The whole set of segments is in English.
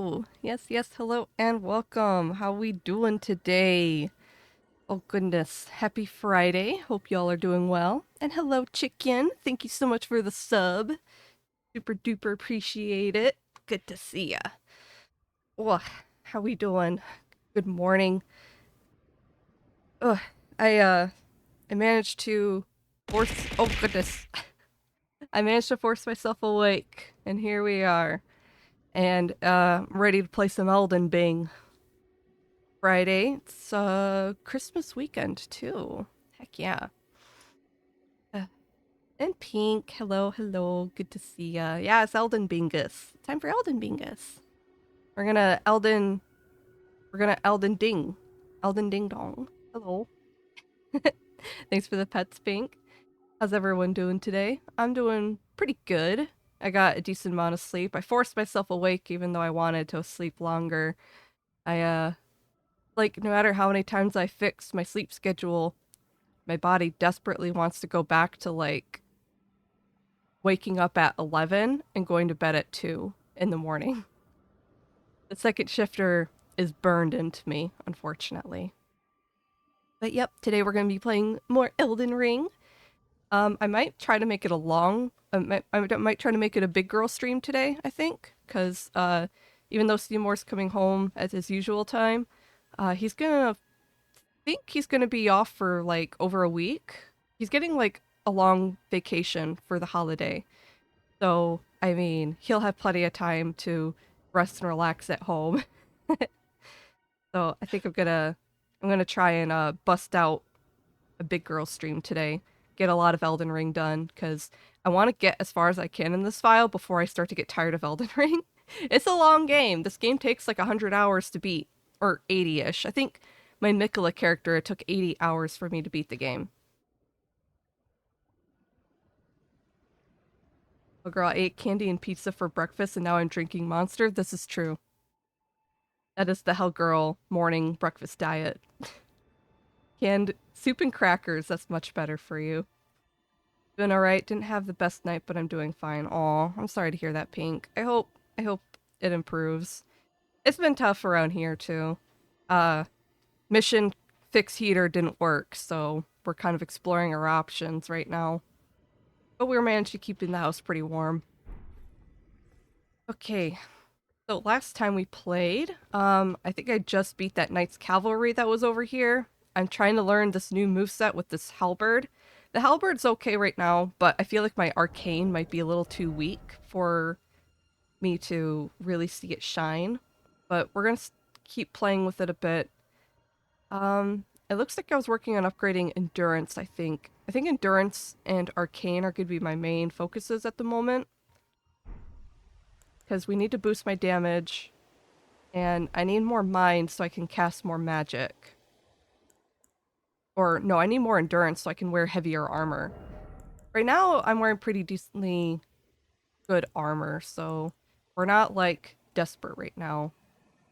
hello. Yes, hello and welcome. How we doing today? Oh goodness, happy Friday. Hope y'all are doing well. And hello, chicken. Thank you so much for the sub. Super duper appreciate it. Good to see ya. Oh, how we doing? Good morning. Ugh, I managed to force. Oh goodness, I managed to force myself awake, and here we are. And ready to play some Elden Bing. Friday. It's Christmas weekend too. Heck yeah. Uh, and Pink, hello. Good to see ya. Yeah, it's Elden Bingus. Time for Elden Bingus. We're gonna Elden. We're gonna Elden Ding. Elden Ding Dong. Hello. Thanks for the pets, Pink. How's everyone doing today? I'm doing pretty good. I got a decent amount of sleep. I forced myself awake even though I wanted to sleep longer. I like no matter how many times I fix my sleep schedule, my body desperately wants to go back to like waking up at 11 and going to bed at 2 in the morning. The second shifter is burned into me, unfortunately. But yep, today we're going to be playing more Elden Ring. I might try to make it a long, I might try to make it a big girl stream today, I think, because even though Seymour's coming home at his usual time, he's gonna think he's gonna be off for like over a week. He's getting like a long vacation for the holiday. So, I mean, he'll have plenty of time to rest and relax at home. So, I think I'm gonna try and bust out a big girl stream today. Get a lot of Elden Ring done cuz I want to get as far as I can in this file before I start to get tired of Elden Ring. It's a long game. This game takes like 100 hours to beat or 80ish. I think my Nicola character it took 80 hours for me to beat the game. Oh girl, I ate candy and pizza for breakfast and now I'm drinking Monster. This is true. That is the Hellgirl morning breakfast diet. Canned soup and crackers, that's much better for you. Doing alright, didn't have the best night, but I'm doing fine. Aw, I'm sorry to hear that, Pink. I hope it improves. It's been tough around here too. Uh mission fix heater didn't work, so we're kind of exploring our options right now. But we're managed to keep in the house pretty warm. Okay, so last time we played, I think I just beat that Knight's Cavalry that was over here. I'm trying to learn this new moveset with this halberd. The halberd's okay right now, but I feel like my arcane might be a little too weak for me to really see it shine. But we're gonna keep playing with it a bit. It looks like I was working on upgrading endurance, I think. I think endurance and arcane are gonna be my main focuses at the moment. Because we need to boost my damage. And I need more mind so I can cast more magic. Or, no, I need more endurance so I can wear heavier armor. Right now, I'm wearing pretty decently good armor, so we're not, like, desperate right now.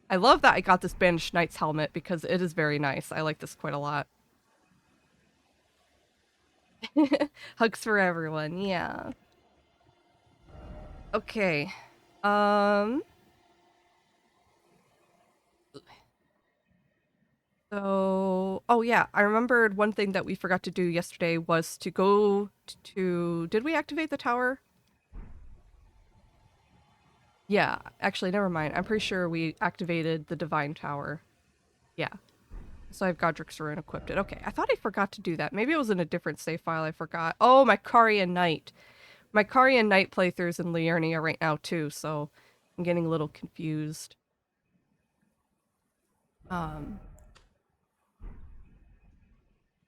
I love that I got this Banished Knight's helmet because it is very nice. I like this quite a lot. Hugs for everyone, yeah. Okay. Um, oh yeah, I remembered one thing that we forgot to do yesterday was to go did we activate the tower? Yeah, actually, never mind. I'm pretty sure we activated the Divine Tower. Yeah. So I've Godric's Ruin equipped it. Okay, I thought I forgot to do that. Maybe it was in a different save file I forgot. Oh, my Carian Knight. My Carian Knight playthrough's in Liurnia right now too, so I'm getting a little confused. Um,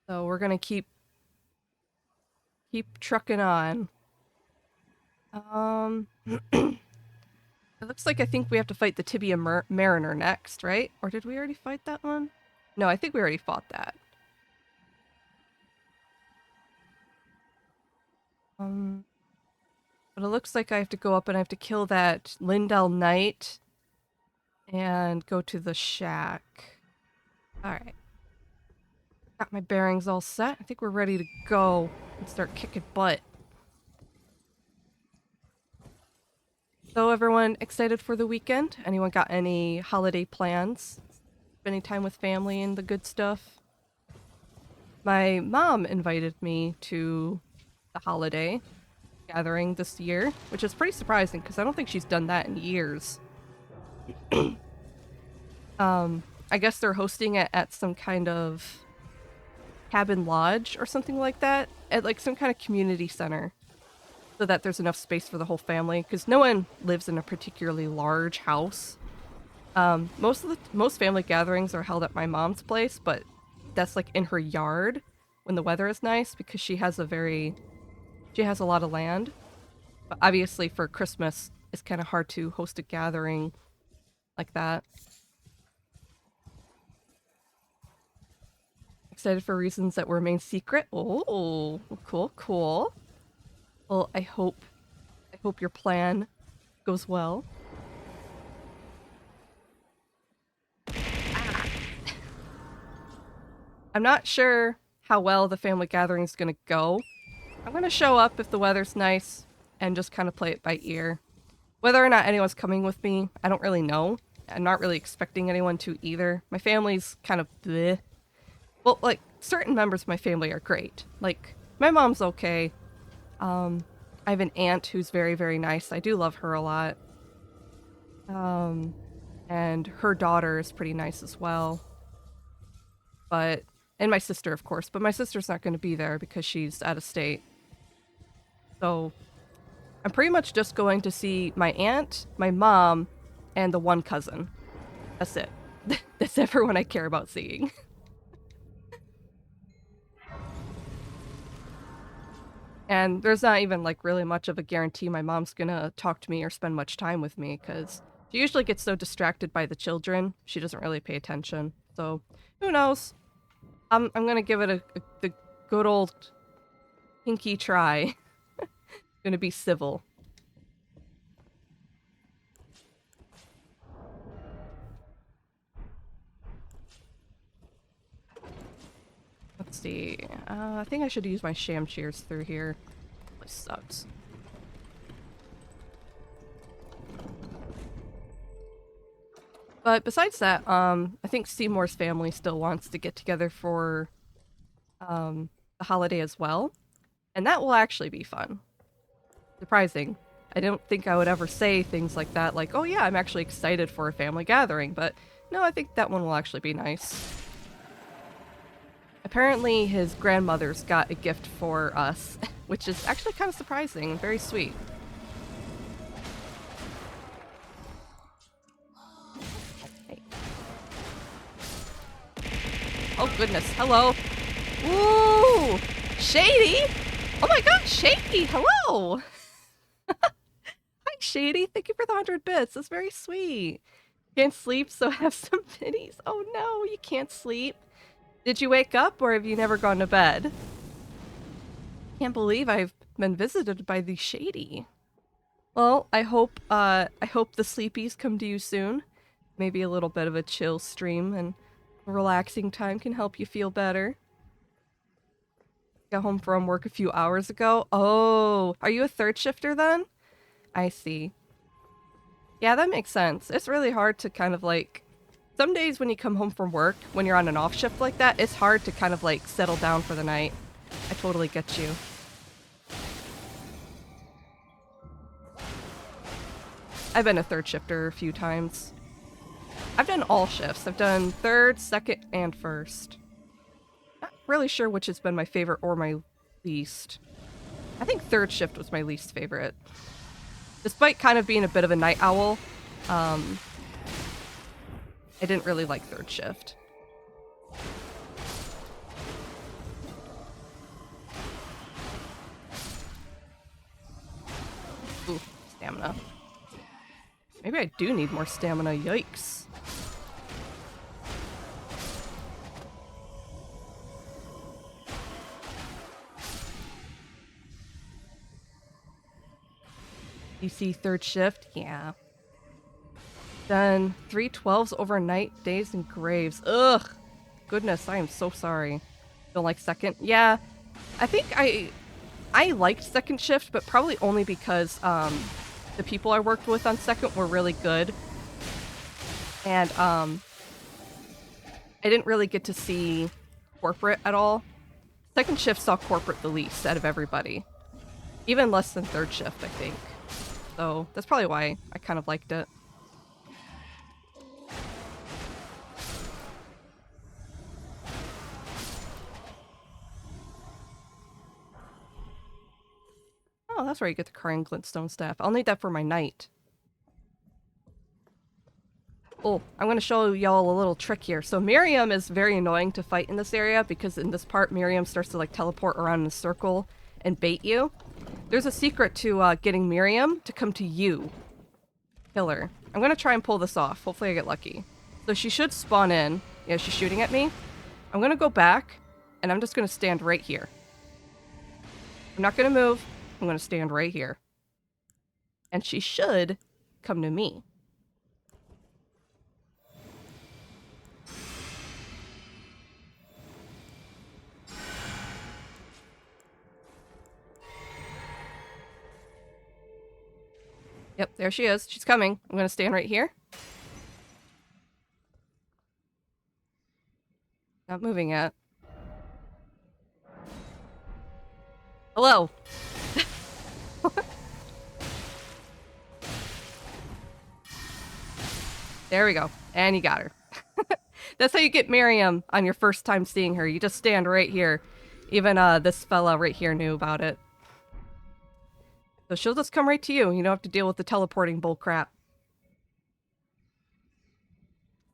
so we're gonna keep trucking on. It looks like I think we have to fight the Tibia Mariner next, right? Or did we already fight that one? No, I think we already fought that. Um, but it looks like I have to go up and I have to kill that Lindell Knight and go to the shack. Alright. Got my bearings all set. I think we're ready to go and start kicking butt. So everyone excited for the weekend? Anyone got any holiday plans? Spending time with family and the good stuff? My mom invited me to the holiday gathering this year, which is pretty surprising because I don't think she's done that in years. I guess they're hosting it at some kind of cabin lodge or something like that, at like some kind of community center, so that there's enough space for the whole family because no one lives in a particularly large house. Most family gatherings are held at my mom's place, but that's like in her yard when the weather is nice because she has a lot of land. But obviously for Christmas, it's kind of hard to host a gathering like that. Excited for reasons that will remain secret. Oh, cool, cool. Well, I hope your plan goes well. I'm not sure how well the family gathering is gonna go. I'm gonna show up if the weather's nice and just kind of play it by ear. Whether or not anyone's coming with me, I don't really know. I'm not really expecting anyone to either. My family's kind of bleh. Well, like, certain members of my family are great. Like, my mom's okay. I have an aunt who's very, very nice. I do love her a lot. Um, and her daughter is pretty nice as well. But, and my sister, of course. But my sister's not going to be there because she's out of state. So, I'm pretty much just going to see my aunt, my mom, and the one cousin. That's it. That's everyone I care about seeing. And there's not even like really much of a guarantee my mom's gonna talk to me or spend much time with me because she usually gets so distracted by the children, she doesn't really pay attention. So who knows? I'm gonna give it the good old pinky try. Gonna be civil. Let's see. I think I should use my sham shears through here. This sucks. But besides that, I think Seymour's family still wants to get together for the holiday as well. And that will actually be fun. Surprising. I don't think I would ever say things like that, like, oh yeah, I'm actually excited for a family gathering, but no, I think that one will actually be nice. Apparently his grandmother's got a gift for us, which is actually kind of surprising and very sweet. Hey. Oh goodness, hello. Ooh, Shady! Oh my god, Shady, hello! Hi Shady, thank you for the 100 bits, that's very sweet. Can't sleep, so have some pennies. Oh no, you can't sleep. Did you wake up or have you never gone to bed? Can't believe I've been visited by the Shady. Well, I hope the sleepies come to you soon. Maybe a little bit of a chill stream and a relaxing time can help you feel better. Got home from work a few hours ago. Oh, are you a third shifter then? I see. Yeah, that makes sense. It's really hard to kind of like... Some days when you come home from work, when you're on an off shift like that, it's hard to kind of like settle down for the night. I totally get you. I've been a third shifter a few times. I've done all shifts. I've done third, second, and first. Not really sure which has been my favorite or my least. I think third shift was my least favorite. Despite kind of being a bit of a night owl, I didn't really like third shift. Ooh, stamina. Maybe I do need more stamina, yikes. DC third shift, yeah. Done 3 12s overnight, days and graves. Ugh! Goodness, I am so sorry. Don't like second? Yeah, I think I liked second shift, but probably only because, the people I worked with on second were really good. And I didn't really get to see corporate at all. Second shift saw corporate the least out of everybody. Even less than third shift, I think. So that's probably why I kind of liked it. Oh, that's where you get the Crying Glintstone staff. I'll need that for my knight. Oh, I'm going to show y'all a little trick here. So Miriam is very annoying to fight in this area because in this part, Miriam starts to like teleport around in a circle and bait you. There's a secret to getting Miriam to come to you. Kill her. I'm going to try and pull this off. Hopefully I get lucky. So she should spawn in. Yeah, she's shooting at me. I'm going to go back and I'm just going to stand right here. I'm not going to move. I'm going to stand right here. And she should come to me. Yep, there she is. She's coming. I'm going to stand right here. Not moving yet. Hello. There we go. And you got her. That's how you get Miriam on your first time seeing her. You just stand right here. Even this fella right here knew about it. So she'll just come right to you. You don't have to deal with the teleporting bullcrap.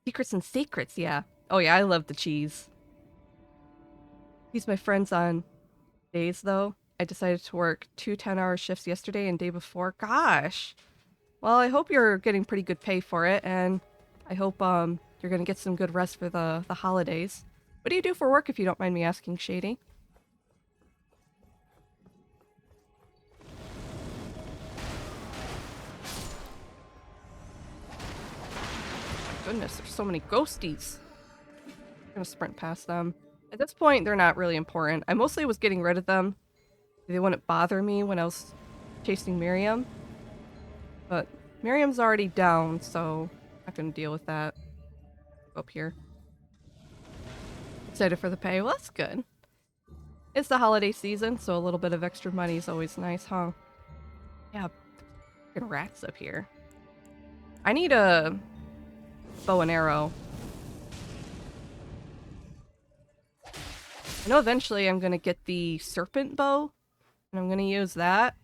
Secrets and secrets, yeah. Oh yeah, I love the cheese. He's my friends on days, though. I decided to work 2 10-hour shifts yesterday and day before. Gosh. Well, I hope you're getting pretty good pay for it, and I hope you're gonna get some good rest for the holidays. What do you do for work, if you don't mind me asking, Shady? Goodness, there's so many ghosties. I'm gonna sprint past them. At this point, they're not really important. I mostly was getting rid of them. They wouldn't bother me when I was chasing Miriam. But Miriam's already down, so I'm not gonna deal with that. Go up here. Excited for the pay. Well, that's good. It's the holiday season, so a little bit of extra money is always nice, huh? Yeah, fucking rats up here. I need a bow and arrow. I know eventually I'm gonna get the serpent bow, and I'm gonna use that,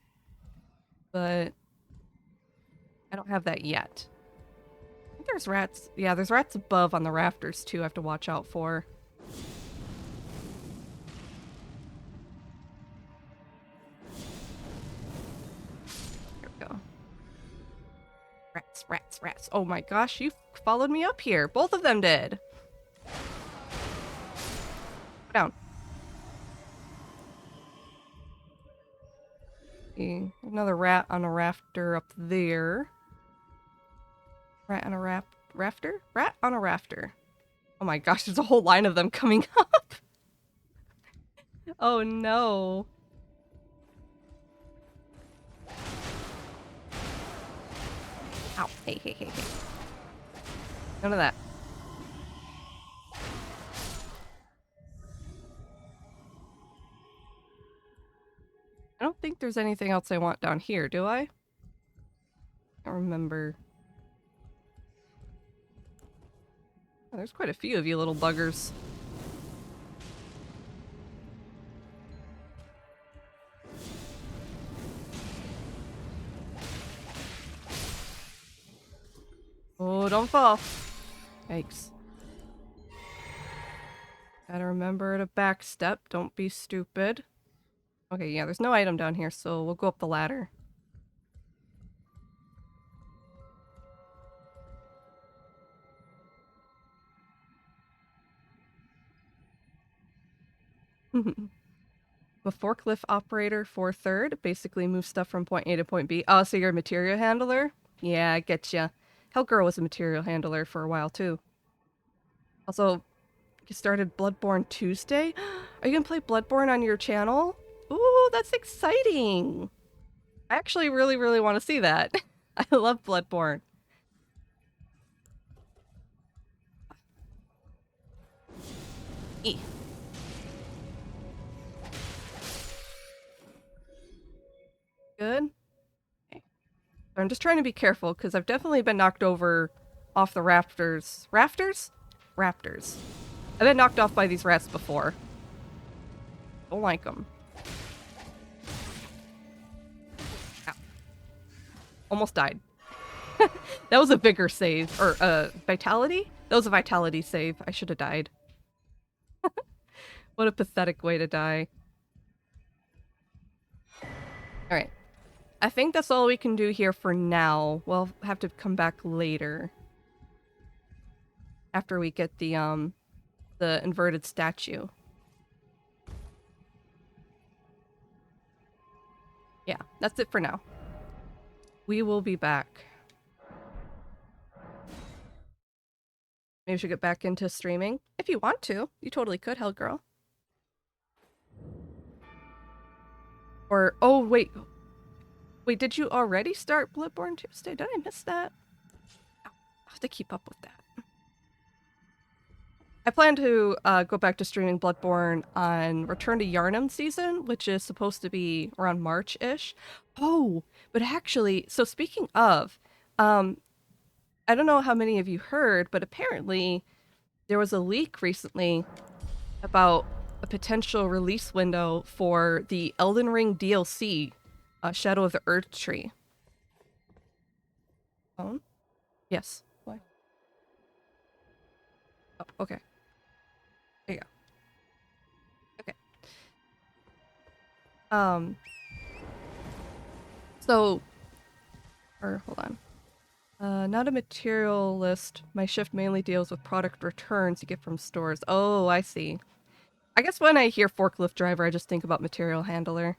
but I don't have that yet. I think there's rats. Yeah, there's rats above on the rafters too I have to watch out for. Here we go. Rats, rats, rats. Oh my gosh, you followed me up here. Both of them did. Go down. Okay, another rat on a rafter up there. Rat on a rafter? Rat on a rafter. Oh my gosh, there's a whole line of them coming up. Oh no. Ow. Hey, hey, hey, hey. None of that. I don't think there's anything else I want down here, do I? I don't remember. Oh, there's quite a few of you little buggers. Oh, don't fall. Yikes. Gotta remember to backstep. Don't be stupid. Okay, yeah, there's no item down here, so we'll go up the ladder. I'm a forklift operator for third. Basically move stuff from point A to point B. Oh, so you're a material handler? Yeah, I get ya. Hellgirl was a material handler for a while, too. Also, you started Bloodborne Tuesday? Are you gonna play Bloodborne on your channel? Ooh, that's exciting! I actually really, really want to see that. I love Bloodborne. E. Good. Okay. I'm just trying to be careful because I've definitely been knocked over off the rafters. Rafters? Raptors. I've been knocked off by these rats before. Don't like them. Ow. Almost died. That was a vigor save. Or, vitality? That was a vitality save. I should have died. What a pathetic way to die. Alright. I think that's all we can do here for now. We'll have to come back later. After we get the inverted statue. Yeah, that's it for now. We will be back. Maybe we should get back into streaming. If you want to. You totally could, Hell Girl. Or, oh, wait. Wait, did you already start Bloodborne Tuesday? Did I miss that? Ow, I have to keep up with that. I plan to go back to streaming Bloodborne on Return to Yharnam season, which is supposed to be around March-ish. Oh, but actually, so speaking of, I don't know how many of you heard, but apparently there was a leak recently about a potential release window for the Elden Ring DLC, Shadow of the Earth Tree. Oh? Yes. What? Oh, okay. There you go. Okay. So, or hold on. Not a materialist. My shift mainly deals with product returns you get from stores. Oh, I see. I guess when I hear forklift driver, I just think about material handler.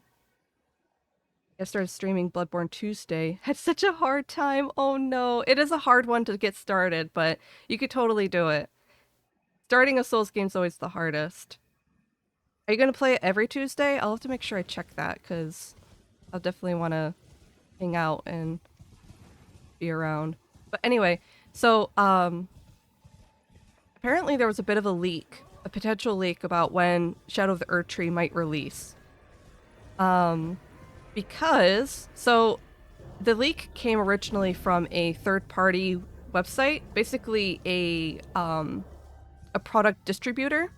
I started streaming Bloodborne Tuesday. Had such a hard time. Oh no. It is a hard one to get started, but you could totally do it. Starting a Souls game is always the hardest. Are you going to play it every Tuesday? I'll have to make sure I check that, because I'll definitely want to hang out and be around. But anyway, so, apparently there was a bit of a leak, a potential leak about when Shadow of the Earth Tree might release. Because, so, the leak came originally from a third-party website, basically a product distributor.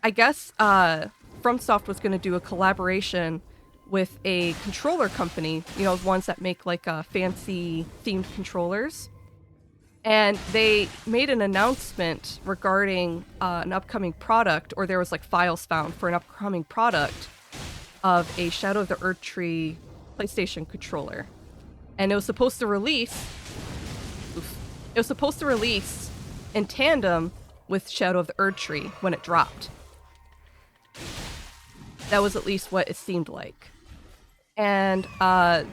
I guess FromSoft was going to do a collaboration with a controller company, you know, ones that make like fancy themed controllers. And they made an announcement regarding an upcoming product, or there was like files found for an upcoming product of a Shadow of the Earth Tree PlayStation controller. And it was supposed to release in tandem with Shadow of the Earth Tree when it dropped. That was at least what it seemed like. And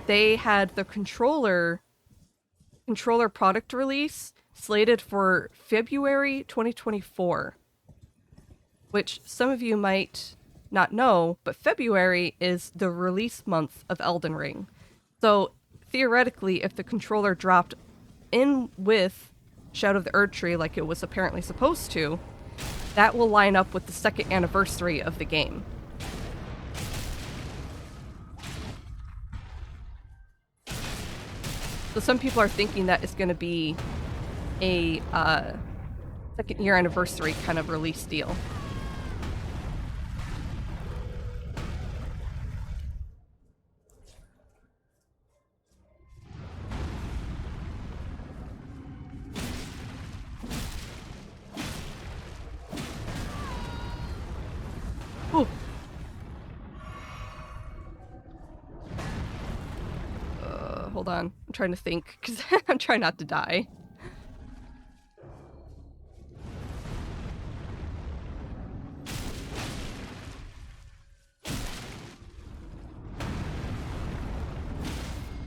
they had the controller product release slated for February 2024, which some of you might not know, but February is the release month of Elden Ring. So theoretically, if the controller dropped in with Shadow of the Earth Tree like it was apparently supposed to, that will line up with the second anniversary of the game. So some people are thinking that it's going to be a second year anniversary kind of release deal. Ooh. Hold on. I'm trying to think, because I'm trying not to die.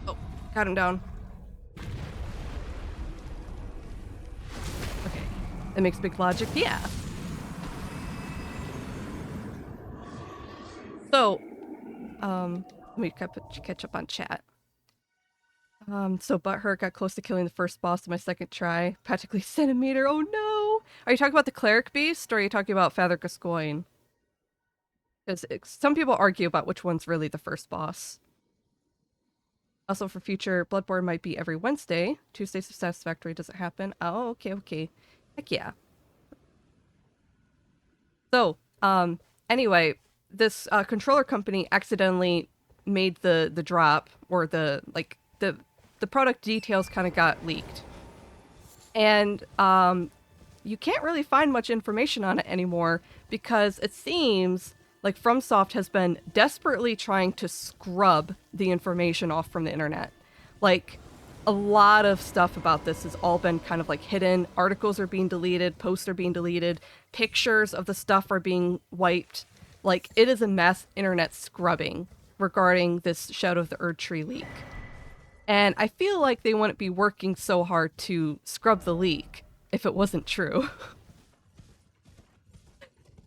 Oh, got him down. Okay. That makes big logic. Yeah. So, let me catch up on chat. So Butthurt got close to killing the first boss on my second try. Practically centimeter. Oh no! Are you talking about the Cleric Beast, or are you talking about Father Gascoigne? Because some people argue about which one's really the first boss. Also, for future, Bloodborne might be every Wednesday. Tuesdays of Satisfactory doesn't happen. Oh, okay, okay. Heck yeah. So, anyway, this controller company accidentally made the drop, or the product details kind of got leaked, and you can't really find much information on it anymore because it seems like FromSoft has been desperately trying to scrub the information off from the internet. Like, a lot of stuff about this has all been kind of like hidden. Articles are being deleted, posts are being deleted, pictures of the stuff are being wiped. Like, it is a mass internet scrubbing regarding this Shadow of the Erdtree leak. And I feel like they wouldn't be working so hard to scrub the leak if it wasn't true.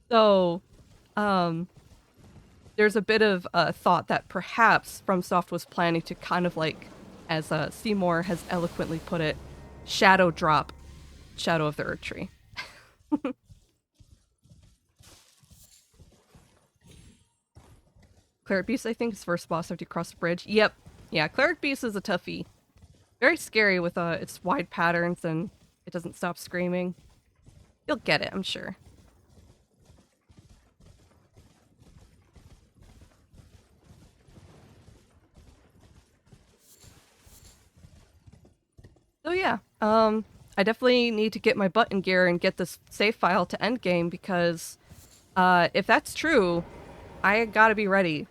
So, um, there's a bit of thought that perhaps FromSoft was planning to kind of like, as Seymour has eloquently put it, shadow drop Shadow of the Erdtree. Cleric Beast, I think, is first boss after you cross the bridge. Yep. Yeah, Cleric Beast is a toughie. Very scary with its wide patterns and it doesn't stop screaming. You'll get it, I'm sure. So yeah, I definitely need to get my butt in gear and get this save file to endgame because if that's true, I gotta be ready.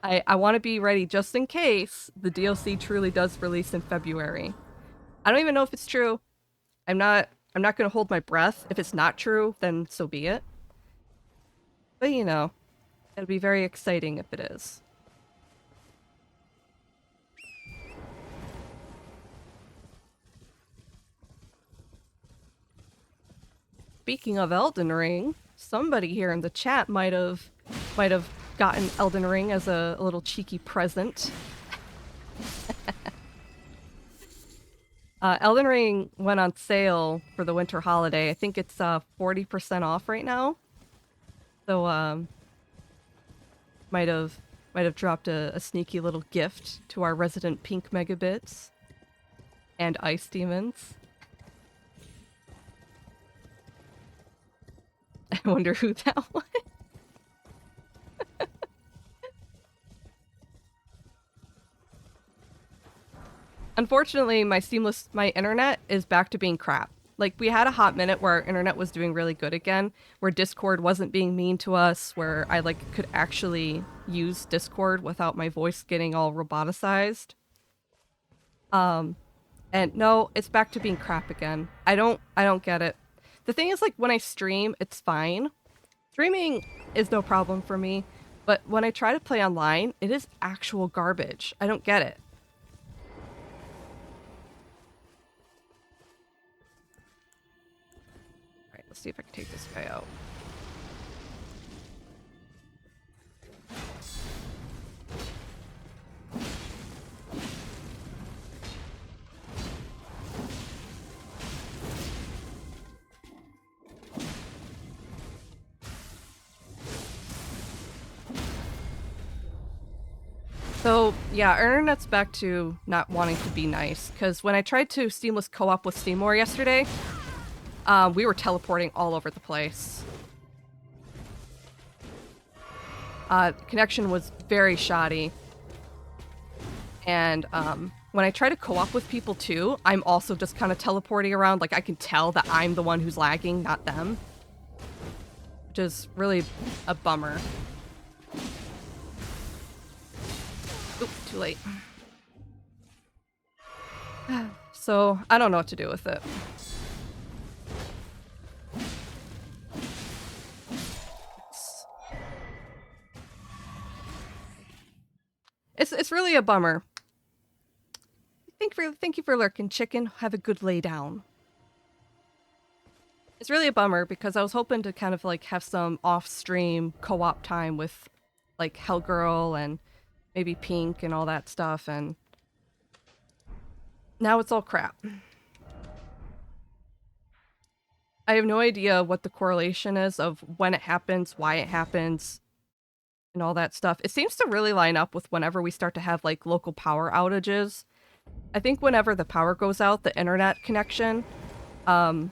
I want to be ready just in case the DLC truly does release in February. I don't even know if it's true. I'm not gonna hold my breath. If it's not true, then so be it. But you know, it'll be very exciting if it is. Speaking of Elden Ring, somebody here in the chat might have gotten Elden Ring as a little cheeky present. Elden Ring went on sale for the winter holiday. I think it's 40% off right now. So might have dropped a sneaky little gift to our resident pink megabits and ice demons. I wonder who that was. Unfortunately, my internet is back to being crap. Like, we had a hot minute where our internet was doing really good again, where Discord wasn't being mean to us, where I like could actually use Discord without my voice getting all roboticized. And no, it's back to being crap again. I don't get it. The thing is, like, when I stream, it's fine. Streaming is no problem for me, but when I try to play online, it is actual garbage. I don't get it. Alright, let's see if I can take this guy out. So, yeah, our internet's back to not wanting to be nice, because when I tried to seamless co-op with Seymour yesterday, we were teleporting all over the place. Connection was very shoddy. And when I try to co-op with people too, I'm also just kind of teleporting around. Like, I can tell that I'm the one who's lagging, not them. Which is really a bummer. Oop, too late. So, I don't know what to do with it. It's really a bummer. Thank you for lurking, chicken. Have a good lay down. It's really a bummer because I was hoping to kind of like have some off-stream co-op time with like Hellgirl and maybe Pink and all that stuff, and Now it's all crap. I have no idea what the correlation is of when it happens, why it happens, and all that stuff. It seems to really line up with whenever we start to have like local power outages. I think whenever the power goes out, the internet connection, the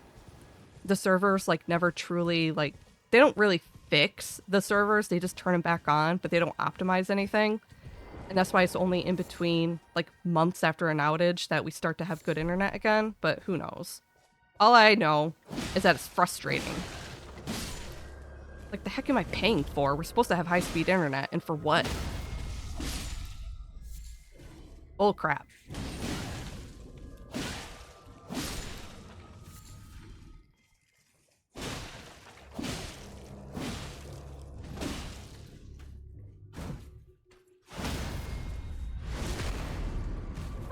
servers like never truly like they don't really fix the servers, they just turn them back on, but they don't optimize anything. And that's why it's only in between like months after an outage that we start to have good internet again, but who knows. All I know is that it's frustrating. Like, the heck am I paying for? We're supposed to have high-speed internet, and for what? Bull crap.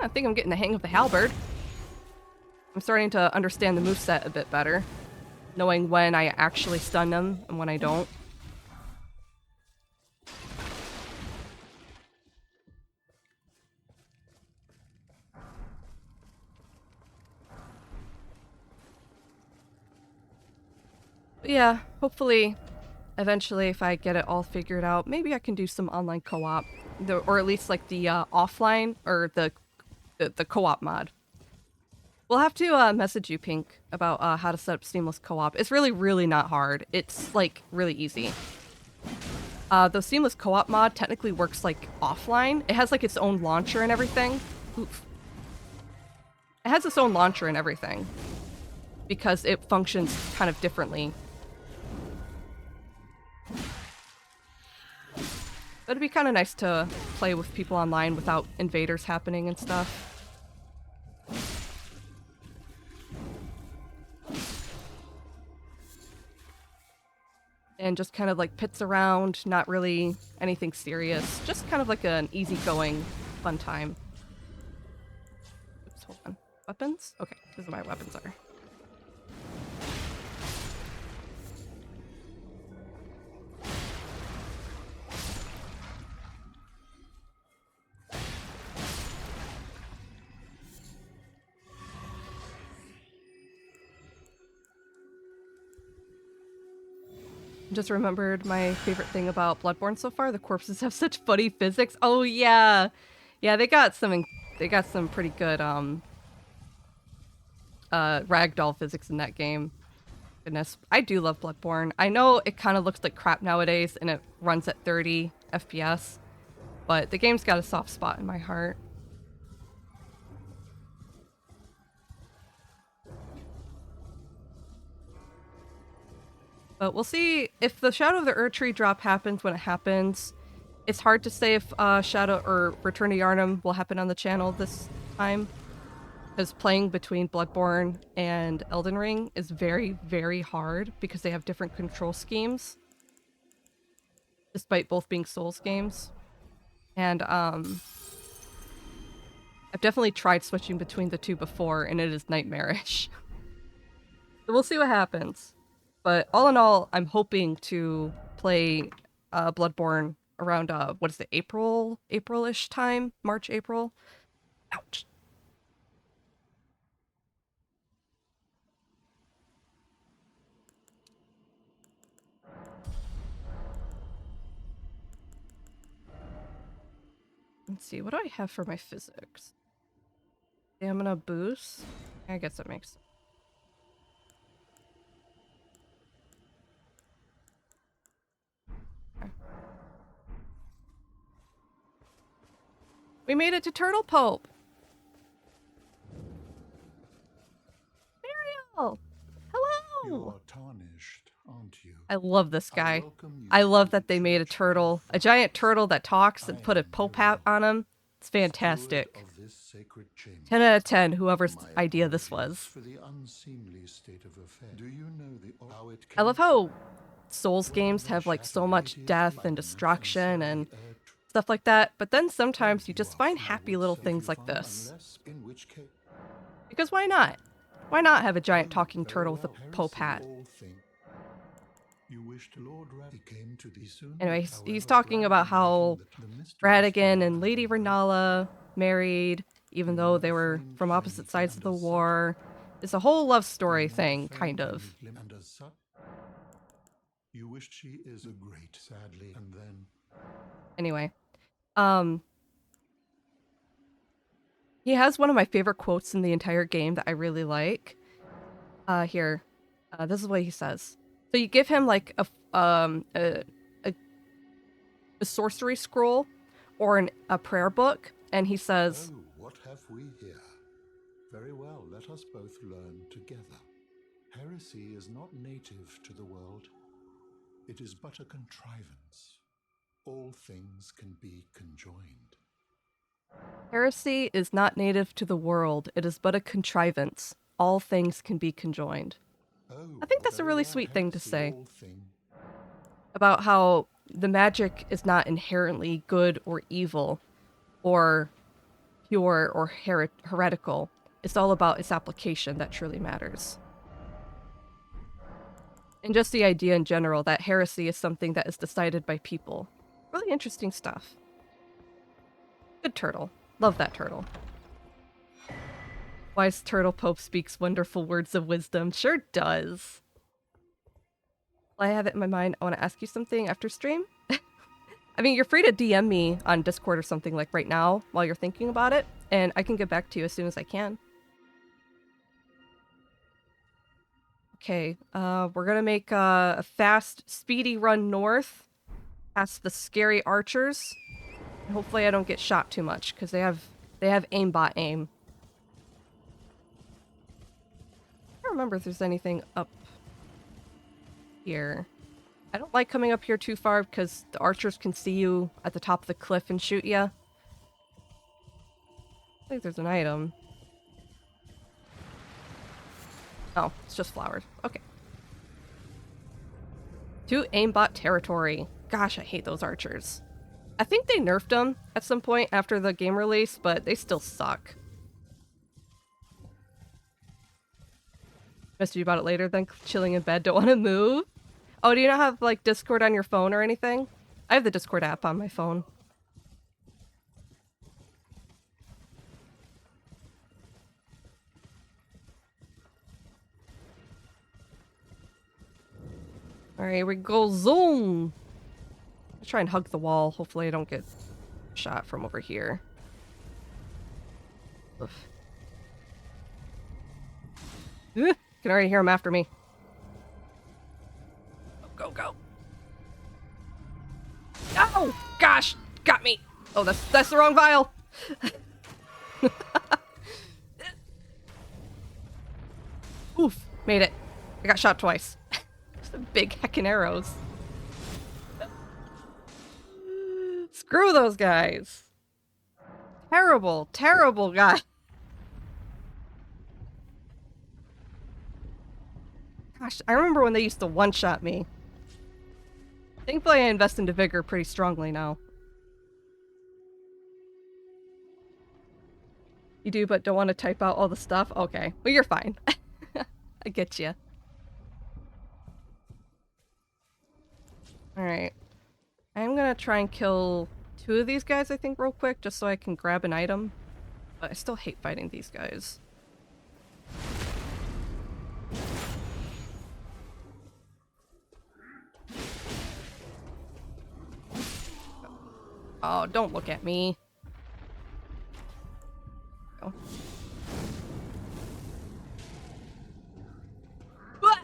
I think I'm getting the hang of the halberd. I'm starting to understand the moveset a bit better, knowing when I actually stun them and when I don't. But yeah, hopefully, eventually, if I get it all figured out, maybe I can do some online co-op, or at least like the offline or the co-op mod. We'll have to message you, Pink, about how to set up seamless co-op. It's really, really not hard. It's like really easy. The seamless co-op mod technically works like offline. It has like its own launcher and everything. Oof. It has its own launcher and everything because it functions kind of differently. But it'd be kind of nice to play with people online without invaders happening and stuff. And just kind of like pits around, not really anything serious. Just kind of like an easygoing, fun time. Oops, hold on. Weapons? Okay, this is where my weapons are. Just remembered my favorite thing about Bloodborne so far. The corpses have such funny physics. Oh yeah. Yeah, they got some pretty good ragdoll physics in that game. Goodness. I do love Bloodborne. I know it kind of looks like crap nowadays and it runs at 30 FPS, but the game's got a soft spot in my heart. But we'll see if the Shadow of the Erdtree drop happens when it happens. It's hard to say if Shadow or Return to Yharnam will happen on the channel this time, because playing between Bloodborne and Elden Ring is very, very hard because they have different control schemes, despite both being Souls games. And I've definitely tried switching between the two before, and it is nightmarish. So we'll see what happens. But all in all, I'm hoping to play Bloodborne around what is it, April-ish time, March, April. Ouch. Let's see, what do I have for my physics? Stamina boost? I guess that makes sense. Okay. We made it to Turtle Pope! Mariel! Hello! You are tarnished, aren't you? I love this guy. I love that they made a turtle, a giant turtle that talks and put a Pope hat on him. It's fantastic. 10 out of 10, whoever's idea this was. I love how Souls games have like so much death and destruction and stuff like that, but then sometimes you just find happy little things like this. Because why not? Why not have a giant talking turtle with a Pope hat? Anyway, he's talking about how Radigan and Lady Renala married, even You though they never were faint from for opposite anything sides of and the as such. war. It's a whole love You story never thing, faint kind for of. any and as such. You wish she is a great, sadly, and then Anyway, um, he has one of my favorite quotes in the entire game that I really like. Here, this is what he says. So you give him like a, a sorcery scroll or a prayer book, and he says, oh, what have we here? Very well, let us both learn together. Heresy is not native to the world. It is but a contrivance. All things can be conjoined. "Heresy is not native to the world. It is but a contrivance. All things can be conjoined." Oh, I think that's a very really well, sweet thing to heresy, say all thing. about how the magic is not inherently good or evil or pure or heretical. It's all about its application that truly matters. And just the idea in general that heresy is something that is decided by people. Really interesting stuff. Good turtle. Love that turtle. Wise Turtle Pope speaks wonderful words of wisdom. Sure does. While I have it in my mind, I want to ask you something after stream. I mean, you're free to DM me on Discord or something like right now while you're thinking about it, and I can get back to you as soon as I can. Okay, we're gonna make a fast, speedy run north past the scary archers. And hopefully I don't get shot too much, because they have aimbot aim. I don't remember if there's anything up here. I don't like coming up here too far because the archers can see you at the top of the cliff and shoot you. I think there's an item. Oh, it's just flowers. Okay. To aimbot territory. Gosh, I hate those archers. I think they nerfed them at some point after the game release, but they still suck. Message you about it later, then chilling in bed, don't want to move. Oh, do you not have, like, Discord on your phone or anything? I have the Discord app on my phone. Alright, here we go. Zoom! Let's try and hug the wall. Hopefully I don't get shot from over here. Oof. Can already hear him after me. Go, go. Oh, gosh! Got me! Oh, that's the wrong vial! Oof, made it. I got shot twice. Some big heckin' arrows. Screw those guys. Terrible, terrible guy. Gosh, I remember when they used to one-shot me. Thankfully, I invest into Vigor pretty strongly now. You do, but don't want to type out all the stuff? Okay, well, you're fine. I get you. Alright. I'm gonna try and kill 2 of these guys, I think, real quick, just so I can grab an item. But I still hate fighting these guys. Oh, don't look at me. Oh. Ah!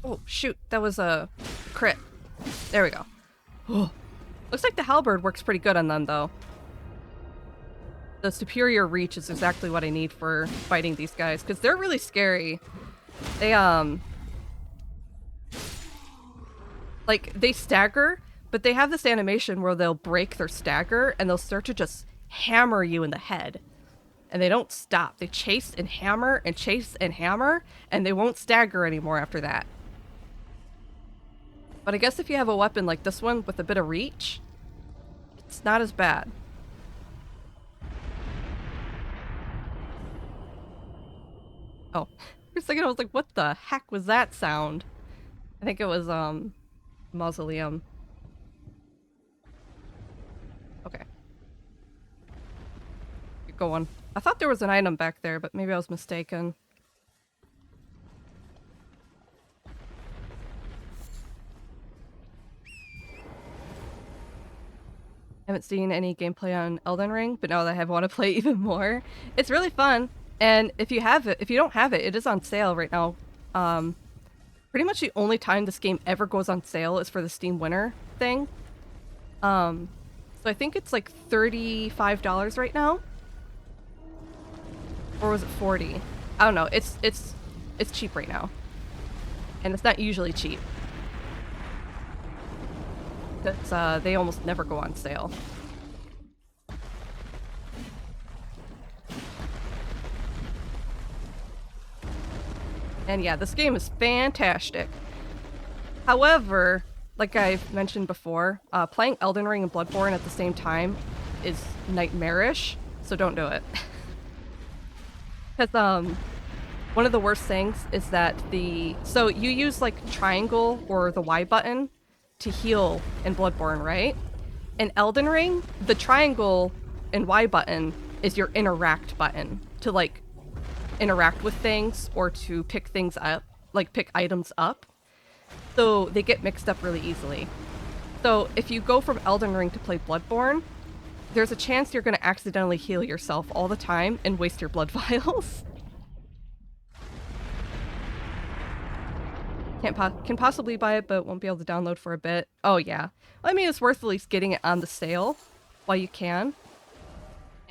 Oh, shoot. That was a crit. There we go. Oh. Looks like the halberd works pretty good on them, though. The superior reach is exactly what I need for fighting these guys, because they're really scary. They, like, they stagger, but they have this animation where they'll break their stagger, and they'll start to just hammer you in the head. And they don't stop. They chase and hammer, and they won't stagger anymore after that. But I guess if you have a weapon like this one with a bit of reach, it's not as bad. Oh, for a second I was like, what the heck was that sound? I think it was, Mausoleum. Okay. Keep going. I thought there was an item back there, but maybe I was mistaken. Haven't seen any gameplay on Elden Ring, but now that I want to play even more. It's really fun, and if you have it, if you don't have it, it is on sale right now. Um, Pretty much the only time this game ever goes on sale is for the Steam Winter thing. Um, so I think it's like $35 right now, or was it 40? I don't know. It's cheap right now, and it's not usually cheap. They almost never go on sale. And yeah, this game is fantastic. However, like I've mentioned before, playing Elden Ring and Bloodborne at the same time is nightmarish, so don't do it. Because one of the worst things is that so you use like triangle or the Y button to heal in Bloodborne, right? In Elden Ring, the triangle and Y button is your interact button to like interact with things or to pick things up, like pick items up. So they get mixed up really easily. So if you go from Elden Ring to play Bloodborne, there's a chance you're going to accidentally heal yourself all the time and waste your blood vials. Can possibly buy it, but won't be able to download for a bit. Oh yeah. I mean, it's worth at least getting it on the sale while you can,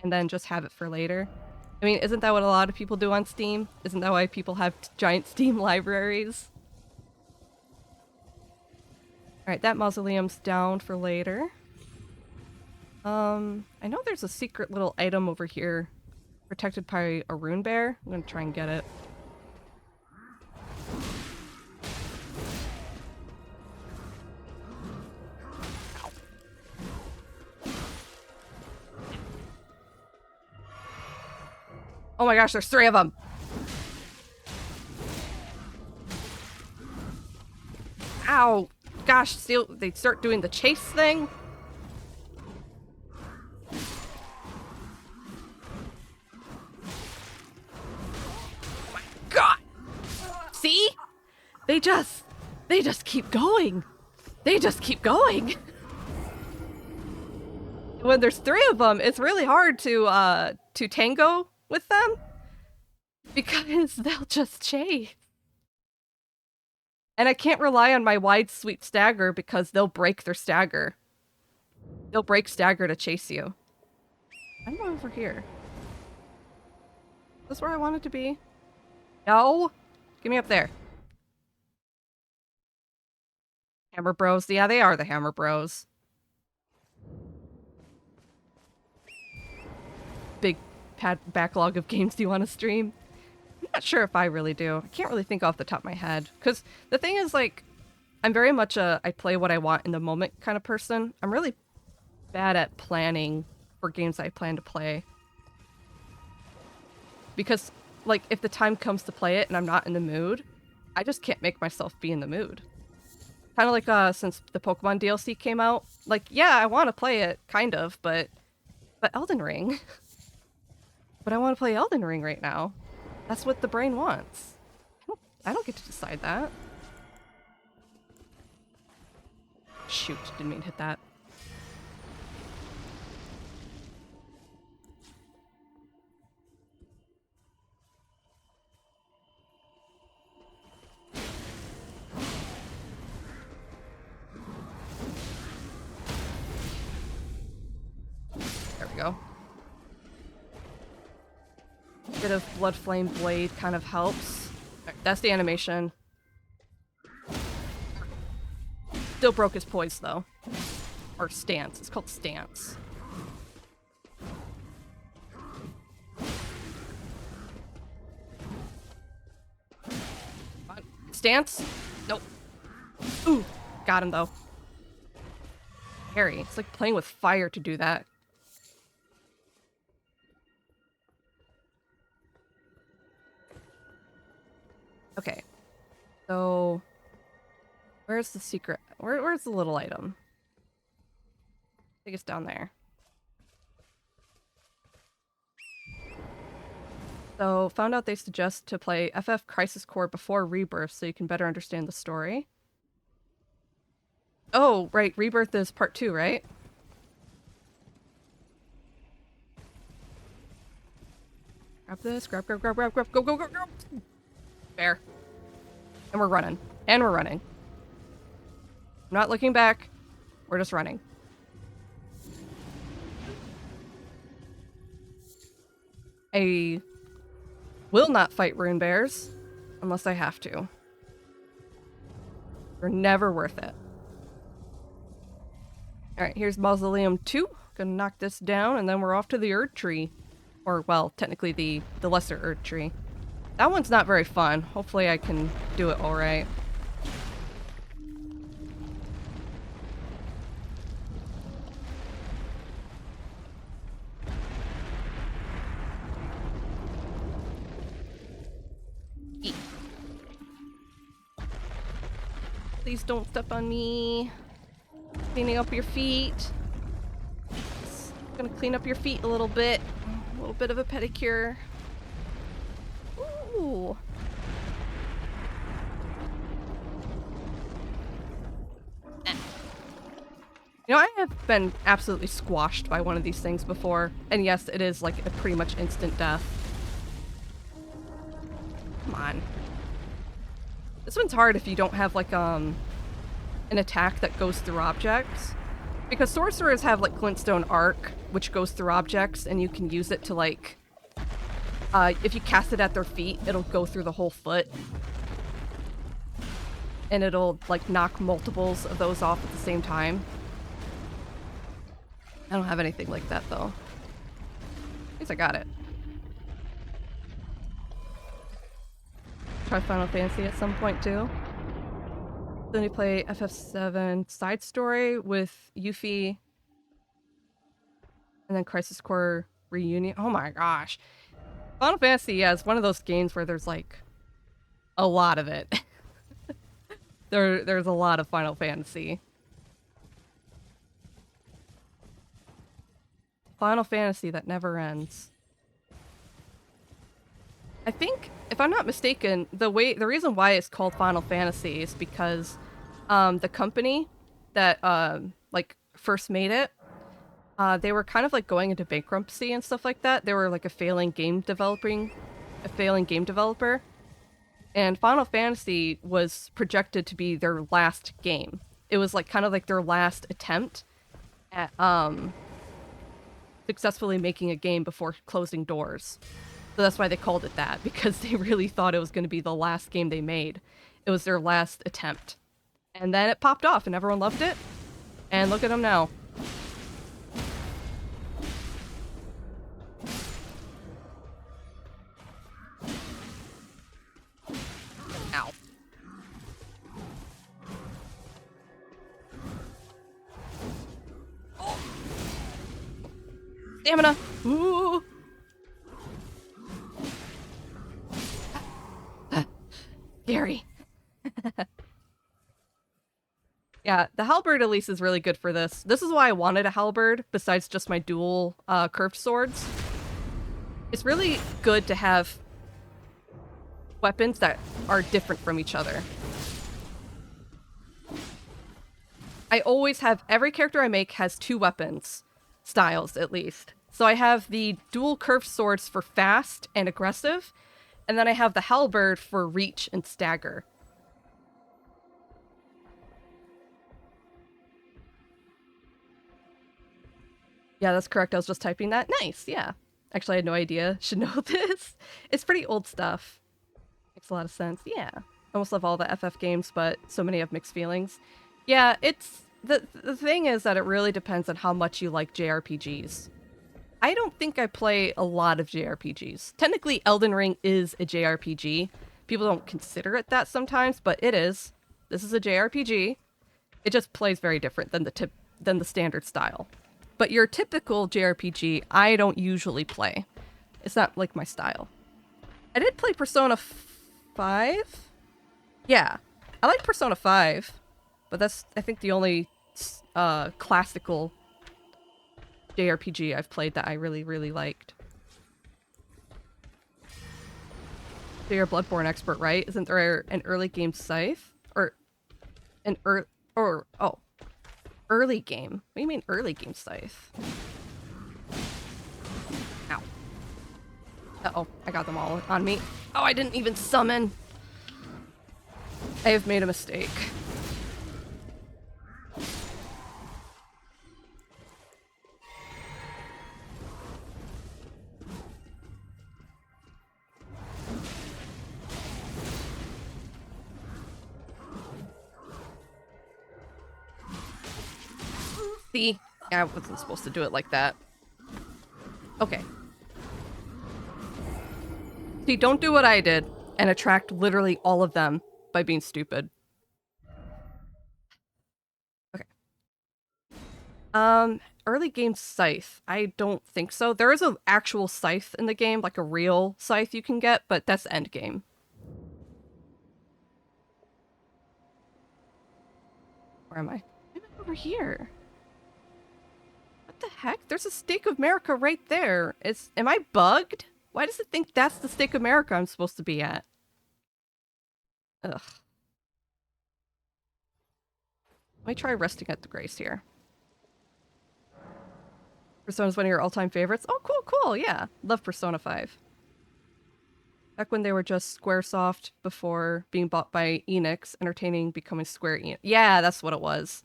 and then just have it for later. I mean, isn't that what a lot of people do on Steam? Isn't that why people have giant Steam libraries? Alright, that mausoleum's down for later. I know there's a secret little item over here protected by a rune bear. I'm gonna try and get it. Oh my gosh, there's 3 of them! Ow! Gosh, still, they start doing the chase thing? Oh my god! See? They just keep going! They just keep going! When there's 3 of them, it's really hard to tango with them because they'll just chase. And I can't rely on my wide sweep stagger because they'll break their stagger. They'll break stagger to chase you. I'm over here. Is this where I wanted to be? No! Get me up there. Hammer Bros. Yeah, they are the Hammer Bros. Big backlog of games do you want to stream? I'm not sure if I really do. I can't really think off the top of my head. Because the thing is, like, I'm very much a I play what I want in the moment kind of person. I'm really bad at planning for games I plan to play. Because, like, if the time comes to play it and I'm not in the mood, I just can't make myself be in the mood. Kind of like, since the Pokemon DLC came out, like, yeah, I want to play it, kind of, but Elden Ring. But I want to play Elden Ring right now. That's what the brain wants. I don't get to decide that. Shoot, didn't mean to hit that. There we go. A bit of Blood Flame Blade kind of helps. Right, that's the animation. Still broke his poise, though. Or stance. It's called stance. Stance? Nope. Ooh, got him, though. Scary. It's like playing with fire to do that. Okay. So Where's the secret? Where's the little item? I think it's down there. So, found out they suggest to play FF Crisis Core before Rebirth so you can better understand the story. Oh, right, Rebirth is part 2, right? Grab this, grab, go, go. Fair. And we're running. And we're running. I'm not looking back. We're just running. I will not fight rune bears unless I have to. They're never worth it. Alright, here's Mausoleum 2. Gonna knock this down, and then we're off to the Erd Tree. Or, well, technically the lesser Erd Tree. That one's not very fun. Hopefully I can do it alright. Please don't step on me. Cleaning up your feet. Just gonna clean up your feet a little bit. A little bit of a pedicure. Ooh. You know, I have been absolutely squashed by one of these things before. And yes, it is like a pretty much instant death. Come on. This one's hard if you don't have like an attack that goes through objects. Because sorcerers have like Glintstone Arc, which goes through objects, and you can use it to like... if you cast it at their feet, it'll go through the whole foot. And it'll like knock multiples of those off at the same time. I don't have anything like that though. At least I got it. Try Final Fantasy at some point too. Then we play FF7 side story with Yuffie. And then Crisis Core Reunion. Oh my gosh. Final Fantasy, yeah, is one of those games where there's like a lot of it. There's a lot of Final Fantasy. Final Fantasy that never ends. I think, if I'm not mistaken, the reason why it's called Final Fantasy is because the company that like first made it, they were kind of like going into bankruptcy and stuff like that. They were like a failing game developer. And Final Fantasy was projected to be their last game. It was like kind of like their last attempt at successfully making a game before closing doors. So that's why they called it that, because they really thought it was going to be the last game they made. It was their last attempt. And then it popped off and everyone loved it. And look at them now. Ow. Oh. Stamina! Ooh! Scary. Yeah, the halberd at least is really good for this. This is why I wanted a halberd, besides just my dual curved swords. It's really good to have weapons that are different from each other. I always have, every character I make has 2 weapons styles at least. So I have the dual curved swords for fast and aggressive, and then I have the halberd for reach and stagger. Yeah, that's correct. I was just typing that. Nice, yeah. Actually, I had no idea. Should know this. It's pretty old stuff. Makes a lot of sense. Yeah. I almost love all the FF games, but so many have mixed feelings. Yeah, it's... The thing is that it really depends on how much you like JRPGs. I don't think I play a lot of JRPGs. Technically, Elden Ring is a JRPG. People don't consider it that sometimes, but it is. This is a JRPG. It just plays very different than the standard style. But your typical JRPG, I don't usually play. It's not like my style. I did play Persona 5? Yeah. I like Persona 5. But that's, I think, the only classical JRPG I've played that I really, really liked. So you're a Bloodborne expert, right? Isn't there an early game scythe? Or an early game? What do you mean early game scythe? Ow. Uh-oh, I got them all on me. Oh, I didn't even summon. I have made a mistake. See? I wasn't supposed to do it like that. Okay. See, don't do what I did and attract literally all of them by being stupid. Okay. Early game scythe. I don't think so. There is an actual scythe in the game, like a real scythe you can get, but that's end game. Where am I? I'm over here. What the heck? There's a Stake of America right there. Am I bugged? Why does it think that's the Stake of America I'm supposed to be at? Ugh. Let me try resting at the Grace here. Persona's one of your all-time favorites? Oh, cool, yeah. Love Persona 5. Back when they were just Squaresoft before being bought by Enix, entertaining becoming Square Enix. Yeah, that's what it was.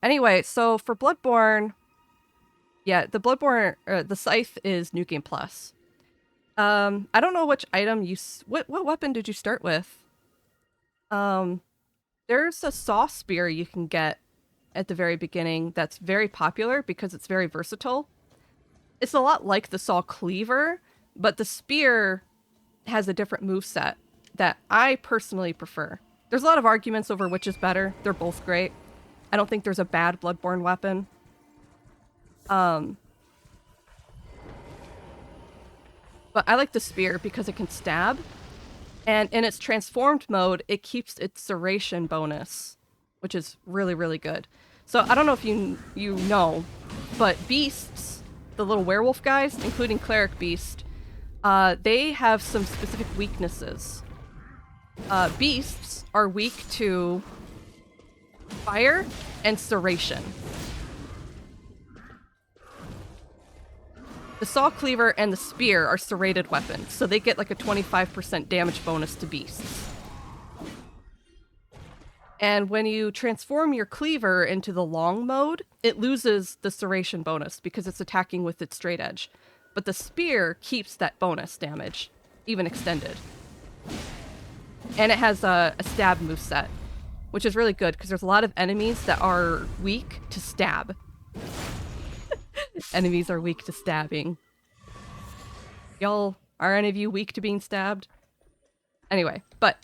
Anyway, so for Bloodborne, yeah, the Bloodborne, the Scythe is New Game Plus. I don't know which item what weapon did you start with? There's a saw spear you can get at the very beginning that's very popular because it's very versatile. It's a lot like the saw cleaver, but the spear has a different moveset that I personally prefer. There's a lot of arguments over which is better. They're both great. I don't think there's a bad Bloodborne weapon. But I like the spear because it can stab. And in its transformed mode, it keeps its serration bonus, which is really, really good. So I don't know if you know, but beasts, the little werewolf guys, including Cleric Beast, they have some specific weaknesses. Beasts are weak to fire and serration. The saw cleaver and the spear are serrated weapons, so they get like a 25% damage bonus to beasts. And when you transform your cleaver into the long mode, it loses the serration bonus because it's attacking with its straight edge. But the spear keeps that bonus damage, even extended. And it has a stab moveset, which is really good because there's a lot of enemies that are weak to stab. Enemies are weak to stabbing. Y'all, are any of you weak to being stabbed? Anyway, but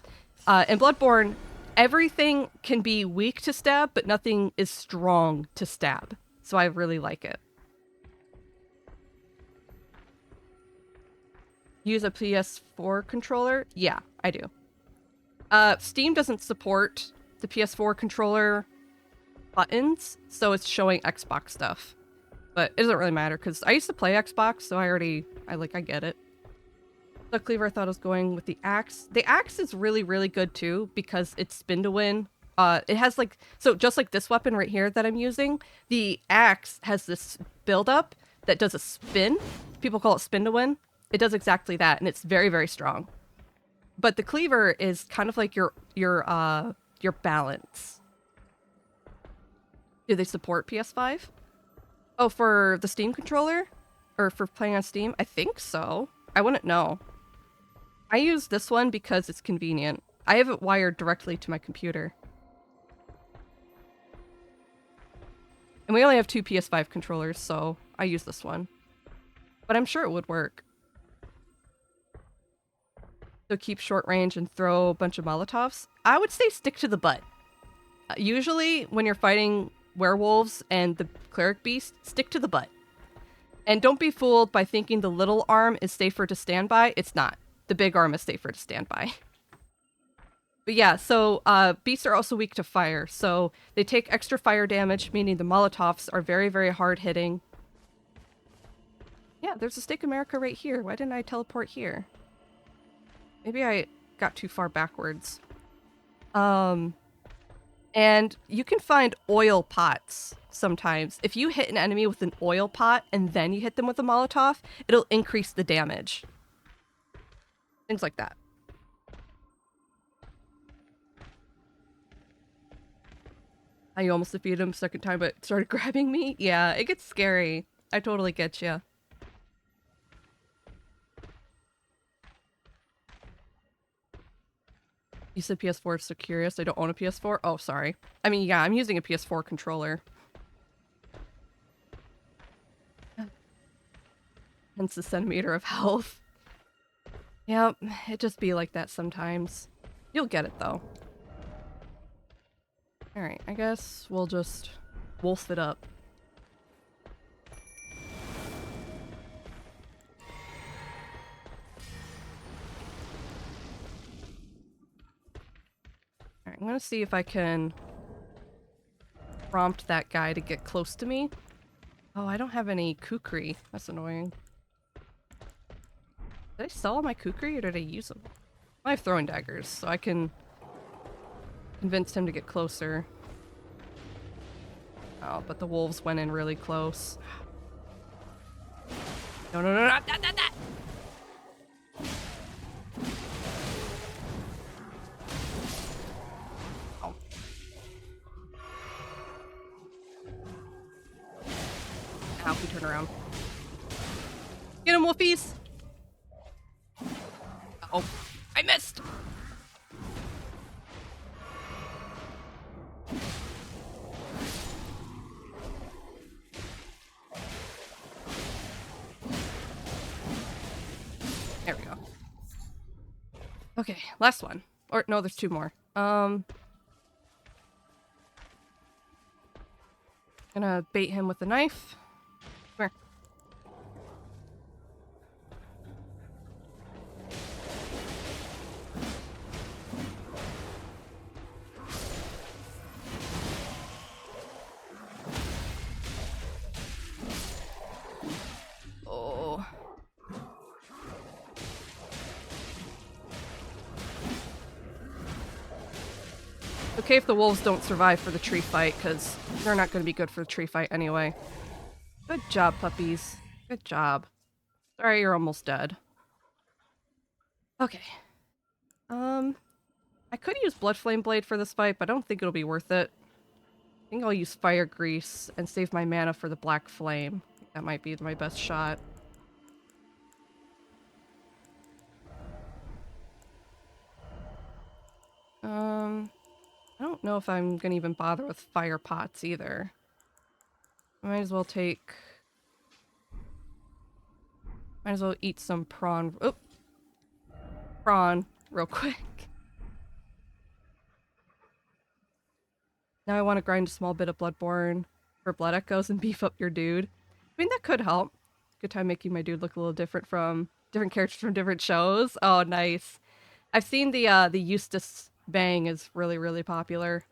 in Bloodborne, everything can be weak to stab, but nothing is strong to stab. So I really like it. Use a PS4 controller? Yeah, I do. Steam doesn't support the PS4 controller buttons, so it's showing Xbox stuff. But it doesn't really matter, because I used to play Xbox, so I get it. The cleaver I thought I was going with the axe. The axe is really, really good too, because it's spin to win. It has so just like this weapon right here that I'm using, the axe has this build-up that does a spin. People call it spin to win. It does exactly that, and it's very, very strong. But the cleaver is kind of like your balance. Do they support PS5? Oh, for the Steam controller? Or for playing on Steam? I think so. I wouldn't know. I use this one because it's convenient. I have it wired directly to my computer. And we only have 2 PS5 controllers, so I use this one. But I'm sure it would work. So keep short range and throw a bunch of Molotovs. I would say stick to the butt. Usually, when you're fighting werewolves and the cleric beast, stick to the butt. And don't be fooled by thinking the little arm is safer to stand by. It's not. The big arm is safer to stand by. But yeah, so beasts are also weak to fire. So they take extra fire damage, meaning the Molotovs are very, very hard hitting. Yeah, there's a Stake America right here. Why didn't I teleport here? Maybe I got too far backwards. And you can find oil pots sometimes. If you hit an enemy with an oil pot and then you hit them with a Molotov, it'll increase the damage. Things like that. I almost defeated him second time, but started grabbing me. Yeah, it gets scary. I totally get you. You said PS4, so curious. I don't own a PS4. Oh, sorry. I mean, yeah, I'm using a PS4 controller. Hence the centimeter of health. Yep, it just be like that sometimes. You'll get it, though. Alright, I guess we'll just wolf it up. Alright, I'm gonna see if I can prompt that guy to get close to me. Oh, I don't have any kukri. That's annoying. Did I sell all my kukri or did I use them? I have throwing daggers, so I can convince him to get closer. Oh, but the wolves went in really close. No, no, no, no, that. Oh. Ow, he turned around. Get him, wolfies! Oh, I missed! There we go. Okay, last one. Or, no, there's two more. Gonna bait him with the knife. Come here. Oh. Okay if the wolves don't survive for the tree fight, because they're not going to be good for the tree fight anyway. Good job, puppies. Good job. Sorry you're almost dead. Okay. I could use Blood Flame Blade for this fight, but I don't think it'll be worth it. I think I'll use Fire Grease and save my mana for the Black Flame. That might be my best shot. I don't know if I'm gonna even bother with fire pots either. I might as well take... Might as well eat some prawn... Oh! Prawn, real quick. Now I want to grind a small bit of Bloodborne for Blood Echoes and beef up your dude. I mean, that could help. Good time making my dude look a little different from... different characters from different shows. Oh, nice. I've seen the Eustace Bang is really, really popular.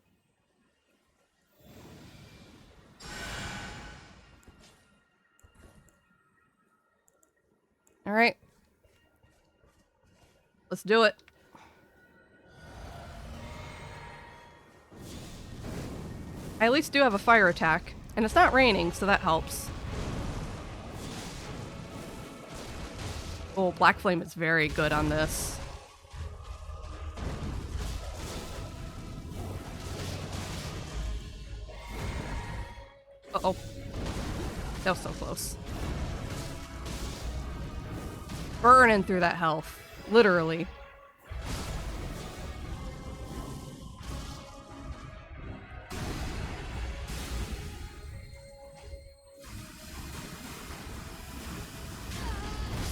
Alright. Let's do it. I at least do have a fire attack. And it's not raining, so that helps. Oh, Black Flame is very good on this. Uh-oh. That was so close. Burning through that health. Literally.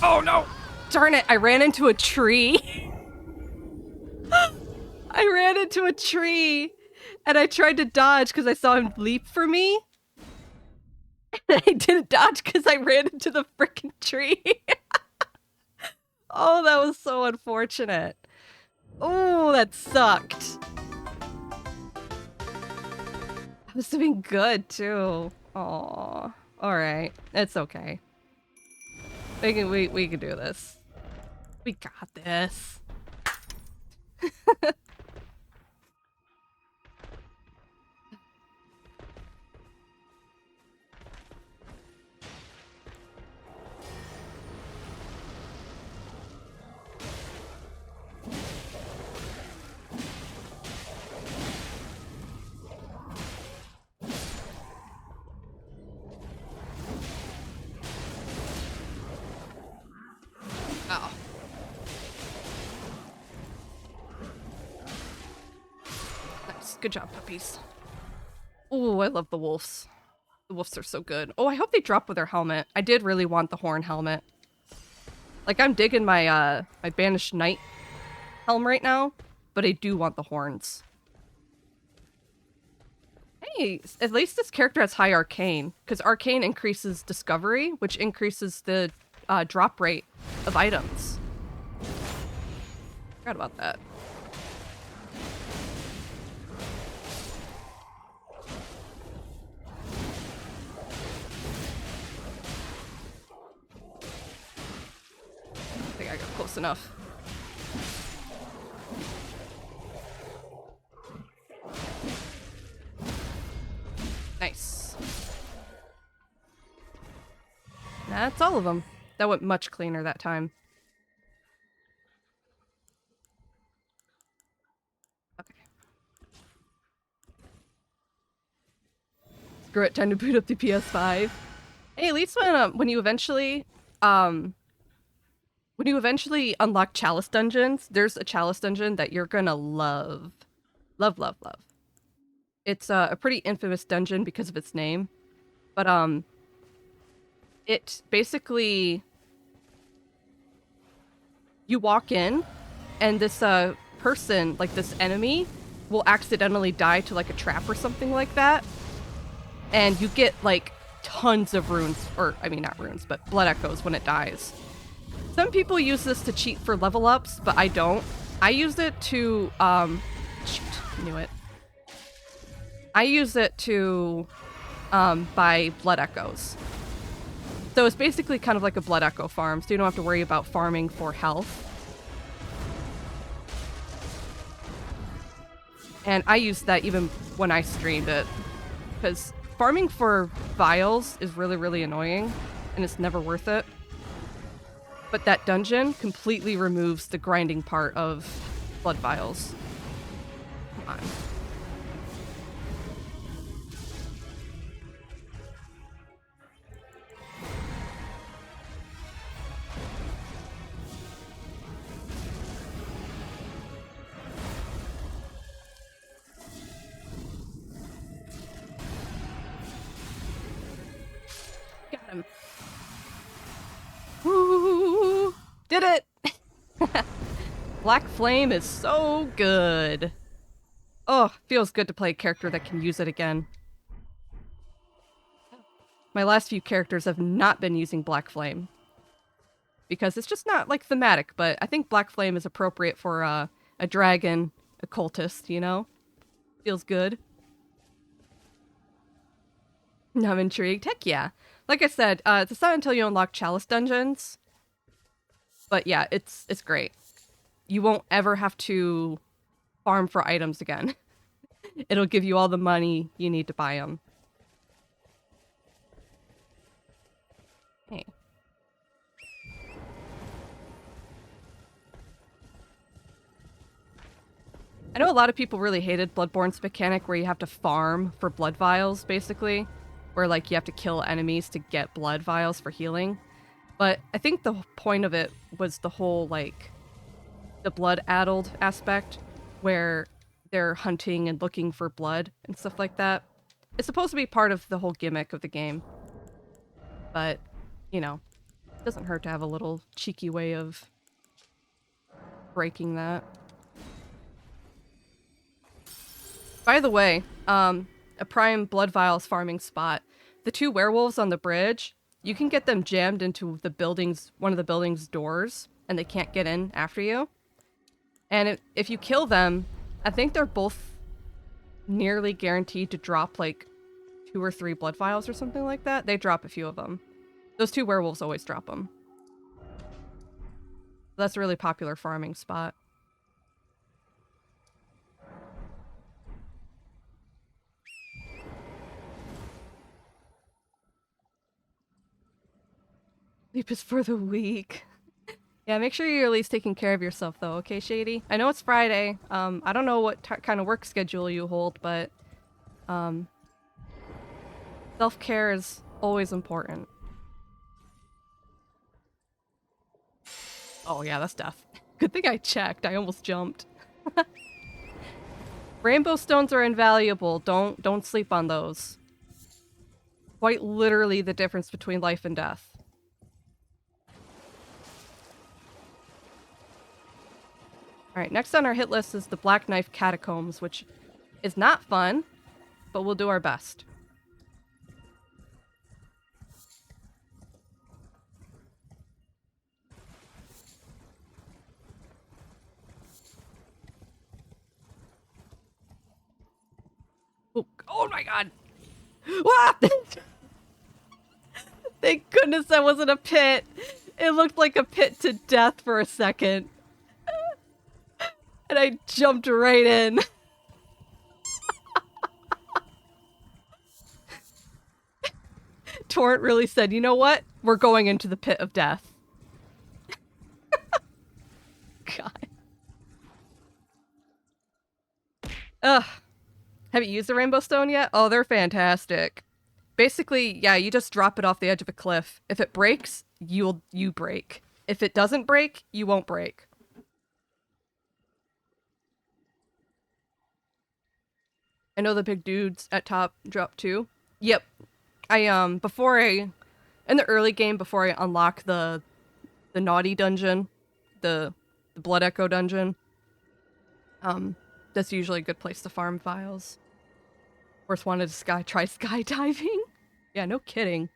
Oh no! Darn it, I ran into a tree. I ran into a tree and I tried to dodge because I saw him leap for me. And I didn't dodge because I ran into the freaking tree. Oh, that was so unfortunate. Oh, that sucked. I was doing good too. Aw. Alright. It's okay. We can do this. We got this. Oh. Nice. Good job, puppies. Oh, I love the wolves. The wolves are so good. Oh, I hope they drop with their helmet. I did really want the horn helmet. Like, I'm digging my, my Banished Knight helm right now, but I do want the horns. Hey, at least this character has high arcane, because arcane increases discovery, which increases the drop rate of items. Forgot about that. I think I got close enough. Nice. That's all of them. That went much cleaner that time. Okay. Screw it, time to boot up the PS5. Hey, at least when you eventually unlock Chalice dungeons, there's a Chalice dungeon that you're gonna love. Love, love, love. It's a pretty infamous dungeon because of its name. But it basically, you walk in and this person, like this enemy, will accidentally die to like a trap or something like that. And you get like tons of runes, or I mean not runes, but blood echoes when it dies. Some people use this to cheat for level ups, but I don't. I use it to shoot, knew it. I use it to buy blood echoes. So it's basically kind of like a blood echo farm, so you don't have to worry about farming for health. And I used that even when I streamed it, because farming for vials is really, really annoying, and it's never worth it. But that dungeon completely removes the grinding part of blood vials. Come on. Got him. Woo! Did it! Black Flame is so good. Oh, feels good to play a character that can use it again. My last few characters have not been using Black Flame. Because it's just not, like, thematic, but I think Black Flame is appropriate for a dragon occultist, you know? Feels good. I'm intrigued. Heck yeah. Like I said, it's not until you unlock Chalice dungeons. But yeah, it's great. You won't ever have to farm for items again. It'll give you all the money you need to buy them. Hey. I know a lot of people really hated Bloodborne's mechanic where you have to farm for blood vials, basically. Where, like, you have to kill enemies to get blood vials for healing. But I think the point of it was the whole, like, the blood-addled aspect, where they're hunting and looking for blood and stuff like that. It's supposed to be part of the whole gimmick of the game. But, you know, it doesn't hurt to have a little cheeky way of breaking that. By the way, a prime blood vials farming spot. The two werewolves on the bridge, you can get them jammed into the building's one of the building's doors, and they can't get in after you. And if you kill them, I think they're both nearly guaranteed to drop like 2 or 3 blood vials or something like that. They drop a few of them. Those 2 werewolves always drop them. That's a really popular farming spot. Sleep is for the weak. Yeah, make sure you're at least taking care of yourself, though, okay, Shady? I know it's Friday. I don't know what kind of work schedule you hold, but self-care is always important. Oh yeah, that's death. Good thing I checked. I almost jumped. Rainbow stones are invaluable. Don't sleep on those. Quite literally the difference between life and death. Alright, next on our hit list is the Black Knife Catacombs, which is not fun, but we'll do our best. Oh my god! Ah! Thank goodness that wasn't a pit. It looked like a pit to death for a second. And I jumped right in. Torrent really said, you know what? We're going into the pit of death. God. Ugh. Have you used the Rainbow Stone yet? Oh, they're fantastic. Basically, yeah, you just drop it off the edge of a cliff. If it breaks, you break. If it doesn't break, you won't break. I know the big dudes at top drop too. Yep. Before I in the early game, before I unlock the naughty dungeon, the Blood Echo dungeon, that's usually a good place to farm files. Of course, wanted to try skydiving. Yeah, no kidding.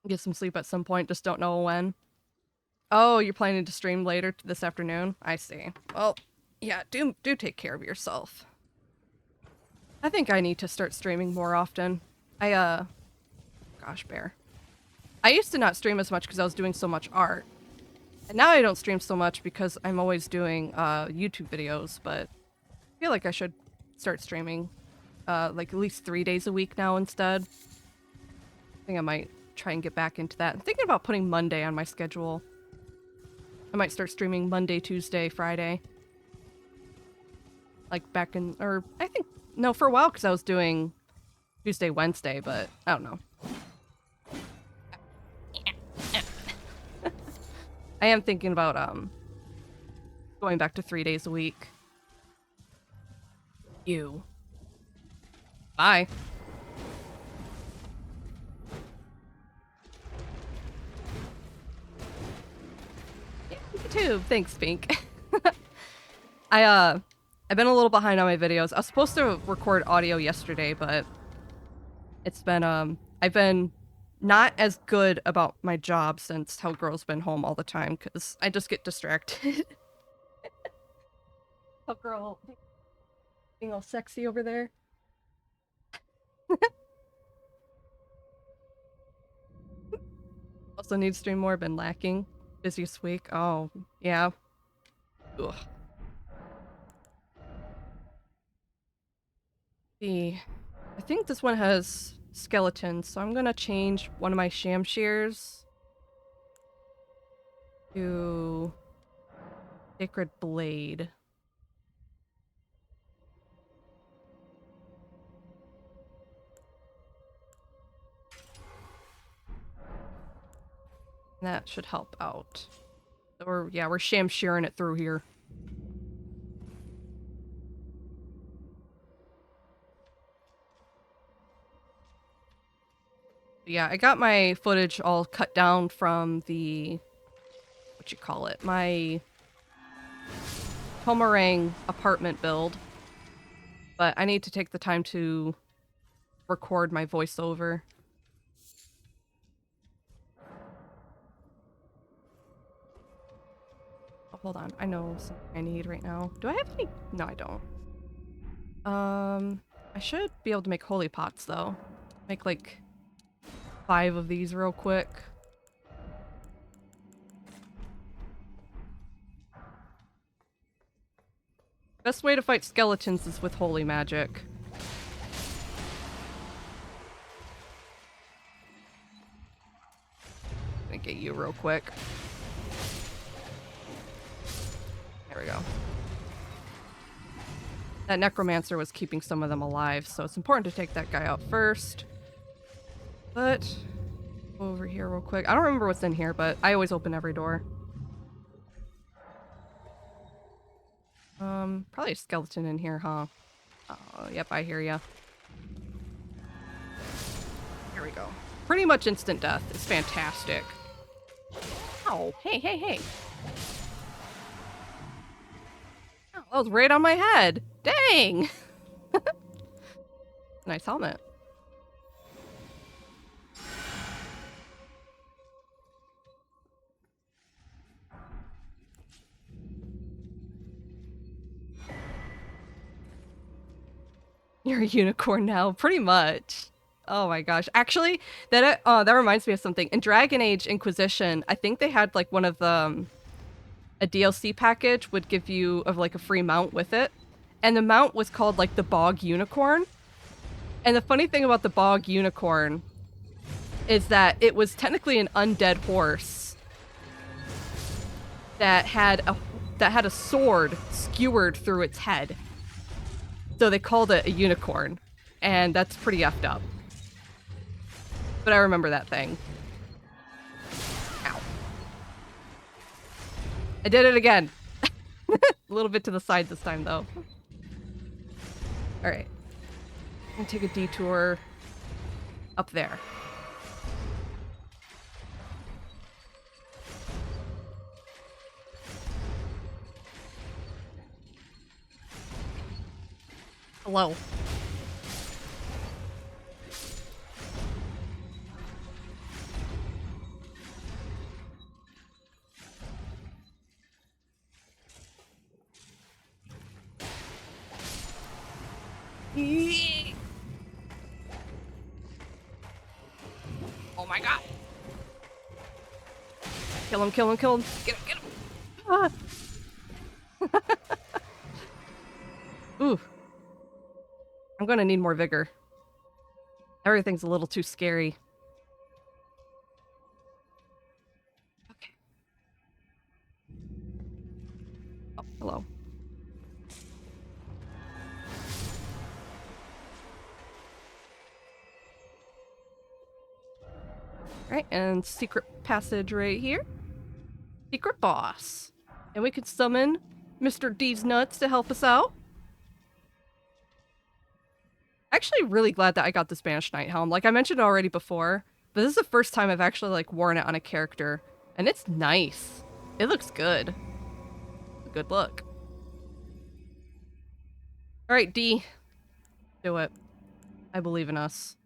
Get some sleep at some point, just don't know when. Oh, you're planning to stream later this afternoon? I see. Well, yeah, do take care of yourself. I think I need to start streaming more often. Gosh, Bear. I used to not stream as much because I was doing so much art. And now I don't stream so much because I'm always doing YouTube videos, but I feel like I should start streaming like at least 3 days a week now instead. I think I might try and get back into that. I'm thinking about putting Monday on my schedule. I might start streaming Monday, Tuesday, Friday. Like back in, or I think, no, for a while because I was doing Tuesday, Wednesday, but I don't know. I am thinking about going back to 3 days a week. You. Bye. Yeah, you too. Thanks, Pink. I've been a little behind on my videos. I was supposed to record audio yesterday, but it's been I've been not as good about my job since Hellgirl's been home all the time because I just get distracted. Hellgirl being all sexy over there. Also need to stream more, been lacking. Busiest week. Oh, yeah. Ugh. See, I think this one has skeletons, so I'm gonna change one of my sham shears to Sacred Blade. That should help out. So we're sham shearing it through here. Yeah, I got my footage all cut down from the, what you call it, my Pomerang apartment build. But I need to take the time to record my voiceover. hold on. I know something I need right now. Do I have any? No, I don't. I should be able to make holy pots, though. Make, like, 5 of these real quick. Best way to fight skeletons is with holy magic. Gonna get you real quick. There we go. That necromancer was keeping some of them alive, so it's important to take that guy out first. But go over here real quick. I don't remember what's in here, but I always open every door. Probably a skeleton in here, huh? Oh, yep, I hear ya. Here we go. Pretty much instant death. It's fantastic. Oh, hey, hey, hey. Oh, that was right on my head. Dang! Nice helmet. You're a unicorn now, pretty much. Oh my gosh. Actually, that reminds me of something. In Dragon Age Inquisition, I think they had like one of the a DLC package would give you of like a free mount with it. And the mount was called like the Bog Unicorn. And the funny thing about the Bog Unicorn is that it was technically an undead horse that had a sword skewered through its head. So they called it a unicorn, and that's pretty effed up. But I remember that thing. Ow. I did it again. A little bit to the side this time, though. Alright. I'm gonna take a detour up there. Hello. Oh my god. Kill him, kill him, kill him. Get him, get him. Ah. Ooh. I'm gonna need more vigor. Everything's a little too scary. Okay. Oh, hello. Right, and secret passage right here. Secret boss. And we can summon Mr. D's Nuts to help us out. Actually really glad that I got the Spanish Knight helm. Like I mentioned already before, but this is the first time I've actually like worn it on a character. And it's nice. It looks good. Good look. Alright, D. Do it. I believe in us.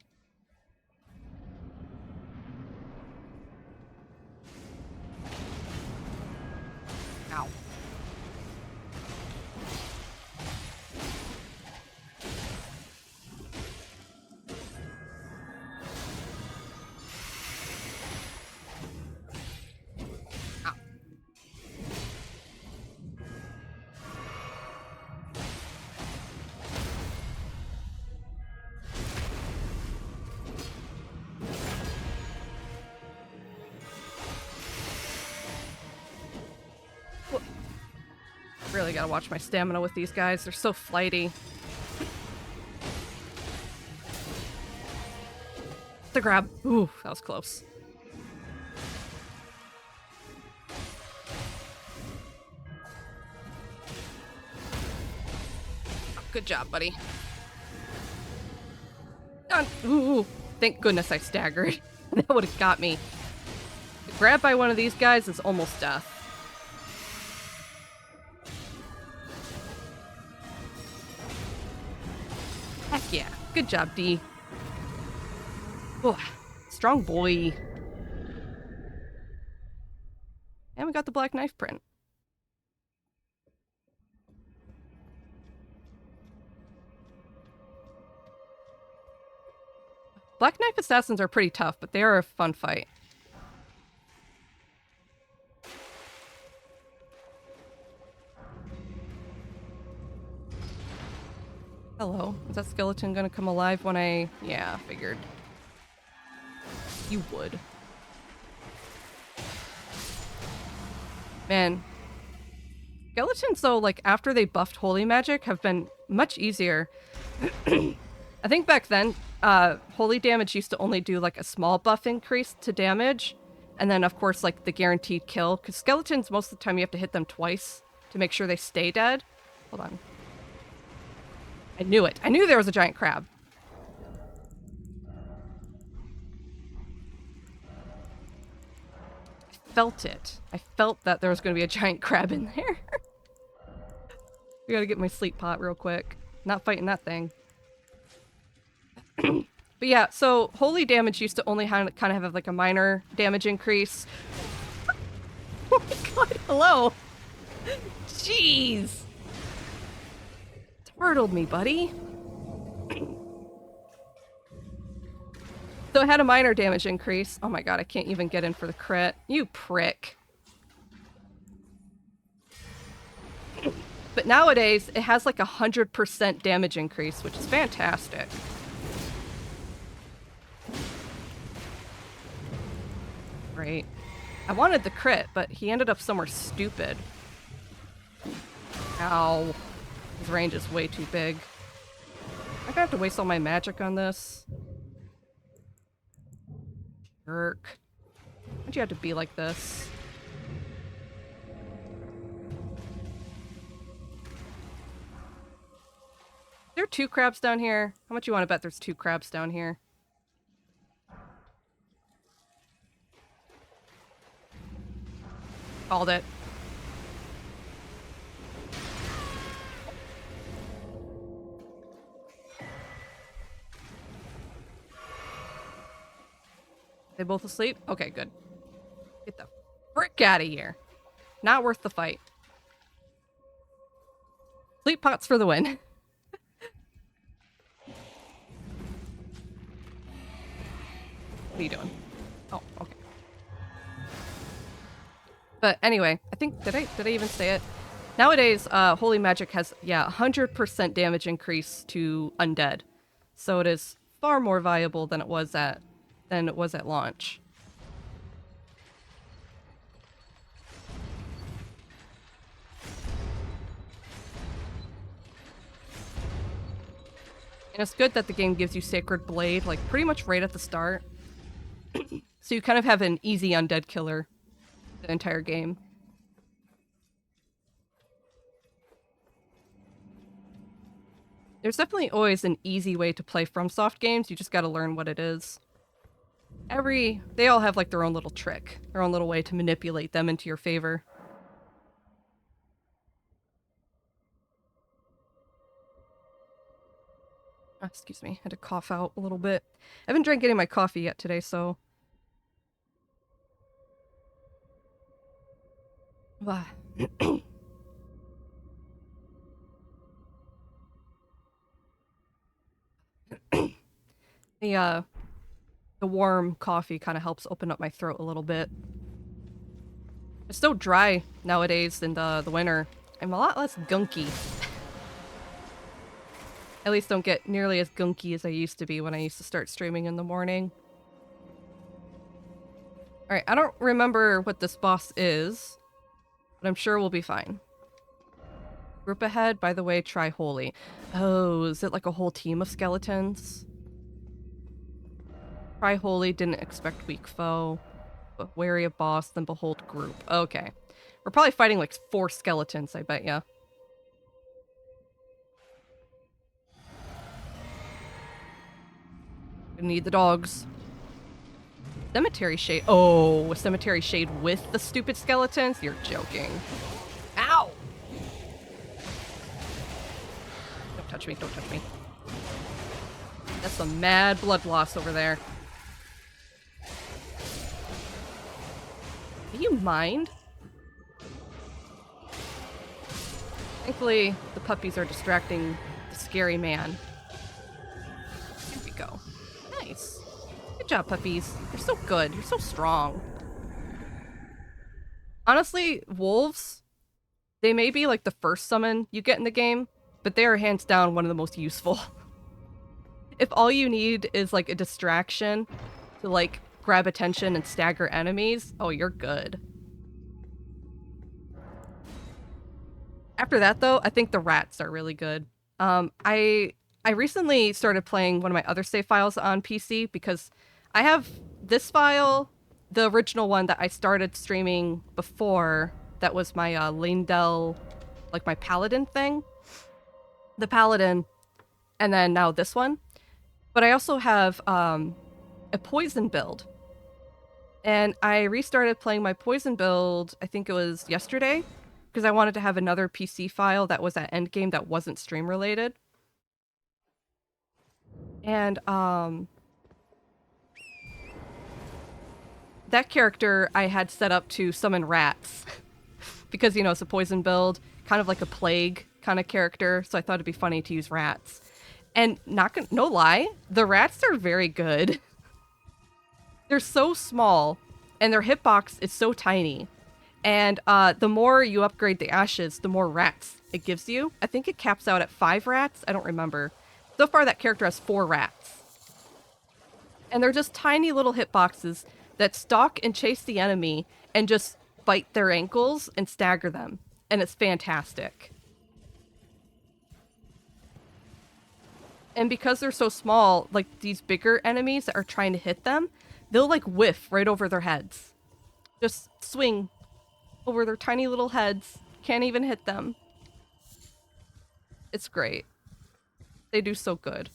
Ow. Really gotta watch my stamina with these guys. They're so flighty. The grab. Ooh, that was close. Good job, buddy. Ooh, thank goodness I staggered. That would have got me. The grab by one of these guys is almost death. Heck yeah. Good job, D. Oh, strong boy. And we got the black knife print. Black Knife Assassins are pretty tough, but they are a fun fight. Hello. Is that skeleton gonna come alive when I... Yeah, figured. You would. Man. Skeletons, though, like, after they buffed Holy Magic, have been much easier. I think back then, Holy damage used to only do, like, a small buff increase to damage. And then, of course, like, the guaranteed kill. Because skeletons, most of the time, you have to hit them twice to make sure they stay dead. Hold on. I knew it. I knew there was a giant crab. I felt it. I felt that there was going to be a giant crab in there. I gotta get my sleep pot real quick. Not fighting that thing. But yeah, so holy damage used to only kind of have like a minor damage increase. Oh my god, hello! Jeez! Turtled me, buddy. So it had a minor damage increase. Oh my god, I can't even get in for the crit. You prick. But nowadays, it has like 100% damage increase, which is fantastic. Great. I wanted the crit, but he ended up somewhere stupid. Ow. His range is way too big. I'm gonna have to waste all my magic on this. Jerk. Why'd you have to be like this? There are 2 crabs down here. How much you want to bet there's 2 crabs down here? Called it. They both asleep? Okay, good. Get the frick out of here. Not worth the fight. Sleep pots for the win. What are you doing? Oh, okay. But anyway, I think, did I even say it? Nowadays, Holy Magic has, 100% damage increase to undead. So it is far more viable than it was at launch. And it's good that the game gives you Sacred Blade, like, pretty much right at the start. So you kind of have an easy undead killer the entire game. There's definitely always an easy way to play FromSoft games, you just gotta learn what it is. They all have, like, their own little trick, their own little way to manipulate them into your favor. Excuse me, I had to cough out a little bit. I haven't drank any of my coffee yet today, so... The warm coffee kind of helps open up my throat a little bit. It's so dry nowadays in the winter. I'm a lot less gunky. At least don't get nearly as gunky as I used to be when I used to start streaming in the morning. Alright, I don't remember what this boss is, but I'm sure we'll be fine. Group ahead, by the way, try Holy. Oh, is it like a whole team of skeletons? Try Holy, didn't expect weak foe. But wary of boss, then behold group. Okay. We're probably fighting like 4 skeletons, I bet ya. We need the dogs. Cemetery Shade. Oh, a Cemetery Shade with the stupid skeletons? You're joking. Ow! Don't touch me, don't touch me. That's some mad blood loss over there. Do you mind? Thankfully, the puppies are distracting the scary man. Here we go. Nice. job, puppies. You're so good. You're so strong. Honestly, wolves, they may be like the first summon you get in the game, but they are hands down one of the most useful. If all you need is like a distraction to like grab attention and stagger enemies, oh, you're good. After that though, I think the rats are really good. I recently started playing one of my other save files on PC because I have this file, the original one that I started streaming before, that was my Lindell, like my paladin thing. The paladin, and then now this one. But I also have a poison build. And I restarted playing my poison build, I think it was yesterday, because I wanted to have another PC file that was at endgame that wasn't stream related. And that character I had set up to summon rats because, you know, it's a poison build, kind of like a plague kind of character, so I thought it'd be funny to use rats. And no lie, the rats are very good. They're so small, and their hitbox is so tiny. And the more you upgrade the ashes, the more rats it gives you. I think it caps out at 5 rats. I don't remember. So far, that character has 4 rats. And they're just tiny little hitboxes that stalk and chase the enemy and just bite their ankles and stagger them. And it's fantastic. And because they're so small, like these bigger enemies that are trying to hit them, they'll like whiff right over their heads. Just swing over their tiny little heads. Can't even hit them. It's great. They do so good.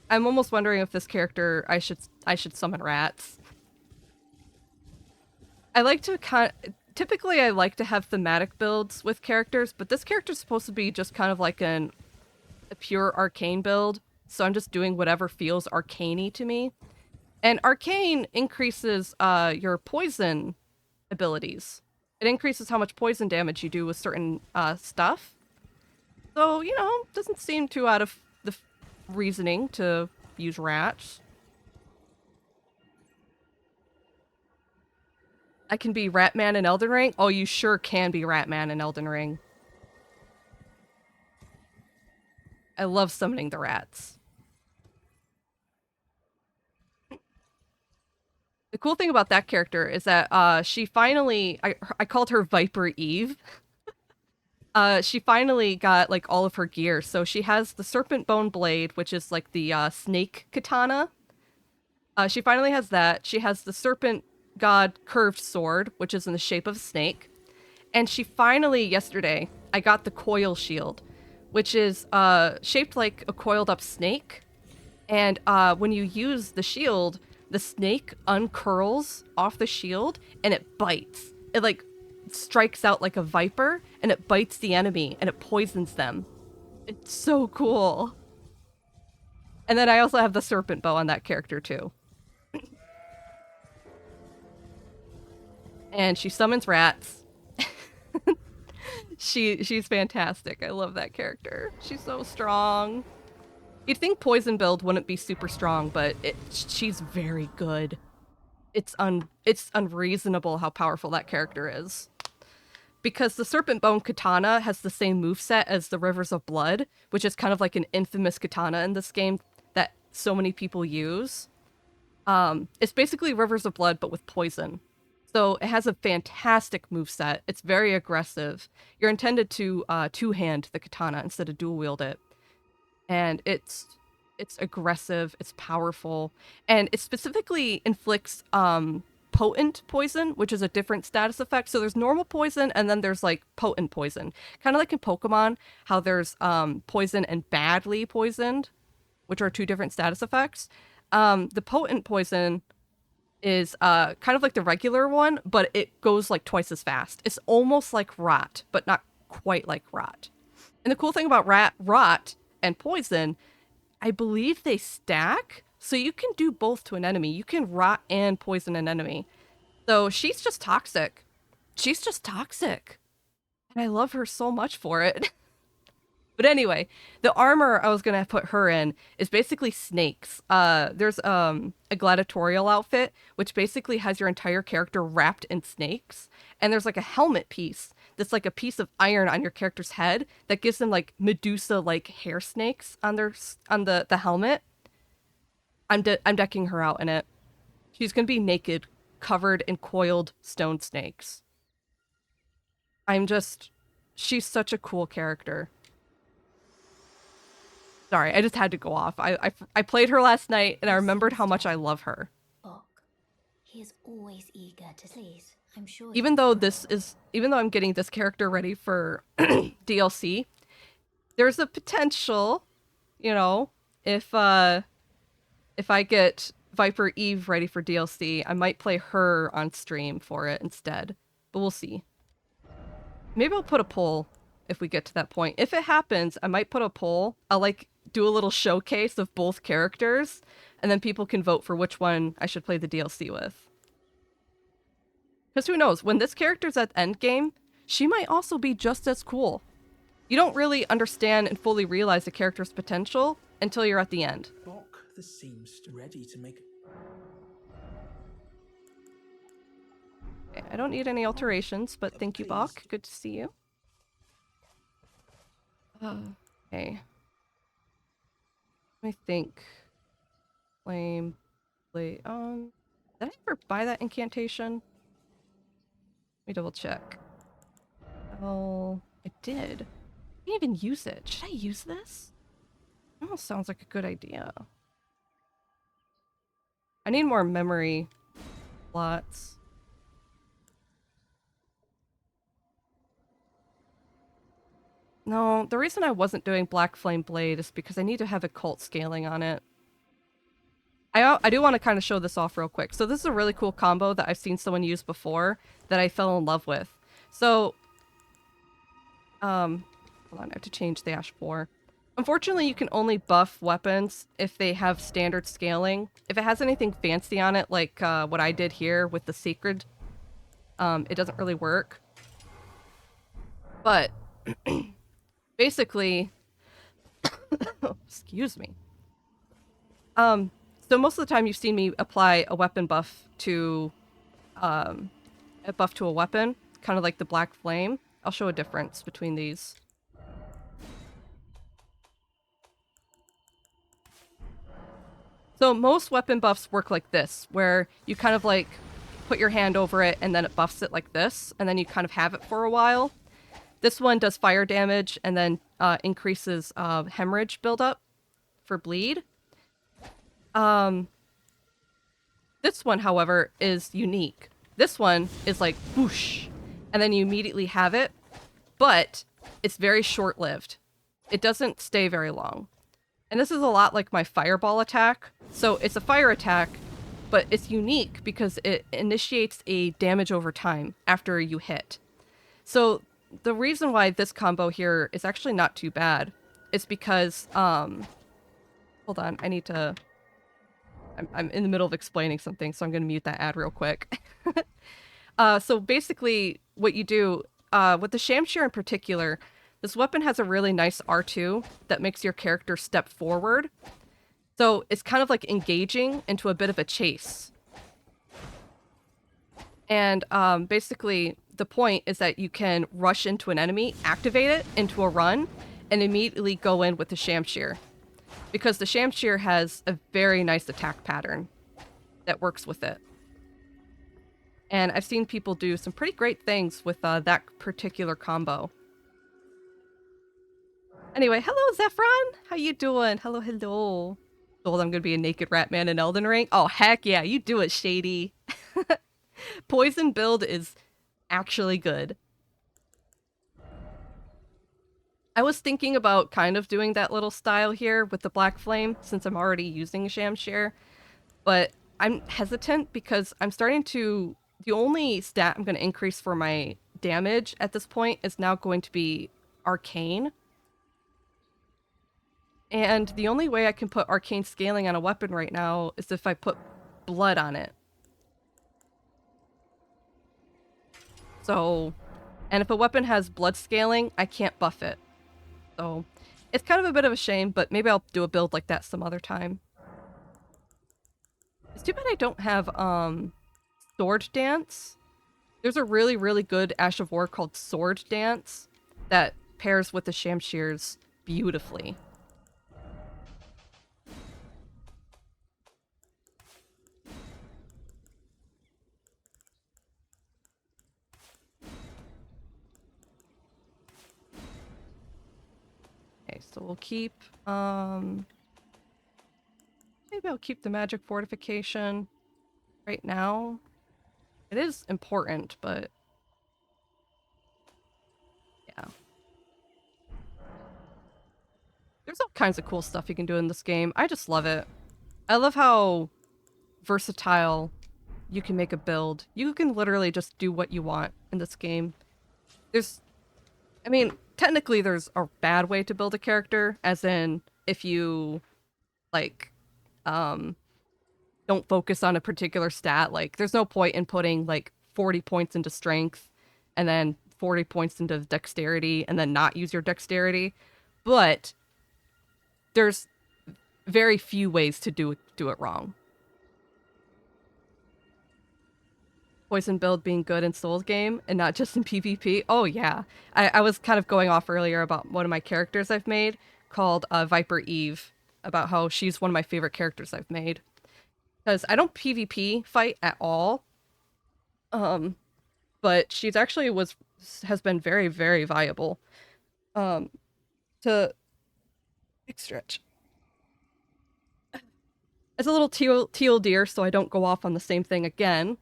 I'm almost wondering if this character I should summon rats. I like to typically I like to have thematic builds with characters, but this character's supposed to be just kind of like a pure arcane build, so I'm just doing whatever feels arcane-y to me. And arcane increases your poison abilities. It increases how much poison damage you do with certain stuff. So, you know, doesn't seem too out of the reasoning to use rats. I can be Ratman in Elden Ring? Oh, you sure can be Ratman in Elden Ring. I love summoning the rats. The cool thing about that character is that she finally, I called her Viper Eve. She finally got like all of her gear. So she has the Serpent Bone Blade, which is like the snake katana. She finally has that. She has the Serpent God Curved Sword, which is in the shape of a snake. And she finally, yesterday, I got the Coil Shield, which is shaped like a coiled up snake. And when you use the shield, the snake uncurls off the shield and it bites. It like strikes out like a viper and it bites the enemy and it poisons them. It's so cool. And then I also have the serpent bow on that character too. And she summons rats. She's fantastic. I love that character. She's so strong. You'd think poison build wouldn't be super strong, but she's very good. It's unreasonable how powerful that character is. Because the Serpent Bone Katana has the same moveset as the Rivers of Blood, which is kind of like an infamous katana in this game that so many people use. It's basically Rivers of Blood, but with poison. So it has a fantastic moveset. It's very aggressive. You're intended to two-hand the katana instead of dual-wield it. And it's aggressive, it's powerful, and it specifically inflicts potent poison, which is a different status effect. So there's normal poison, and then there's like potent poison. Kind of like in Pokemon, how there's poison and badly poisoned, which are 2 different status effects. The potent poison is kind of like the regular one, but it goes like twice as fast. It's almost like rot, but not quite like rot. And the cool thing about rot and poison, I believe they stack, so you can do both to an enemy. You can rot and poison an enemy. So she's just toxic. She's just toxic. And I love her so much for it. But anyway, the armor I was gonna put her in is basically snakes. There's a gladiatorial outfit which basically has your entire character wrapped in snakes, and there's like a helmet piece that's like a piece of iron on your character's head that gives them like Medusa like hair snakes on the helmet. I'm decking her out in it. She's gonna be naked, covered in coiled stone snakes. I'm just, she's such a cool character. Sorry, I just had to go off. I played her last night and I remembered how much I love her. Bock. He is always eager to please. I'm sure. Even though I'm getting this character ready for DLC, there's a potential, you know, if I get Viper Eve ready for DLC, I might play her on stream for it instead. But we'll see. Maybe I'll put a poll if we get to that point. If it happens, I might put a poll. I'll like do a little showcase of both characters, and then people can vote for which one I should play the DLC with. Because who knows, when this character's at endgame, she might also be just as cool. You don't really understand and fully realize the character's potential until you're at the end. Bock, this seems ready to make. Okay, I don't need any alterations, but thank you, Bach. Good to see you. Okay. Let me think. Flame. Blade. Did I ever buy that incantation? Let me double check. Oh, I did. I didn't even use it. Should I use this? That sounds like a good idea. I need more memory slots. No, the reason I wasn't doing Black Flame Blade is because I need to have occult scaling on it. I do want to kind of show this off real quick. So this is a really cool combo that I've seen someone use before that I fell in love with. So, hold on, I have to change the Ash 4. Unfortunately, you can only buff weapons if they have standard scaling. If it has anything fancy on it, like what I did here with the Sacred, it doesn't really work. But basically, excuse me. So most of the time you've seen me apply a weapon buff to a weapon, kind of like the Black Flame. I'll show a difference between these. So most weapon buffs work like this, where you kind of like put your hand over it and then it buffs it like this, and then you kind of have it for a while. This one does fire damage and then increases hemorrhage buildup for bleed. This one, however, is unique. This one is like whoosh, and then you immediately have it, but it's very short-lived. It doesn't stay very long. And this is a lot like my fireball attack. So it's a fire attack, but it's unique because it initiates a damage over time after you hit. So the reason why this combo here is actually not too bad is because, hold on, I need to, I'm in the middle of explaining something, so I'm going to mute that ad real quick. So basically what you do, with the Shamshir in particular, this weapon has a really nice R2 that makes your character step forward. So it's kind of like engaging into a bit of a chase. And basically the point is that you can rush into an enemy, activate it into a run, and immediately go in with the Shamshir. Because the Shamshir has a very nice attack pattern that works with it. And I've seen people do some pretty great things with that particular combo. Anyway, hello Zephron! How you doing? Hello, hello. Told I'm gonna be a naked rat man in Elden Ring? Oh, heck yeah, you do it, Shady. Poison build is actually good. I was thinking about kind of doing that little style here with the Black Flame, since I'm already using Shamshir, but I'm hesitant because I'm starting to... The only stat I'm going to increase for my damage at this point is now going to be Arcane. And the only way I can put Arcane scaling on a weapon right now is if I put blood on it. So, and if a weapon has blood scaling, I can't buff it. So, It's kind of a bit of a shame, but maybe I'll do a build like that some other time. It's too bad I don't have Sword Dance. There's a really, really good Ash of War called Sword Dance that pairs with the Shamshirs beautifully. Okay, so we'll keep, maybe I'll keep the magic fortification right now. It is important, but yeah. There's all kinds of cool stuff you can do in this game. I just love it. I love how versatile you can make a build. You can literally just do what you want in this game. I mean, technically there's a bad way to build a character, as in if you, like, don't focus on a particular stat. Like, there's no point in putting, like, 40 points into strength and then 40 points into dexterity and then not use your dexterity. But there's very few ways to do it wrong. Poison build being good in Souls game and not just in PvP. Oh yeah. I was kind of going off earlier about one of my characters I've made called Viper Eve, about how she's one of my favorite characters I've made. Because I don't PvP fight at all. But she's actually has been very, very viable. To big stretch. As a little teal deer, so I don't go off on the same thing again.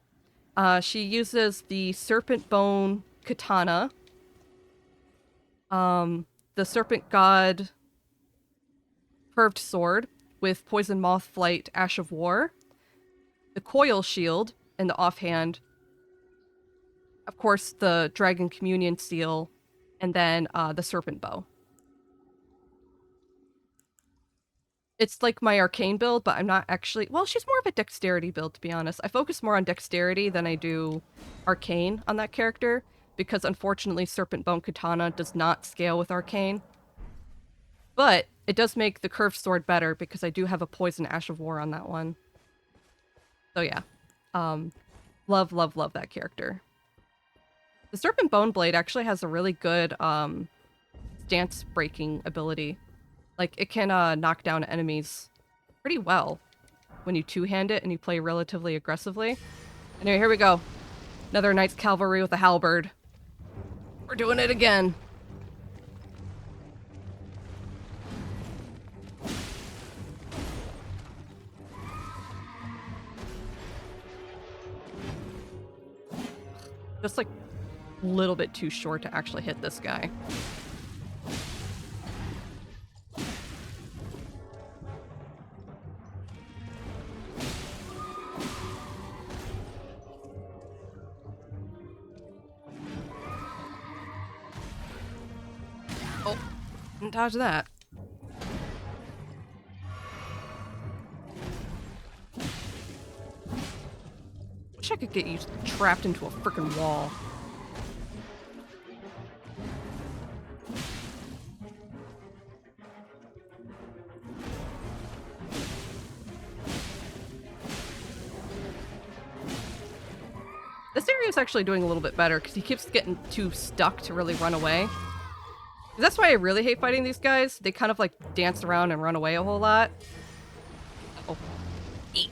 She uses the Serpent Bone Katana, the Serpent God Curved Sword with Poison Moth Flight Ash of War, the Coil Shield in the offhand, of course the Dragon Communion Seal, and then the Serpent Bow. It's like my arcane build, but I'm not actually... Well, she's more of a dexterity build, to be honest. I focus more on dexterity than I do arcane on that character, because unfortunately Serpent Bone Katana does not scale with arcane. But it does make the curved sword better, because I do have a Poison Ash of War on that one. So yeah. Love, love, love that character. The Serpent Bone Blade actually has a really good stance breaking ability. Like, it can knock down enemies pretty well when you two-hand it and you play relatively aggressively. Anyway, here we go. Another Knight's Cavalry with a halberd. We're doing it again. Just like a little bit too short to actually hit this guy. Oh, didn't dodge that. Wish I could get you trapped into a freaking wall. This area is actually doing a little bit better because he keeps getting too stuck to really run away. That's why I really hate fighting these guys. They kind of like dance around and run away a whole lot. Oh. Eat.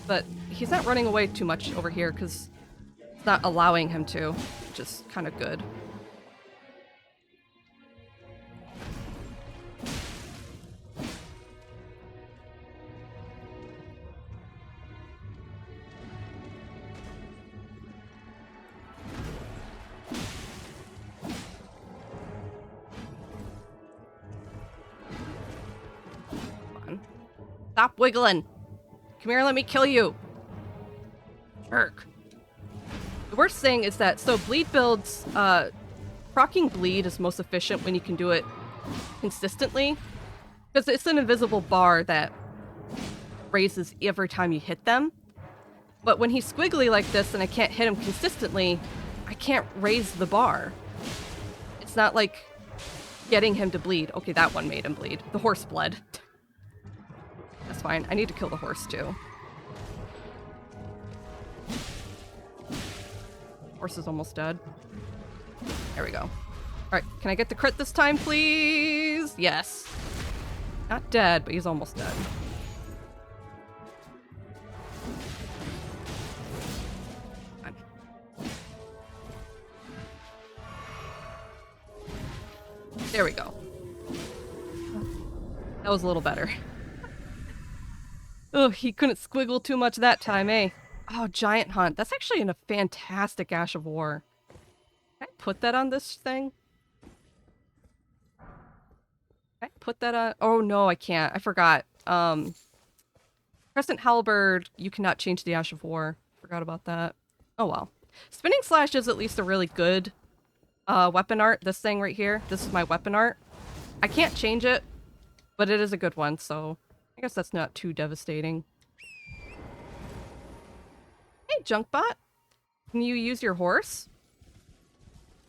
But he's not running away too much over here because it's not allowing him to, which is kind of good. Stop wiggling. Come here, let me kill you. Jerk. The worst thing is that, so bleed builds, proccing bleed is most efficient when you can do it consistently. Because it's an invisible bar that raises every time you hit them. But when he's squiggly like this and I can't hit him consistently, I can't raise the bar. It's not like getting him to bleed. Okay, that one made him bleed. The horse bled. That's fine. I need to kill the horse too. Horse is almost dead. There we go. Alright, can I get the crit this time, please? Yes. Not dead, but he's almost dead. Fine. There we go. That was a little better. Oh, he couldn't squiggle too much that time, eh? Oh, Giant Hunt. That's actually a fantastic Ash of War. Can I put that on this thing? Can I put that on? Oh, no, I can't. I forgot. Crescent Halberd, you cannot change the Ash of War. Forgot about that. Oh, well. Spinning Slash is at least a really good weapon art. This thing right here. This is my weapon art. I can't change it, but it is a good one, so I guess that's not too devastating. Hey, Junkbot. Can you use your horse?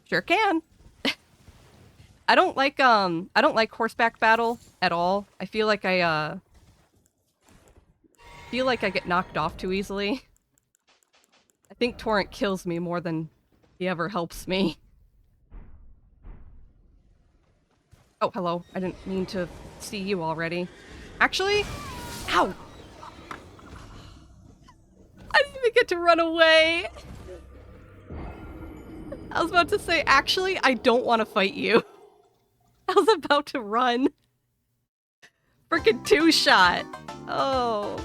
Sure can. I don't like horseback battle at all. I feel like I get knocked off too easily. I think Torrent kills me more than he ever helps me. Oh, hello. I didn't mean to see you already. Actually, ow! I didn't even get to run away. I was about to say, actually, I don't want to fight you. I was about to run. Frickin' two-shot. Oh.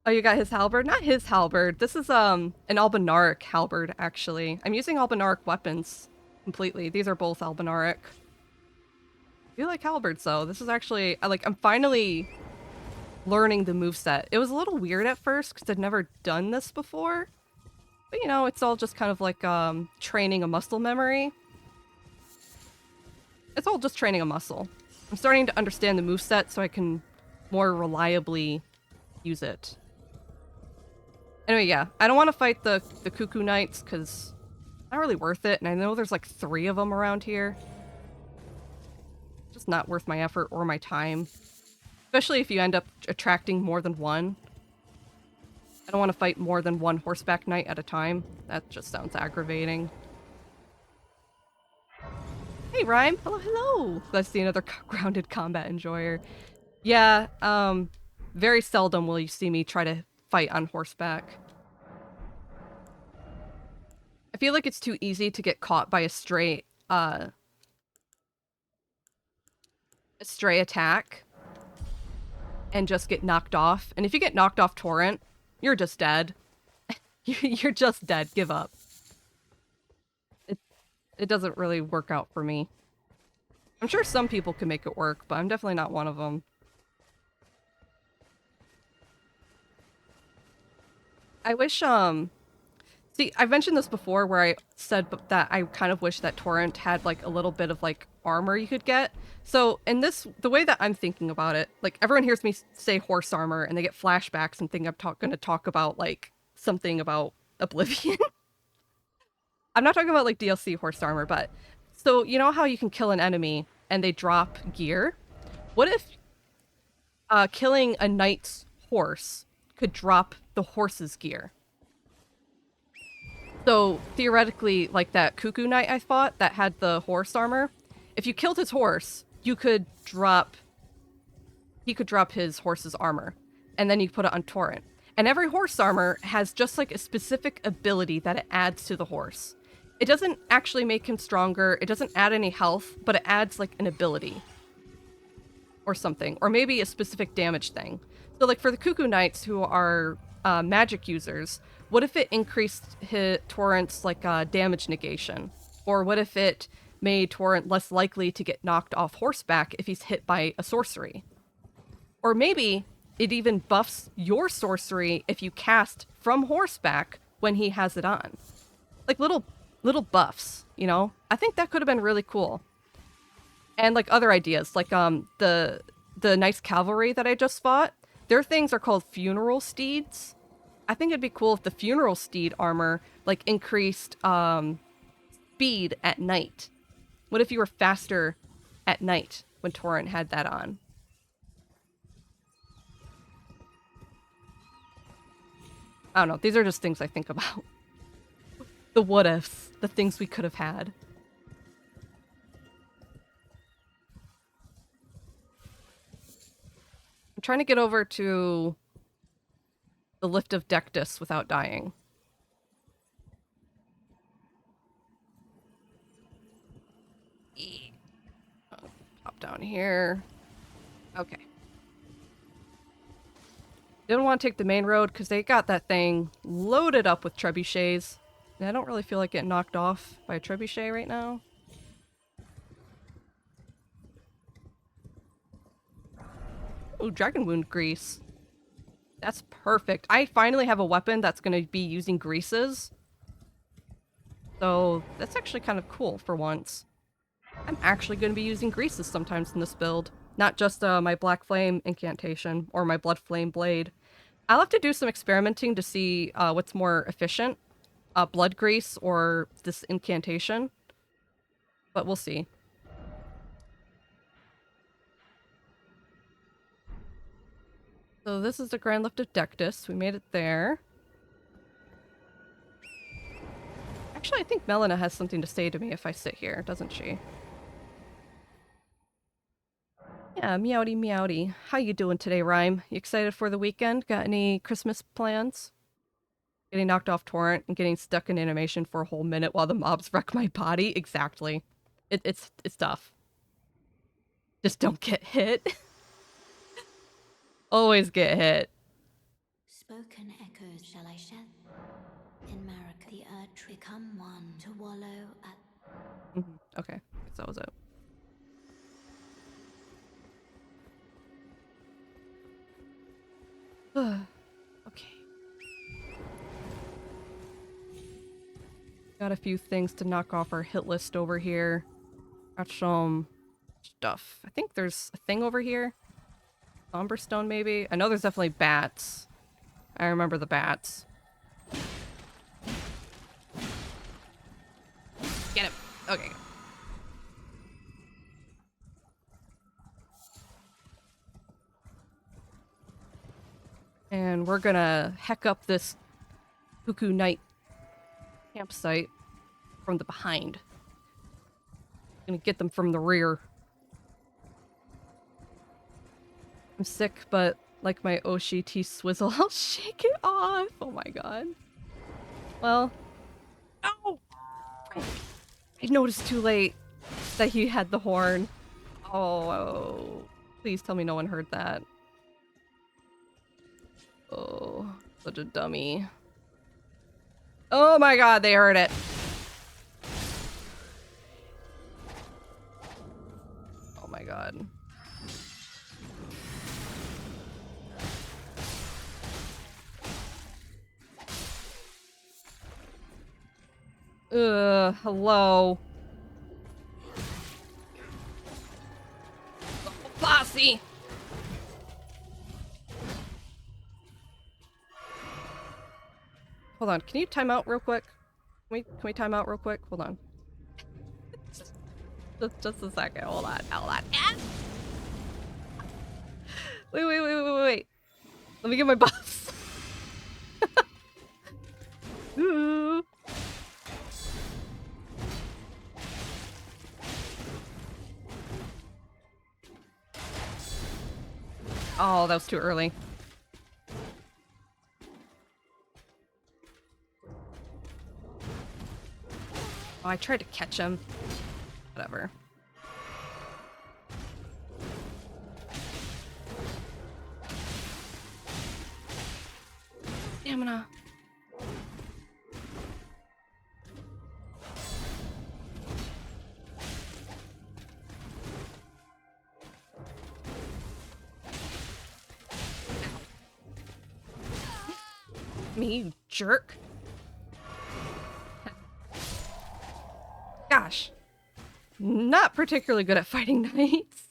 Oh, you got his halberd? Not his halberd. This is an Albinaric halberd, actually. I'm using Albinaric weapons completely. These are both Albinaric. I do like halberds, though. This is actually... I'm finally learning the moveset. It was a little weird at first, because I'd never done this before. But, you know, it's all just kind of like training a muscle memory. It's all just training a muscle. I'm starting to understand the moveset so I can more reliably use it. Anyway, yeah, I don't want to fight the Cuckoo Knights because it's not really worth it, and I know there's like 3 of them around here. Just not worth my effort or my time. Especially if you end up attracting more than one. I don't want to fight more than one horseback knight at a time. That just sounds aggravating. Hey, Rhyme! Hello, hello! Let's see another grounded combat enjoyer. Yeah, very seldom will you see me try to fight on horseback. I feel like it's too easy to get caught by a stray attack and just get knocked off. And if you get knocked off Torrent, you're just dead. You're just dead. Give up. It doesn't really work out for me. I'm sure some people can make it work, but I'm definitely not one of them. I wish, see, I've mentioned this before where I said that I kind of wish that Torrent had, like, a little bit of, like, armor you could get. So, in this, the way that I'm thinking about it, like, everyone hears me say horse armor and they get flashbacks and think I'm gonna talk about, like, something about Oblivion. I'm not talking about, like, DLC horse armor, but... So, you know how you can kill an enemy and they drop gear? What if killing a knight's horse could drop the horse's gear? So, theoretically, like that Cuckoo Knight I fought that had the horse armor, if you killed his horse, you could drop... He could drop his horse's armor, and then you put it on Torrent. And every horse armor has just, like, a specific ability that it adds to the horse. It doesn't actually make him stronger, it doesn't add any health, but it adds, like, an ability. Or something. Or maybe a specific damage thing. So, like, for the Cuckoo Knights who are magic users, what if it increased Torrent's, like, damage negation? Or what if it made Torrent less likely to get knocked off horseback if he's hit by a sorcery? Or maybe it even buffs your sorcery if you cast from horseback when he has it on. Like, little buffs, you know? I think that could have been really cool. And, like, other ideas, like, the Knights Cavalry that I just fought, their things are called Funeral Steeds. I think it'd be cool if the Funeral Steed armor, like, increased, speed at night? What if you were faster at night when Torrent had that on? I don't know. These are just things I think about. The what ifs, the things we could have had. I'm trying to get over to the lift of Dectus without dying. Pop down here. Okay. Didn't want to take the main road because they got that thing loaded up with trebuchets. And I don't really feel like getting knocked off by a trebuchet right now. Ooh, Dragon Wound Grease. That's perfect. I finally have a weapon that's going to be using greases. So that's actually kind of cool for once. I'm actually going to be using greases sometimes in this build. Not just my Black Flame incantation or my Blood Flame Blade. I'll have to do some experimenting to see what's more efficient. Blood Grease or this incantation. But we'll see. So this is the Grand Lift of Dectus. We made it there. Actually, I think Melina has something to say to me if I sit here, doesn't she? Yeah, meowdy meowdy. How you doing today, Rhyme? You excited for the weekend? Got any Christmas plans? Getting knocked off Torrent and getting stuck in animation for a whole minute while the mobs wreck my body? Exactly. It's tough. Just don't get hit. Always get hit. Spoken echoes shall I shed? In Marika, the earth become one to wallow at. Okay, guess that was it. Okay. Got a few things to knock off our hit list over here. Got some stuff. I think there's a thing over here. Somberstone, maybe? I know there's definitely bats. I remember the bats. Get him. Okay. And we're gonna heck up this Cuckoo Night campsite from the behind. Gonna get them from the rear. I'm sick, but like my Oshi tea swizzle, I'll shake it off. Oh my god. Well. Oh! I noticed too late that he had the horn. Oh. Please tell me no one heard that. Oh. Such a dummy. Oh my god, they heard it. Oh my god. Hello. Bossy. Hold on, can you time out real quick? Can we time out real quick? Hold on. just a second. Hold on. Wait. Let me get my buffs. Ooh. Oh, that was too early. Oh, I tried to catch him. Whatever. Stamina. Me, you jerk. Gosh. Not particularly good at fighting knights.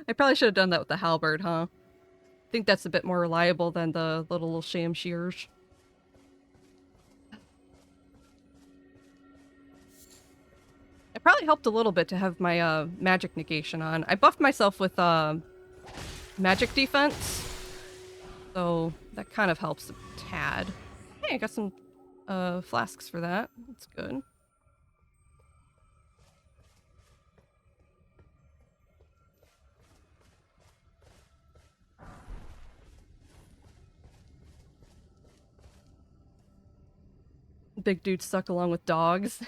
I probably should have done that with the halberd, huh? I think that's a bit more reliable than the little shamshears. It probably helped a little bit to have my magic negation on. I buffed myself with magic defense, so that kind of helps a tad. Hey, I got some flasks for that. That's good. Big dudes stuck along with dogs.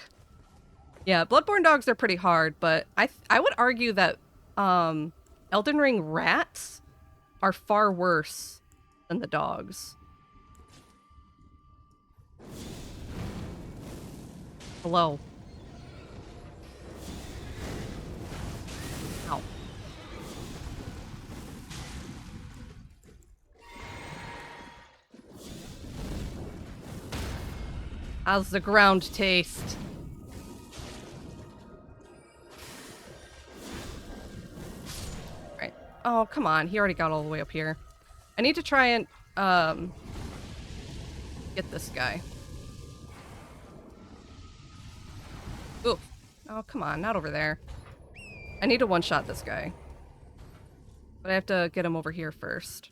Yeah, Bloodborne dogs are pretty hard, but I would argue that Elden Ring rats are far worse than the dogs. Hello. Ow. How's the ground taste? Right. Oh, come on. He already got all the way up here. I need to try and get this guy. Ooh. Oh, come on. Not over there. I need to one-shot this guy. But I have to get him over here first.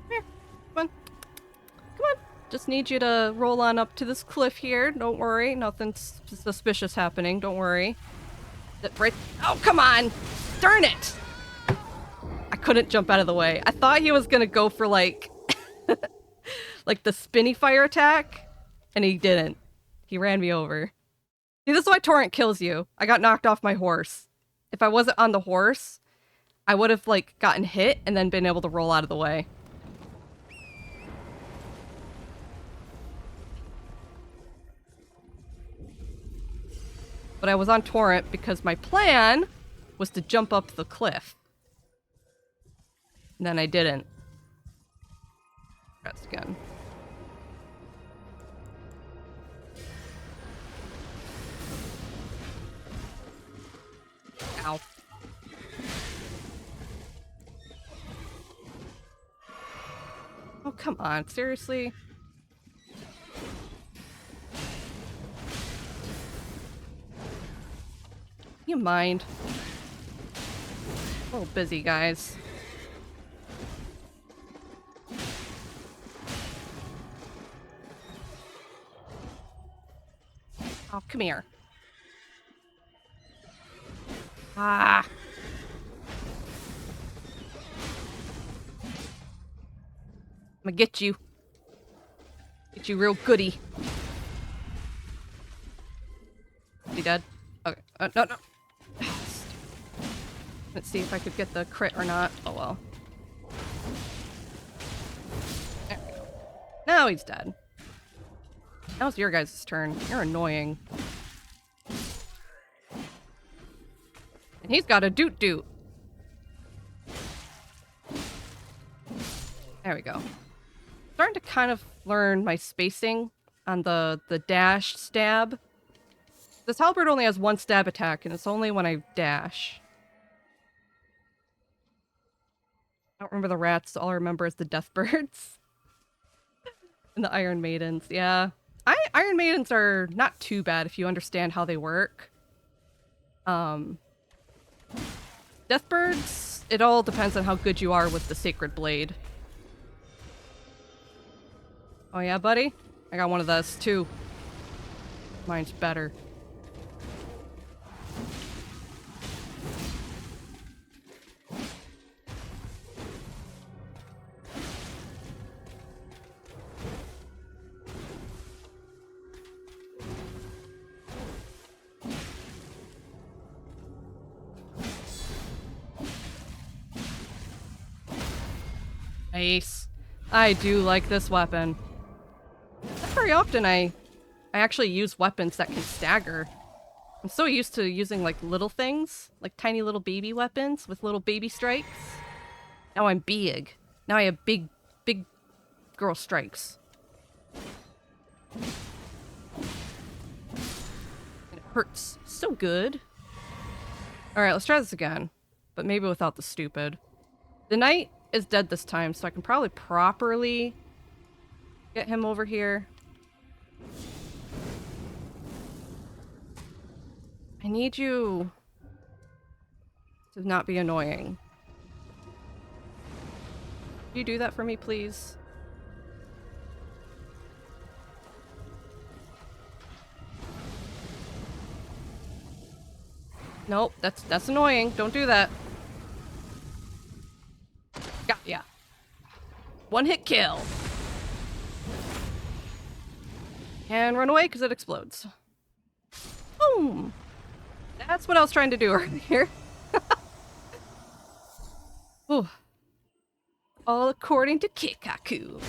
Here. Come on. Come on. Just need you to roll on up to this cliff here. Don't worry. Nothing suspicious happening. Don't worry. Right. Oh, come on. Darn it. I couldn't jump out of the way. I thought he was gonna go for like like the spinny fire attack, and he didn't. He ran me over. See, this is why torrent kills you. I got knocked off my horse. If I wasn't on the horse, I would have like gotten hit and then been able to roll out of the way. But I was on torrent because my plan was to jump up the cliff. And then I didn't. Press again. Ow. Oh, come on. Seriously? You mind? A little busy, guys. Oh, come here. Ah. I'm gonna get you. Get you real goody. Is he dead? Okay. No. Let's see if I could get the crit or not. Oh well. There we go. Now he's dead. Now it's your guys' turn. You're annoying. And he's got a doot. There we go. Starting to kind of learn my spacing on the dash stab. This halberd only has one stab attack, and it's only when I dash. I don't remember the rats. All I remember is the deathbirds. And the Iron Maidens. Yeah. Iron Maidens are not too bad if you understand how they work. Deathbirds, it all depends on how good you are with the Sacred Blade. Oh yeah, buddy? I got one of those too. Mine's better. Nice. I do like this weapon. Not very often I actually use weapons that can stagger. I'm so used to using like little things, like tiny little baby weapons with little baby strikes. Now I'm big. Now I have big girl strikes. And it hurts so good. Alright, let's try this again. But maybe without the stupid. The knight is dead this time, so I can probably properly get him over here. I need you to not be annoying. Can you do that for me, please? Nope, that's annoying. Don't do that. Got ya. One hit kill. And run away because it explodes. Boom! That's what I was trying to do earlier. Ooh. All according to Kikaku.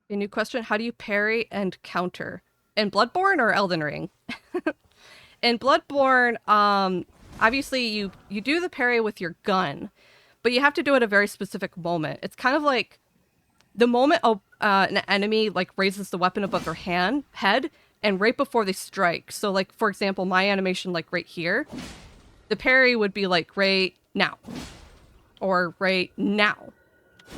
A new question, how do you parry and counter? In Bloodborne or Elden Ring? In Bloodborne, obviously you do the parry with your gun, but you have to do it at a very specific moment. It's kind of like the moment an enemy like raises the weapon above their head, and right before they strike. So like, for example, my animation like right here, the parry would be like right now, or right now,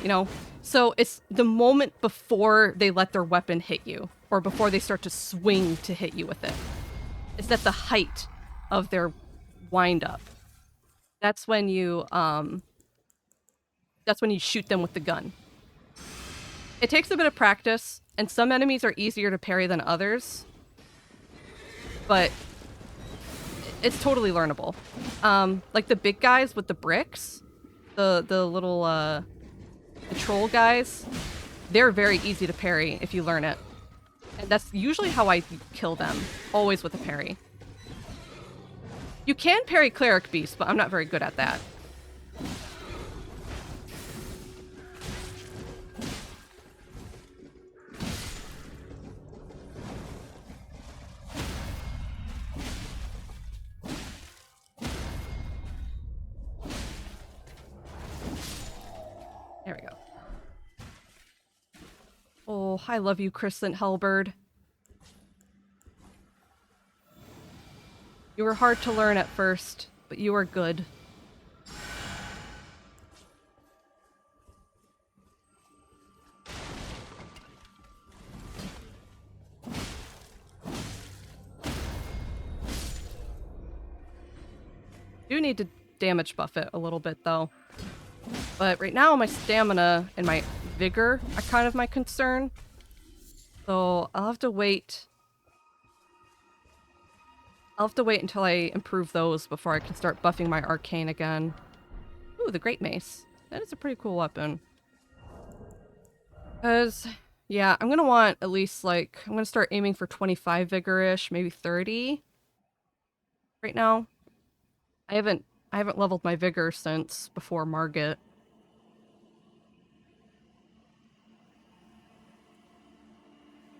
you know? So it's the moment before they let their weapon hit you, or before they start to swing to hit you with it. It's at the height of their wind up. That's when you shoot them with the gun. It takes a bit of practice, and some enemies are easier to parry than others, but it's totally learnable. Like the big guys with the bricks, the little the troll guys, they're very easy to parry if you learn it. And that's usually how I kill them, always with a parry. You can parry cleric beasts, but I'm not very good at that. There we go. Oh, I love you, Crescent Hellbird. You were hard to learn at first, but you are good. Do need to damage buff it a little bit, though. But right now, my stamina and my vigor are kind of my concern. So I'll have to wait. I'll have to wait until I improve those before I can start buffing my arcane again. Ooh, the Great Mace. That is a pretty cool weapon. Because, yeah, I'm gonna want at least, like, I'm gonna start aiming for 25 vigor-ish, maybe 30. Right now. I haven't leveled my vigor since before Margit.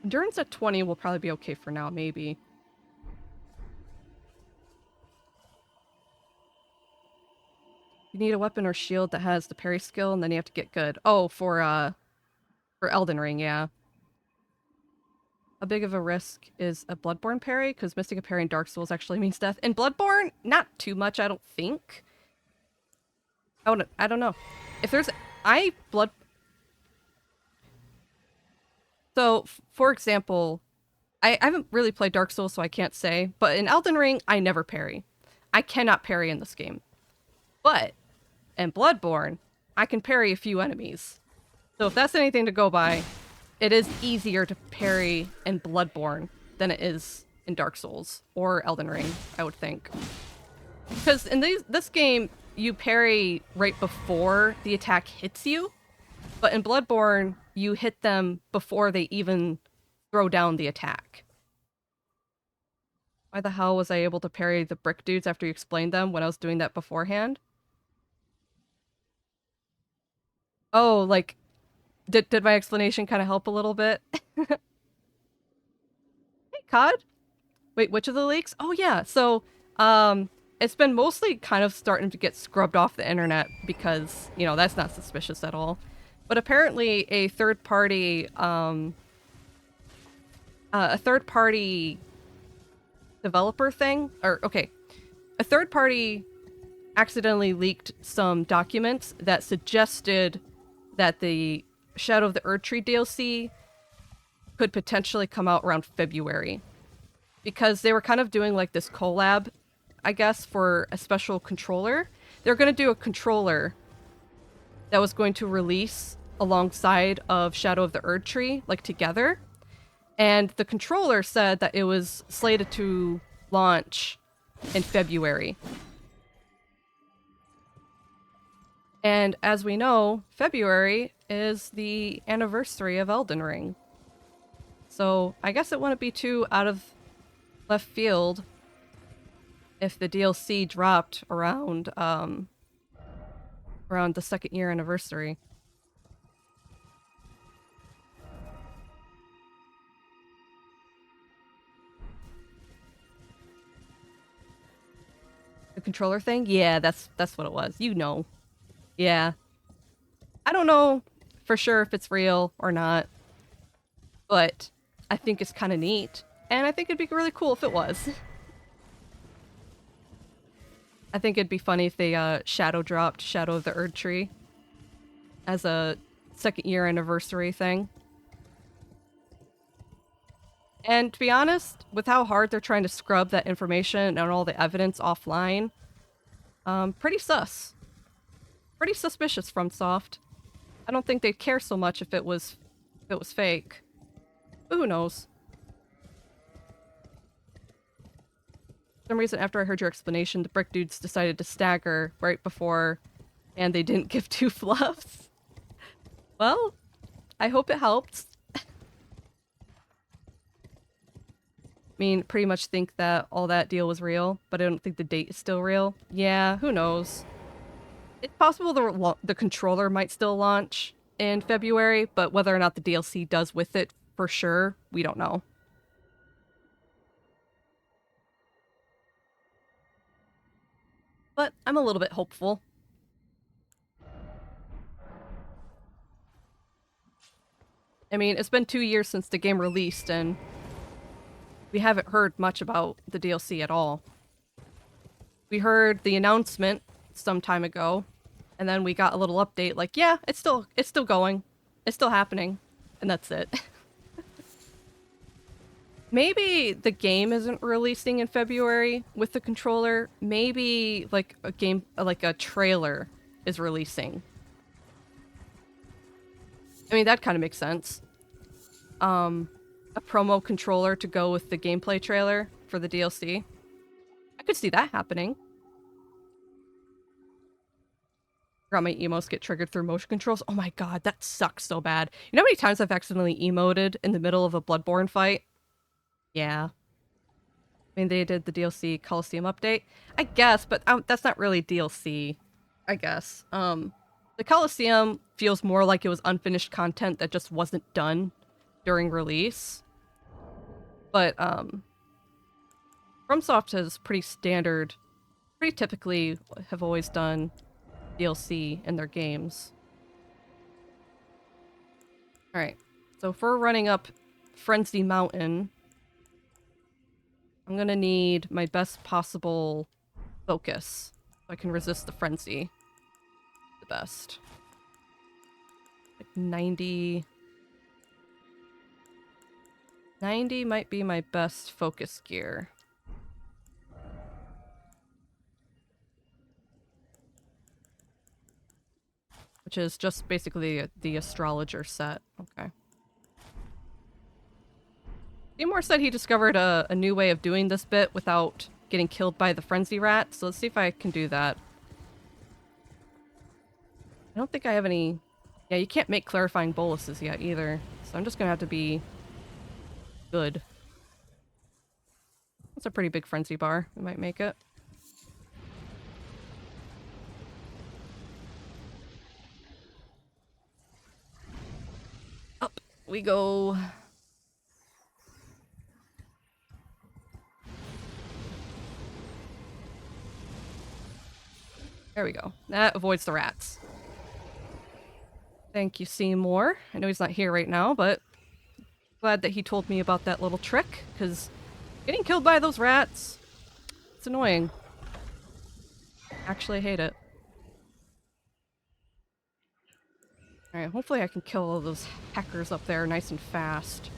Endurance at 20 will probably be okay for now, maybe. You need a weapon or shield that has the parry skill, and then you have to get good. Oh, for Elden Ring, yeah. How big of a risk is a Bloodborne parry? Because missing a parry in Dark Souls actually means death. In Bloodborne, not too much, I don't think. I don't know. If there's... So, for example, I haven't really played Dark Souls, so I can't say, but in Elden Ring, I never parry. I cannot parry in this game. But in Bloodborne, I can parry a few enemies. So if that's anything to go by, it is easier to parry in Bloodborne than it is in Dark Souls or Elden Ring, I would think. Because in this game, you parry right before the attack hits you, but in Bloodborne, you hit them before they even throw down the attack. Why the hell was I able to parry the brick dudes after you explained them when I was doing that beforehand? Oh, like, did my explanation kind of help a little bit? Hey, COD? Wait, which of the leaks? Oh, yeah. So, it's been mostly kind of starting to get scrubbed off the internet because, you know, that's not suspicious at all. But apparently a third party developer thing. Or, okay, a third party accidentally leaked some documents that suggested that the Shadow of the Erdtree DLC could potentially come out around February. Because they were kind of doing like this collab, I guess, for a special controller. They're going to do a controller that was going to release alongside of Shadow of the Erdtree, like together. And the controller said that it was slated to launch in February. And as we know, February is the anniversary of Elden Ring. So I guess it wouldn't be too out of left field if the DLC dropped around the second year anniversary. The controller thing? Yeah, that's what it was. You know. Yeah. I don't know for sure if it's real or not, but I think it's kind of neat, and I think it'd be really cool if it was. I think it'd be funny if they shadow dropped Shadow of the Erdtree as a second year anniversary thing. And to be honest, with how hard they're trying to scrub that information and all the evidence offline, pretty sus. Pretty suspicious from Soft. I don't think they'd care so much if it was fake. But who knows? For some reason, after I heard your explanation, the brick dudes decided to stagger right before, and they didn't give two fluffs. Well, I hope it helped. I mean, pretty much think that all that deal was real, but I don't think the date is still real. Yeah, who knows? It's possible the controller might still launch in February, but whether or not the DLC does with it for sure, we don't know. But I'm a little bit hopeful. I mean, it's been 2 years since the game released, and we haven't heard much about the DLC at all. We heard the announcement some time ago, and then we got a little update like, yeah, it's still going. It's still happening. And that's it. Maybe the game isn't releasing in February with the controller. Maybe like a trailer is releasing. I mean, that kind of makes sense. A promo controller to go with the gameplay trailer for the DLC. I could see that happening. Forgot my emos get triggered through motion controls. Oh my god, that sucks so bad. You know how many times I've accidentally emoted in the middle of a Bloodborne fight? Yeah. I mean, they did the DLC Coliseum update. I guess, but that's not really DLC. I guess. The Coliseum feels more like it was unfinished content that just wasn't done during release. But, FromSoft has pretty typically have always done DLC in their games. Alright, so if we're running up Frenzy Mountain, I'm gonna need my best possible focus so I can resist the frenzy the best. Like 90... 90 might be my best focus gear. Which is just basically the astrologer set. Okay. Seymour said he discovered a new way of doing this bit without getting killed by the frenzy rat, so let's see if I can do that. I don't think I have any... Yeah, you can't make clarifying boluses yet either, so I'm just gonna have to be good. That's a pretty big frenzy bar. We might make it. Up we go. There we go. That avoids the rats. Thank you, Seymour. I know he's not here right now, but glad that he told me about that little trick, because Getting killed by those rats. It's annoying. Actually, I hate it. Alright, hopefully I can kill all those hackers up there nice and fast.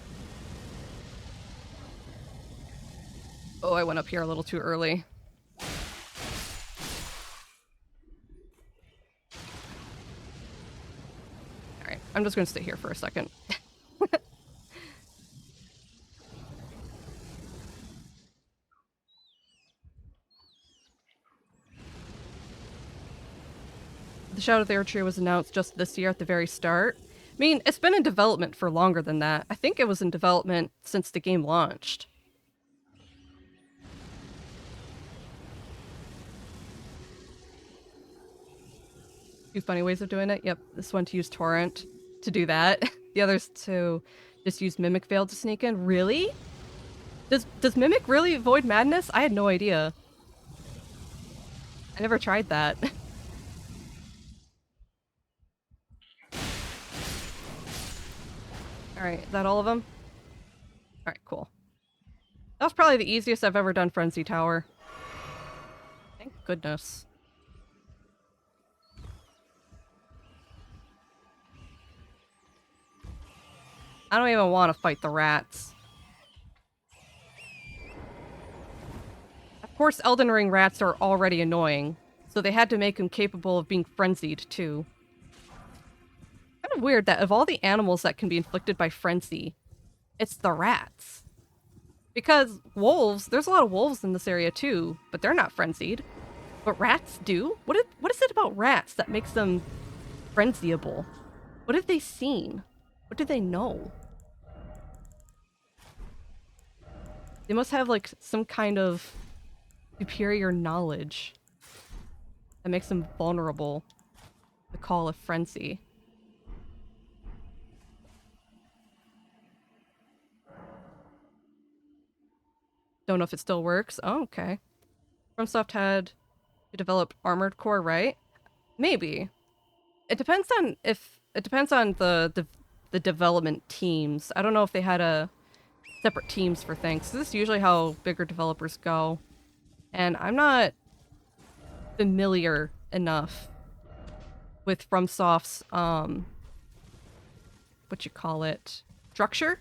Oh, I went up here a little too early. Alright, I'm just gonna stay here for a second. The Shadow of the Erd Tree was announced just this year at the very start. I mean, it's been in development for longer than that. I think it was in development since the game launched. Two funny ways of doing it. Yep, this one to use Torrent to do that. The other's to just use Mimic Veil to sneak in. Really? Does Mimic really avoid madness? I had no idea. I never tried that. Alright, is that all of them? Alright, cool. That was probably the easiest I've ever done Frenzy Tower. Thank goodness. I don't even want to fight the rats. Of course, Elden Ring rats are already annoying, so they had to make them capable of being frenzied, too. Kind of weird that of all the animals that can be inflicted by frenzy, it's the rats. Because wolves, there's a lot of wolves in this area, too, but they're not frenzied. But rats do? What is it about rats that makes them frenziable? What have they seen? What do they know? They must have, like, some kind of superior knowledge that makes them vulnerable to the call of frenzy. Don't know if it still works. Oh, okay. FromSoft had to develop Armored Core, right? Maybe. It depends on the development teams. I don't know if they had a separate teams for things. This is usually how bigger developers go. And I'm not familiar enough with FromSoft's structure.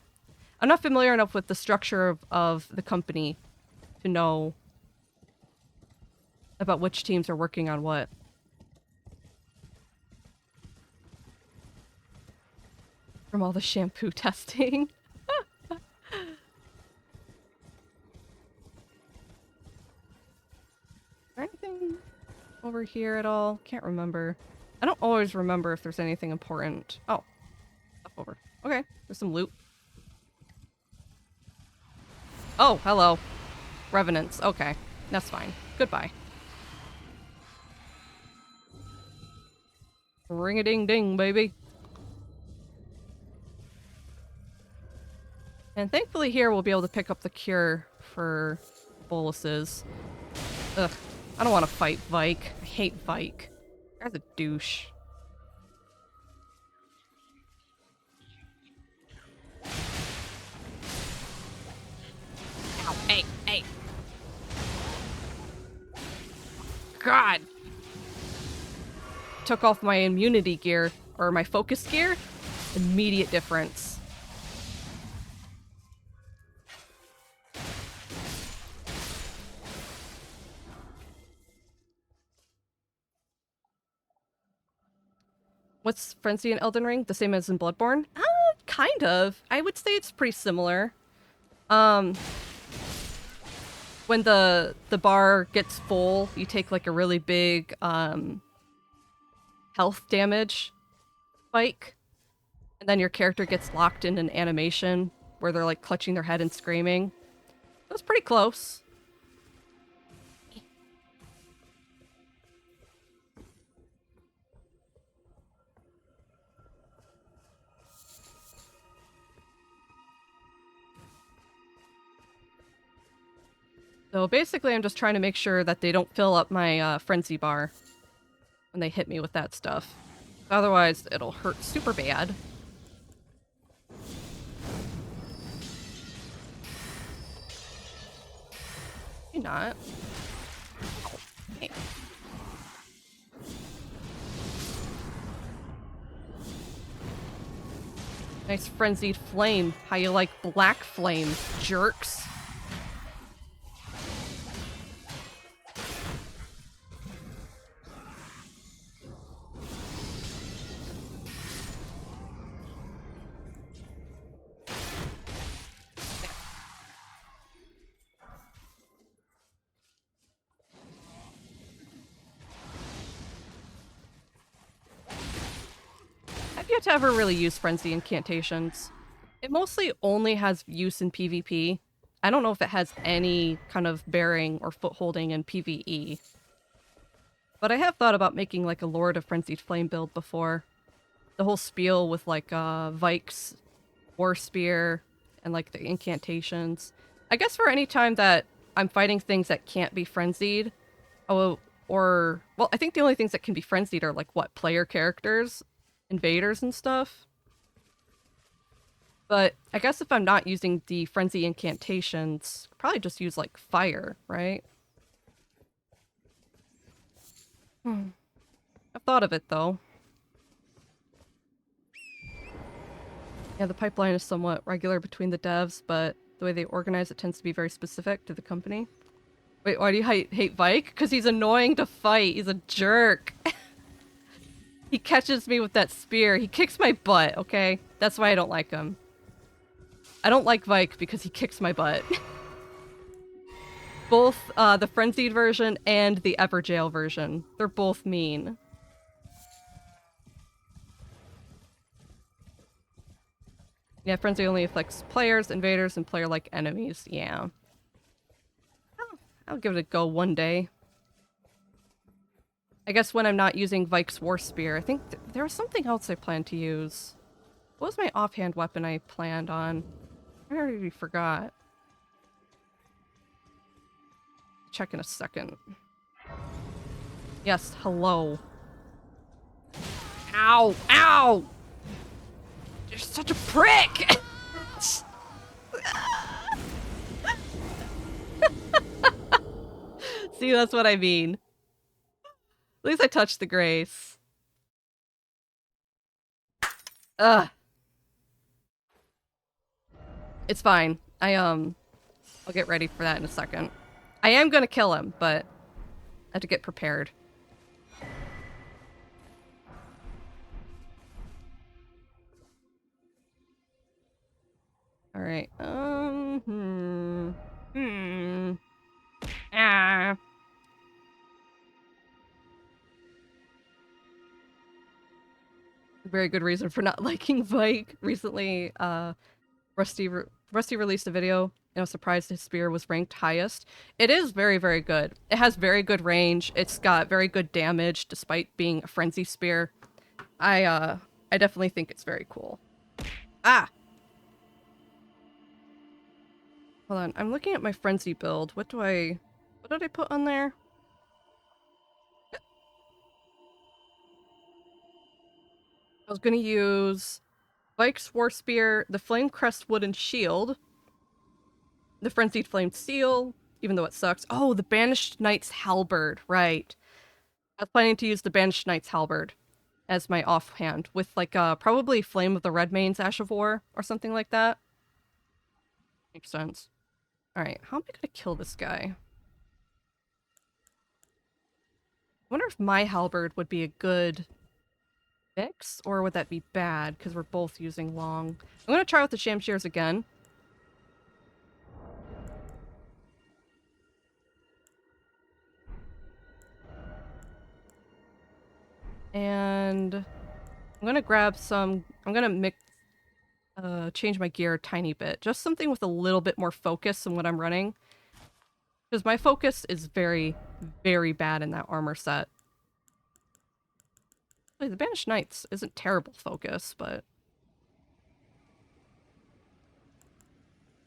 I'm not familiar enough with the structure of the company to know about which teams are working on what. From all the shampoo testing. Anything over here at all? Can't remember. I don't always remember if there's anything important. Oh, up over. Okay, there's some loot. Oh, hello. Revenants. Okay, that's fine. Goodbye. Ring-a-ding-ding, baby. And thankfully here we'll be able to pick up the cure for boluses. Ugh. I don't want to fight Vike. I hate Vike. Guy's a douche. Ow, hey, hey. God! Took off my immunity gear, or my focus gear. Immediate difference. What's Frenzy in Elden Ring? The same as in Bloodborne? Kind of. I would say it's pretty similar. When the bar gets full, you take like a really big health damage spike, and then your character gets locked in an animation where they're like clutching their head and screaming. It was pretty close. So basically I'm just trying to make sure that they don't fill up my frenzy bar when they hit me with that stuff. Otherwise it'll hurt super bad. not. Okay. Nice frenzied flame. How you like black flame, jerks? I've yet to ever really use frenzy incantations. It mostly only has use in PvP. I don't know if it has any kind of bearing or footholding in PvE. But I have thought about making like a Lord of Frenzied Flame build before. The whole spiel with like Vike's War Spear and like the incantations. I guess for any time that I'm fighting things that can't be frenzied, well, I think the only things that can be frenzied are like what, player characters, invaders and stuff. But I guess if I'm not using the frenzy incantations, probably just use like fire, right? I've thought of it though. Yeah, the pipeline is somewhat regular between the devs, but the way they organize it tends to be very specific to the company. Wait, why do you hate Vike? Because he's annoying to fight. He's a jerk. He catches me with that spear. He kicks my butt, okay? That's why I don't like him. I don't like Vike because he kicks my butt. Both the Frenzied version and the Everjail version. They're both mean. Yeah, Frenzy only affects players, invaders, and player-like enemies. Yeah. I'll give it a go one day. I guess when I'm not using Vike's War Spear, I think there was something else I planned to use. What was my offhand weapon I planned on? I already forgot. Check in a second. Yes, hello. Ow! Ow! You're such a prick! See, that's what I mean. At least I touched the grace. Ugh. It's fine. I'll get ready for that in a second. I am gonna kill him, but I have to get prepared. Alright, Ah. Very good reason for not liking Vike. Recently, Rusty released a video, and I was surprised his spear was ranked highest. It is very, very good. It has very good range. It's got very good damage, despite being a frenzy spear. I definitely think it's very cool. Ah! Hold on, I'm looking at my frenzy build. What did I put on there? I was gonna use Vike's War Spear, the Flame Crest Wooden Shield, the Frenzied Flame Seal, even though it sucks. Oh, the Banished Knight's Halberd, right. I was planning to use the Banished Knight's Halberd as my offhand, with like probably Flame of the Redmane's Ash of War, or something like that. Makes sense. Alright, how am I gonna kill this guy? I wonder if my halberd would be a good mix, or would that be bad, because we're both using long. I'm gonna try with the Shamshears again. And I'm gonna grab some, I'm gonna change my gear a tiny bit. Just something with a little bit more focus than what I'm running. Because my focus is very, very bad in that armor set. Like, the Banished Knights isn't terrible focus, but...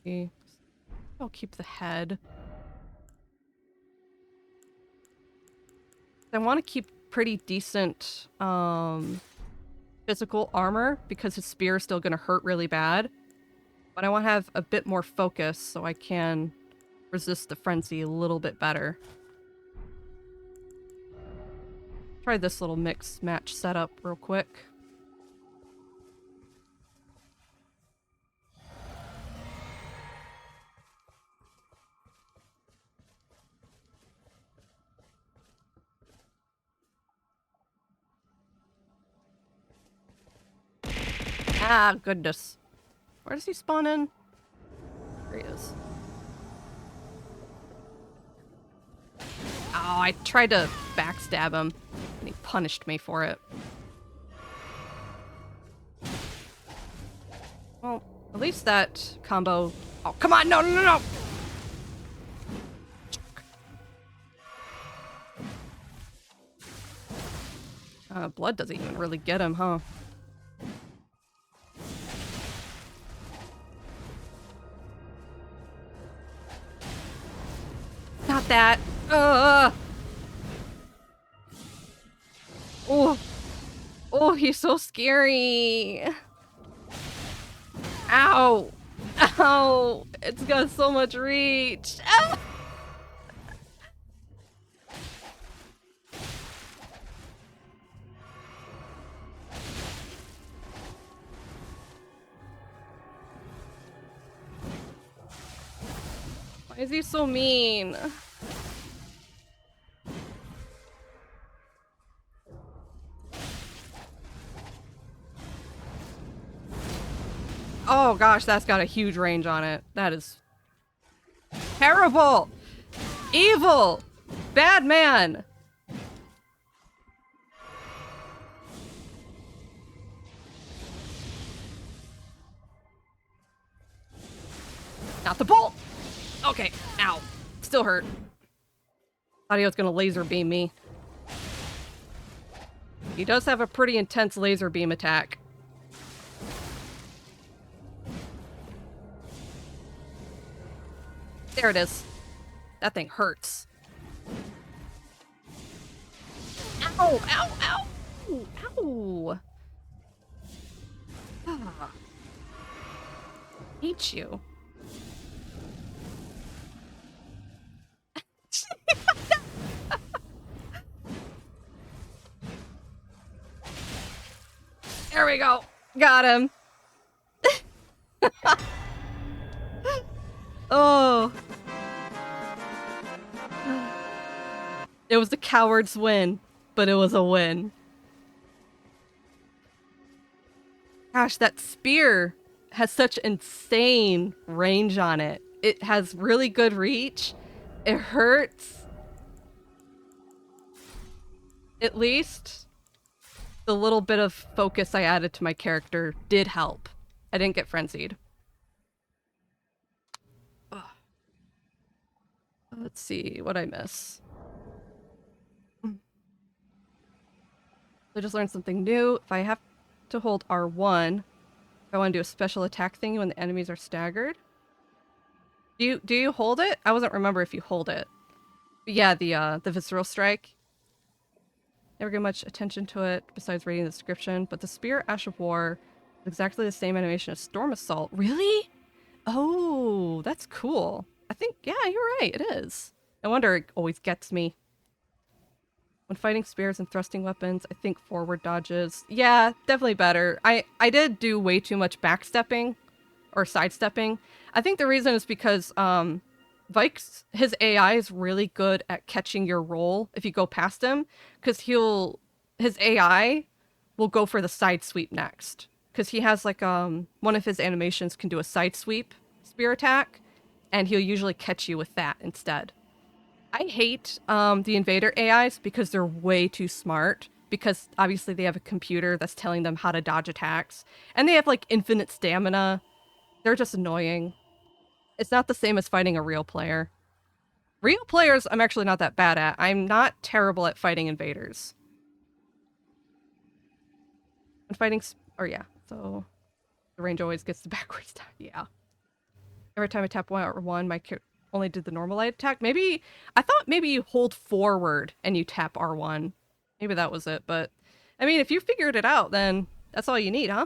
I'll keep the head. I want to keep pretty decent physical armor because his spear is still going to hurt really bad. But I want to have a bit more focus so I can resist the frenzy a little bit better. Try this little mix match setup real quick. Ah, goodness. Where does he spawn in? There he is. Oh, I tried to backstab him, and he punished me for it. Well, at least that combo... Oh, come on! No, no, no, no! Blood doesn't even really get him, huh? Not that! Oh! Oh, he's so scary! Ow! Ow! It's got so much reach! Ah! Why is he so mean? Oh gosh, that's got a huge range on it. That is terrible! Evil! Bad man! Not the bolt! Okay, ow. Still hurt. Thought he was gonna laser beam me. He does have a pretty intense laser beam attack. There it is. That thing hurts. Ow! Ow! Ow! Ow! Ah. Hate you. There we go. Got him. Oh. It was the coward's win, but it was a win. Gosh, that spear has such insane range on it. It has really good reach. It hurts. At least the little bit of focus I added to my character did help. I didn't get frenzied. Ugh. Let's see what I miss. I just learned something new. If I have to hold R1, if I want to do a special attack thing when the enemies are staggered. Do you hold it? I wasn't remember if you hold it. But yeah, the visceral strike. Never give much attention to it besides reading the description, but the Spear Ash of War is exactly the same animation as Storm Assault. Really? Oh, that's cool. I think, yeah, you're right, it is. No wonder it always gets me. When fighting spears and thrusting weapons, I think forward dodges. Yeah, definitely better. I did do way too much backstepping or sidestepping. I think the reason is because Vike's, his AI is really good at catching your roll if you go past him, because his AI will go for the side sweep next. Because he has like one of his animations can do a side sweep spear attack, and he'll usually catch you with that instead. I hate the invader AIs because they're way too smart, because obviously they have a computer that's telling them how to dodge attacks, and they have like infinite stamina. They're just annoying. It's not the same as fighting a real player. Real players I'm actually not that bad at. I'm not terrible at fighting invaders. When fighting yeah, so the range always gets the backwards time. Yeah. Every time I tap R1, my only did the normal light attack. Maybe, I thought maybe you hold forward and you tap R1. Maybe that was it, but I mean, if you figured it out, then that's all you need, huh?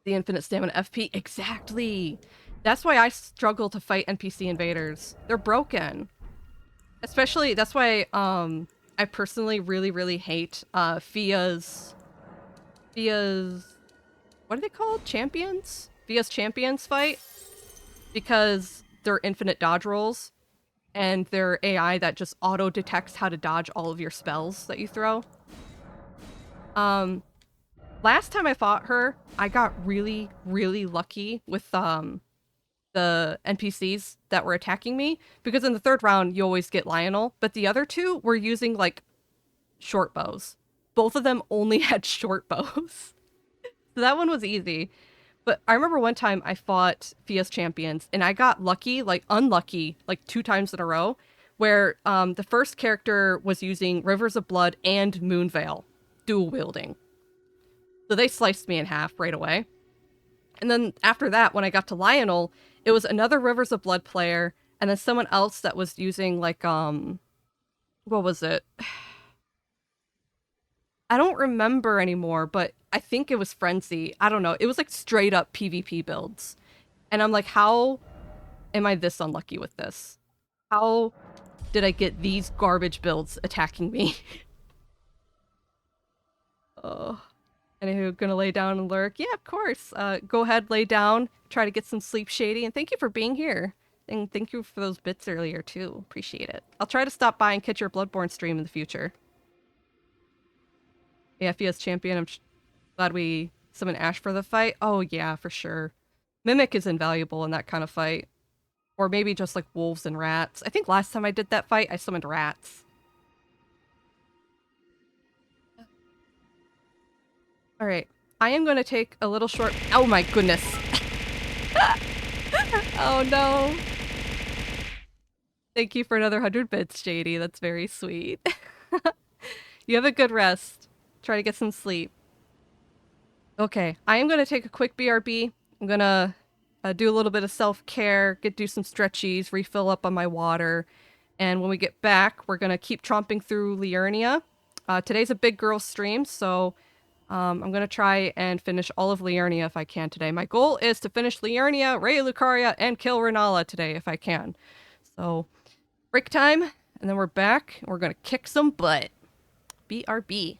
The infinite stamina FP, exactly. That's why I struggle to fight NPC invaders. They're broken. Especially, that's why I personally really hate Fia's, what are they called? Champions? Fia's champions fight, because they're infinite dodge rolls and they're AI that just auto detects how to dodge all of your spells that you throw. Last time I fought her, I got really lucky with the NPCs that were attacking me, because in the third round you always get Lionel, but the other two were using like short bows. Both of them only had short bows. So that one was easy. But I remember one time I fought Fia's champions and I got lucky, like unlucky, like 2 times in a row, where the first character was using Rivers of Blood and Moonveil, dual wielding. So they sliced me in half right away. And then after that, when I got to Lionel, it was another Rivers of Blood player and then someone else that was using like what was it? I don't remember anymore, but I think it was Frenzy. I don't know. It was like straight up PvP builds. And I'm like, how am I this unlucky with this? How did I get these garbage builds attacking me? Oh. Anywho, gonna lay down and lurk? Yeah, of course. Go ahead, lay down, try to get some sleep, Shady, and thank you for being here. And thank you for those bits earlier, too. Appreciate it. I'll try to stop by and catch your Bloodborne stream in the future. Yeah, Fia's champion, I'm glad we summoned Ash for the fight. Oh, yeah, for sure. Mimic is invaluable in that kind of fight. Or maybe just like wolves and rats. I think last time I did that fight, I summoned rats. All right. I am going to take a little short... Oh my goodness. Oh no. Thank you for another 100 bits, Shady. That's very sweet. You have a good rest. Try to get some sleep. Okay. I am going to take a quick BRB. I'm going to do a little bit of self-care, do some stretchies, refill up on my water. And when we get back, we're going to keep tromping through Liurnia. Today's a big girl stream, so I'm going to try and finish all of Liurnia if I can today. My goal is to finish Liurnia, Raya Lucaria, and kill Renala today if I can. So, break time, and then we're back, and we're going to kick some butt. BRB.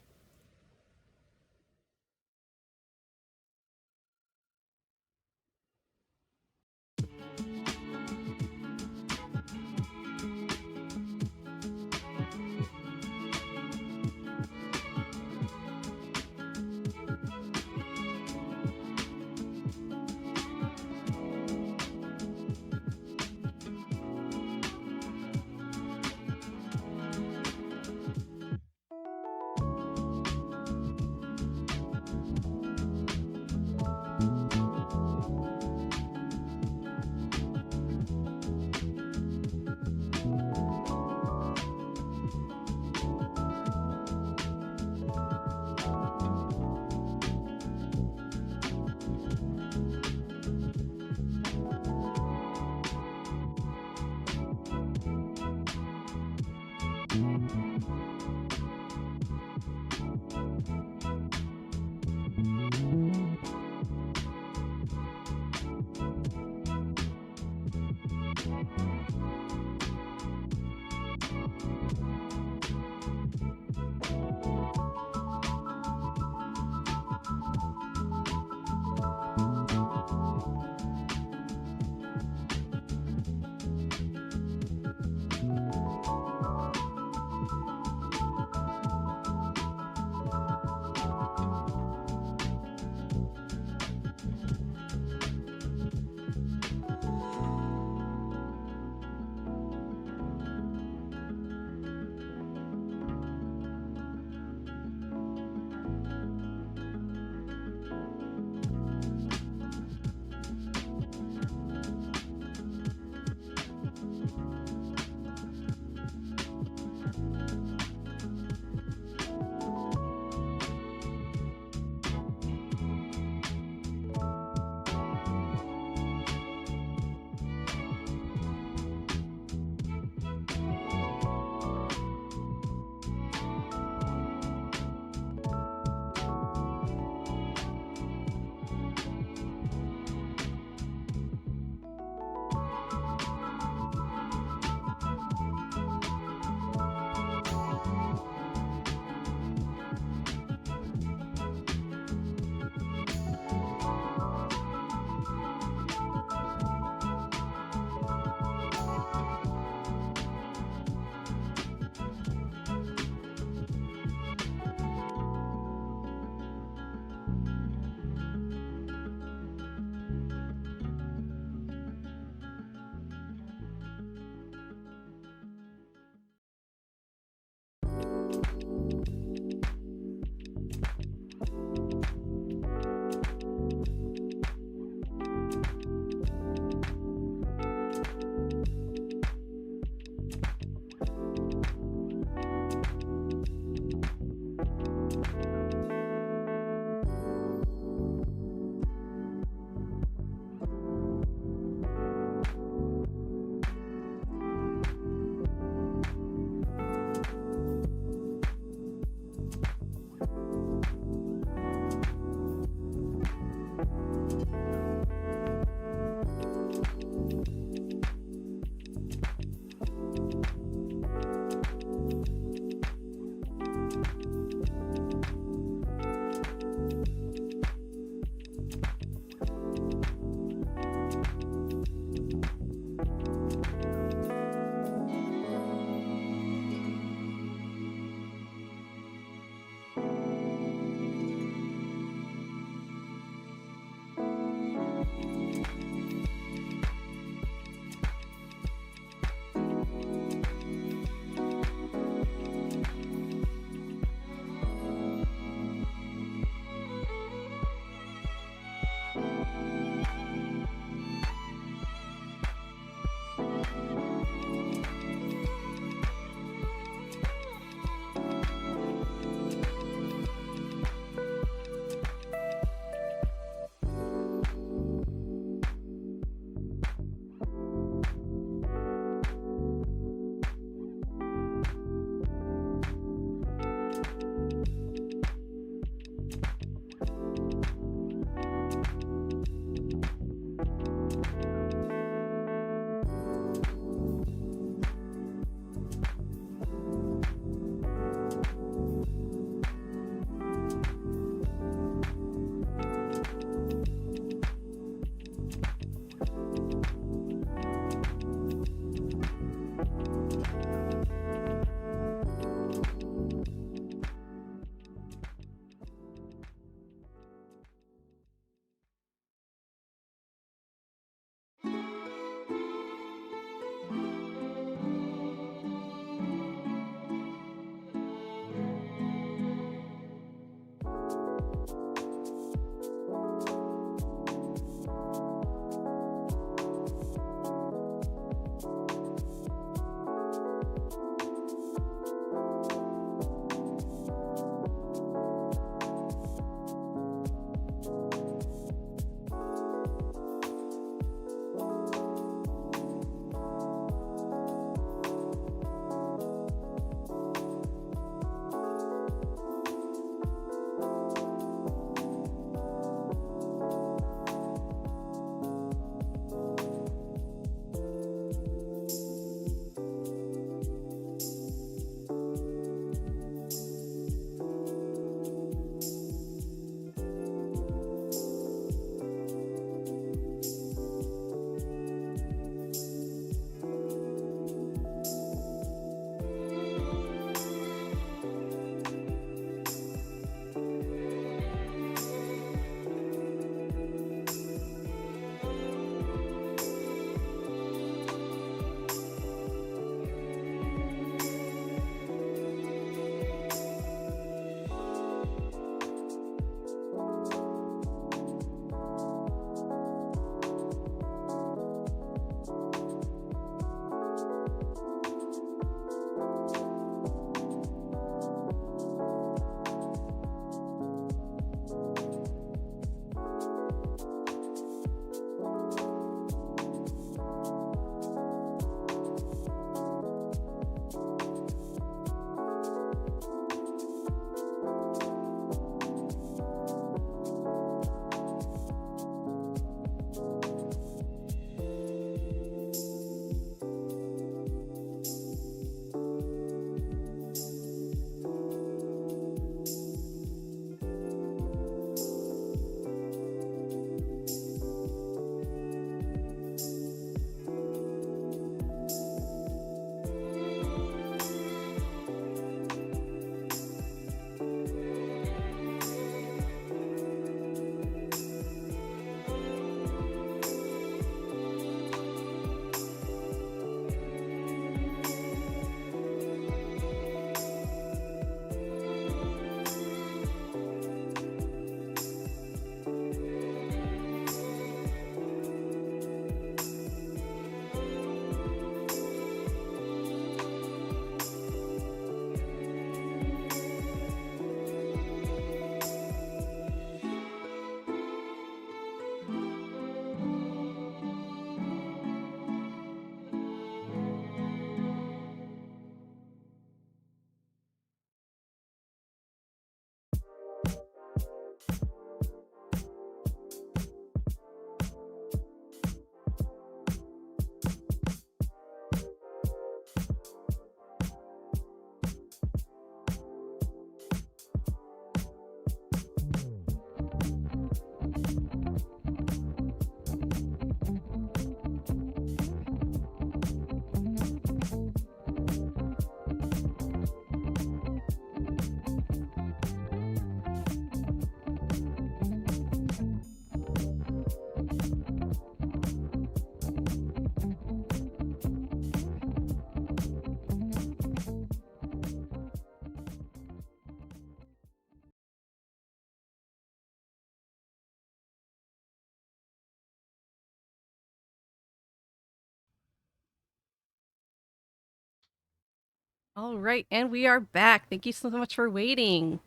All right, and we are back. Thank you so much for waiting.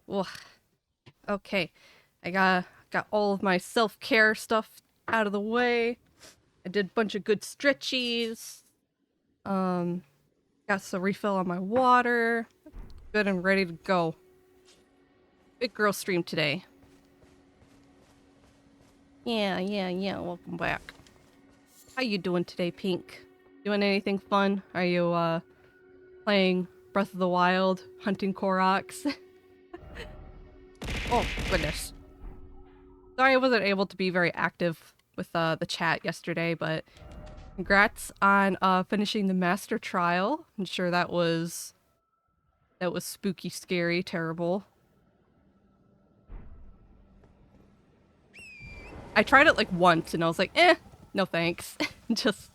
Ugh. Okay, I got all of my self-care stuff out of the way. I did a bunch of good stretchies. Um, got some refill on my water. Good and ready to go. Big girl stream today. Yeah. Welcome back. How you doing today, Pink? Doing anything fun? Are you playing Breath of the Wild, hunting Koroks? Oh, goodness. Sorry I wasn't able to be very active with the chat yesterday, but congrats on finishing the Master Trial. I'm sure that was spooky, scary, terrible. I tried it like once and I was like, no thanks. Just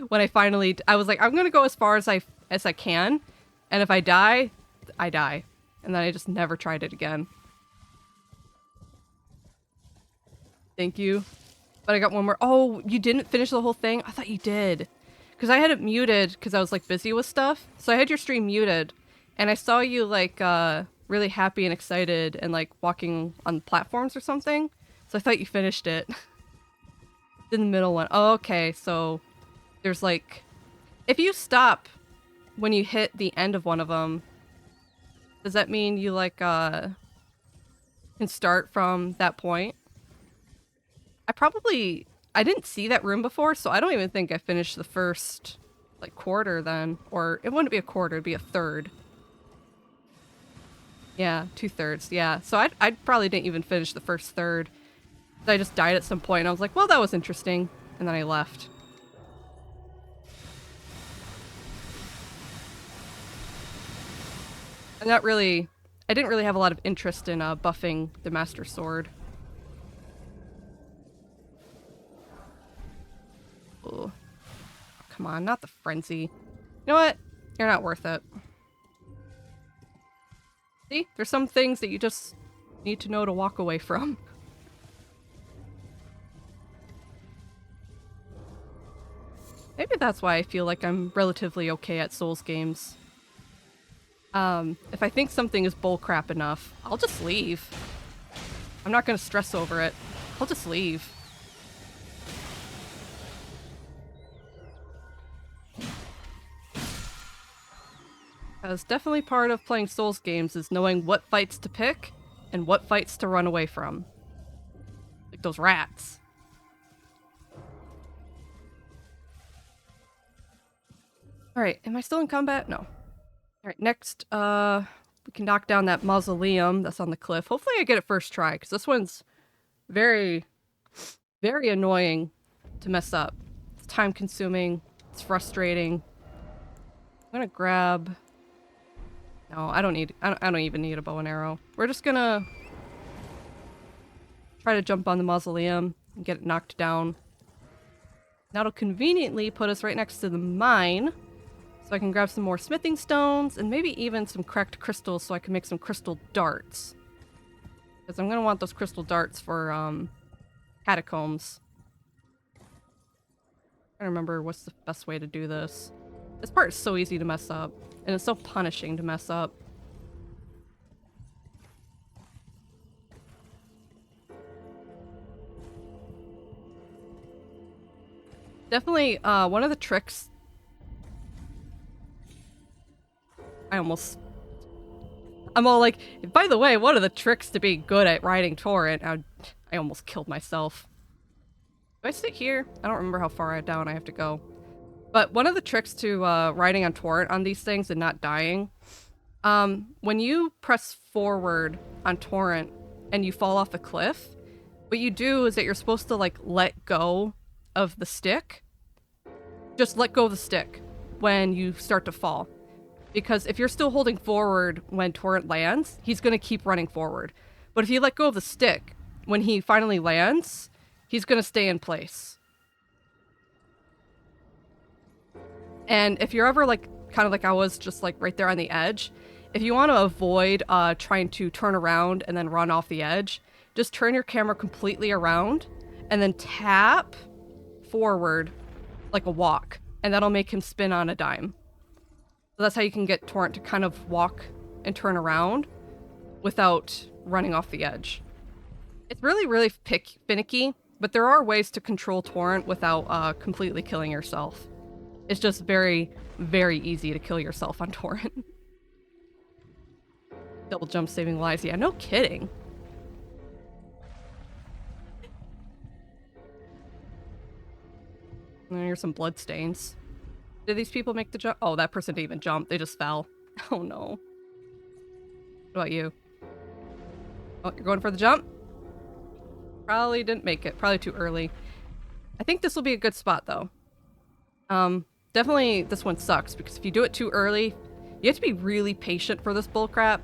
when I was like, I'm gonna go as far as I can, and if I die, I die. And then I just never tried it again. Thank you. But I got one more. Oh, you didn't finish the whole thing? I thought you did. Because I had it muted because I was like busy with stuff. So I had your stream muted. And I saw you like really happy and excited and like walking on platforms or something. So I thought you finished it. In the middle one. Oh, okay. So there's like, if you stop when you hit the end of one of them, does that mean you like can start from that point? I didn't see that room before, so I don't even think I finished the first like quarter then. Or it wouldn't be a quarter, it'd be a third. Yeah, 2/3, yeah. So I probably didn't even finish the first third. I just died at some point and I was like, well, that was interesting. And then I left. And I didn't really have a lot of interest in buffing the Master Sword. Ooh. Come on, not the frenzy. You know what? You're not worth it. See? There's some things that you just need to know to walk away from. Maybe that's why I feel like I'm relatively okay at Souls games. If I think something is bullcrap enough, I'll just leave. I'm not gonna stress over it. I'll just leave. Because definitely part of playing Souls games is knowing what fights to pick and what fights to run away from. Like those rats. Alright, am I still in combat? No. Alright, next, we can knock down that mausoleum that's on the cliff. Hopefully I get it first try, because this one's very, very annoying to mess up. It's time consuming. It's frustrating. I'm gonna grab... No, I don't even need a bow and arrow. We're just gonna try to jump on the mausoleum and get it knocked down. That'll conveniently put us right next to the mine. So I can grab some more smithing stones and maybe even some cracked crystals so I can make some crystal darts. Because I'm gonna want those crystal darts for catacombs. I'm trying to remember what's the best way to do this. This part is so easy to mess up. And it's so punishing to mess up. Definitely, one of the tricks... I'm all like, by the way, one of the tricks to being good at riding torrent... I almost killed myself. Do I sit here? I don't remember how far down I have to go. But one of the tricks to riding on torrent on these things and not dying, when you press forward on torrent and you fall off the cliff, what you do is that you're supposed to like let go of the stick. Just let go of the stick when you start to fall. Because if you're still holding forward when torrent lands, he's going to keep running forward. But if you let go of the stick, when he finally lands, he's going to stay in place. And if you're ever like, kind of like I was just like right there on the edge, if you want to avoid trying to turn around and then run off the edge, just turn your camera completely around and then tap forward like a walk, and that'll make him spin on a dime. So that's how you can get Torrent to kind of walk and turn around without running off the edge. It's really, really finicky, but there are ways to control Torrent without completely killing yourself. It's just very, very easy to kill yourself on Torrent. Double jump saving lives. Yeah, no kidding. Here's some blood stains. Did these people make the jump? Oh, that person didn't even jump. They just fell. Oh no. What about you? Oh, you're going for the jump? Probably didn't make it. Probably too early. I think this will be a good spot though. Definitely this one sucks because if you do it too early, you have to be really patient for this bullcrap.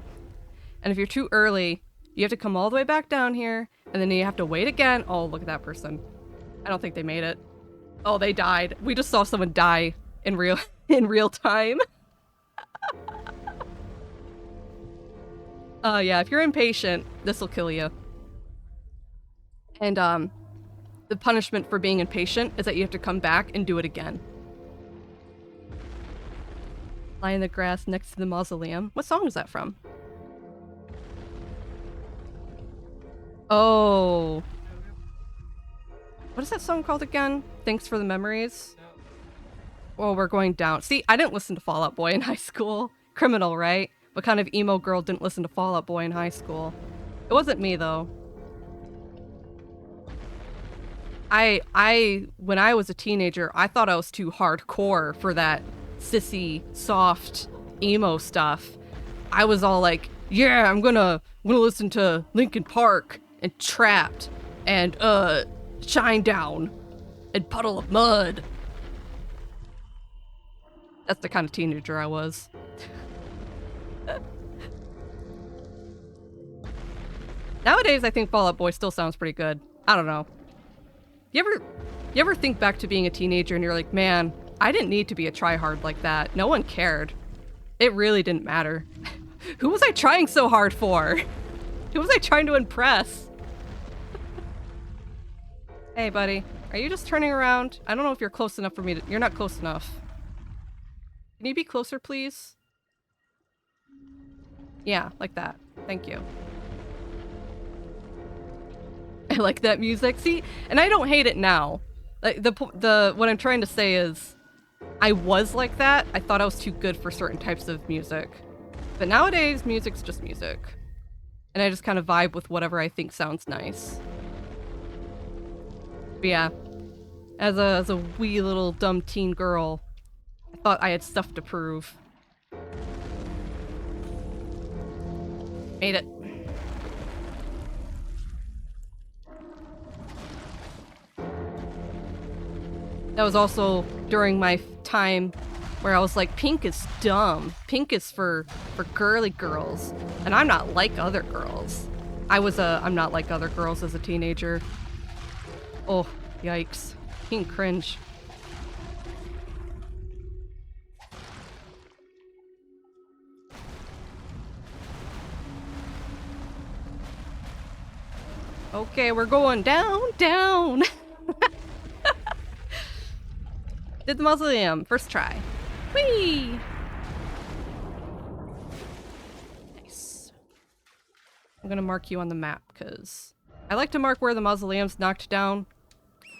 And if you're too early, you have to come all the way back down here, and then you have to wait again. Oh, look at that person. I don't think they made it. Oh, they died. We just saw someone die in real time. Yeah, if you're impatient, this will kill you. And the punishment for being impatient is that you have to come back and do it again. Lie in the grass next to the mausoleum. What song is that from? Oh. What is that song called again? Thanks for the memories. Oh, we're going down. See, I didn't listen to Fall Out Boy in high school. Criminal, right? What kind of emo girl didn't listen to Fall Out Boy in high school? It wasn't me, though. When I was a teenager, I thought I was too hardcore for that sissy, soft, emo stuff. I was all like, yeah, I'm gonna listen to Linkin Park and Trapped and Shine Down and Puddle of Mud. That's the kind of teenager I was. Nowadays, I think Fall Out Boy still sounds pretty good. I don't know. You ever think back to being a teenager and you're like, man, I didn't need to be a tryhard like that. No one cared. It really didn't matter. Who was I trying so hard for? Who was I trying to impress? Hey, buddy. Are you just turning around? I don't know if you're close enough for me to... You're not close enough. Can you be closer, please? Yeah, like that. Thank you. I like that music. See, and I don't hate it now. Like what I'm trying to say is, I was like that. I thought I was too good for certain types of music, but nowadays music's just music, and I just kind of vibe with whatever I think sounds nice. But yeah, as a wee little dumb teen girl, I thought I had stuff to prove. Made it. That was also during my time where I was like, pink is dumb. Pink is for girly girls. And I'm not like other girls. I'm not like other girls as a teenager. Oh, yikes. Pink cringe. Okay, we're going down. Did the mausoleum. First try. Whee! Nice. I'm gonna mark you on the map, because I like to mark where the mausoleum's knocked down,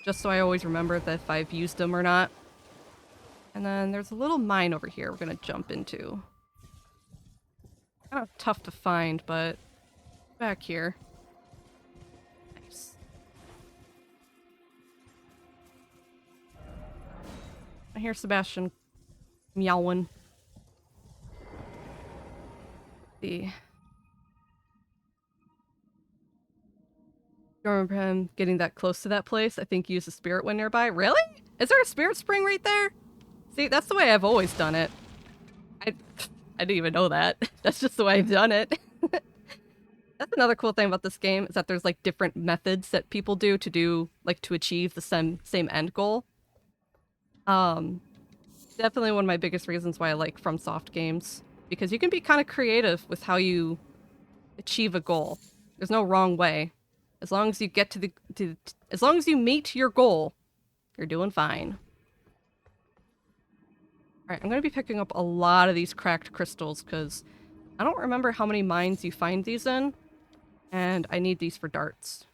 just so I always remember if I've used them or not. And then there's a little mine over here we're gonna jump into. Kind of tough to find, but back here. Nice. I hear Sebastian meowing. See. I remember him getting that close to that place. I think he used a spirit wind nearby. Really? Is there a spirit spring right there? See, that's the way I've always done it. I didn't even know that. That's just the way I've done it. That's another cool thing about this game, is that there's like different methods that people do to achieve the same end goal. Definitely one of my biggest reasons why I like FromSoft games, because you can be kind of creative with how you achieve a goal. There's no wrong way. As long as you get as long as you meet your goal, you're doing fine. Alright, I'm gonna be picking up a lot of these cracked crystals, because I don't remember how many mines you find these in, and I need these for darts.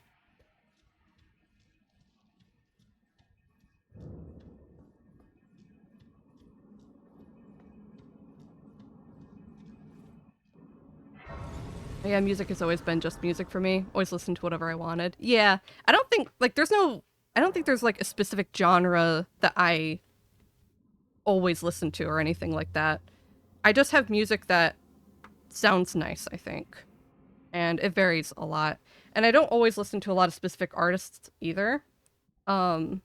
Yeah, music has always been just music for me. Always listened to whatever I wanted. Yeah, I don't think, like, I don't think there's, like, a specific genre that I always listen to or anything like that. I just have music that sounds nice, I think. And it varies a lot. And I don't always listen to a lot of specific artists either. Um,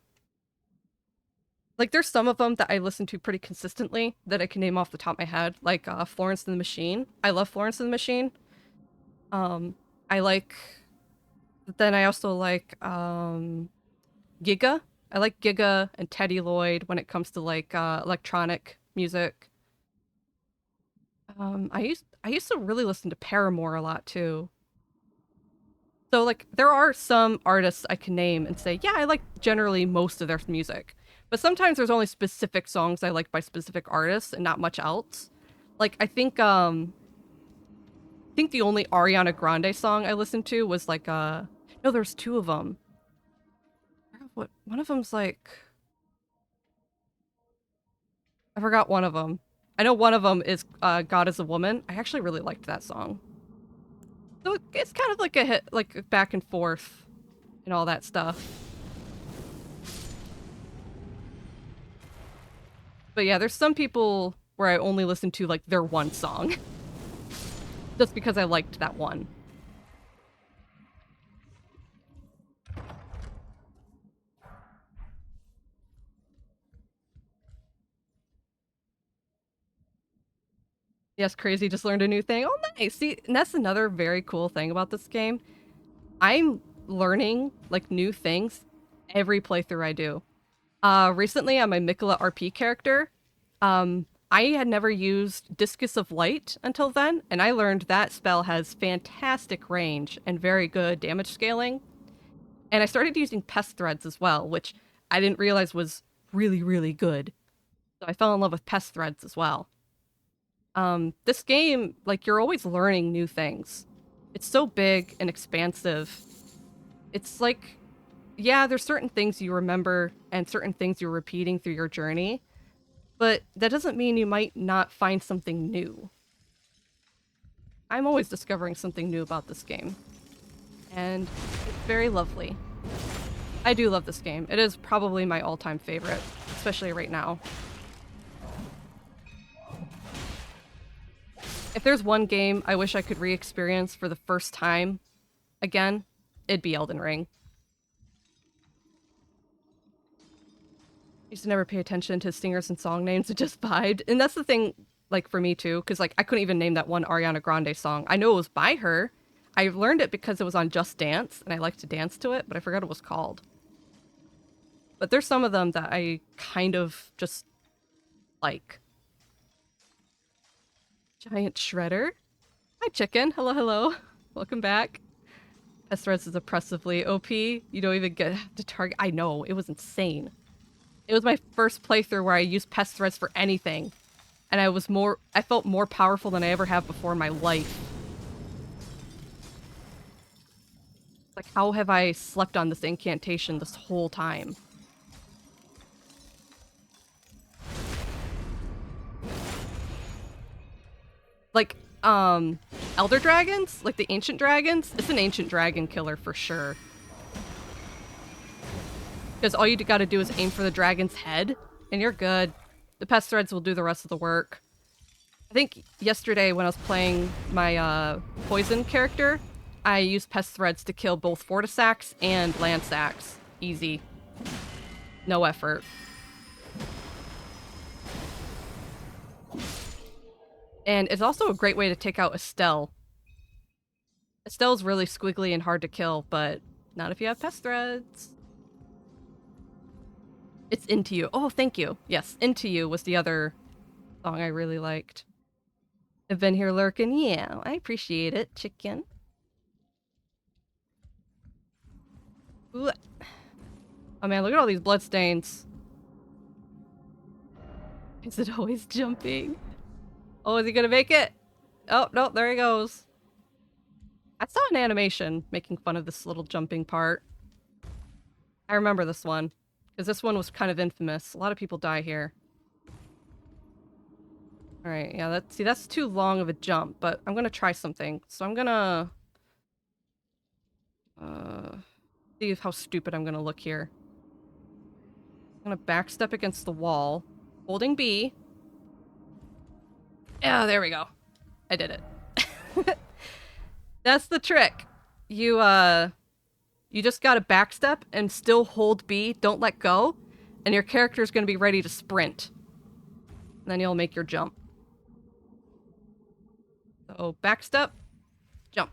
like, there's some of them that I listen to pretty consistently that I can name off the top of my head, like Florence and the Machine. I love Florence and the Machine. Um, I like. Then I also like Giga. I like Giga and Teddy Lloyd when it comes to like electronic music. I used to really listen to Paramore a lot too. So like there are some artists I can name and say, yeah, I like generally most of their music. But sometimes there's only specific songs I like by specific artists and not much else. Like I think the only Ariana Grande song I listened to was like no, there's two of them. What one of them's like I forgot one of them. I know one of them is God is a Woman. I actually really liked that song. So it's kind of like a hit, like back and forth and all that stuff. But yeah, there's some people where I only listen to like their one song just because I liked that one. Yes, crazy, just learned a new thing. Oh, nice. See, and that's another very cool thing about this game. I'm learning like new things every playthrough I do. Recently on my Mikola RP character, I had never used Discus of Light until then, and I learned that spell has fantastic range and very good damage scaling. And I started using Pest Threads as well, which I didn't realize was really, really good. So I fell in love with Pest Threads as well. This game, like, you're always learning new things. It's so big and expansive. It's like, yeah, there's certain things you remember and certain things you're repeating through your journey, but that doesn't mean you might not find something new. I'm always discovering something new about this game, and it's very lovely. I do love this game. It is probably my all-time favorite, especially right now. If there's one game I wish I could re-experience for the first time again, it'd be Elden Ring. I used to never pay attention to singers and song names, it just vibed. And that's the thing, like, for me too, because, like, I couldn't even name that one Ariana Grande song. I know it was by her. I learned it because it was on Just Dance, and I like to dance to it, but I forgot what it was called. But there's some of them that I kind of just like. Giant Shredder? Hi, chicken. Hello, hello. Welcome back. Pest Threads is oppressively OP. You don't even get to target. I know, it was insane. It was my first playthrough where I used Pest Threads for anything. And I felt more powerful than I ever have before in my life. Like, how have I slept on this incantation this whole time? Like, Elder Dragons? Like the Ancient Dragons? It's an Ancient Dragon killer for sure. Because all you gotta do is aim for the dragon's head, and you're good. The Pest Threads will do the rest of the work. I think yesterday when I was playing my poison character, I used Pest Threads to kill both Fortisax and Landsax. Easy. No effort. And it's also a great way to take out Estelle. Estelle's really squiggly and hard to kill, but not if you have Pest Threads. It's Into You. Oh, thank you. Yes, Into You was the other song I really liked. I've been here lurking. Yeah, I appreciate it, chicken. Ooh. Oh man, look at all these bloodstains. Is it always jumping? Oh, is he gonna make it? Oh, no, there he goes. I saw an animation making fun of this little jumping part. I remember this one, because this one was kind of infamous. A lot of people die here. Alright, yeah, that's too long of a jump, but I'm gonna try something. So I'm gonna... see how stupid I'm gonna look here. I'm gonna backstep against the wall, holding B. Yeah, there we go. I did it. That's the trick. You just gotta backstep and still hold B, don't let go, and your character's gonna be ready to sprint. And then you'll make your jump. So, backstep, jump.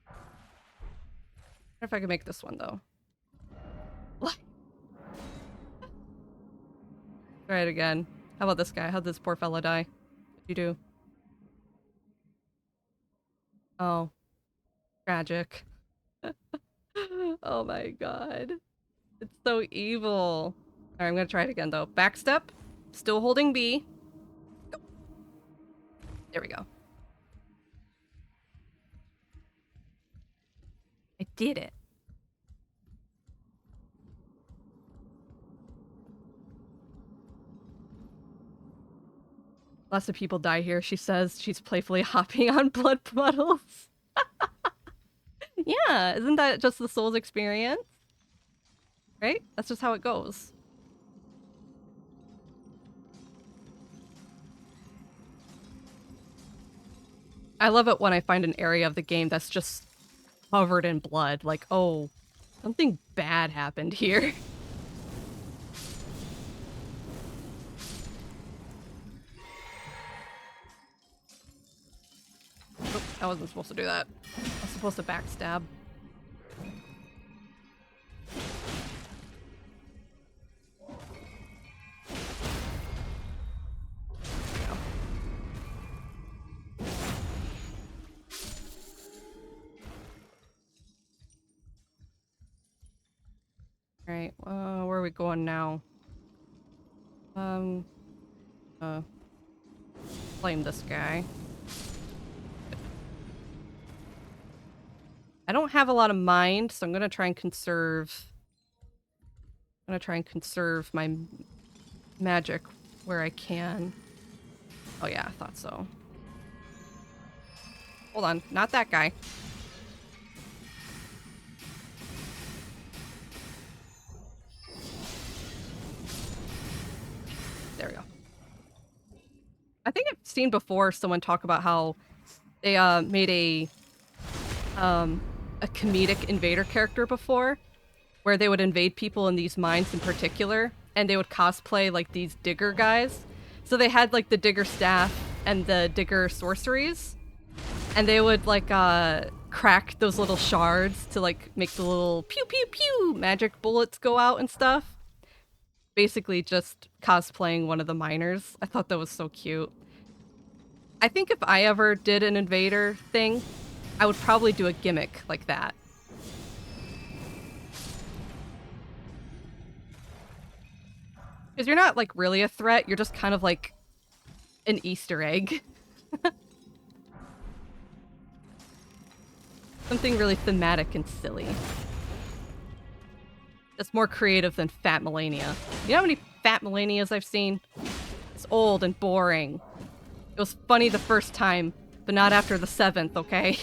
I wonder if I can make this one, though. Try it again. How about this guy? How'd this poor fella die? What'd you do? Oh. Tragic. Oh my god. It's so evil. Alright, I'm gonna try it again, though. Backstep. Still holding B. Go. There we go. I did it. Lots of people die here. She says she's playfully hopping on blood puddles. Yeah, isn't that just the Souls experience? Right? That's just how it goes. I love it when I find an area of the game that's just covered in blood. Like, oh, something bad happened here. Oh, I wasn't supposed to do that. I was supposed to backstab. Alright, where are we going now? Flame this guy. I don't have a lot of mind, so I'm gonna try and conserve... I'm gonna try and conserve my magic where I can. Oh yeah, I thought so. Hold on, not that guy. There we go. I think I've seen before someone talk about how they made a comedic invader character before, where they would invade people in these mines in particular, and they would cosplay like these digger guys. So they had like the digger staff and the digger sorceries, and they would like crack those little shards to like make the little pew pew pew magic bullets go out and stuff. Basically just cosplaying one of the miners. I thought that was so cute. I think if I ever did an invader thing, I would probably do a gimmick like that. Because you're not like really a threat, you're just kind of like an Easter egg. Something really thematic and silly. That's more creative than Fat Millennia. You know how many Fat Millennias I've seen? It's old and boring. It was funny the first time, but not after the 7th, okay?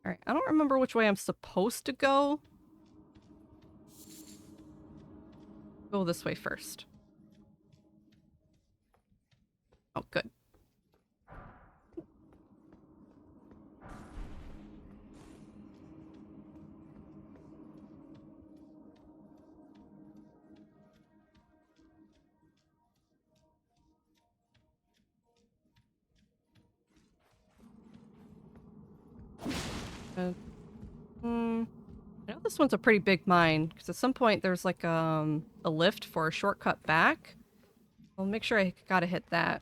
Alright, I don't remember which way I'm supposed to go. Go this way first. Oh, good. I know this one's a pretty big mine, because at some point there's like a lift for a shortcut back. I'll make sure I gotta hit that.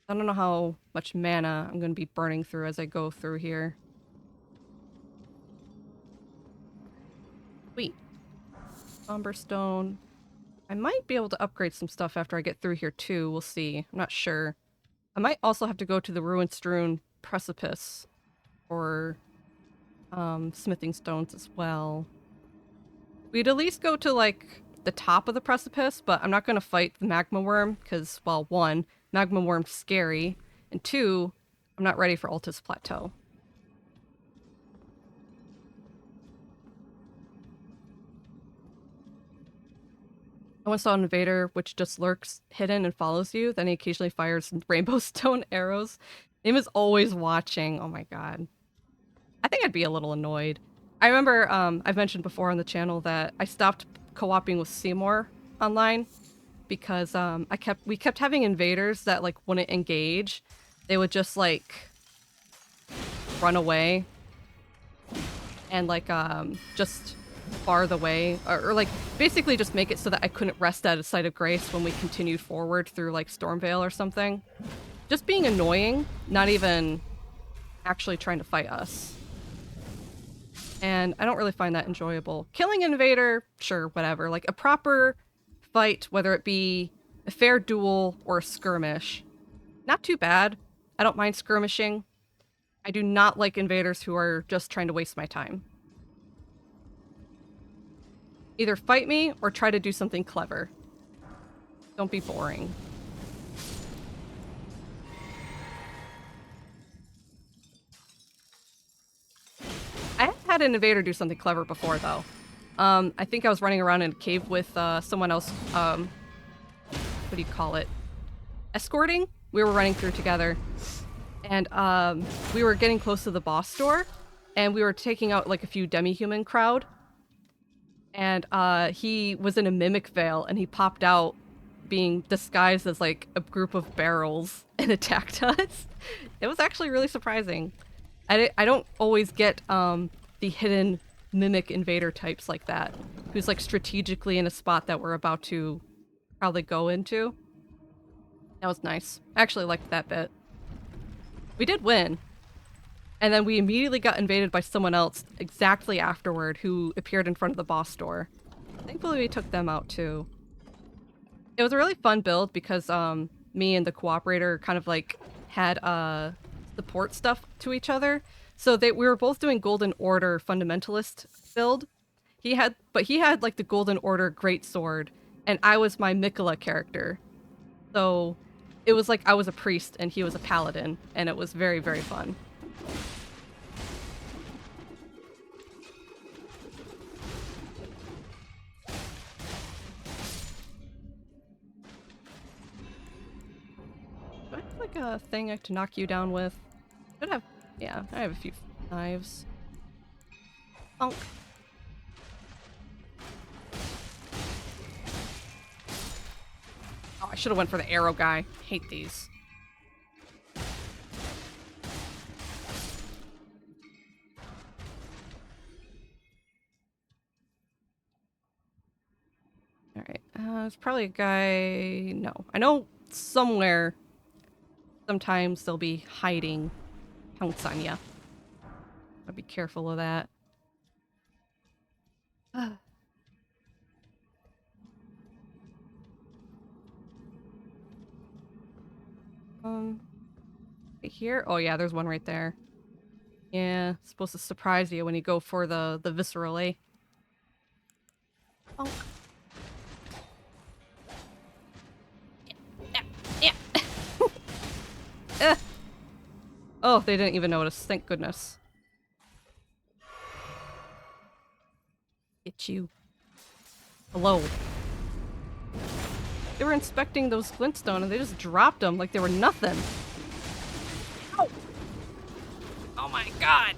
I don't know how much mana I'm going to be burning through as I go through here. Sweet. Somberstone. I might be able to upgrade some stuff after I get through here too. We'll see. I'm not sure. I might also have to go to the ruin-strewn precipice for smithing stones as well. We'd at least go to like the top of the precipice, but I'm not going to fight the magma worm because, well, one, magma worm's scary, and two, I'm not ready for Altus Plateau. I once saw an invader which just lurks hidden and follows you, then he occasionally fires rainbow stone arrows. Name is always watching. Oh my god. I think I'd be a little annoyed. I remember I've mentioned before on the channel that I stopped co-oping with Seymour online because we kept having invaders that like wouldn't engage. They would just like run away and like just bar the way or like basically just make it so that I couldn't rest at a site of grace when we continued forward through like Stormvale or something. Just being annoying, not even actually trying to fight us. And I don't really find that enjoyable. Killing an invader, sure, whatever. Like a proper fight, whether it be a fair duel or a skirmish, not too bad. I don't mind skirmishing. I do not like invaders who are just trying to waste my time. Either fight me or try to do something clever. Don't be boring. I have had an invader do something clever before, though. I think I was running around in a cave with someone else. What do you call it? Escorting? We were running through together. And we were getting close to the boss door. And we were taking out like a few demi-human crowd. And he was in a mimic veil and he popped out being disguised as like a group of barrels and attacked us. It was actually really surprising. I don't always get the hidden mimic invader types like that, who's like strategically in a spot that we're about to probably go into. That was nice. I actually liked that bit. We did win. And then we immediately got invaded by someone else exactly afterward who appeared in front of the boss door. Thankfully we took them out too. It was a really fun build because me and the cooperator kind of like had support stuff to each other. So we were both doing Golden Order Fundamentalist build. He had like the Golden Order Greatsword, and I was my Mikola character. So it was like I was a priest and he was a paladin, and it was very, very fun. Do I have like a thing to knock you down with? Should have, yeah, I have a few knives. Bonk. Oh, I should have went for the arrow guy. Hate these. Alright, there's probably a guy... No. I know somewhere, sometimes they'll be hiding. Pounce on ya. I'll be careful of that. Right here? Oh yeah, there's one right there. Yeah, it's supposed to surprise you when you go for the visceral, eh? Oh. Yeah. Oh, they didn't even notice. Thank goodness. Get you. Hello. They were inspecting those glintstone and they just dropped them like they were nothing. Ow! Oh my god!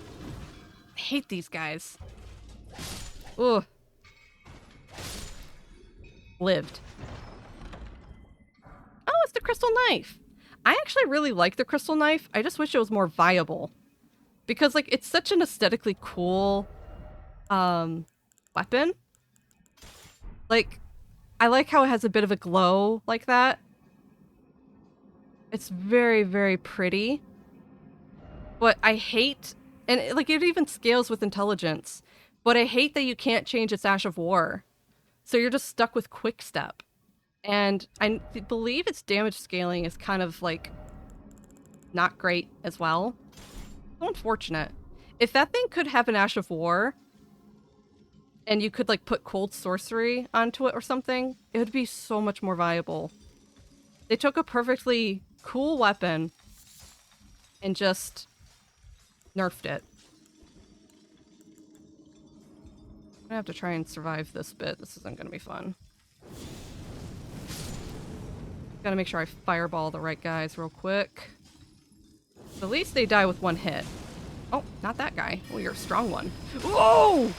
I hate these guys. Ugh. Lived. Oh, it's the crystal knife. I actually really like the crystal knife. I just wish it was more viable. Because, like, it's such an aesthetically cool, weapon. Like, I like how it has a bit of a glow like that. It's very, very pretty. But I hate, and like it even scales with intelligence, but I hate that you can't change its Ash of War. So you're just stuck with Quick Step. And I believe its damage scaling is kind of like not great as well. So unfortunate. If that thing could have an Ash of War, and you could like put cold sorcery onto it or something, it would be so much more viable. They took a perfectly cool weapon and just nerfed it. I'm gonna have to try and survive this bit. This isn't gonna be fun. Gotta make sure I fireball the right guys real quick. At least they die with one hit. Oh, not that guy. Oh, you're a strong one. Whoa!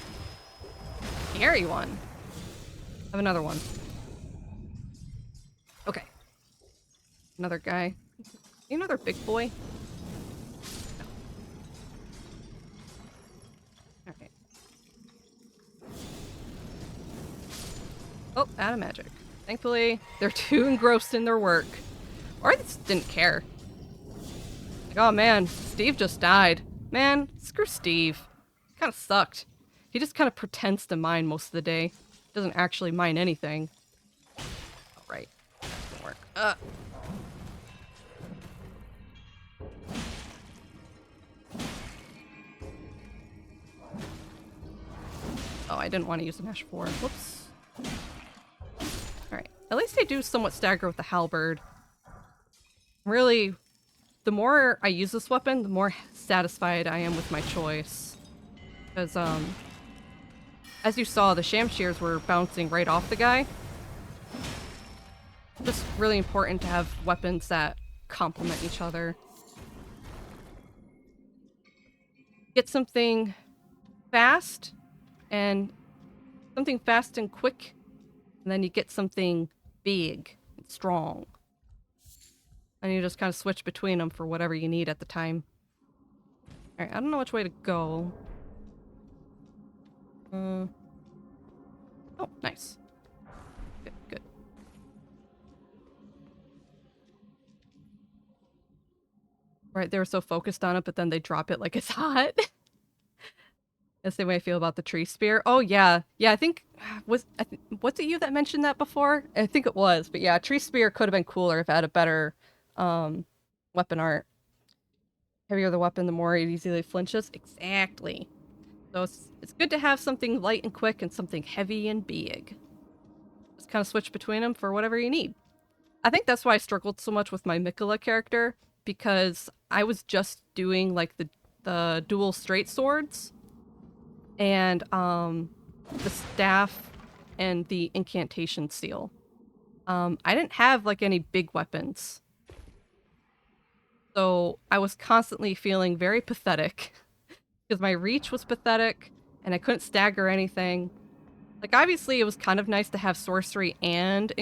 Scary one. I have another one. Okay. Another guy. Another big boy. No. Alright. Oh, out of magic. Thankfully, they're too engrossed in their work. Or they just didn't care. Like, oh man, Steve just died. Man, screw Steve. Kind of sucked. He just kind of pretends to mine most of the day. Doesn't actually mine anything. Alright. Doesn't work. Oh, I didn't want to use an Ash 4. Whoops. Alright. At least I do somewhat stagger with the halberd. Really, the more I use this weapon, the more satisfied I am with my choice. Because, as you saw, the Shamshears were bouncing right off the guy. Just really important to have weapons that complement each other. Get something fast and quick, and then you get something big and strong. And you just kind of switch between them for whatever you need at the time. Alright, I don't know which way to go. Oh, nice. Good, good. Right, they were so focused on it, but then they drop it like it's hot. That's the way I feel about the tree spear. Oh yeah, yeah. I think was it you that mentioned that before? I think it was, but yeah, tree spear could have been cooler if it had a better weapon art. Heavier the weapon, the more it easily flinches. Exactly. So it's good to have something light and quick and something heavy and big. Just kind of switch between them for whatever you need. I think that's why I struggled so much with my Mikola character, because I was just doing like the dual straight swords and the staff and the incantation seal. I didn't have like any big weapons. So I was constantly feeling very pathetic because my reach was pathetic and I couldn't stagger anything. Like obviously it was kind of nice to have sorcery and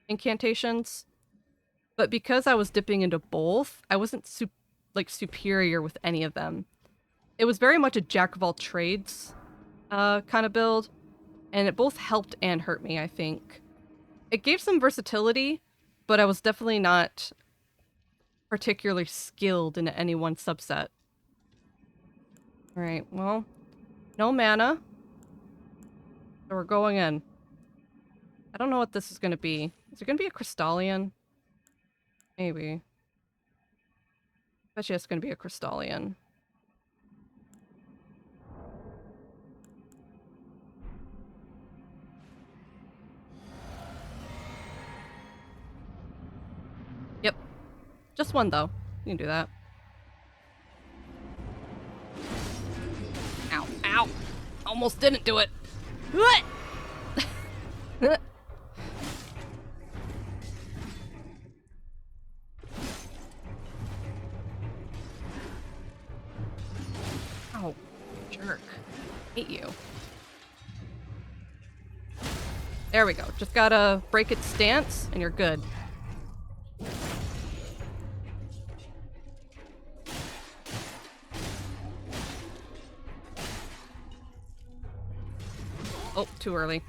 incantations, but because I was dipping into both, I wasn't superior with any of them. It was very much a jack of all trades kind of build, and it both helped and hurt me, I think. It gave some versatility, but I was definitely not particularly skilled in any one subset. Alright, well, no mana. So we're going in. I don't know what this is going to be. Is it going to be a Crystallian? Maybe. Bet you it's going to be a Crystallian. Yep. Just one, though. You can do that. Ow. Ow. Almost didn't do it. What? Oh, jerk. Hate you. There we go. Just gotta break its stance, and you're good. Oh, too early.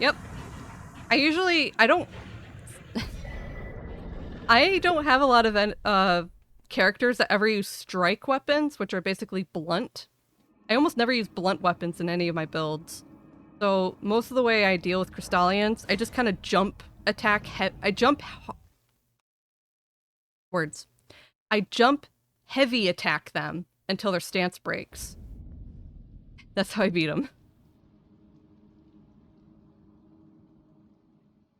Yep. I don't I don't have a lot of characters that ever use strike weapons, which are basically blunt. I almost never use blunt weapons in any of my builds. So most of the way I deal with Crystallians, I just kind of jump attack. Words. I jump heavy attack them until their stance breaks. That's how I beat them.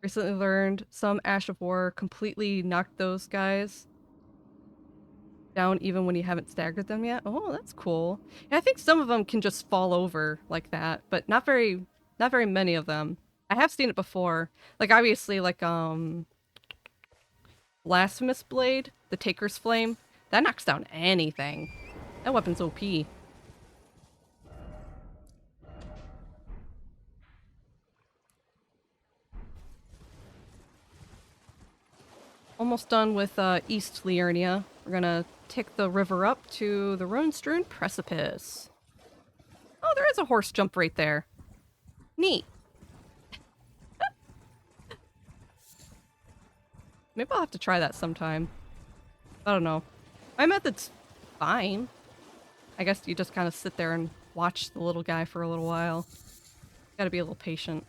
Recently learned some Ash of War completely knocked those guys down even when you haven't staggered them yet. Oh, that's cool. Yeah, I think some of them can just fall over like that, but not very many of them. I have seen it before. Like obviously Blasphemous Blade, the Taker's Flame, that knocks down anything. That weapon's OP. Almost done with East Liurnia. We're gonna take the river up to the Rune-strewn Precipice. Oh, there is a horse jump right there. Neat. Maybe I'll have to try that sometime. I don't know. My method's fine. I guess you just kind of sit there and watch the little guy for a little while. Gotta be a little patient.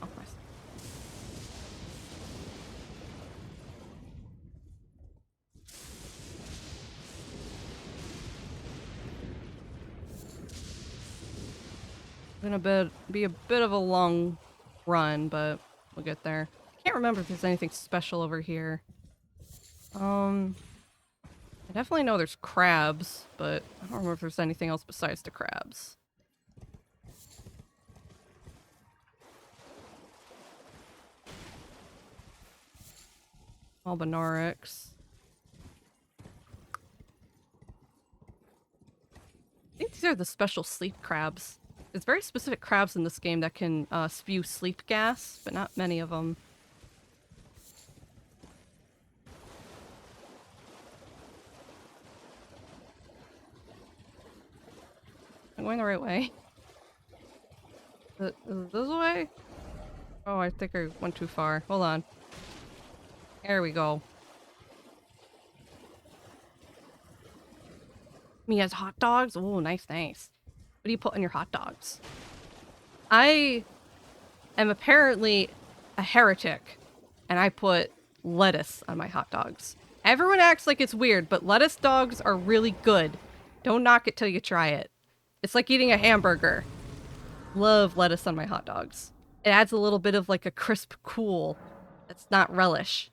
Oh, nice. Gonna be a bit of a long run, but we'll get there. Can't remember if there's anything special over here. I definitely know there's crabs, but I don't remember if there's anything else besides the crabs. Albinaurix. I think these are the special sleep crabs. There's very specific crabs in this game that can spew sleep gas, but not many of them. I'm going the right way. Is this the way? Oh, I think I went too far. Hold on. There we go. Me has hot dogs? Oh, nice, nice. What do you put on your hot dogs? I am apparently a heretic, and I put lettuce on my hot dogs. Everyone acts like it's weird, but lettuce dogs are really good. Don't knock it till you try it. It's like eating a hamburger. Love lettuce on my hot dogs. It adds a little bit of like a crisp cool. That's not relish.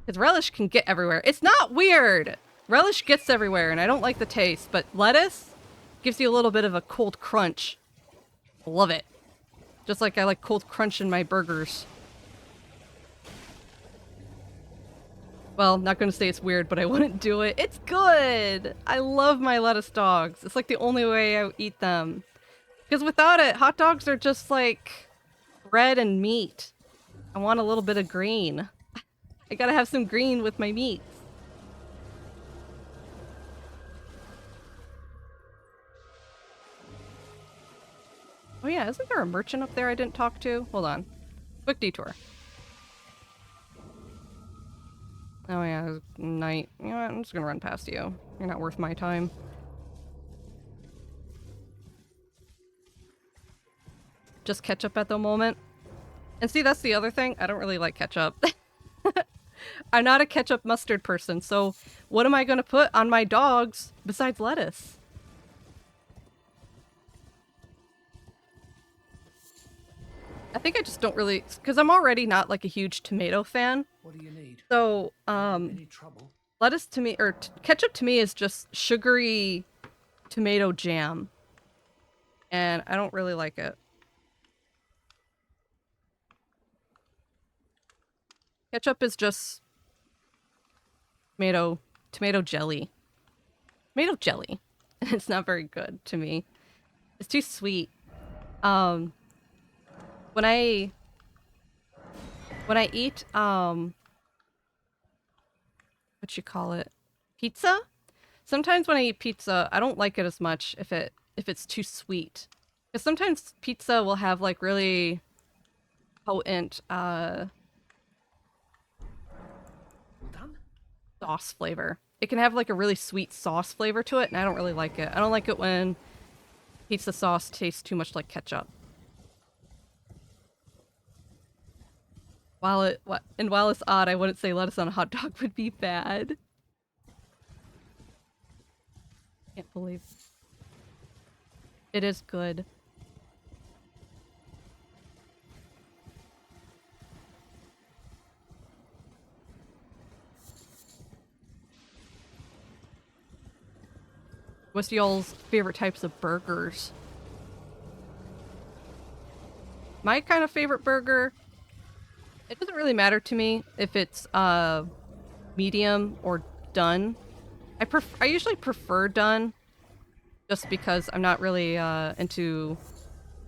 Because relish can get everywhere. It's not weird! Relish gets everywhere, and I don't like the taste, but lettuce gives you a little bit of a cold crunch. Love it. Just like I like cold crunch in my burgers. Well, not gonna say it's weird, but I wouldn't do it. It's good! I love my lettuce dogs. It's like the only way I eat them. Because without it, hot dogs are just like bread and meat. I want a little bit of green. I gotta have some green with my meats. Oh yeah, isn't there a merchant up there I didn't talk to? Hold on. Quick detour. Oh yeah, there's night. You know what? I'm just gonna run past you. You're not worth my time. Just ketchup at the moment. And see, that's the other thing. I don't really like ketchup. I'm not a ketchup mustard person, so what am I gonna put on my dogs besides lettuce? I think I just don't really, because I'm already not like a huge tomato fan. What do you need? So, Any trouble? lettuce to me, or ketchup to me is just sugary tomato jam. And I don't really like it. Ketchup is just tomato jelly. Tomato jelly. It's not very good to me. It's too sweet. When I eat what you call it? Pizza? sometimes when I eat pizza, I don't like it as much if it's too sweet. Because sometimes pizza will have like really potent All done? sauce flavor. It can have like a really sweet sauce flavor to it, and I don't really like it. I don't like it when pizza sauce tastes too much like ketchup. While it's odd, I wouldn't say lettuce on a hot dog would be bad. Can't believe it is good. What's y'all's favorite types of burgers? My kind of favorite burger, it doesn't really matter to me if it's medium or done. I usually prefer done just because I'm not really into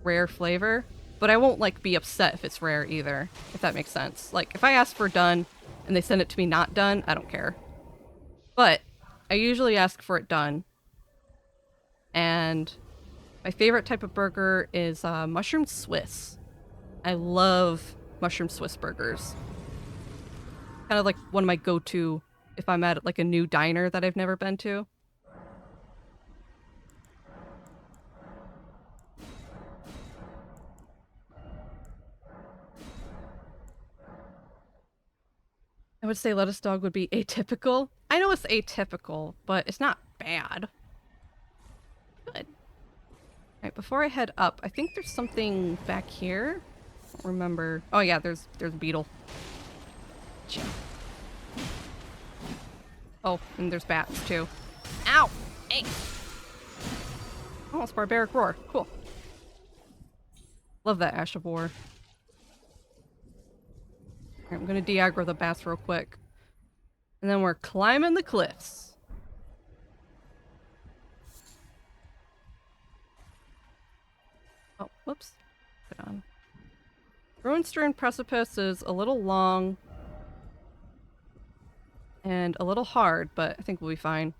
rare flavor, but I won't like be upset if it's rare either, if that makes sense. Like if I ask for done and they send it to me not done, I don't care. But I usually ask for it done. And my favorite type of burger is mushroom Swiss. I love mushroom Swiss burgers. Kind of like one of my go-to if I'm at like a new diner that I've never been to. I would say lettuce dog would be atypical. I know it's atypical, but it's not bad. Good. Alright, before I head up, I think there's something back here. I don't remember. Oh yeah, there's a beetle. Gotcha. Oh, and there's bats too. Ow! Hey! Oh, it's barbaric roar. Cool. Love that Ash of War. Alright, I'm gonna de-aggro the bats real quick. And then we're climbing the cliffs. Oh, whoops. Put on. Ruinstern Precipice is a little long and a little hard, but I think we'll be fine.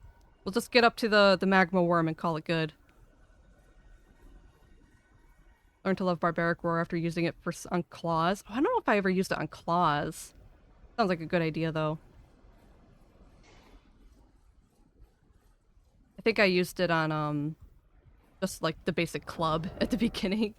We'll just get up to the magma worm and call it good. Learn to love barbaric roar after using it on claws. Oh, I don't know if I ever used it on claws. Sounds like a good idea though. I think I used it on just like the basic club at the beginning.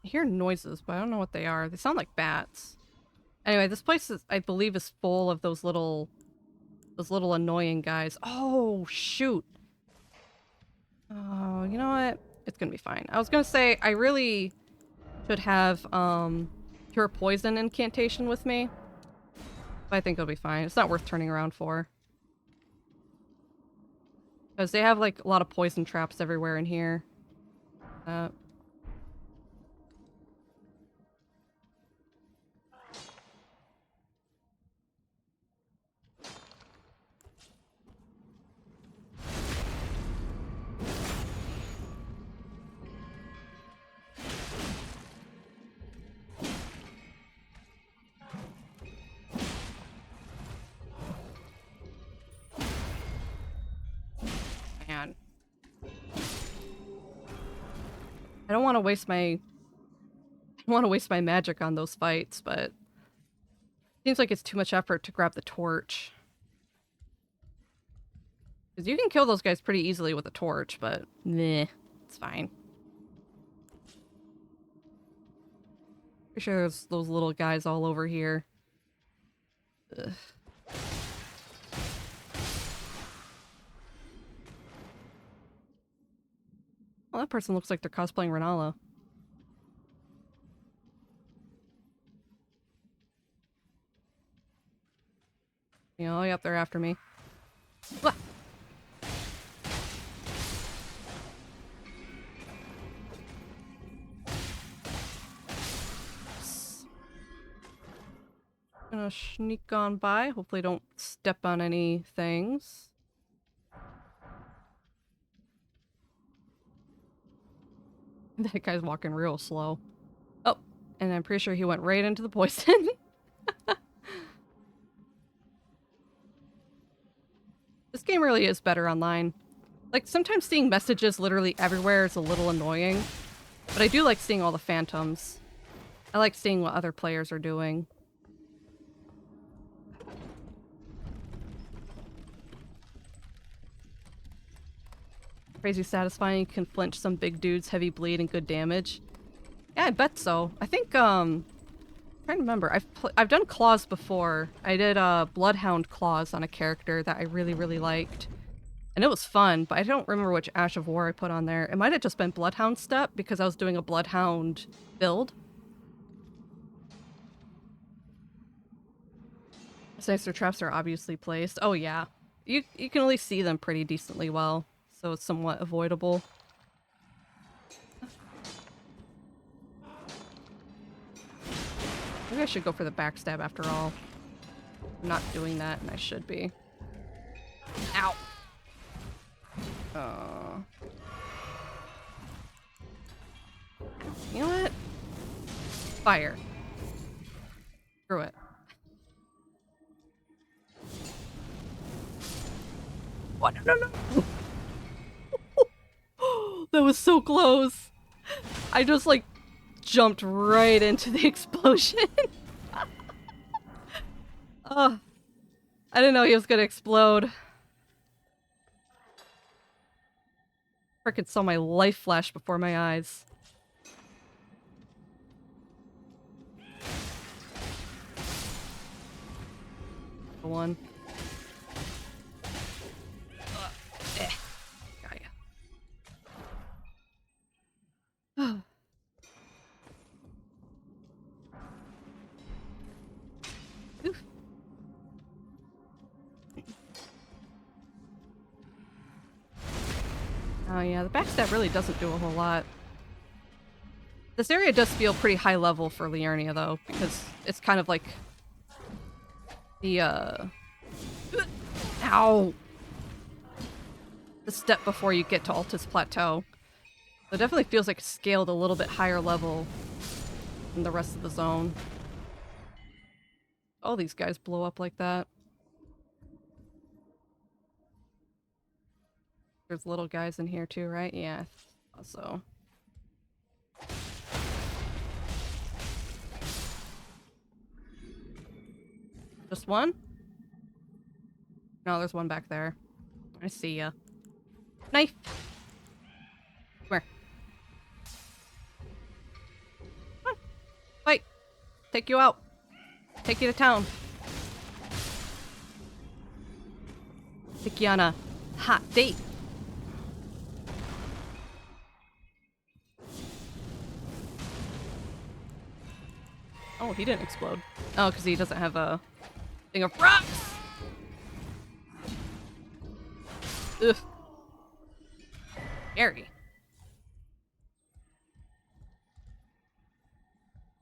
I hear noises, but I don't know what they are. They sound like bats. Anyway, this place is, I believe, is full of those little annoying guys. Oh, shoot. Oh, you know what? It's gonna be fine. I was gonna say, I really should have, Cure Poison incantation with me. But I think it'll be fine. It's not worth turning around for. Because they have, like, a lot of poison traps everywhere in here. Man. I don't want to waste my magic on those fights, but seems like it's too much effort to grab the torch. Because you can kill those guys pretty easily with a torch, but meh, it's fine. Pretty sure there's those little guys all over here. Ugh. Well, that person looks like they're cosplaying Renala. You know, yep, they're after me. Wah! gonna sneak on by. Hopefully don't step on any things. That guy's walking real slow. Oh, and I'm pretty sure he went right into the poison. This game really is better online. Like, sometimes seeing messages literally everywhere is a little annoying, but I do like seeing all the phantoms. I like seeing what other players are doing. Crazy satisfying. You can flinch some big dudes, heavy bleed, and good damage. Yeah, I bet so. I think, I'm trying to remember. I've done claws before. I did, Bloodhound claws on a character that I really, really liked. And it was fun, but I don't remember which Ash of War I put on there. It might have just been Bloodhound step, because I was doing a Bloodhound build. Sinister traps are obviously placed. Oh yeah. You can at least see them pretty decently well, so it's somewhat avoidable. Maybe I should go for the backstab after all. I'm not doing that, and I should be. Ow! You know what? Fire. Screw it. What? No, no, no! That was so close! I just, like, jumped right into the explosion. Oh, I didn't know he was gonna explode. Frickin' saw my life flash before my eyes. One. Got ya. Oof. Oh yeah, the backstab really doesn't do a whole lot. This area does feel pretty high level for Liurnia though, because it's kind of like the ow! The step before you get to Altus Plateau. So it definitely feels like it's scaled a little bit higher level than the rest of the zone. All these guys blow up like that. There's little guys in here too, right? Yeah, also. Just one? No, there's one back there. I see ya. Knife! Where? Come on. Fight! Take you out. Take you to town. Take you on a hot date. Oh, he didn't explode. Oh, because he doesn't have a thing of rocks! Ugh. Scary.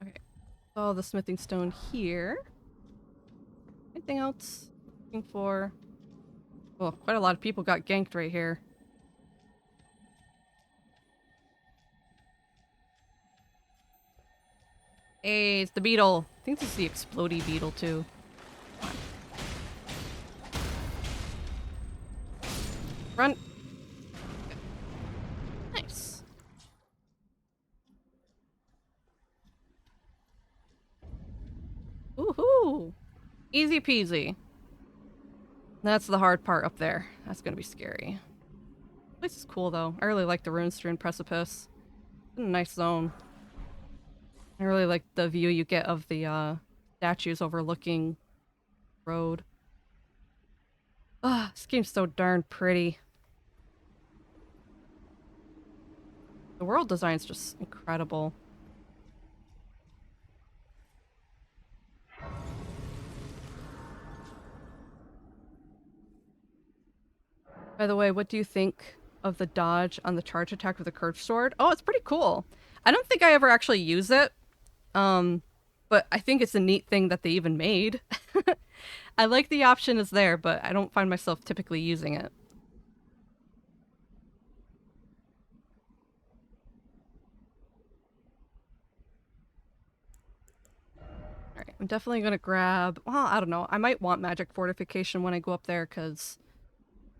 Okay. Oh, the smithing stone here. Anything else? Looking for... Oh, quite a lot of people got ganked right here. Hey, it's the beetle. I think this is the explodey beetle too. Run. Nice. Woohoo! Easy peasy. That's the hard part up there. That's gonna be scary. This is cool though. I really like the rune-strewn precipice. It's a nice zone. I really like the view you get of the statues overlooking the road. Ah, this game's so darn pretty. The world design's just incredible. By the way, what do you think of the dodge on the charge attack with the curved sword? Oh, it's pretty cool. I don't think I ever actually use it. But but I think it's a neat thing that they even made. I like the option is there, but I don't find myself typically using it. Alright, I'm definitely gonna grab... Well, I don't know. I might want magic fortification when I go up there, because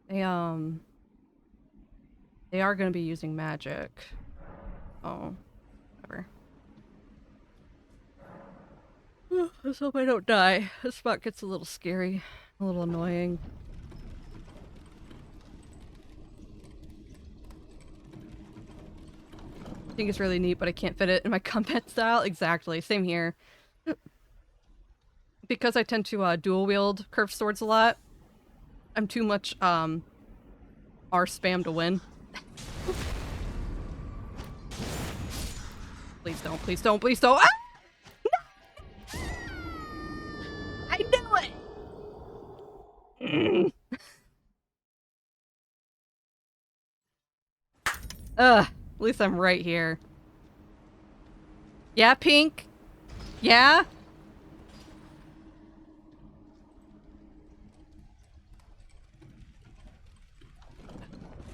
they are gonna be using magic. Oh, whatever. Let's hope I don't die. This spot gets a little scary. A little annoying. I think it's really neat, but I can't fit it in my combat style. Exactly. Same here. Because I tend to dual wield curved swords a lot, I'm too much R spam to win. Please don't, please don't, please don't. Ah! No! I knew it! Ugh, at least I'm right here. Yeah, Pink? Yeah?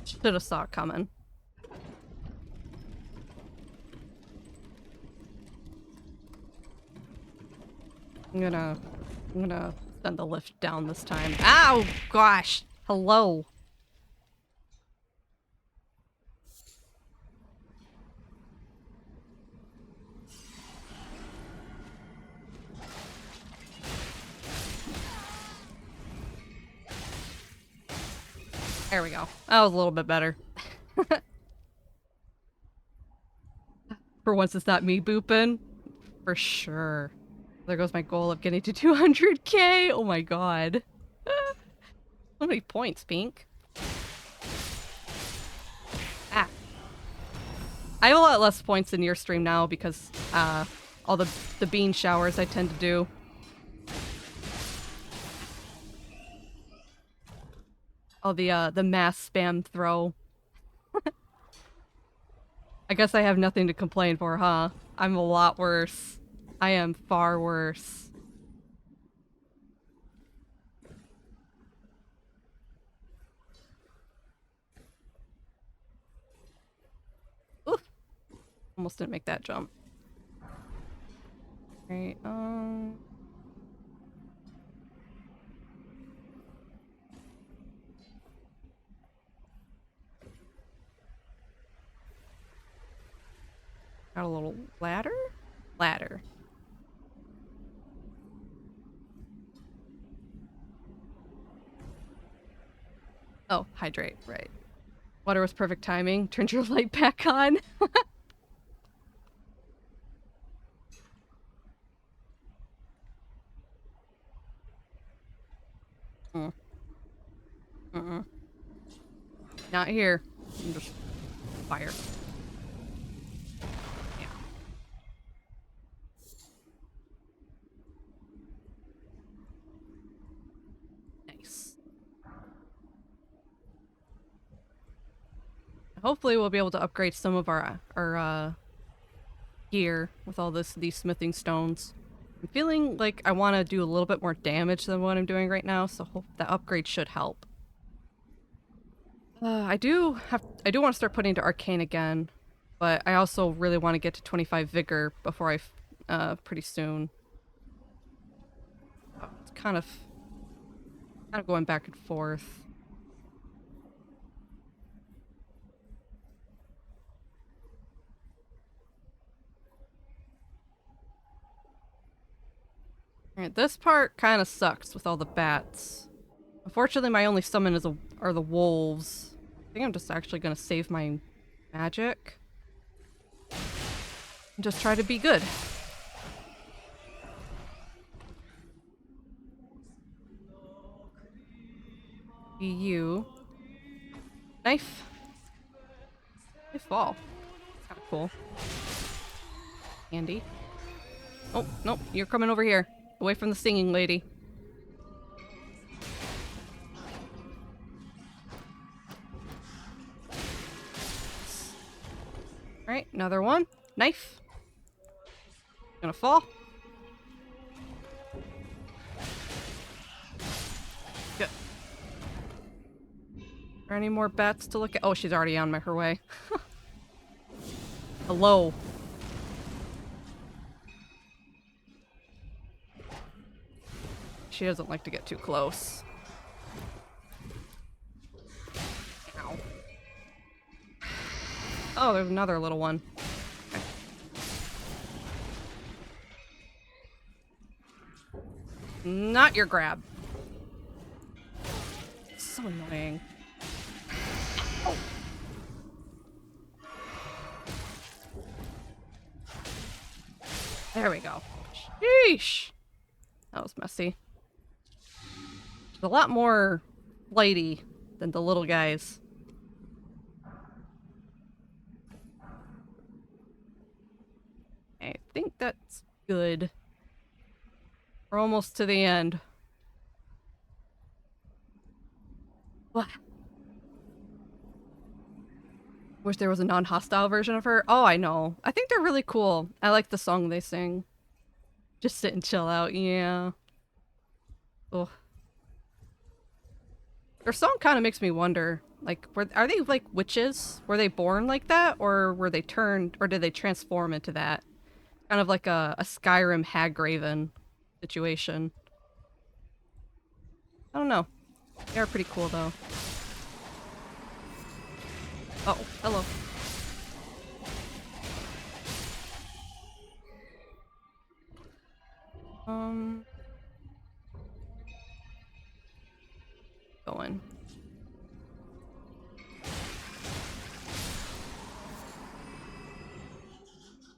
Should have saw it coming. I'm gonna send the lift down this time. Ow! Gosh! Hello! There we go. That was a little bit better. For once it's not me booping. For sure. There goes my goal of getting to 200k! Oh my god. So many points, Pink. Ah. I have a lot less points in your stream now because all the bean showers I tend to do. All the mass spam throw. I guess I have nothing to complain for, huh? I'm a lot worse. I am far worse. Oof. Almost didn't make that jump. Right, got a little ladder? Ladder. Oh, hydrate, right. Water was perfect timing. Turned your light back on. Not here. I'm just fire. Yeah. Nice. Hopefully we'll be able to upgrade some of our gear with all these smithing stones. I'm feeling like I want to do a little bit more damage than what I'm doing right now, so hope the upgrade should help. I do want to start putting into arcane again, but I also really want to get to 25 vigor before pretty soon. It's kind of going back and forth. Alright, this part kind of sucks with all the bats. Unfortunately, my only summon are the wolves. I think I'm just actually gonna save my magic. And just try to be good. You. Knife. Knife fall. Kind of cool. Handy. Oh, nope, you're coming over here. Away from the singing lady. Alright, another one. Knife. Gonna fall. Are any more bats to look at? Oh, she's already on her way. Hello. She doesn't like to get too close. Ow. Oh, there's another little one. Okay. Not your grab. So annoying. Oh. There we go. Sheesh. That was messy. There's a lot more flighty than the little guys. I think that's good. We're almost to the end. What? Wish there was a non-hostile version of her. Oh, I know. I think they're really cool. I like the song they sing. Just sit and chill out. Yeah. Ugh. Their song kind of makes me wonder, like, are they like witches? Were they born like that, or were they turned, or did they transform into that? Kind of like a Skyrim Hagraven situation. I don't know. They are pretty cool though. Oh, hello. Going.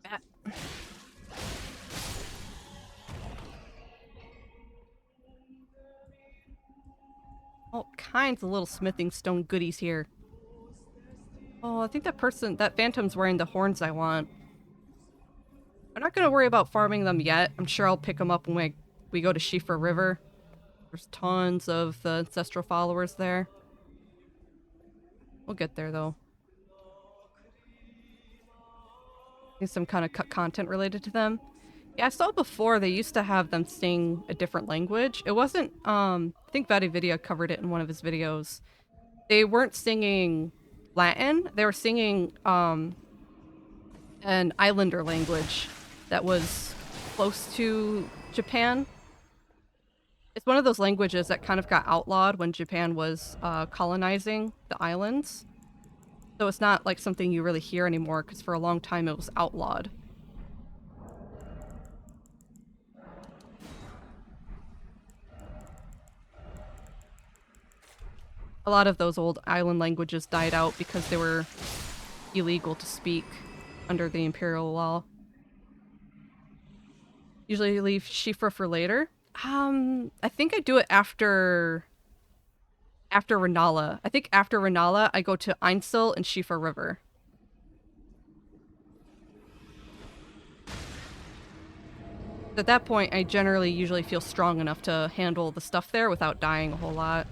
Bat. All kinds of little smithing stone goodies here. Oh, I think that phantom's wearing the horns I want. I'm not gonna worry about farming them yet. I'm sure I'll pick them up when we go to Shifa River. There's tons of the ancestral followers there. We'll get there though. Need some kind of content related to them. Yeah, I saw before they used to have them sing a different language. It wasn't, I think Video covered it in one of his videos. They weren't singing Latin. They were singing, an islander language that was close to Japan. It's one of those languages that kind of got outlawed when Japan was colonizing the islands. So it's not like something you really hear anymore because for a long time it was outlawed. A lot of those old island languages died out because they were illegal to speak under the imperial law. Usually leave Shifra for later. I think I do it after Renala. I think after Renala, I go to Einsil and Shifra River. At that point, I generally usually feel strong enough to handle the stuff there without dying a whole lot.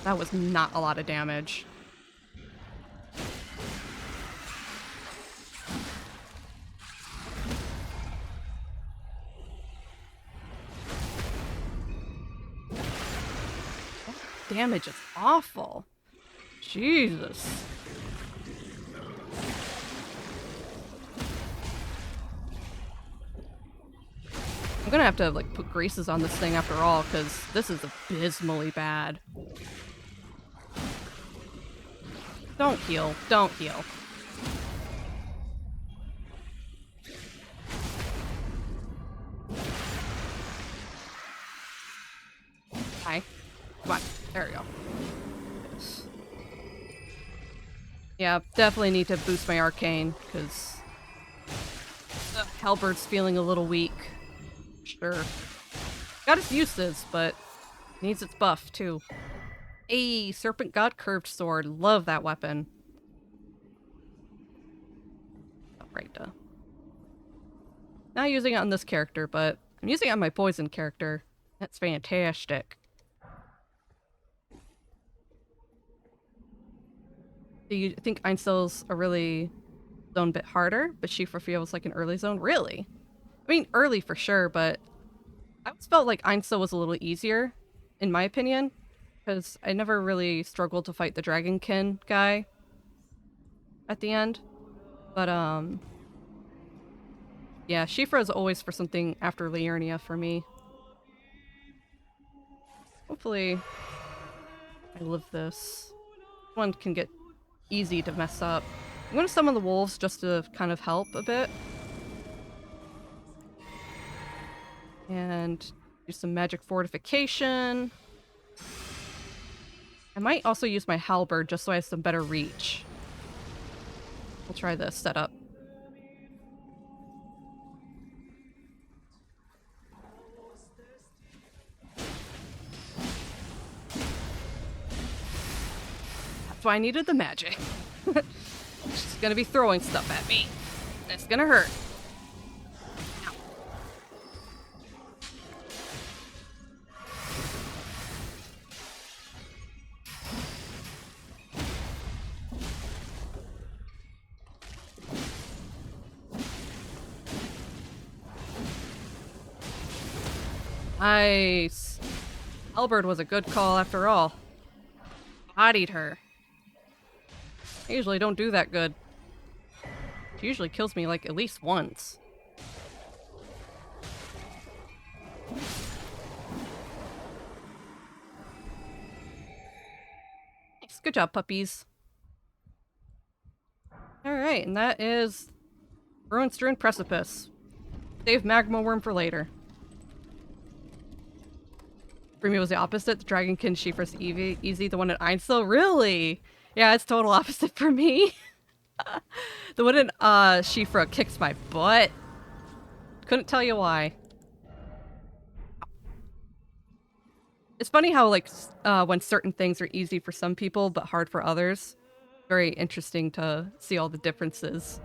That was not a lot of damage. That damage is awful. Jesus. I'm gonna have to like put greases on this thing after all, because this is abysmally bad. Don't heal. Don't heal. Hi. Come on. There we go. Yes. Yeah, definitely need to boost my arcane, because Halberd's feeling a little weak. Sure. Got its uses, but needs its buff, too. Hey, Serpent God Curved Sword. Love that weapon. Oh, right, duh. Not using it on this character, but I'm using it on my poison character. That's fantastic. Do you think Einstell's a really zone bit harder, but Shifra feels like an early zone? Really? I mean, early for sure, but I always felt like Einstein was a little easier, in my opinion, because I never really struggled to fight the Dragonkin guy at the end. But, yeah, Shifra is always for something after Liurnia for me. Hopefully I live this. One can get easy to mess up. I'm gonna summon the wolves just to kind of help a bit. And do some magic fortification. I might also use my halberd just so I have some better reach. We'll try this setup. That's why I needed the magic. She's gonna be throwing stuff at me. It's gonna hurt. Ow. Nice. Halberd was a good call after all. Bodied her. I usually don't do that good. She usually kills me like at least once. Nice. Good job, puppies. Alright, and that is Ruin-strewn Precipice. Save Magma Worm for later. For me, it was the opposite. The Dragonkin Shifra's easy, the one at Einzel. Really? Yeah, it's total opposite for me. The one in Shifra kicks my butt. Couldn't tell you why. It's funny how, like, when certain things are easy for some people but hard for others. Very interesting to see all the differences.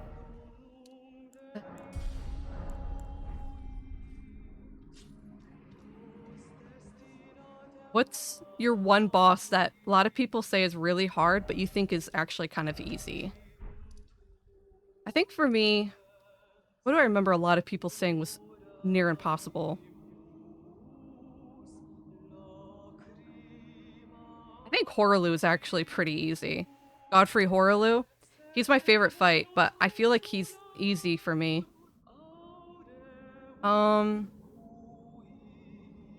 What's your one boss that a lot of people say is really hard, but you think is actually kind of easy? I think for me, what do I remember a lot of people saying was near impossible? I think Horaloo is actually pretty easy. Godfrey Horaloo. He's my favorite fight, but I feel like he's easy for me.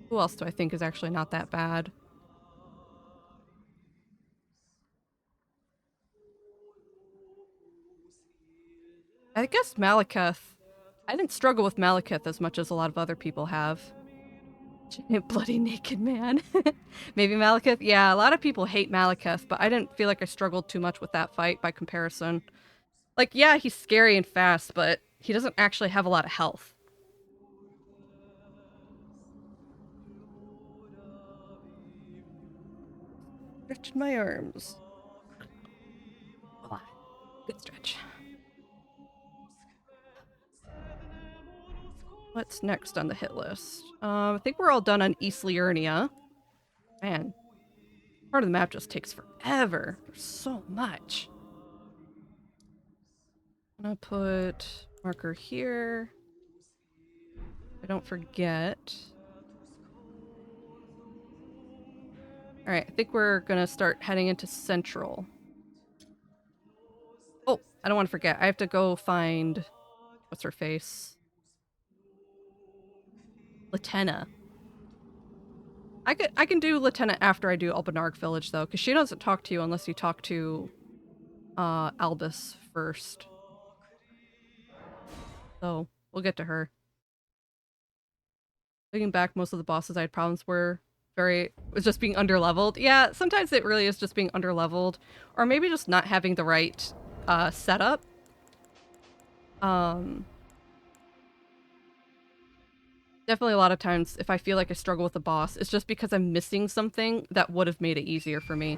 Who else do I think is actually not that bad? I guess Malekith. I didn't struggle with Malekith as much as a lot of other people have. Giant bloody naked man. Maybe Malekith? Yeah, a lot of people hate Malekith, but I didn't feel like I struggled too much with that fight by comparison. Like, yeah, he's scary and fast, but he doesn't actually have a lot of health. Stretching my arms. Good stretch. What's next on the hit list? I think we're all done on East Liurnia. Man, part of the map just takes forever. There's so much. I'm gonna put marker here. I don't forget. Alright, I think we're gonna start heading into Central. Oh, I don't want to forget. I have to go find... What's her face? Latenna. I can do Latenna after I do Albanarg Village, though, because she doesn't talk to you unless you talk to Albus first. So, we'll get to her. Looking back, most of the bosses I had problems were was just being underleveled. Yeah, sometimes it really is just being underleveled. Or maybe just not having the right setup. Definitely a lot of times, if I feel like I struggle with a boss, it's just because I'm missing something that would have made it easier for me.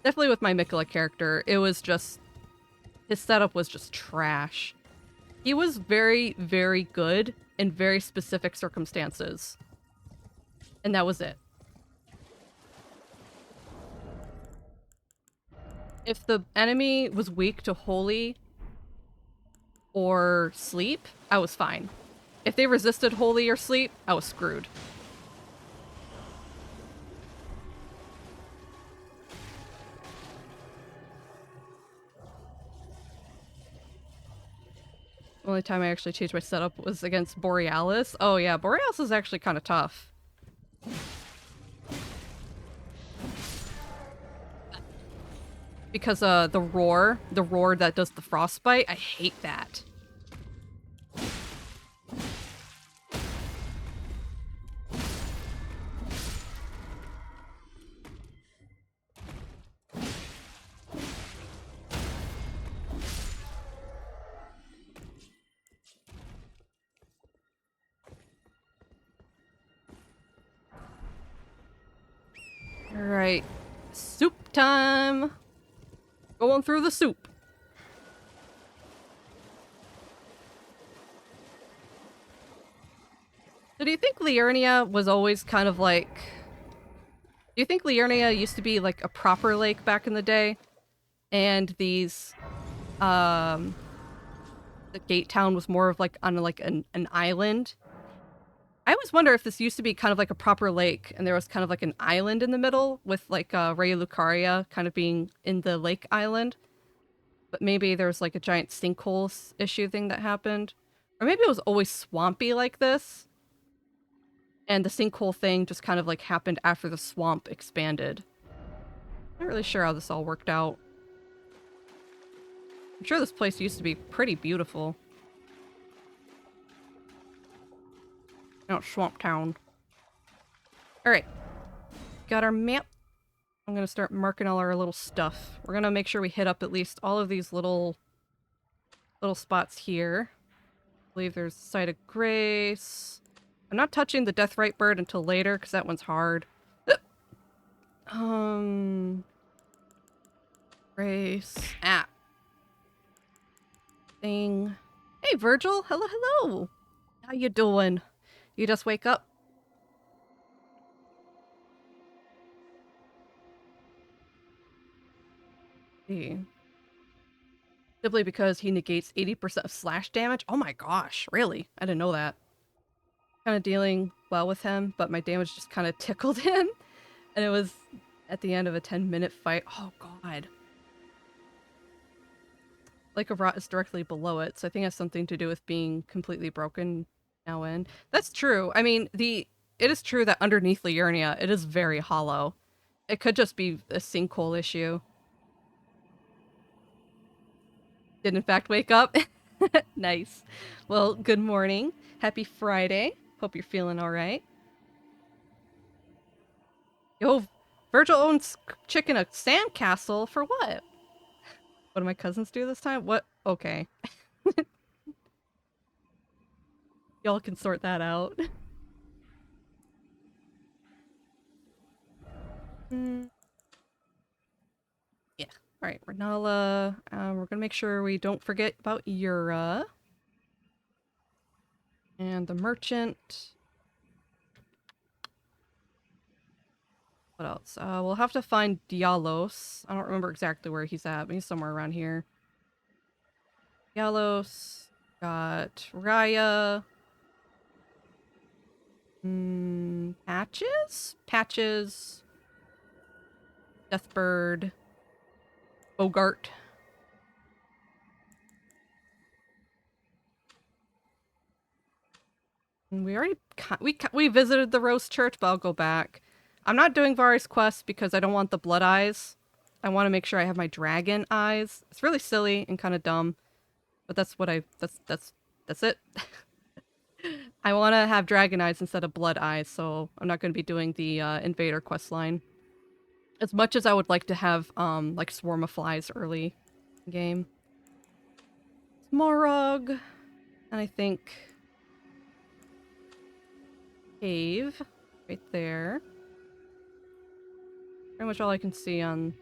Definitely with my Miquella character, it was just... His setup was just trash. He was very, very good in very specific circumstances. And that was it. If the enemy was weak to Holy or Sleep, I was fine. If they resisted holy or sleep, I was screwed. The only time I actually changed my setup was against Borealis. Oh yeah, Borealis is actually kind of tough. Because the roar that does the frostbite, I hate that. Alright. Soup time! Going through the soup. So do you think Liurnia was always kind of like... Do you think Liurnia used to be like a proper lake back in the day? And these... Um... The gate town was more of like on like an island? I always wonder if this used to be kind of like a proper lake and there was kind of like an island in the middle with like Ray Lucaria kind of being in the lake island. But maybe there was like a giant sinkhole issue thing that happened. Or maybe it was always swampy like this. And the sinkhole thing just kind of like happened after the swamp expanded. Not really sure how this all worked out. I'm sure this place used to be pretty beautiful. Out Swamp Town. Alright. Got our map. I'm gonna start marking all our little stuff. We're gonna make sure we hit up at least all of these little spots here. I believe there's Site of Grace. I'm not touching the Deathrite Bird until later, because that one's hard. Grace. Ah. Thing. Hey, Virgil. Hello, hello. How you doing? You just wake up? See. Simply because he negates 80% of slash damage? Oh my gosh, really? I didn't know that. Kind of dealing well with him, but my damage just kind of tickled him. And it was at the end of a 10-minute fight. Oh god. Lake of Rot is directly below it, so I think it has something to do with being completely broken now in. That's true. I mean, it is true that underneath Liurnia, it is very hollow. It could just be a sinkhole issue. Did in fact wake up. Nice. Well, good morning. Happy Friday. Hope you're feeling all right. Yo, Virgil owns chicken a sandcastle for what? What do my cousins do this time? What? Okay. Y'all can sort that out. Yeah. All right, Renala. We're gonna make sure we don't forget about Yura. And the merchant. What else? We'll have to find Dialos. I don't remember exactly where he's at, but he's somewhere around here. Dialos. Got Raya. Patches? Patches. Deathbird. Bogart. We already we visited the Rose Church, but I'll go back. I'm not doing Vari's quest because I don't want the blood eyes. I want to make sure I have my dragon eyes. It's really silly and kind of dumb, but that's what that's it. I want to have dragon eyes instead of blood eyes, so I'm not going to be doing the invader quest line. As much as I would like to have like swarm of flies early in game. Morog, and I think cave right there. Pretty much all I can see on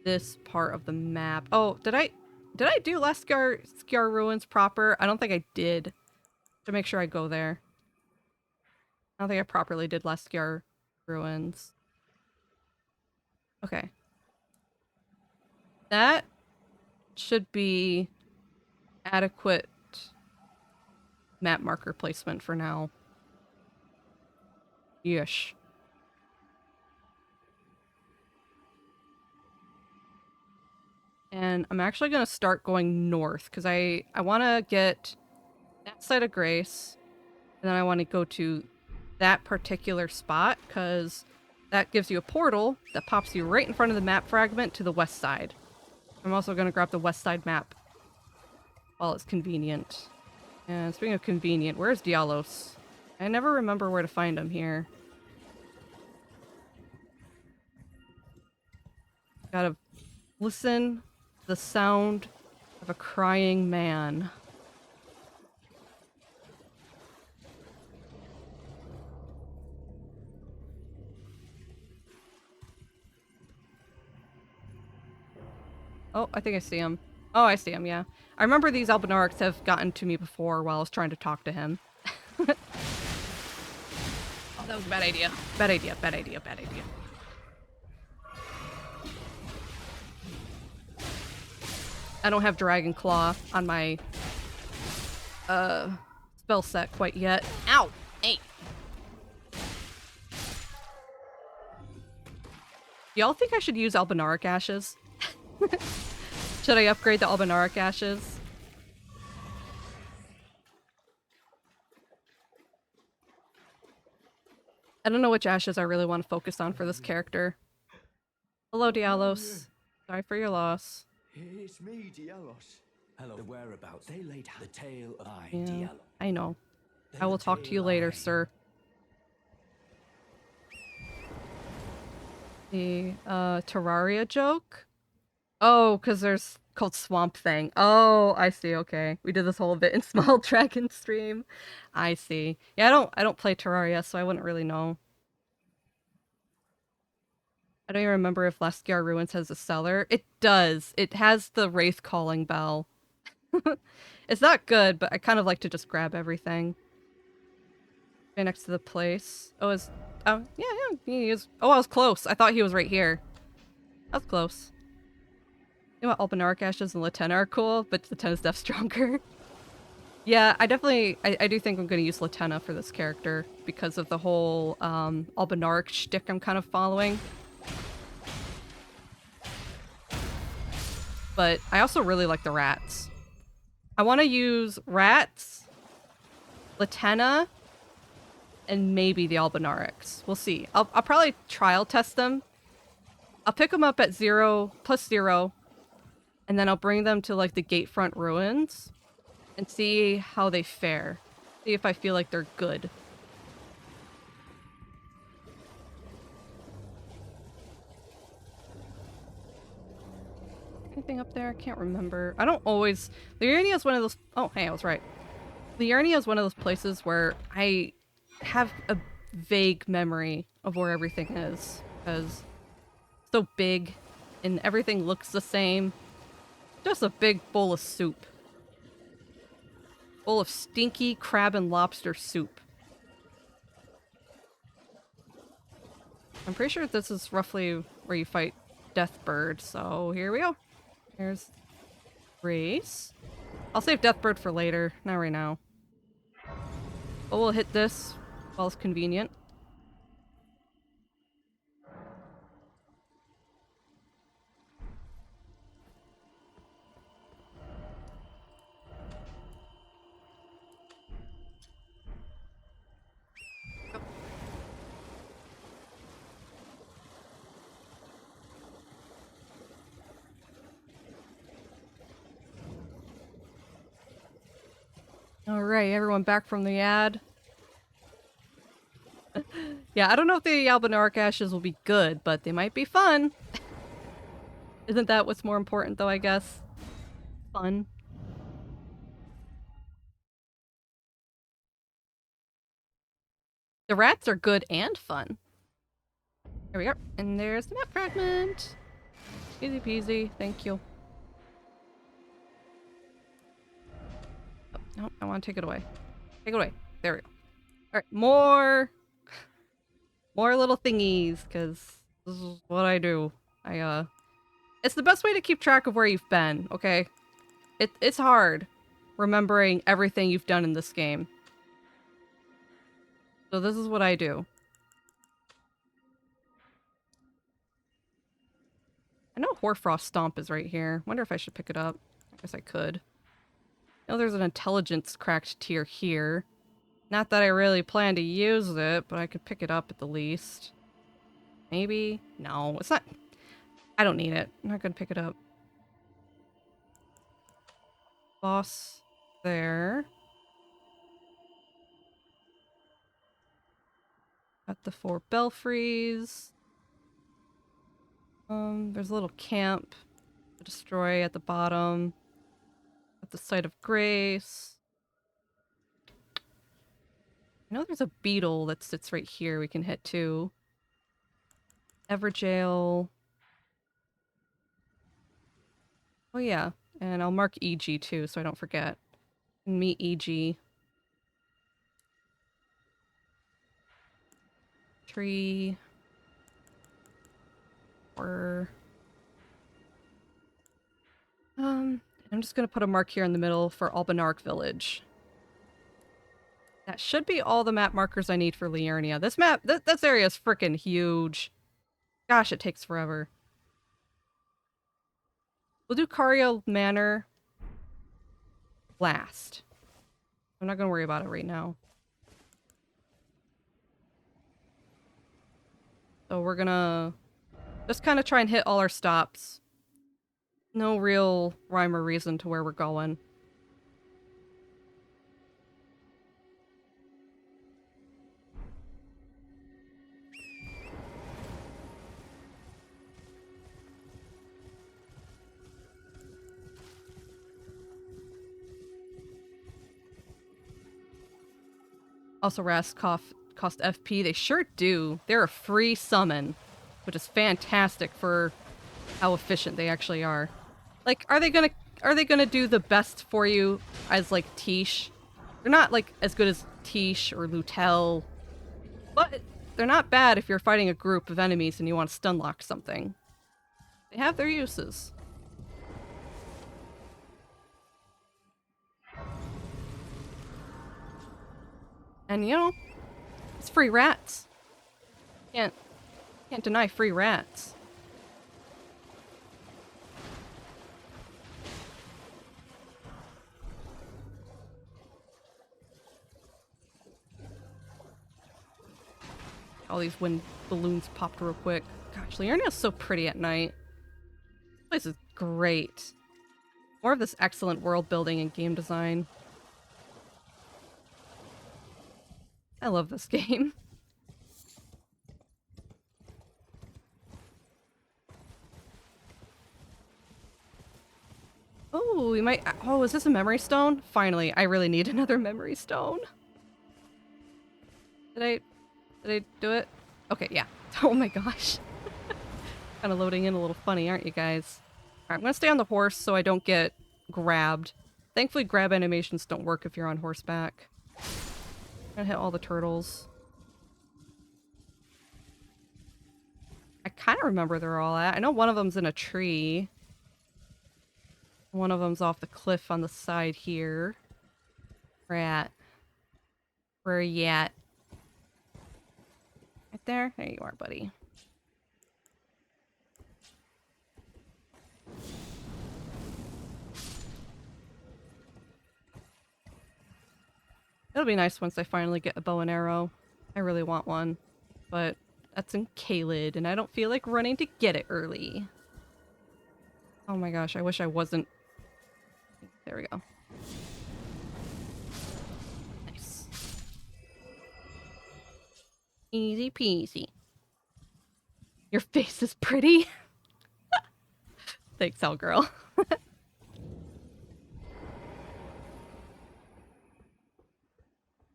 this part of the map. Oh, did I do Lascar Ruins proper? I don't think I did. To make sure I go there. I don't think I properly did Lascar Ruins. Okay. That should be adequate map marker placement for now. Yeesh. And I'm actually going to start going north because I want to get that side of Grace, and then I want to go to that particular spot because that gives you a portal that pops you right in front of the map fragment to the west side. I'm also going to grab the west side map while it's convenient. And speaking of convenient, where's Dialos? I never remember where to find him here. Gotta listen to the sound of a crying man. Oh, I think I see him. Oh, I see him, yeah. I remember these Albinarics have gotten to me before while I was trying to talk to him. Oh, that was a bad idea. Bad idea, bad idea, bad idea. I don't have Dragon Claw on my spell set quite yet. Ow! Hey! Y'all think I should use Albinaric Ashes? Should I upgrade the Albinaric Ashes? I don't know which ashes I really want to focus on for this character. Hello, Dialos. Sorry for your loss. It's me, Dialos. Hello. The whereabouts. They laid the tale of Yeah, Dialos. I know. I will talk to you later, sir. The Terraria joke? Oh, because there's called Swamp Thing. Oh, I see, okay. We did this whole bit in Small Dragon stream. I see. Yeah, I don't play Terraria, so I wouldn't really know. I don't even remember if Leskar Ruins has a cellar. It does. It has the Wraith Calling Bell. It's not good, but I kind of like to just grab everything. Right next to the place. Oh, oh, yeah, he is. Oh, I was close. I thought he was right here. I was close. You know what, Albinaric Ashes and Latenna are cool, but Latenna's def stronger. Yeah, I do think I'm going to use Latenna for this character because of the whole Albinaric shtick I'm kind of following. But I also really like the rats. I want to use rats, Latenna, and maybe the Albinarics. We'll see. I'll probably trial test them. I'll pick them up at 0+0, and then I'll bring them to like the Gatefront Ruins and see how they fare. See if I feel like they're good. Anything up there? I can't remember. I don't always... Liurnia is one of those... Oh, hey, I was right. Liurnia is one of those places where I have a vague memory of where everything is. Because it's so big and everything looks the same. Just a big bowl of soup. Bowl of stinky crab and lobster soup. I'm pretty sure this is roughly where you fight Deathbird, so here we go. Here's Grace. I'll save Deathbird for later, not right now. But we'll hit this while it's convenient. Alright, everyone back from the ad. Yeah, I don't know if the Albinaric Ashes will be good, but they might be fun. Isn't that what's more important, though, I guess? Fun. The rats are good and fun. There we go. And there's the map fragment. Easy peasy. Thank you. Oh, no, I want to take it away. Take it away. There we go. Alright, more little thingies, because this is what I do. It's the best way to keep track of where you've been, okay? It's hard. remembering everything you've done in this game. So this is what I do. I know Hoarfrost Stomp is right here. Wonder if I should pick it up. I guess I could. I know there's an intelligence cracked tier here. Not that I really plan to use it, but I could pick it up at the least. Maybe? No, it's not. I don't need it. I'm not gonna pick it up. Boss there. Got the 4 belfries. There's a little camp to destroy at the bottom. At the site of grace. I know there's a beetle that sits right here we can hit too. Everjail. Oh yeah, and I'll mark EG too so I don't forget. And meet EG. Tree. Or... I'm just gonna put a mark here in the middle for Albanark Village. That should be all the map markers I need for Liurnia. This map, this area is freaking huge. Gosh, it takes forever. We'll do Cario Manor last. I'm not gonna worry about it right now. So we're gonna just kind of try and hit all our stops. No real rhyme or reason to where we're going. Also, Ras cost FP. They sure do. They're a free summon, which is fantastic for how efficient they actually are. Like, are they gonna do the best for you as like Tish? They're not like as good as Tish or Lutel, but they're not bad if you're fighting a group of enemies and you want to stunlock something. They have their uses. And you know, it's free rats. Can't deny free rats. All these wind balloons popped real quick. Gosh, Liurnia's so pretty at night. This place is great. More of this excellent world building and game design. I love this game. Oh, we might... Oh, is this a memory stone? Finally, I really need another memory stone. Did I do it? Okay, yeah. Oh my gosh. Kind of loading in a little funny, aren't you guys? Alright, I'm gonna stay on the horse so I don't get grabbed. Thankfully, grab animations don't work if you're on horseback. I'm gonna hit all the turtles. I kind of remember where they're all at. I know one of them's in a tree. One of them's off the cliff on the side here. Where at? Where are you at? Right there? There you are, buddy. It'll be nice once I finally get a bow and arrow. I really want one. But that's in Caelid, and I don't feel like running to get it early. Oh my gosh, I wish I wasn't... There we go. Nice. Easy peasy. Your face is pretty. Thanks, Hellgirl.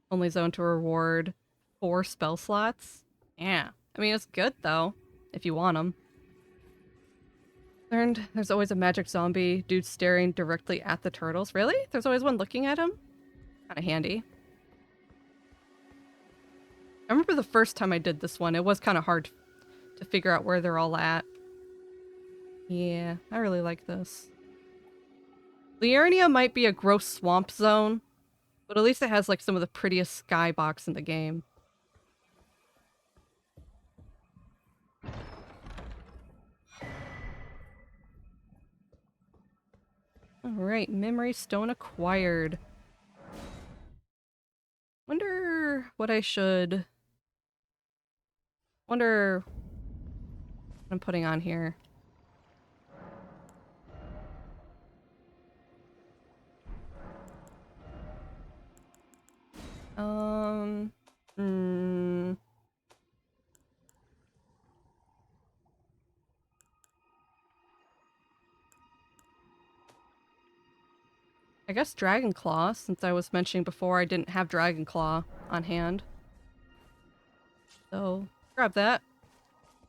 Only zone to reward 4 spell slots. Yeah. I mean, it's good, though, if you want them. Learned there's always a magic zombie dude staring directly at the turtles. Really? There's always one looking at him? Kind of handy. I remember the first time I did this one, it was kind of hard to figure out where they're all at. Yeah, I really like this. Liurnia might be a gross swamp zone, but at least it has like some of the prettiest skybox in the game. Alright, memory stone acquired. Wonder what I should... Wonder what I'm putting on here. Hmm... I guess Dragon Claw, since I was mentioning before I didn't have Dragon Claw on hand. So, grab that.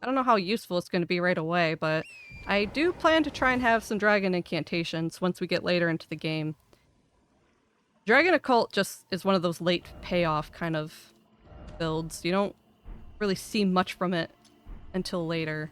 I don't know how useful it's going to be right away, but I do plan to try and have some dragon incantations once we get later into the game. Dragon Occult just is one of those late payoff kind of builds. You don't really see much from it until later.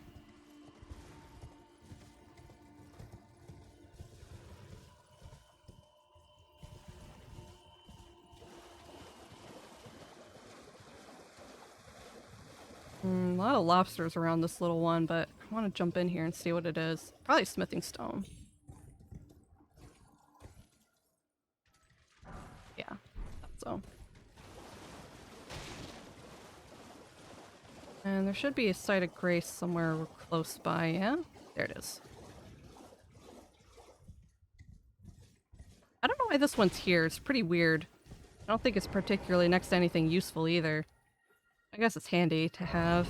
A lot of lobsters around this little one, but I want to jump in here and see what it is. Probably smithing stone. Yeah, thought so. And there should be a site of grace somewhere close by, yeah? There it is. I don't know why this one's here. It's pretty weird. I don't think it's particularly next to anything useful either. I guess it's handy to have.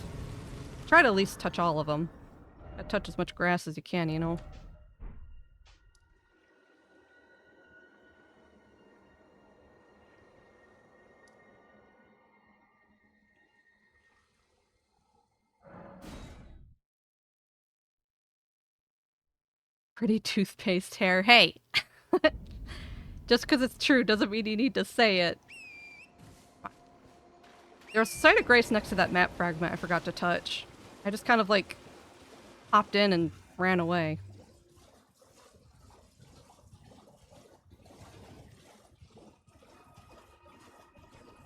Try to at least touch all of them. Touch as much grass as you can, you know? Pretty toothpaste hair. Hey! Just because it's true doesn't mean you need to say it. There was a site of grace next to that map fragment I forgot to touch. I just kind of like hopped in and ran away.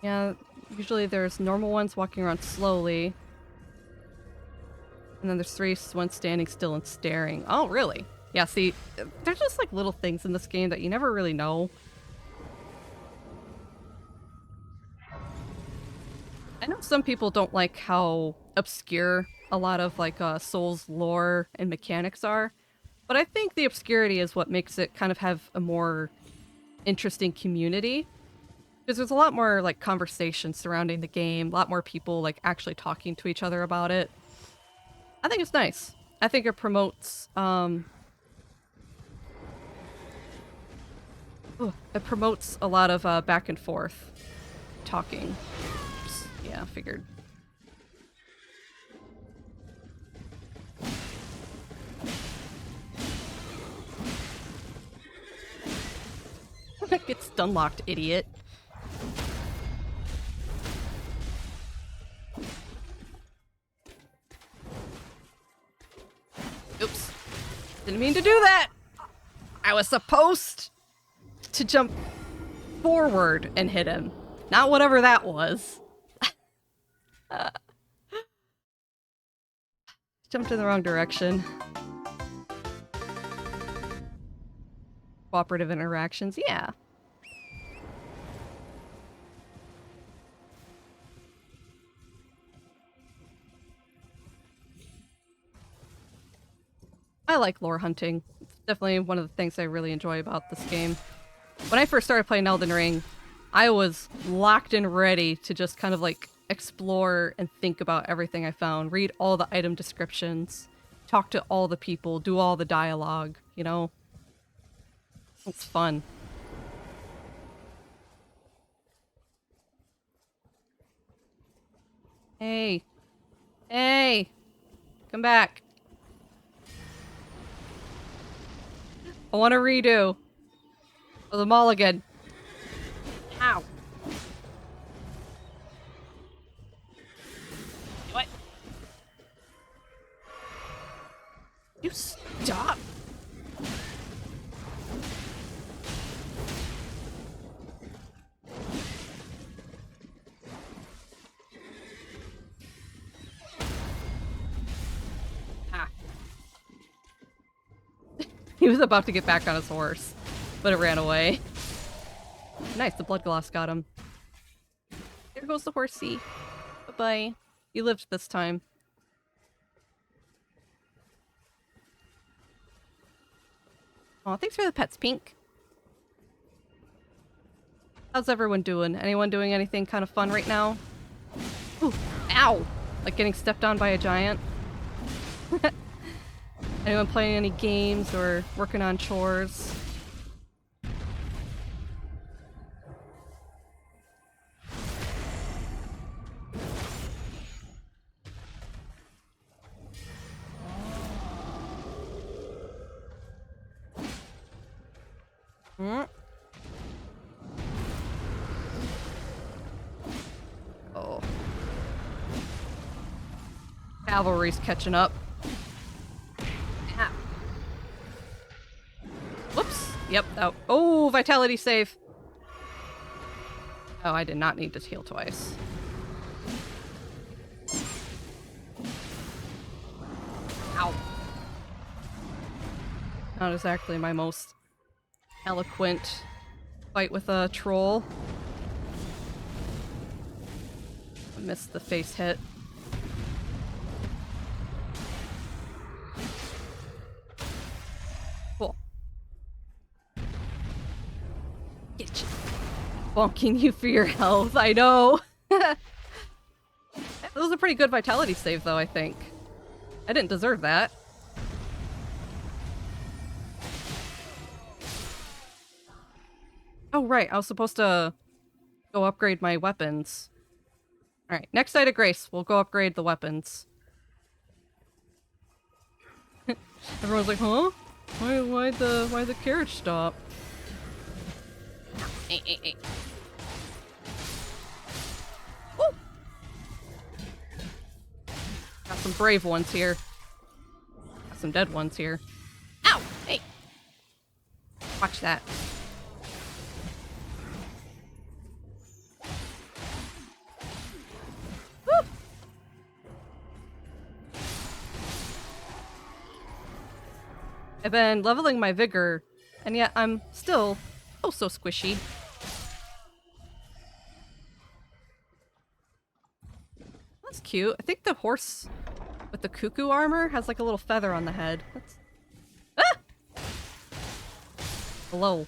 Yeah, usually there's normal ones walking around slowly. And then there's three ones standing still and staring. Oh, really? Yeah, see, there's just like little things in this game that you never really know. I know some people don't like how obscure a lot of like Souls lore and mechanics are, but I think the obscurity is what makes it kind of have a more interesting community. Because there's a lot more like conversation surrounding the game, a lot more people like actually talking to each other about it. I think it's nice. I think it promotes a lot of back and forth talking. Just, yeah, figured. Get stun locked, idiot. Oops. Didn't mean to do that! I was supposed to jump forward and hit him. Not whatever that was. Jumped in the wrong direction. Cooperative interactions, yeah. I like lore hunting. It's definitely one of the things I really enjoy about this game. When I first started playing Elden Ring, I was locked and ready to just kind of like explore and think about everything I found, read all the item descriptions, talk to all the people, do all the dialogue, you know? It's fun. Hey. Hey! Come back. I want to redo. For the mulligan. Ow. What? You stop. He was about to get back on his horse, but it ran away. Nice, the blood gloss got him. There goes the horsey. Bye-bye. You lived this time. Aw, thanks for the pets, Pink. How's everyone doing? Anyone doing anything kind of fun right now? Ooh, ow! Like getting stepped on by a giant? Anyone playing any games or working on chores? Oh. Cavalry's catching up. Ah. Whoops. Yep. Oh, vitality save. Oh, I did not need to heal twice. Ow. Not exactly my most eloquent fight with a troll. I missed the face hit. Cool. Get you. Bonking you for your health, I know. That was a pretty good vitality save, though, I think. I didn't deserve that. Oh, right. I was supposed to go upgrade my weapons. Alright, next site of grace. We'll go upgrade the weapons. Everyone's like, huh? Why'd the carriage stop? Hey. Woo! Got some brave ones here. Got some dead ones here. Ow! Hey! Watch that. Woo! I've been leveling my vigor, and yet I'm still oh so squishy. That's cute. I think the horse with the cuckoo armor has like a little feather on the head. That's... Ah! Hello.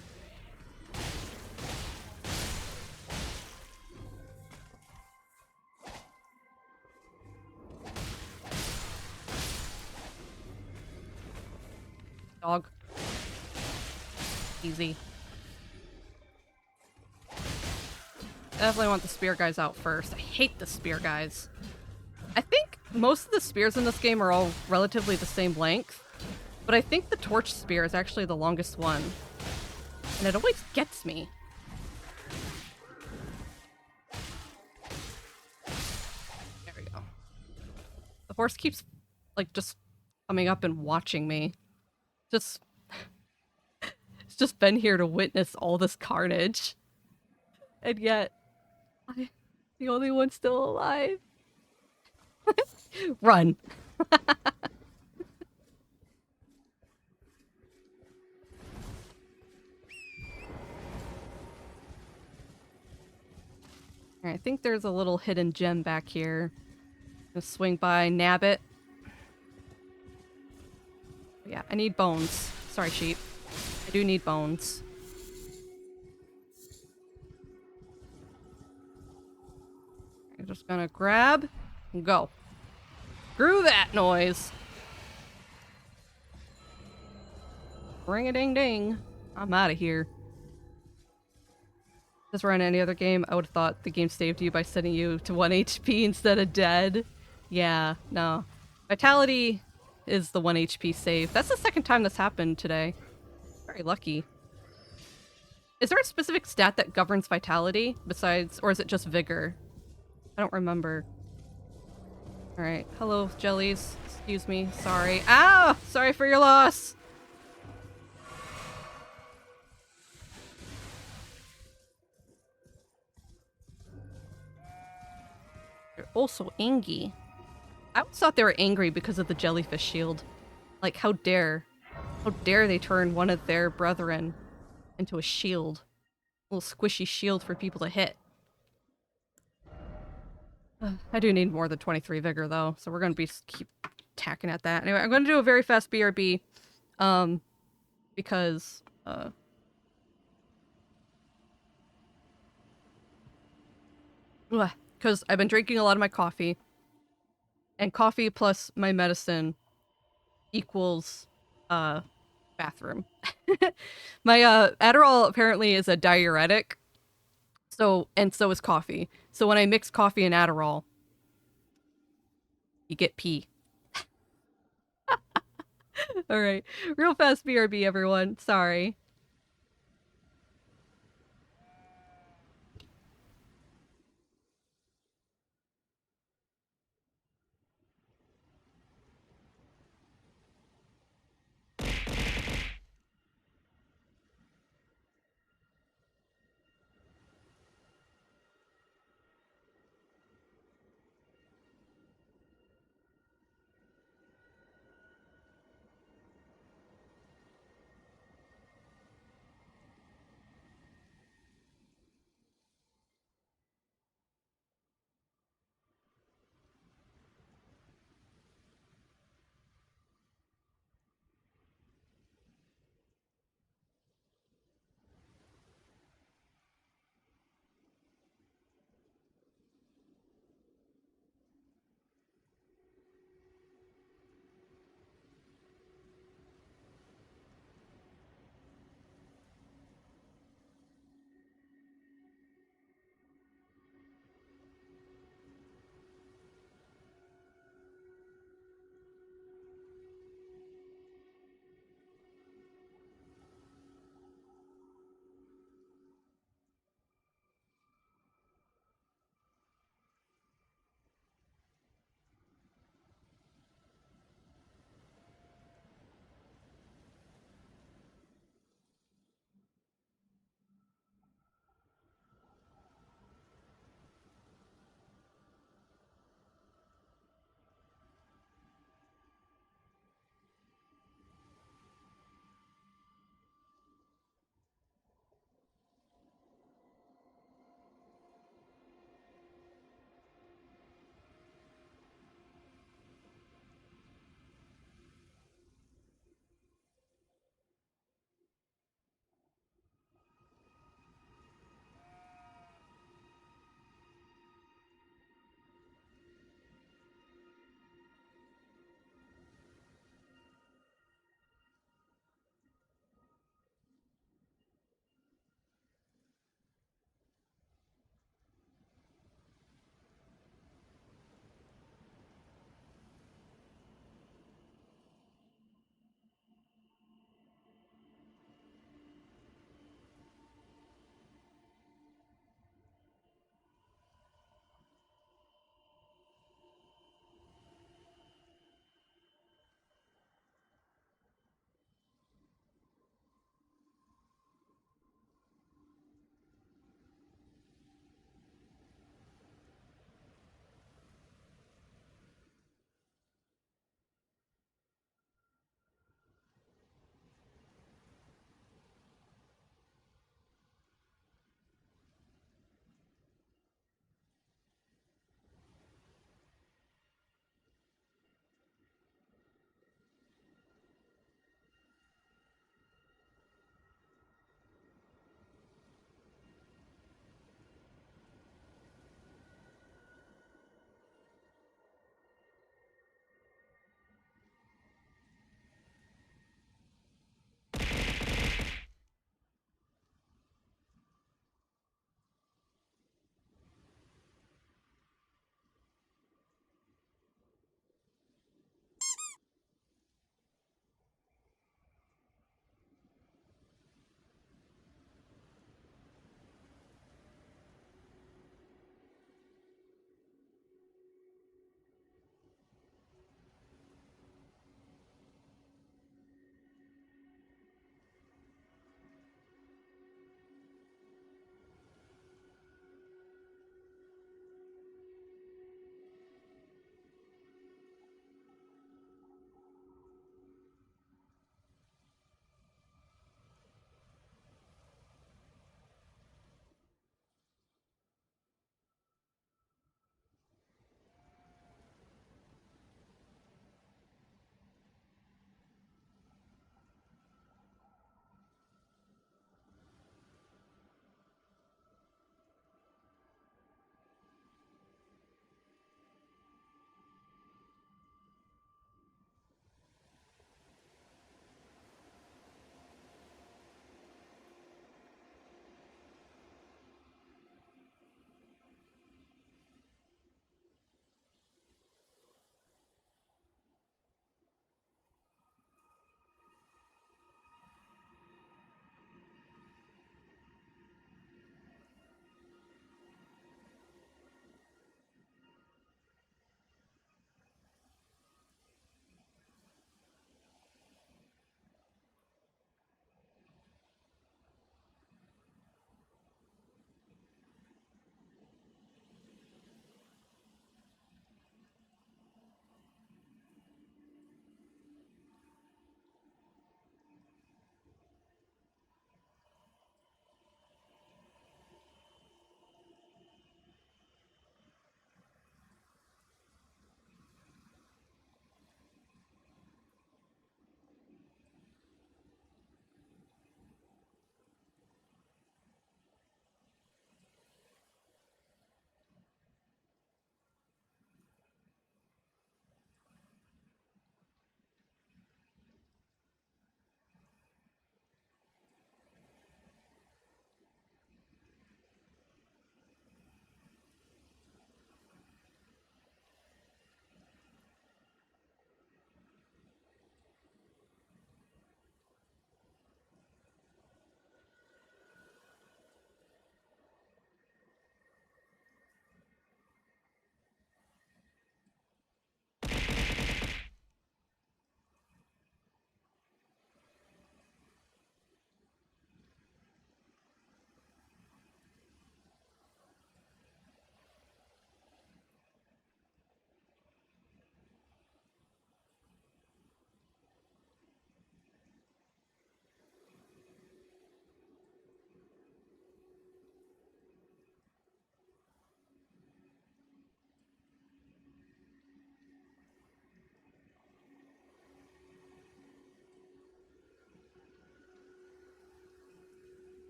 Dog. Easy. Definitely want the spear guys out first. I hate the spear guys. I think most of the spears in this game are all relatively the same length, but I think the torch spear is actually the longest one. And it always gets me. There we go. The horse keeps, like, just coming up and watching me. It's just been here to witness all this carnage. And yet, I'm the only one still alive. Run. I think there's a little hidden gem back here. Just swing by, nab it. Yeah, I need bones. Sorry, sheep. I do need bones. I'm just gonna grab and go. Screw that noise. Ring-a-ding-ding. I'm out of here. If this were in any other game, I would have thought the game saved you by setting you to 1 HP instead of dead. Yeah, no. Vitality is the 1 HP save. That's the second time this happened today. Very lucky. Is there a specific stat that governs vitality besides, or is it just vigor? I don't remember. Alright, hello, jellies. Excuse me, sorry. Ah! Sorry for your loss! They're also angry. I always thought they were angry because of the jellyfish shield. Like, how dare How dare they turn one of their brethren into a shield. A little squishy shield for people to hit. I do need more than 23 vigor, though, so we're going to be keep tacking at that. Anyway, I'm going to do a very fast BRB, because, because I've been drinking a lot of my coffee, and coffee plus my medicine equals, bathroom. My, Adderall apparently is a diuretic, and so is coffee. So when I mix coffee and Adderall, you get pee. Alright, real fast BRB, everyone. Sorry.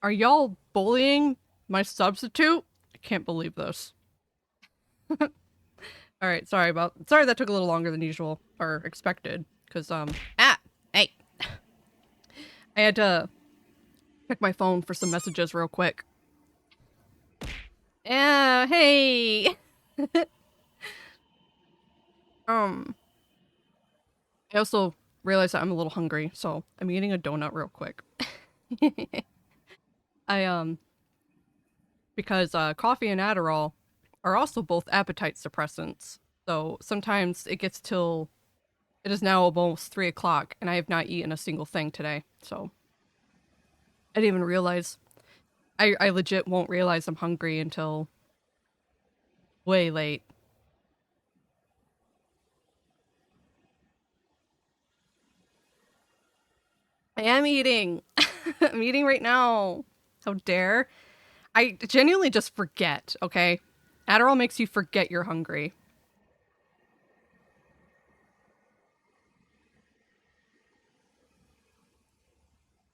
Are y'all bullying my substitute? I can't believe this. All right, sorry that took a little longer than usual or expected cuz hey, I had to check my phone for some messages real quick. Yeah, hey. um I also realized that I'm a little hungry, so I'm eating a donut real quick. I because coffee and Adderall are also both appetite suppressants. So sometimes it gets till it is now almost 3 o'clock and I have not eaten a single thing today. So I didn't even realize. I legit won't realize I'm hungry until way late. I am eating. I'm eating right now. How dare. I genuinely just forget, okay? Adderall makes you forget you're hungry.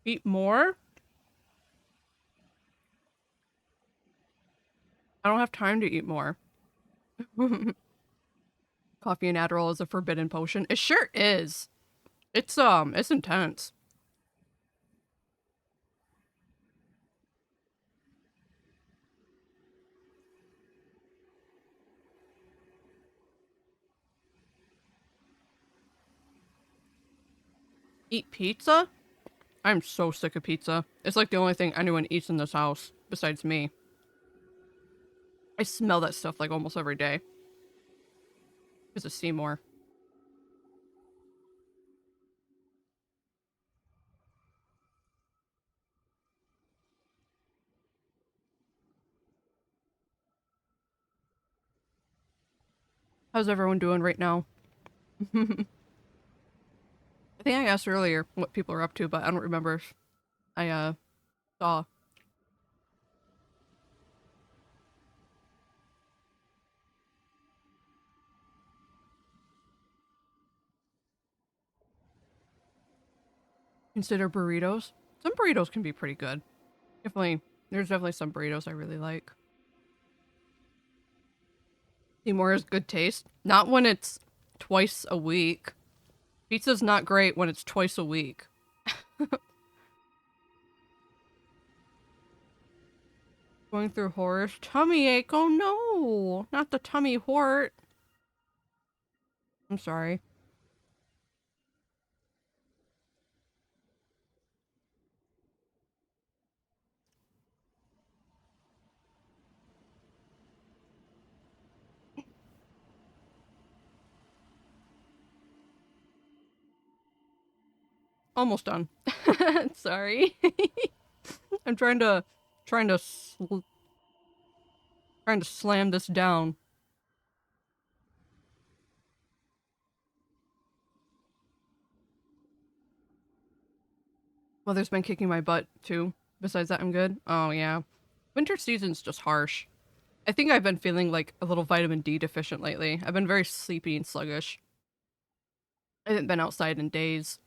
Eat more? I don't have time to eat more. Coffee and Adderall is a forbidden potion. It sure is. It's intense. Eat pizza? I'm so sick of pizza. It's like the only thing anyone eats in this house, besides me. I smell that stuff like almost every day. Because of Seymour. How's everyone doing right now? I think I asked earlier what people are up to, but I don't remember if I saw. Consider burritos. Some burritos can be pretty good. There's definitely some burritos I really like. Seymour has good taste. Not when it's twice a week. Pizza's not great when it's twice a week. Going through horrors. Tummy ache. Oh no. Not the tummy hort. I'm sorry. Almost done. Sorry. I'm trying to sl trying to slam this down. Weather's been kicking my butt too. Besides that, I'm good. Oh yeah. Winter season's just harsh. I think I've been feeling like a little vitamin D deficient lately. I've been very sleepy and sluggish. I haven't been outside in days.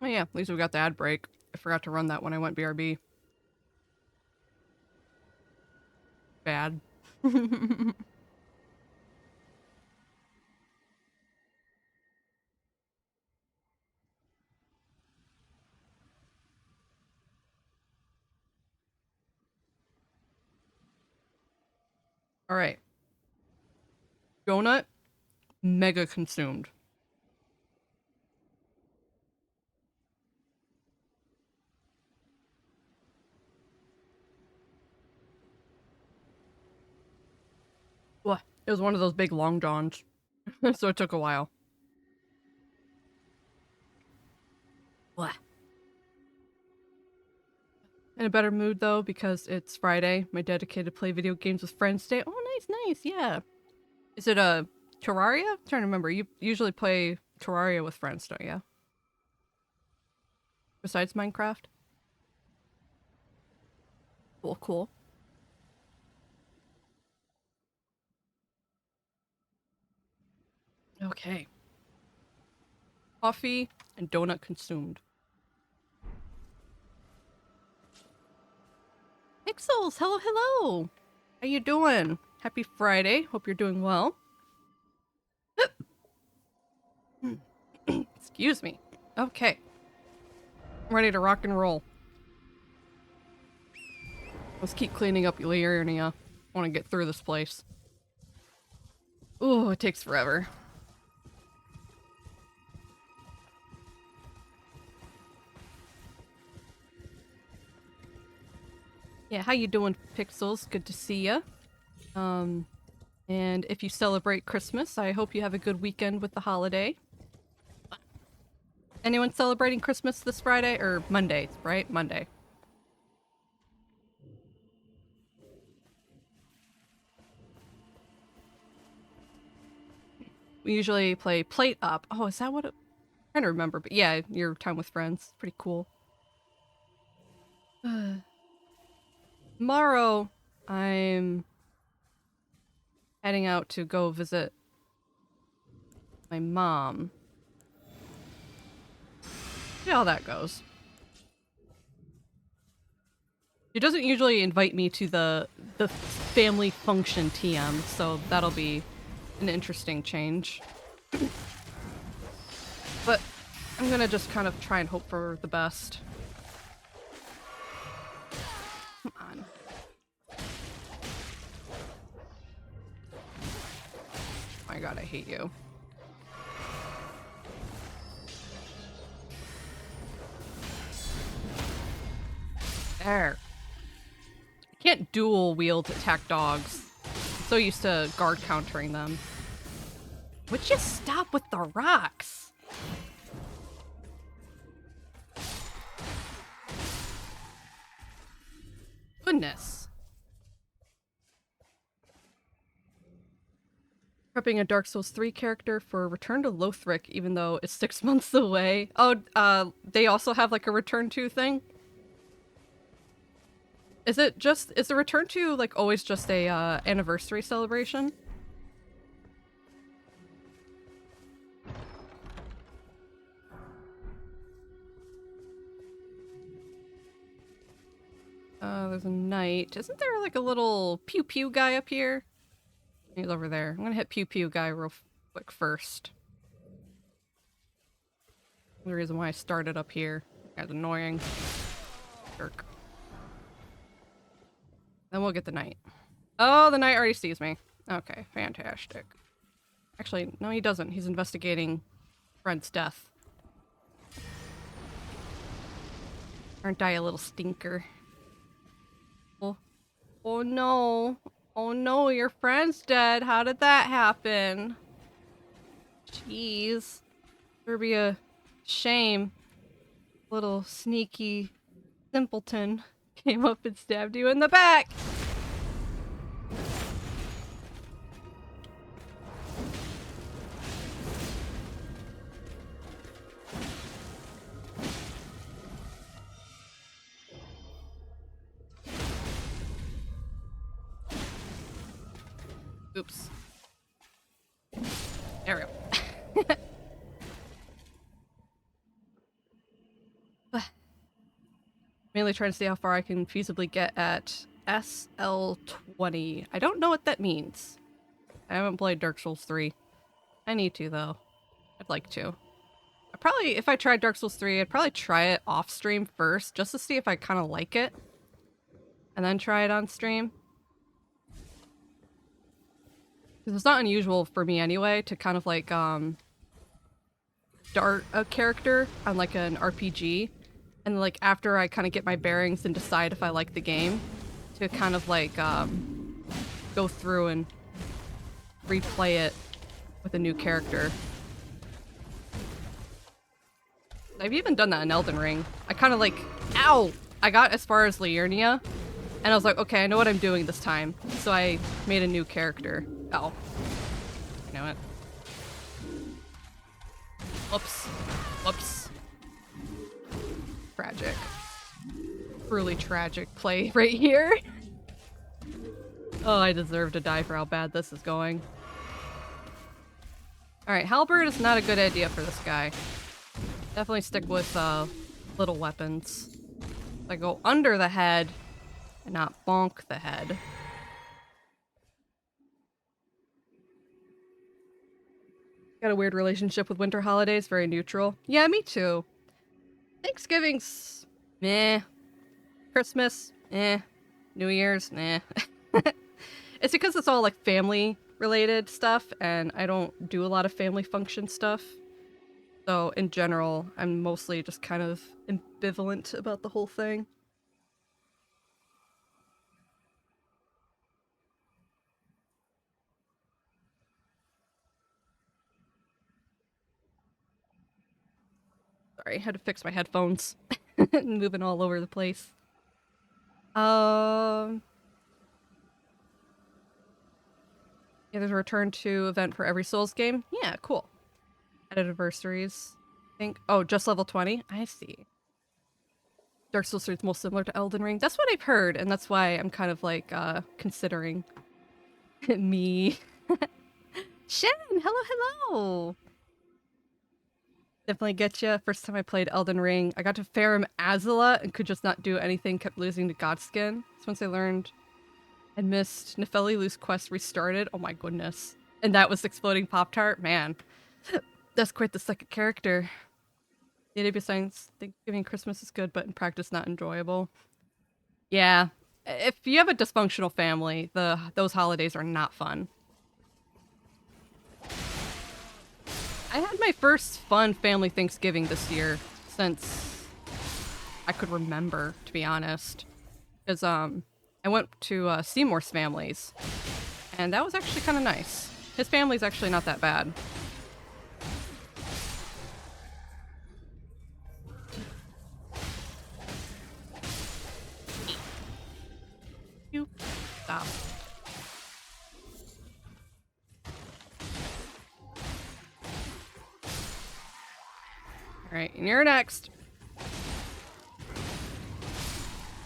Oh yeah, at least we got the ad break. I forgot to run that when I went BRB. Bad. Alright. Donut, mega consumed. What? It was one of those big long johns. So it took a while. What? In a better mood though, because it's Friday, my dedicated play video games with friends day. Oh, nice, yeah. Is it a Terraria? I'm trying to remember. You usually play Terraria with friends, don't you? Besides Minecraft? Cool, cool. Okay. Coffee and donut consumed. Pixels, hello, hello. How you doing? Happy Friday. Hope you're doing well. Excuse me. Okay. I'm ready to rock and roll. Let's keep cleaning up Liurnia. I want to get through this place. Ooh, it takes forever. Yeah, how you doing, Pixels? Good to see ya. And if you celebrate Christmas, I hope you have a good weekend with the holiday. Anyone celebrating Christmas this Friday? Or Monday, right? Monday. We usually play Plate Up. Oh, is that what it... I'm trying to remember, but yeah, your time with friends. Pretty cool. Tomorrow, I'm heading out to go visit my mom. See how that goes. She doesn't usually invite me to the family function TM, so that'll be an interesting change. But I'm gonna just kind of try and hope for the best. Come on. Oh my god, I hate you. There. I can't dual wield attack dogs. I'm so used to guard countering them. Would you stop with the rocks? Goodness. Prepping a Dark Souls 3 character for Return to Lothric, even though it's 6 months away. Oh, they also have like a Return to thing? Is the Return to like always just a anniversary celebration? There's a knight. Isn't there like a little pew pew guy up here? He's over there. I'm gonna hit pew pew guy real quick first. The reason why I started up here. That's annoying. Jerk. Then we'll get the knight. Oh, the knight already sees me. Okay, fantastic. Actually, no he doesn't. He's investigating Brent's death. Aren't I a little stinker? Oh no. Oh no, your friend's dead. How did that happen? Jeez. There'd be a shame. Little sneaky simpleton came up and stabbed you in the back. Oops. There we go. Mainly trying to see how far I can feasibly get at SL20. I don't know what that means. I haven't played Dark Souls 3. I need to, though. I'd like to. If I tried Dark Souls 3, I'd probably try it off stream first, just to see if I kind of like it. And then try it on stream. Because it's not unusual for me anyway to kind of like, start a character on like an RPG. And like after I kind of get my bearings and decide if I like the game, to kind of like, go through and replay it with a new character. I've even done that in Elden Ring. I kind of like, ow! I got as far as Liurnia, and I was like, okay, I know what I'm doing this time. So I made a new character. Oh. You know it. Whoops. Whoops. Tragic. Truly tragic play right here. Oh, I deserve to die for how bad this is going. Alright, halberd is not a good idea for this guy. Definitely stick with little weapons. I go under the head and not bonk the head. Got a weird relationship with winter holidays, very neutral. Yeah, me too. Thanksgiving's meh. Christmas, eh. New Year's, nah. It's because it's all like family related stuff, and I don't do a lot of family function stuff. So in general, I'm mostly just kind of ambivalent about the whole thing. Sorry, I had to fix my headphones. Moving all over the place. Yeah, there's a return to event for every Souls game. Yeah, cool. Added anniversaries. I think. Oh, just level 20? I see. Dark Souls 3 is most similar to Elden Ring. That's what I've heard, and that's why I'm kind of like considering me. Shen, hello, hello. Definitely get you. First time I played Elden Ring, I got to Farum Azula and could just not do anything, kept losing to Godskin. So once I learned and missed Nefeli quest restarted, oh my goodness. And that was Exploding Pop-Tart? Man, that's quite the second character. The idea behind Thanksgiving and Christmas is good, but in practice not enjoyable. Yeah, if you have a dysfunctional family, those holidays are not fun. I had my first fun family Thanksgiving this year since I could remember, to be honest. Because I went to Seymour's family's, and that was actually kind of nice. His family's actually not that bad. You stop. All right, and you're next.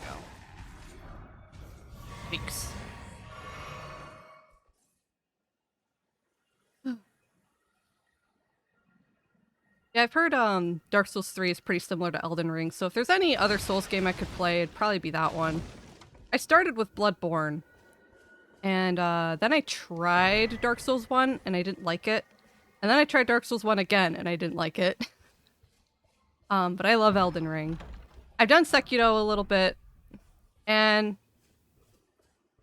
Go. Thanks. Yeah, I've heard Dark Souls 3 is pretty similar to Elden Ring, so if there's any other Souls game I could play, it'd probably be that one. I started with Bloodborne, and then I tried Dark Souls 1, and I didn't like it. And then I tried Dark Souls 1 again, and I didn't like it. But I love Elden Ring. I've done Sekiro a little bit, and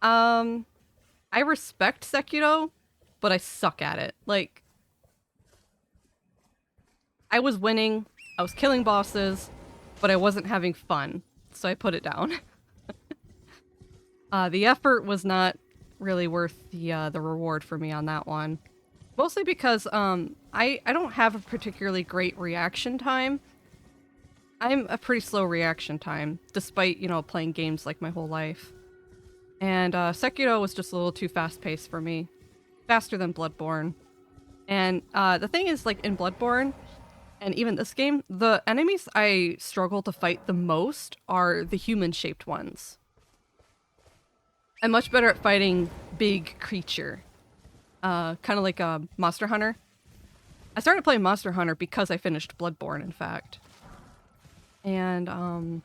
I respect Sekiro, but I suck at it. Like, I was winning, I was killing bosses, but I wasn't having fun, so I put it down. The effort was not really worth the reward for me on that one. Mostly because I don't have a particularly great reaction time. I'm a pretty slow reaction time, despite, you know, playing games like my whole life. And Sekiro was just a little too fast-paced for me. Faster than Bloodborne. And the thing is, like, in Bloodborne, and even this game, the enemies I struggle to fight the most are the human-shaped ones. I'm much better at fighting big creature. Kind of like a Monster Hunter. I started playing Monster Hunter because I finished Bloodborne, in fact. And I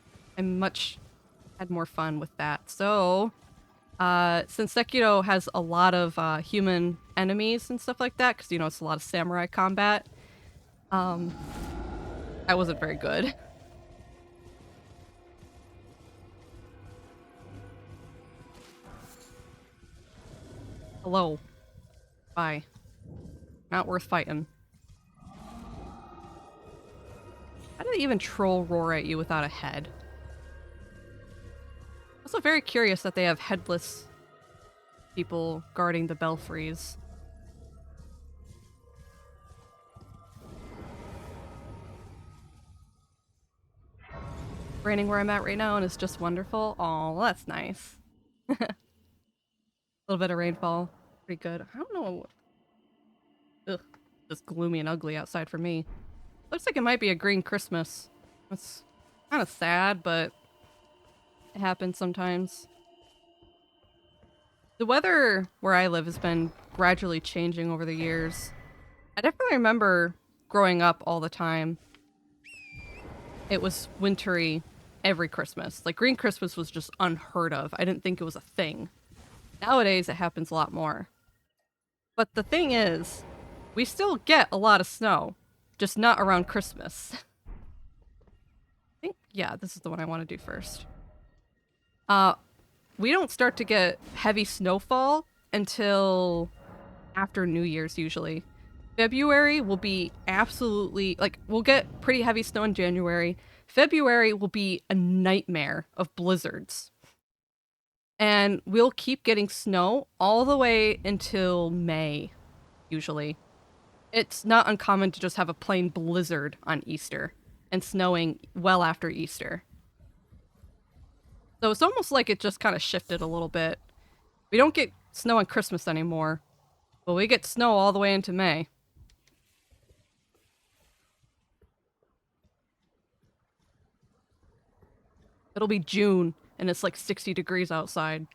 had more fun with that. So, since Sekiro has a lot of human enemies and stuff like that, because, you know, it's a lot of samurai combat, I wasn't very good. Hello. Bye. Not worth fighting. How do they even troll roar at you without a head? Also very curious that they have headless people guarding the belfries. Raining where I'm at right now and it's just wonderful. Oh, well, that's nice. A little bit of rainfall. Pretty good. I don't know. Ugh. Just gloomy and ugly outside for me. Looks like it might be a green Christmas. It's kind of sad, but it happens sometimes. The weather where I live has been gradually changing over the years. I definitely remember growing up all the time. It was wintry every Christmas. Like Green Christmas was just unheard of. I didn't think it was a thing. Nowadays, it happens a lot more. But the thing is, we still get a lot of snow, just not around Christmas. I think, yeah, this is the one I want to do first. Uh, we don't start to get heavy snowfall until after New Year's usually. February will be absolutely like we'll get pretty heavy snow in January. February will be a nightmare of blizzards. And we'll keep getting snow all the way until May, usually. It's not uncommon to just have a plain blizzard on Easter and snowing well after Easter. So it's almost like it just kind of shifted a little bit. We don't get snow on Christmas anymore, but we get snow all the way into May. It'll be June and it's like 60 degrees outside.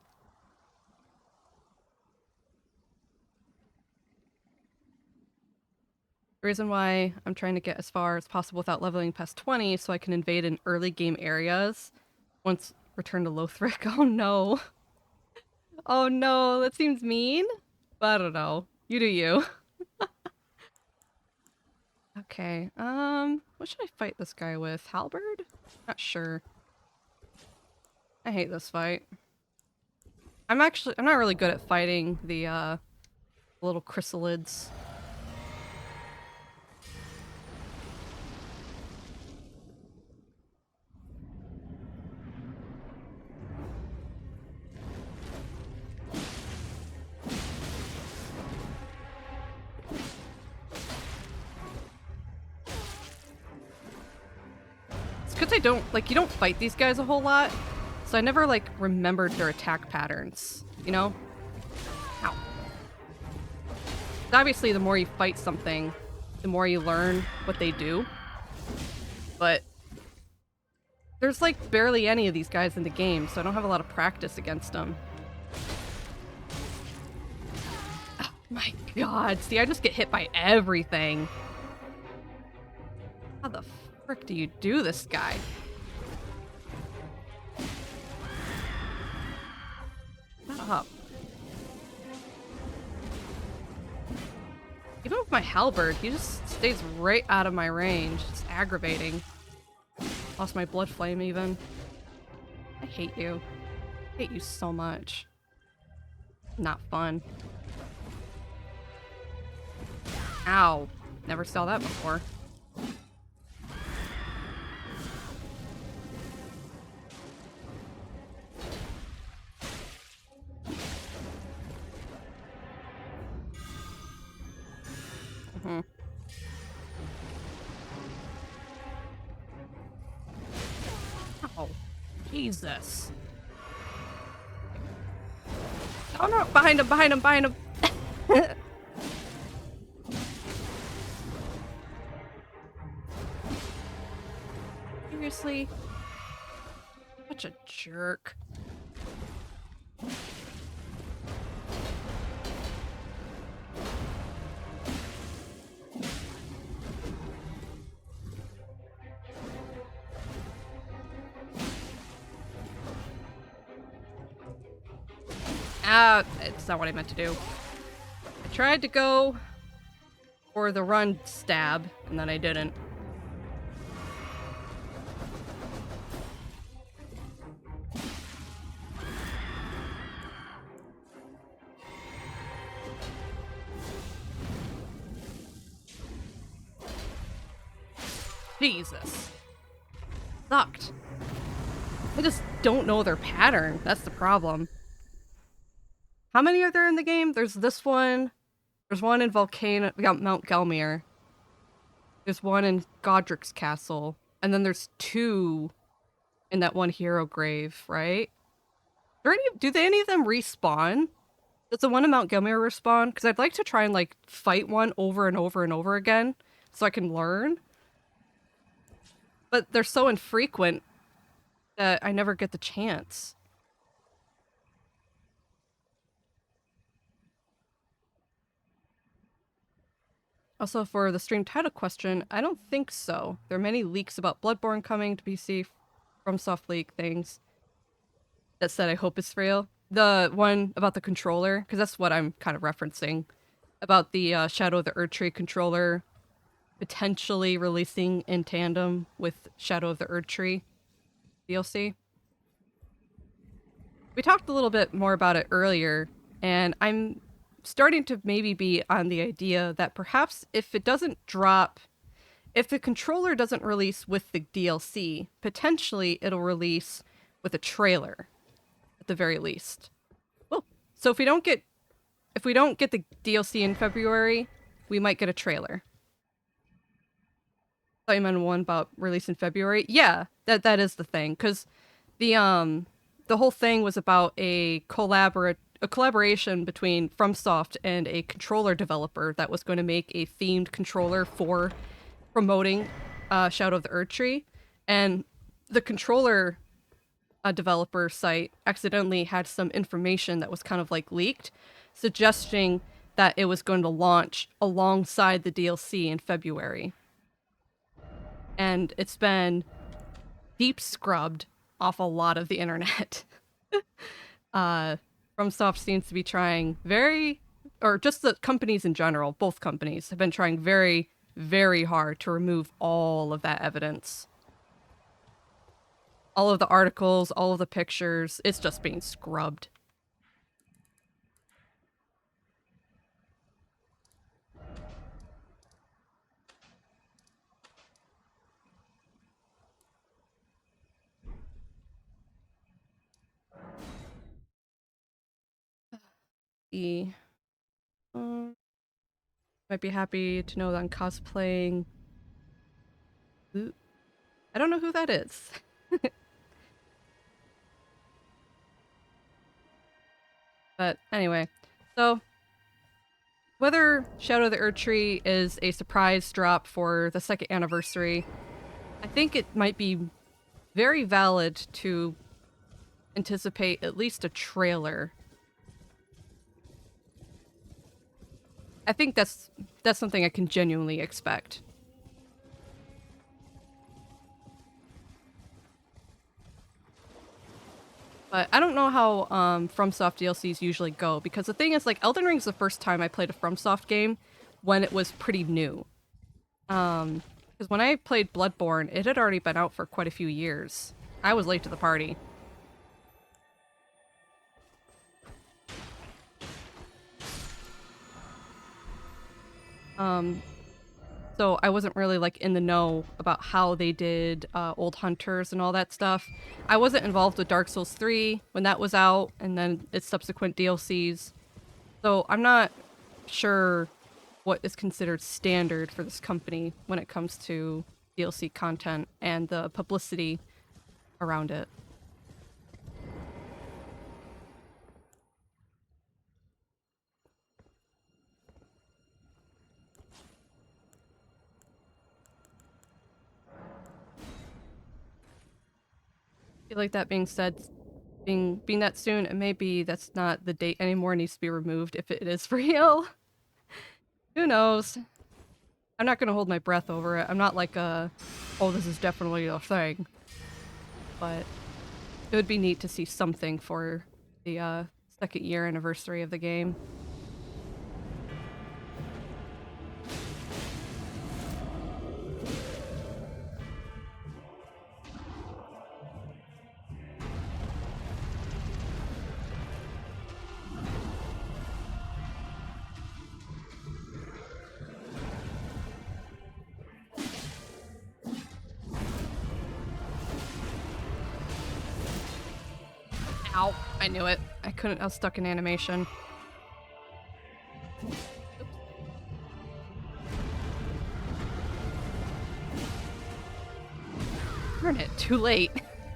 The reason why I'm trying to get as far as possible without leveling past 20 so I can invade in early game areas once return to Lothric. Oh no. Oh no, that seems mean. But I don't know. You do you. Okay, what should I fight this guy with? Halberd? Not sure. I hate this fight. I'm not really good at fighting the little chrysalids. It's because I don't, like, you don't fight these guys a whole lot, so I never, like, remembered their attack patterns, you know? Ow. Obviously, the more you fight something, the more you learn what they do. But there's, like, barely any of these guys in the game, so I don't have a lot of practice against them. Oh my god, see, I just get hit by everything. How the frick do you do this guy? Shut up. Even with my halberd, he just stays right out of my range. It's aggravating. Lost my blood flame even. I hate you. I hate you so much. Not fun. Ow. Never saw that before. Mm-hmm. Oh, Jesus. Oh no, behind him, behind him, behind him. Seriously? Such a jerk. Ah, it's not what I meant to do. I tried to go for the run stab, and then I didn't. Jesus. Sucked. I just don't know their pattern. That's the problem. How many are there in the game? There's this one. There's one in Mount Gelmir. There's one in Godric's castle. And then there's two in that one hero grave, right? Do any of them respawn? Does the one in Mount Gelmir respawn? Because I'd like to try and like fight one over and over and over again so I can learn. But they're so infrequent that I never get the chance. Also, for the stream title question, I don't think so. There are many leaks about Bloodborne coming to PC from Soft Leak things that said I hope it's real. The one about the controller, because that's what I'm kind of referencing, about the Shadow of the Erdtree controller potentially releasing in tandem with Shadow of the Erdtree DLC. We talked a little bit more about it earlier, and I'm starting to maybe be on the idea that perhaps if it doesn't drop, if the controller doesn't release with the DLC, potentially it'll release with a trailer at the very least. Well, so if we don't get the DLC in February, we might get a trailer. Thought you meant one about release in February. Yeah, that is the thing, because the whole thing was about a collaboration between FromSoft and a controller developer that was going to make a themed controller for promoting Shadow of the Erdtree, and the controller developer site accidentally had some information that was kind of like leaked, suggesting that it was going to launch alongside the DLC in February. And it's been deep scrubbed off a lot of the internet. FromSoft seems to be trying or just the companies in general, both companies, have been trying very, very hard to remove all of that evidence. All of the articles, all of the pictures, it's just being scrubbed. Might be happy to know that I'm cosplaying. I don't know who that is. But anyway, so whether Shadow of the Erdtree is a surprise drop for the 2nd anniversary, I think it might be very valid to anticipate at least a trailer. I think that's something I can genuinely expect. But I don't know how FromSoft DLCs usually go, because the thing is, like, Elden Ring's the first time I played a FromSoft game when it was pretty new. Because when I played Bloodborne, it had already been out for quite a few years. I was late to the party. So I wasn't really, like, in the know about how they did Old Hunters and all that stuff. I wasn't involved with Dark Souls 3 when that was out, and then its subsequent DLCs. So I'm not sure what is considered standard for this company when it comes to DLC content and the publicity around it. I feel like that being said, being that soon, and maybe that's not the date anymore, needs to be removed if it is real. Who knows? I'm not gonna hold my breath over it. I'm not like oh, this is definitely a thing. But it would be neat to see something for the 2nd year anniversary of the game. Ow, I knew it. I was stuck in animation. Oops. Darn it, too late.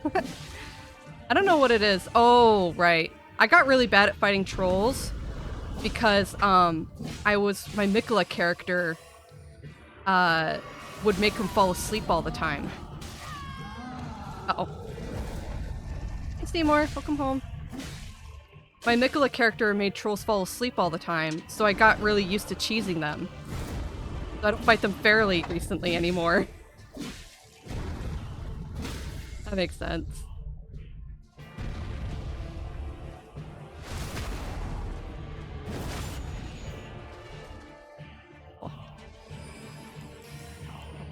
I don't know what it is. Oh, right. I got really bad at fighting trolls because my Mikula character would make him fall asleep all the time. Uh-oh. Hey, Seymour, welcome home. My Mikula character made trolls fall asleep all the time, so I got really used to cheesing them. So I don't fight them fairly recently anymore. That makes sense.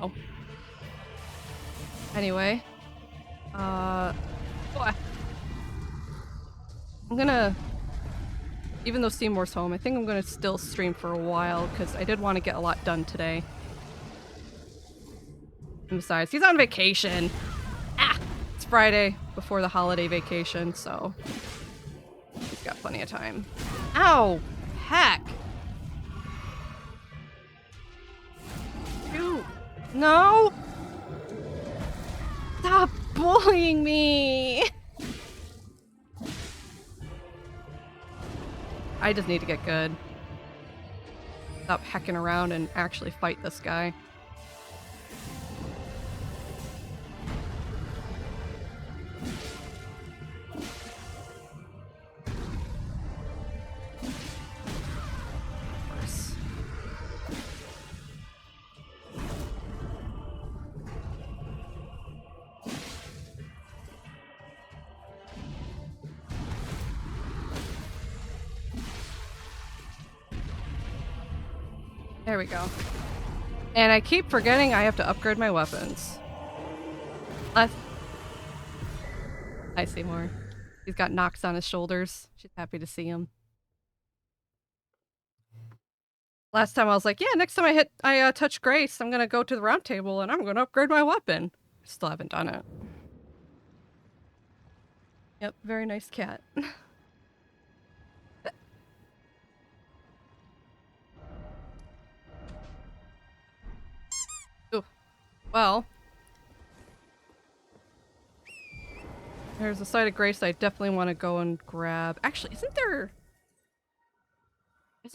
Oh. Anyway. Boy. I'm gonna... Even though Seymour's home, I think I'm gonna still stream for a while, because I did want to get a lot done today. And besides, he's on vacation! Ah! It's Friday, before the holiday vacation, so... He's got plenty of time. Ow! Heck! Ew. No! Stop bullying me! I just need to get good. Stop hecking around and actually fight this guy. Of course. There we go. And I keep forgetting I have to upgrade my weapons. Hi, Seymour. He's got knocks on his shoulders. She's happy to see him. Last time I was like, yeah, next time I touch Grace, I'm gonna go to the round table and I'm gonna upgrade my weapon. Still haven't done it. Yep, very nice cat. Ooh. Well, there's a site of Grace I definitely want to go and grab. Actually, isn't there... I'm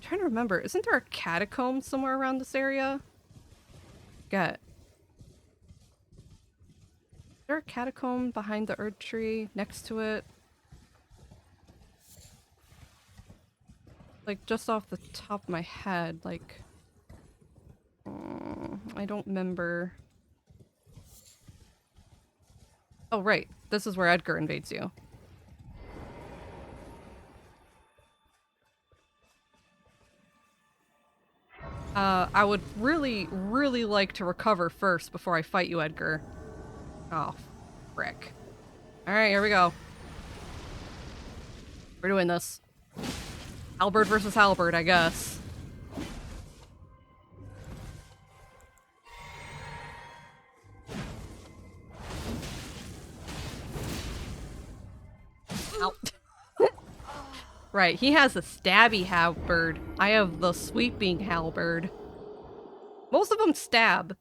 trying to remember. Isn't there a catacomb somewhere around this area? Is there a catacomb behind the Erd tree next to it? Like, just off the top of my head, like... I don't remember. Oh, right. This is where Edgar invades you. I would really, really like to recover first before I fight you, Edgar. Oh, frick. Alright, here we go. We're doing this. Halberd versus Halberd, I guess. Ow. Right, he has a stabby halberd. I have the sweeping halberd. Most of them stab.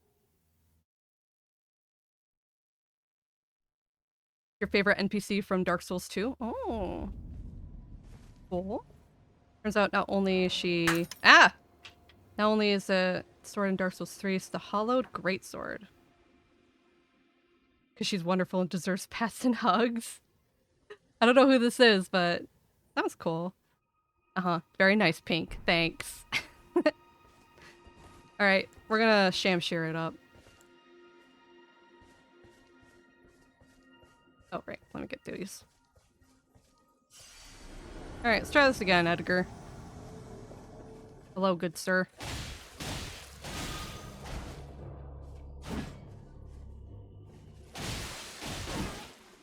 Your favorite NPC from Dark Souls 2? Oh. Cool. Turns out not only is she... Ah! Not only is a sword in Dark Souls 3, it's the Hollowed Greatsword. Because she's wonderful and deserves pats and hugs. I don't know who this is, but sounds cool. Uh-huh. Very nice, Pink. Thanks. Alright, we're gonna Shamshir it up. Oh, right. Let me get through these. Alright, let's try this again, Edgar. Hello, good sir.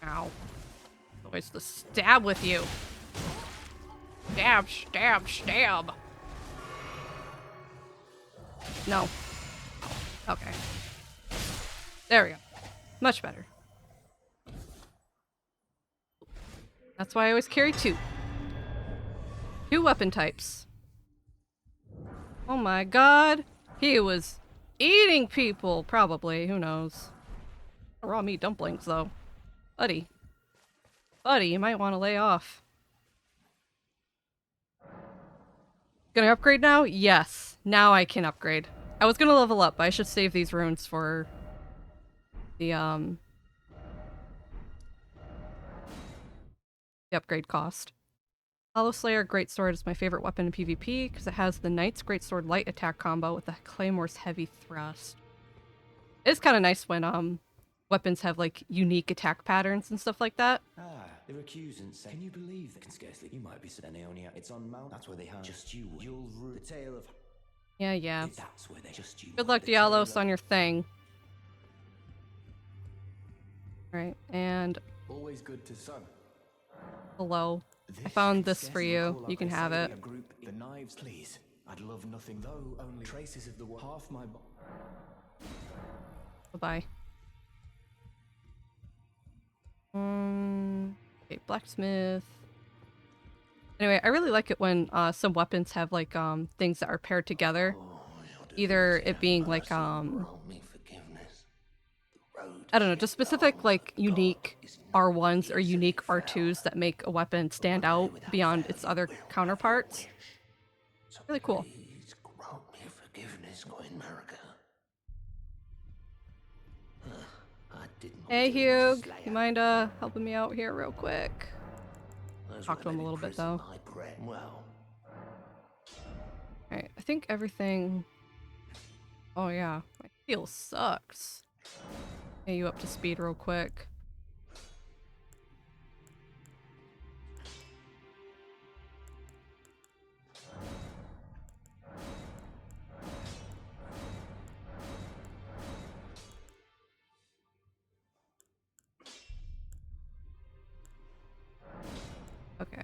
Ow. Always the stab with you. Stab, stab, stab. No. Okay. There we go. Much better. That's why I always carry two. Two weapon types. Oh my god. He was eating people, probably. Who knows? Raw meat dumplings, though. Buddy. Buddy, you might want to lay off. Gonna upgrade now? Yes. Now I can upgrade. I was gonna level up, but I should save these runes for the upgrade cost. Hollow Slayer Greatsword is my favorite weapon in PvP because it has the Knight's Greatsword light attack combo with the Claymore's heavy thrust. It's kind of nice when weapons have like unique attack patterns and stuff like that. Ah, the recusants say. Can you believe they can scarcely? You might be Aeonia. It's on Mount. That's where they hide. Just you. You'll rue the tale of. Yeah. That's where they just you. Good luck, Dialos, on your thing. Alright, and Always good to son. hello. I found this for you. You can have it. The knives, please. I'd love nothing though. Only traces of the half my. Bye-bye. Okay, blacksmith. Anyway, I really like it when some weapons have like things that are paired together. Either it being like I don't know, just specific like unique R1s or unique R2s that make a weapon stand out beyond its other counterparts. Really cool. Hey Hugh, you mind helping me out here real quick? Talk to him a little bit though. Alright, I think everything... Oh yeah, my heal sucks. Get you up to speed real quick. Okay.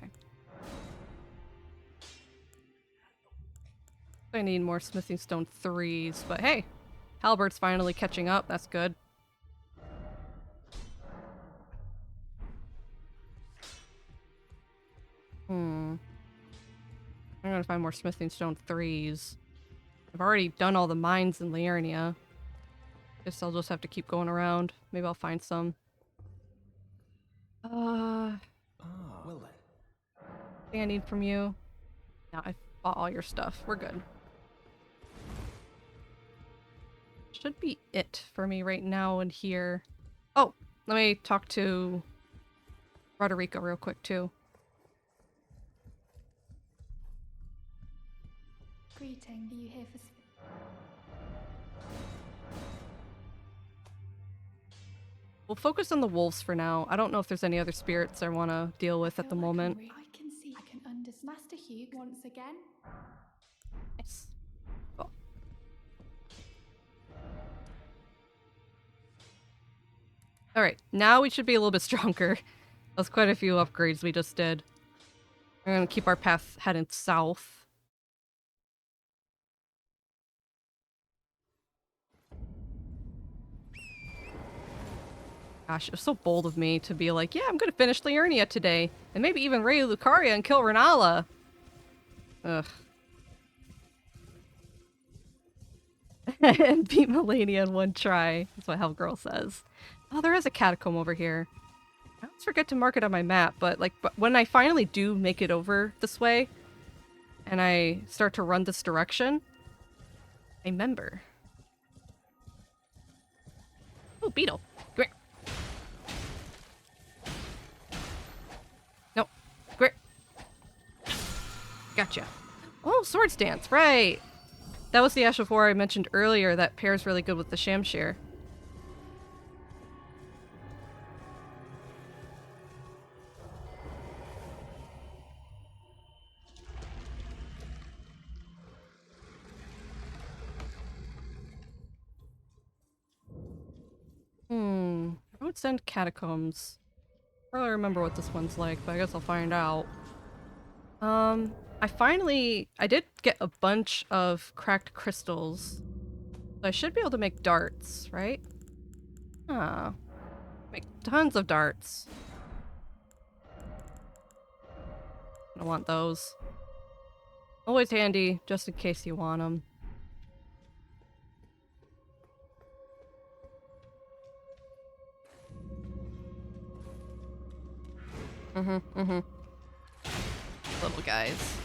I need more smithing stone 3s, but hey, Halbert's finally catching up. That's good. I'm gonna find more smithing stone 3s. I've already done all the mines in Liurnia. Guess I'll just have to keep going around. Maybe I'll find some. Well then. Thing I need from you? No, I bought all your stuff. We're good. Should be it for me right now in here. Oh, let me talk to Roderico real quick too. Greeting, are you here for... We'll focus on the wolves for now. I don't know if there's any other spirits I want to deal with at the moment. I can see, I can understand. Master Hugh once again. Nice. Cool. Alright, now we should be a little bit stronger. That's quite a few upgrades we just did. We're gonna keep our path heading south. Gosh, it was so bold of me to be like, yeah, I'm gonna finish Liurnia today. And maybe even raid Lucaria and kill Renala. Ugh. And beat Melania in one try. That's what Hellgirl says. Oh, there is a catacomb over here. I always forget to mark it on my map, but when I finally do make it over this way, and I start to run this direction, I remember. Oh, beetle. Come here. No. Come here. Gotcha. Oh, Swords Dance, right. That was the Ash of War I mentioned earlier that pairs really good with the Shamshir. I would send catacombs. I don't really remember what this one's like, but I guess I'll find out. I did get a bunch of cracked crystals. So I should be able to make darts, right? Ah. Make tons of darts. I want those. Always handy, just in case you want them. Little guys.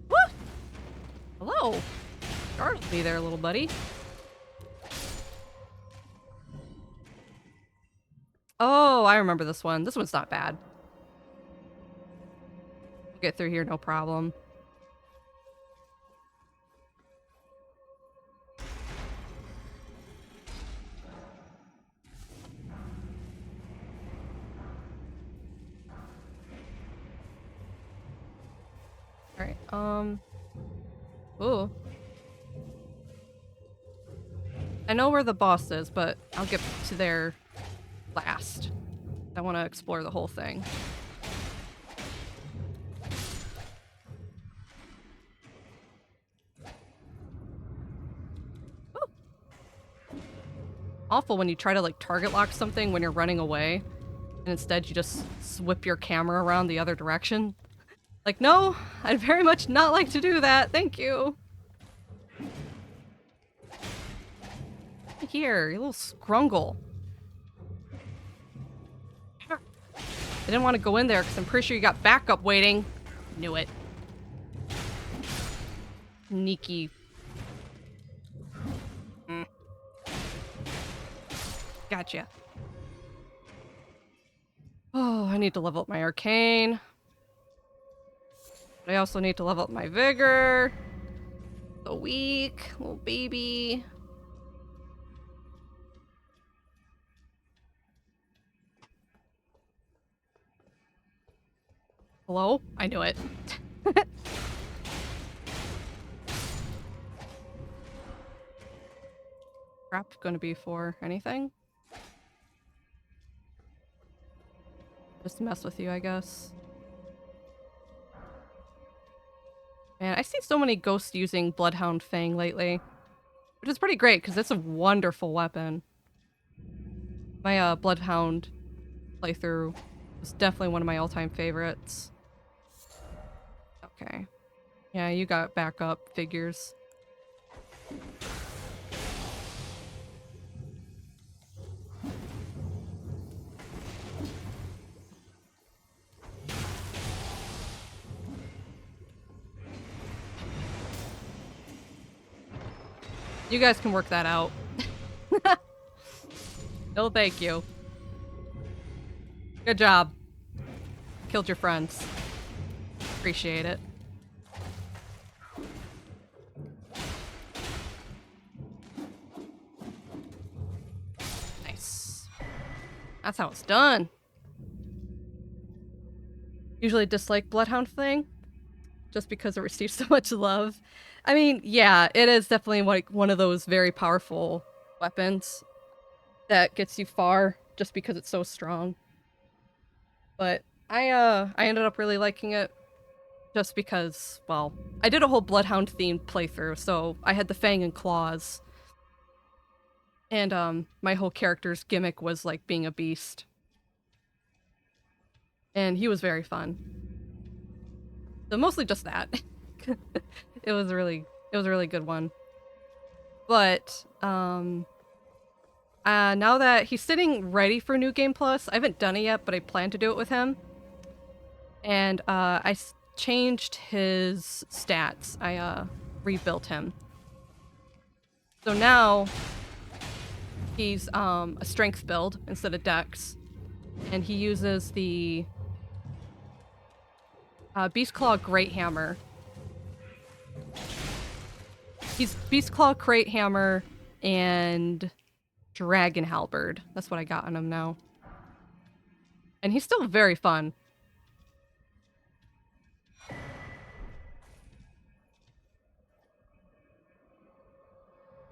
Woo! Hello! Startled me there, little buddy. Oh, I remember this one. This one's not bad. We'll get through here, no problem. Alright, ooh. I know where the boss is, but I'll get to there last. I want to explore the whole thing. Ooh. Awful when you try to like target lock something when you're running away, and instead you just whip your camera around the other direction. Like, no, I'd very much not like to do that. Thank you. Here, you little scrungle. I didn't want to go in there because I'm pretty sure you got backup waiting. Knew it. Sneaky. Gotcha. Oh, I need to level up my arcane. I also need to level up my vigor. So weak, little baby. Hello? I knew it. Crap gonna be for anything? Just to mess with you, I guess. Man, I see so many ghosts using Bloodhound Fang lately. Which is pretty great, because it's a wonderful weapon. My Bloodhound playthrough was definitely one of my all-time favorites. Okay. Yeah, you got backup figures. You guys can work that out. No, thank you. Good job. Killed your friends. Appreciate it. Nice. That's how it's done. Usually dislike Bloodhound Thing, just because it receives so much love. I mean, yeah, it is definitely like one of those very powerful weapons that gets you far just because it's so strong. But I ended up really liking it just because, well, I did a whole Bloodhound themed playthrough, so I had the Fang and Claws. And my whole character's gimmick was like being a beast. And he was very fun. So mostly just that. It was a really good one. But now that he's sitting ready for New Game Plus, I haven't done it yet, but I plan to do it with him. And I changed his stats. I rebuilt him. So now he's a strength build instead of dex. And he uses the Beastclaw Great Hammer. He's Beastclaw Great Hammer and Dragon Halberd. That's what I got on him now. And he's still very fun.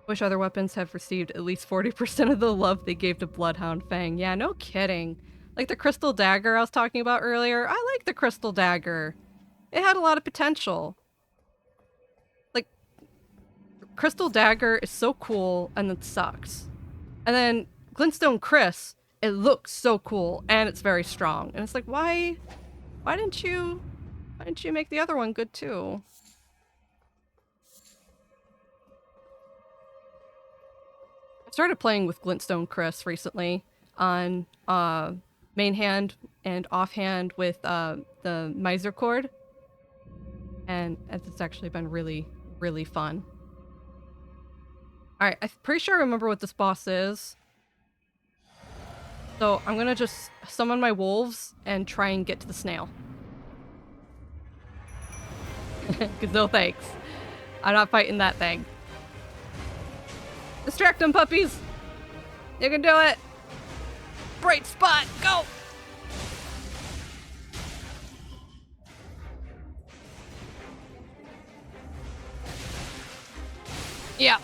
Wish other weapons have received at least 40% of the love they gave to Bloodhound Fang. Yeah, no kidding. Like the Crystal Dagger I was talking about earlier. I like the Crystal Dagger. It had a lot of potential. Like, Crystal Dagger is so cool and it sucks. And then Glintstone Chris, it looks so cool and it's very strong. And it's like, why didn't you make the other one good too? I started playing with Glintstone Chris recently on main hand and offhand with the Miser Chord. And it's actually been really, really fun. Alright, I'm pretty sure I remember what this boss is. So I'm gonna just summon my wolves and try and get to the snail. Cause no thanks. I'm not fighting that thing. Distract them, puppies! You can do it! Bright spot, go! Yeah.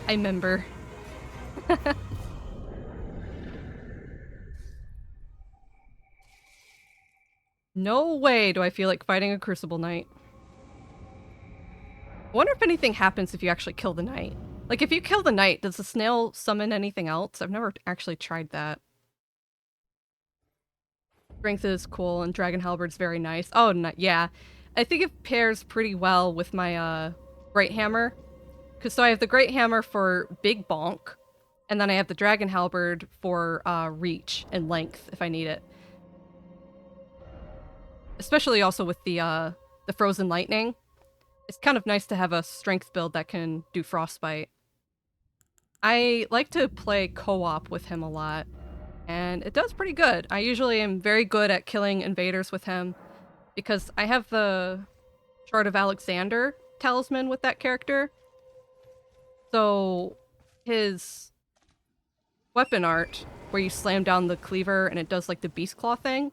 I remember. No way do I feel like fighting a Crucible Knight. I wonder if anything happens if you actually kill the knight. Like, if you kill the knight, does the snail summon anything else? I've never actually tried that. Strength is cool, and Dragon Halberd's very nice. Oh, yeah. I think it pairs pretty well with my, Great Hammer. Because so I have the Great Hammer for big bonk, and then I have the Dragon Halberd for, reach and length, if I need it. Especially also with the Frozen Lightning. It's kind of nice to have a strength build that can do Frostbite. I like to play co-op with him a lot, and it does pretty good. I usually am very good at killing invaders with him, because I have the Shard of Alexander talisman with that character. So his weapon art, where you slam down the cleaver and it does like the beast claw thing,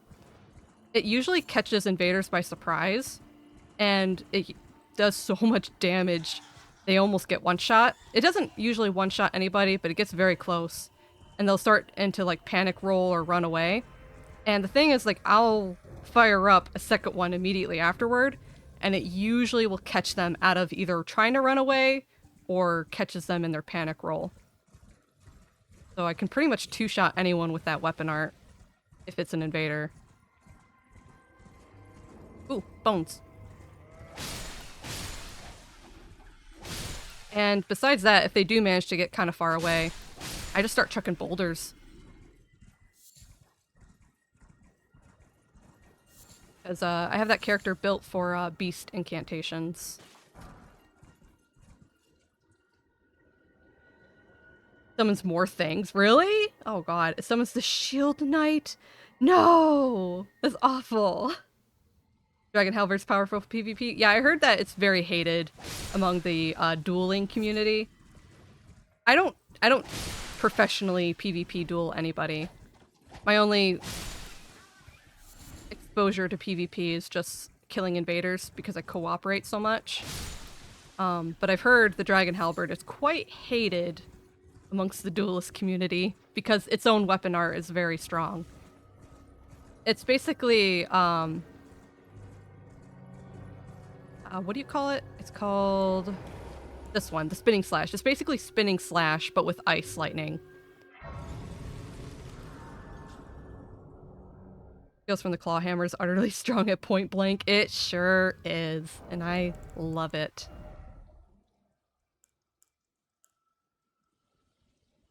it usually catches invaders by surprise, and it does so much damage they almost get one shot. It doesn't usually one shot anybody, but it gets very close, and they'll start into like panic roll or run away. And the thing is, like, I'll fire up a second one immediately afterward, and it usually will catch them out of either trying to run away or catches them in their panic roll. So I can pretty much two-shot anyone with that weapon art if it's an invader. Ooh, bones. And besides that, if they do manage to get kind of far away, I just start chucking boulders. Because I have that character built for beast incantations. Summons more things. Really? Oh god. It summons the Shield Knight? No! That's awful. Dragon Halberd's powerful PvP? Yeah, I heard that it's very hated among the dueling community. I don't professionally PvP duel anybody. My only exposure to PvP is just killing invaders because I cooperate so much. But I've heard the Dragon Halberd is quite hated amongst the duelist community because its own weapon art is very strong. It's basically, what do you call it? It's called this one, the Spinning Slash. It's basically Spinning Slash, but with ice lightning. Goes from the claw hammer is utterly strong at point blank. It sure is, and I love it.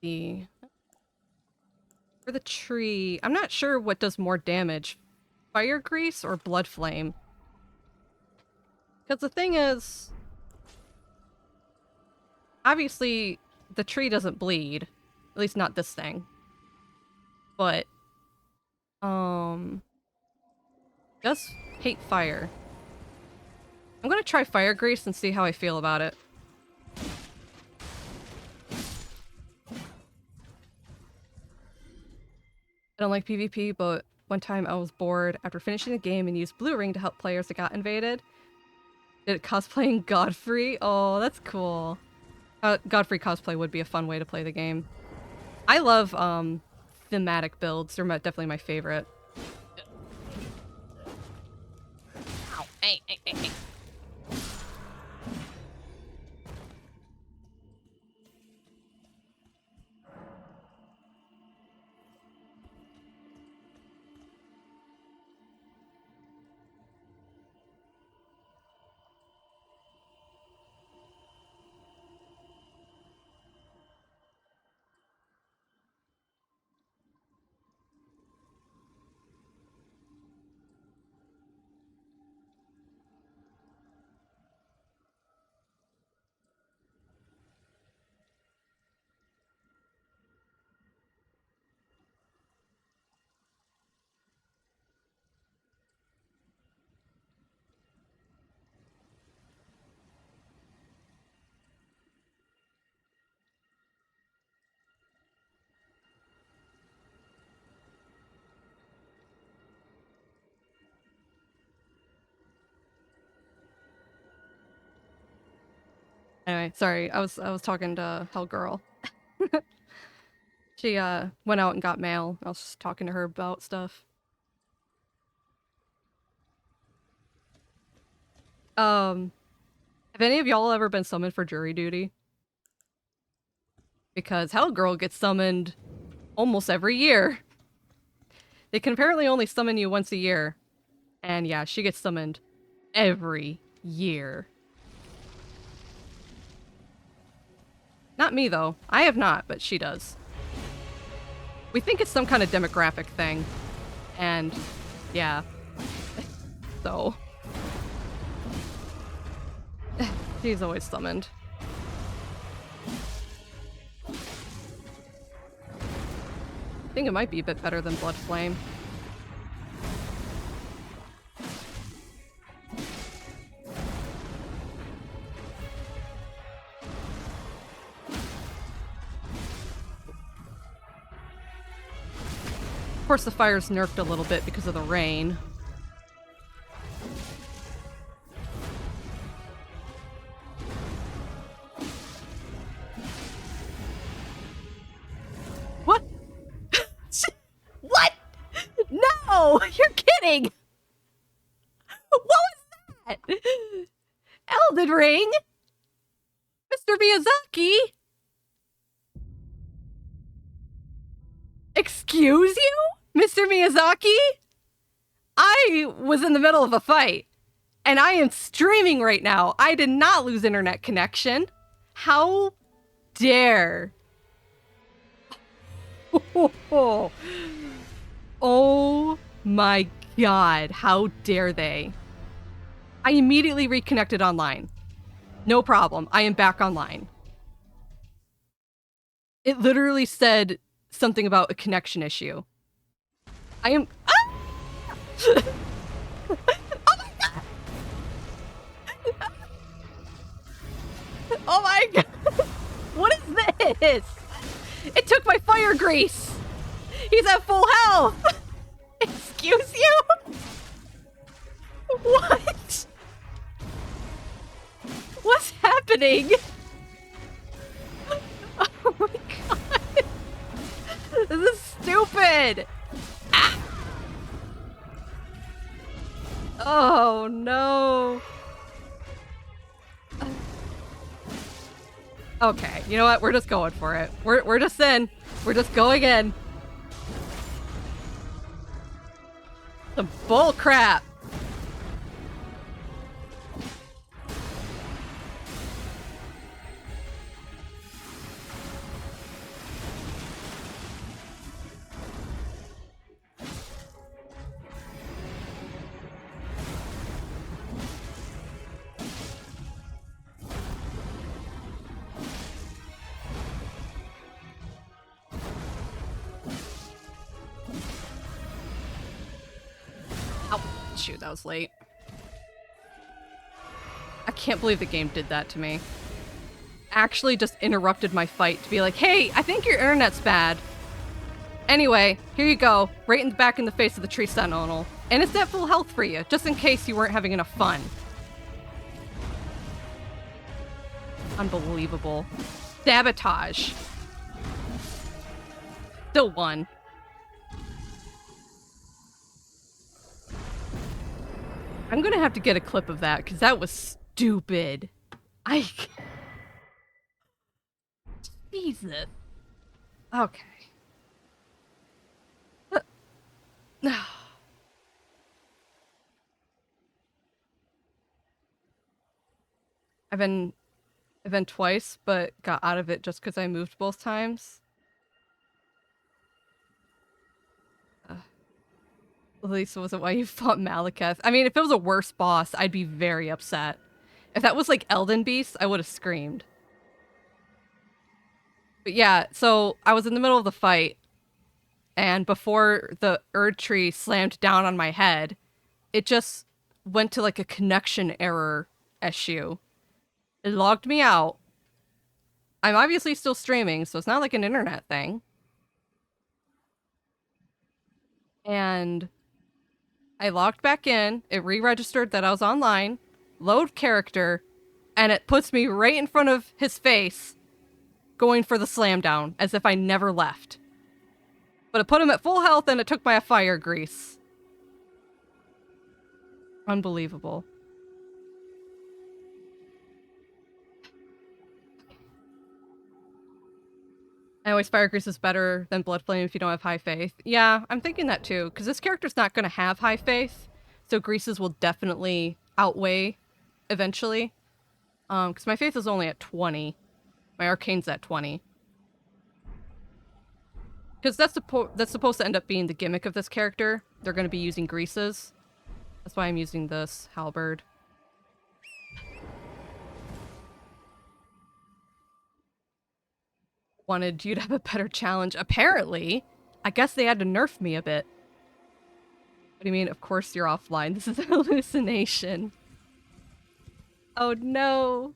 For the tree, I'm not sure what does more damage, fire grease or blood flame. Because the thing is, obviously, the tree doesn't bleed. At least not this thing. But, does hate fire. I'm gonna try fire grease and see how I feel about it. I don't like PvP, but one time I was bored after finishing the game and used Blue Ring to help players that got invaded. Did it cosplaying Godfrey? Oh, that's cool. Godfrey cosplay would be a fun way to play the game. I love, thematic builds. They're definitely my favorite. Ow. Hey, hey, hey, hey. Anyway, sorry. I was talking to Hellgirl. She went out and got mail. I was just talking to her about stuff. Have any of y'all ever been summoned for jury duty? Because Hellgirl gets summoned almost every year. They can apparently only summon you once a year. And yeah, she gets summoned every year. Not me, though. I have not, but she does. We think it's some kind of demographic thing. And yeah. So. She's always summoned. I think it might be a bit better than Blood Flame. Of course, the fire's nerfed a little bit because of the rain. What? What? No! You're kidding! What was that? Elden Ring? Mr. Miyazaki? Excuse you? Mr. Miyazaki? I was in the middle of a fight, and I am streaming right now. I did not lose internet connection. How dare? Oh my god, how dare they? I immediately reconnected online. No problem, I am back online. It literally said something about a connection issue. I am... Ah! Oh my god! Oh my god! What is this? It took my fire grease! He's at full health! Excuse you? What? What's happening? Oh my god! This is stupid! Ah! Oh no! Okay, you know what? We're just going for it. We're just in. We're just going in. Some bull crap. Shoot, that was late. I can't believe the game did that to me. Actually just interrupted my fight to be like, hey, I think your internet's bad. Anyway, here you go. Right in the back in the face of the tree sentinel. And it's at full health for you, just in case you weren't having enough fun. Unbelievable. Sabotage. Still won. I'm gonna have to get a clip of that, because that was stupid. Jesus. Okay. I've been twice, but got out of it just because I moved both times. At least it wasn't why you fought Malekith. I mean, if it was a worse boss, I'd be very upset. If that was like Elden Beast, I would have screamed. But yeah, so I was in the middle of the fight, and before the Erd tree slammed down on my head, it just went to like a connection error issue. It logged me out. I'm obviously still streaming, so it's not like an internet thing. And I logged back in, it re-registered that I was online, load character, and it puts me right in front of his face, going for the slam down, as if I never left. But it put him at full health, and it took my fire grease. Unbelievable. Anyways, fire grease is better than blood flame if you don't have high faith. Yeah, I'm thinking that too, because this character's not going to have high faith, so greases will definitely outweigh eventually. Because my faith is only at 20. My arcane's at 20. Because that's supposed to end up being the gimmick of this character. They're going to be using greases. That's why I'm using this halberd. Wanted you to have a better challenge. Apparently, I guess they had to nerf me a bit. What do you mean? Of course you're offline. This is a hallucination. Oh no.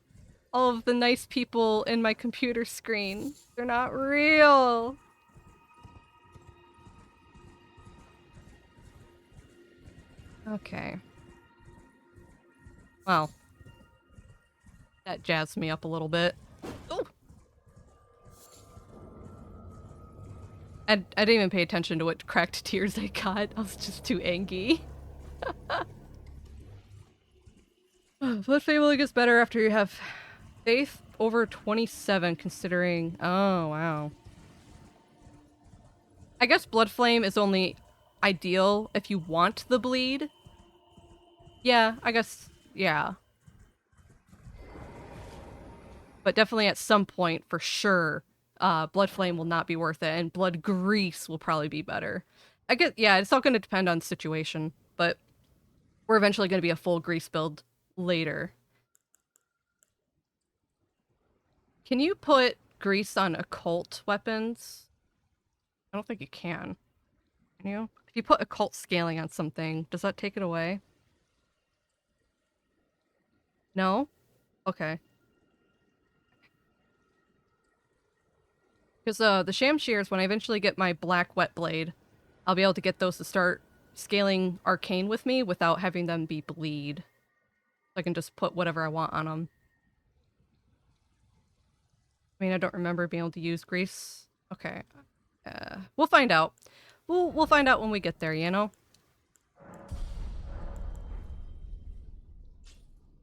All of the nice people in my computer screen. They're not real. Okay. Well. That jazzed me up a little bit. Oh! I didn't even pay attention to what cracked tears I got. I was just too angry. Blood Fable gets better after you have faith over 27, considering... Oh, wow. I guess Blood Flame is only ideal if you want the bleed. Yeah, I guess... Yeah. But definitely at some point, for sure, Blood Flame will not be worth it, and Blood Grease will probably be better. I guess, yeah, it's all going to depend on the situation, but we're eventually going to be a full Grease build later. Can you put Grease on occult weapons? I don't think you can. Can you? If you put occult scaling on something, does that take it away? No? Okay. Because the Shamshears, when I eventually get my black wet blade, I'll be able to get those to start scaling arcane with me without having them be bleed. So I can just put whatever I want on them. I mean, I don't remember being able to use grease. Okay. We'll find out. We'll find out when we get there, you know?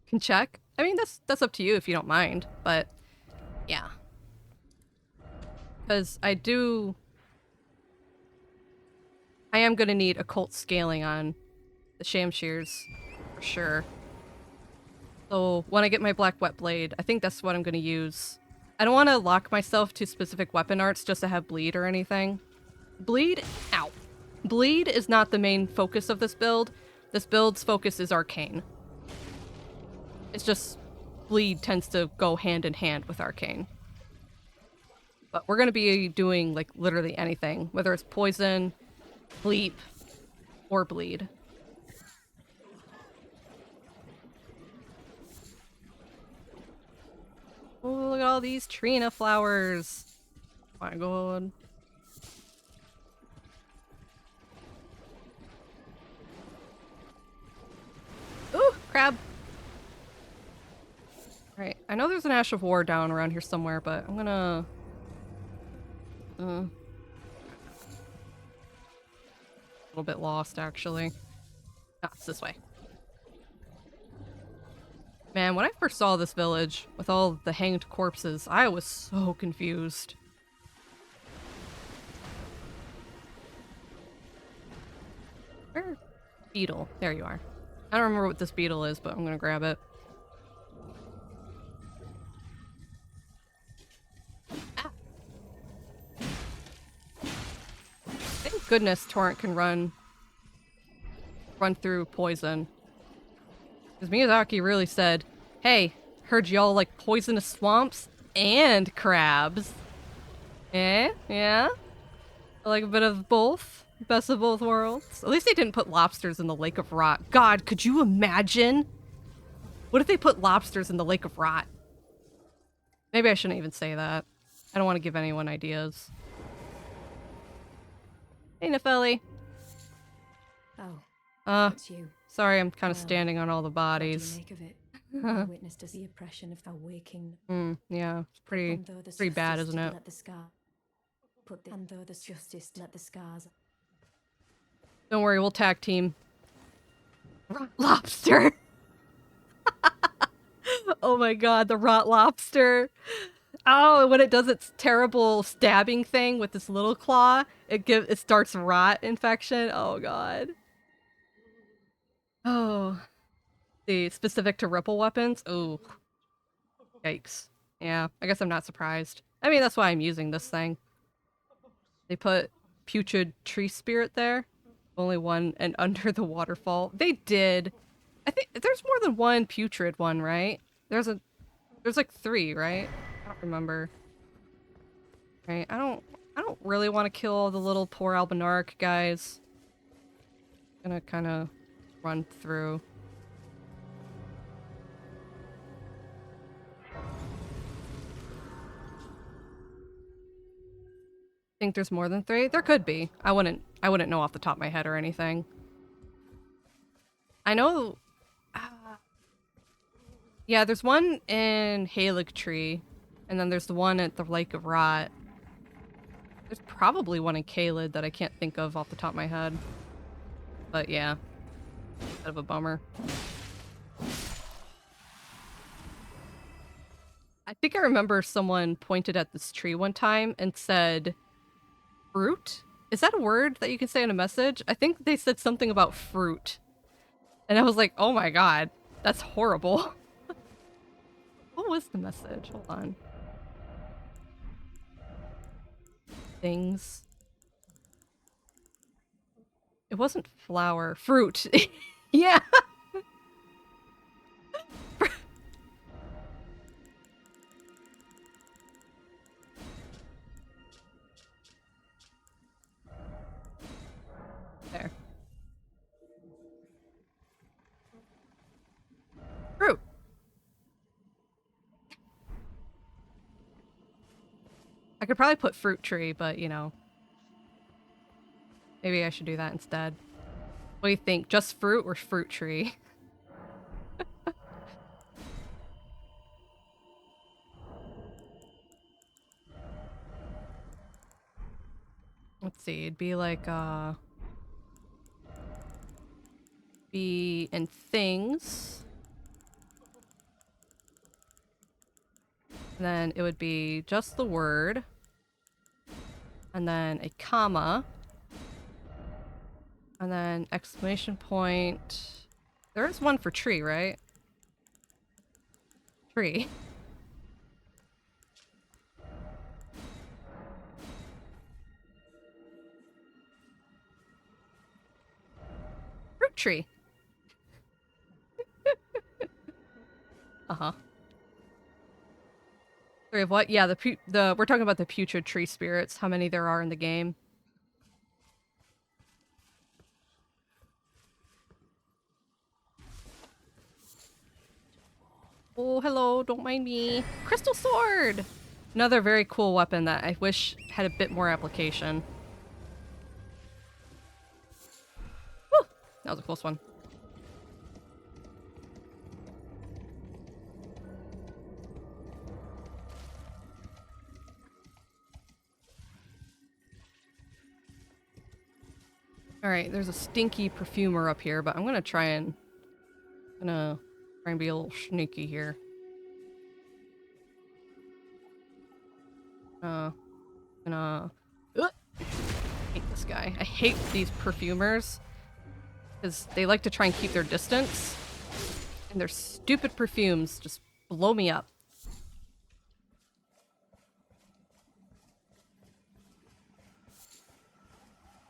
Can check. I mean, that's up to you if you don't mind, but yeah. Because I am going to need occult scaling on the Shamshears, for sure. So when I get my black wet blade, I think that's what I'm going to use. I don't want to lock myself to specific weapon arts just to have bleed or anything. Bleed? Ow. Bleed is not the main focus of this build. This build's focus is arcane. It's just bleed tends to go hand in hand with arcane. But we're going to be doing, like, literally anything. Whether it's poison, bleep, or bleed. Oh, look at all these Trina flowers. Oh my god. Ooh, crab. Alright, I know there's an Ash of War down around here somewhere, but I'm gonna... a little bit lost, actually. Ah, it's this way. Man, when I first saw this village with all the hanged corpses, I was so confused. Where? Beetle. There you are. I don't remember what this beetle is, but I'm gonna grab it. Ah. Thank goodness Torrent can run through poison. Because Miyazaki really said, hey, heard y'all like poisonous swamps and crabs. Eh? Yeah? I like a bit of both. Best of both worlds. At least they didn't put lobsters in the Lake of Rot. God, could you imagine? What if they put lobsters in the Lake of Rot? Maybe I shouldn't even say that. I don't want to give anyone ideas. Hey, Nefeli. Oh, it's you. Sorry, I'm kind of Well, standing on all the What do you bodies. make of it? I witnessed as the oppression of the waking. Yeah, it's pretty And though the bad, justice isn't did it? let the scar put the, and though the justice let the scars. Don't worry, we'll tag team. Lobster! Oh my god, the rot lobster. Oh, when it does its terrible stabbing thing with this little claw, it starts rot infection. Oh god. Oh. The specific to ripple weapons. Oh. Yikes. Yeah, I guess I'm not surprised. I mean, that's why I'm using this thing. They put putrid tree spirit there. Only one and under the waterfall. They did. I think there's more than one putrid one, right? There's like 3, right? I don't remember. Right, I don't really want to kill the little poor Albinaric guys. Gonna kind of run through. Think there's more than 3? There could be. I wouldn't know off the top of my head or anything. I know. Yeah, there's one in Halig Tree, and then there's the one at the Lake of Rot. There's probably one in Caelid that I can't think of off the top of my head. But yeah, bit of a bummer. I think I remember someone pointed at this tree one time and said, fruit? Is that a word that you can say in a message? I think they said something about fruit. And I was like, oh my god, that's horrible. What was the message? Hold on. Things. It wasn't flower. Fruit. Yeah. There. Fruit. I could probably put fruit tree, but you know. Maybe I should do that instead. What do you think? Just fruit or fruit tree? Let's see. It'd be like, be in things. And then it would be just the word. And then a comma. And then exclamation point. There is one for tree, right? Tree. Fruit tree. Uh-huh. 3 of what? Yeah, we're talking about the putrid tree spirits, how many there are in the game. Oh, hello, don't mind me. Crystal sword! Another very cool weapon that I wish had a bit more application. Woo! That was a close one. Alright, there's a stinky perfumer up here, but I'm gonna try and be a little sneaky here. I hate this guy. I hate these perfumers. Because they like to try and keep their distance. And their stupid perfumes just blow me up.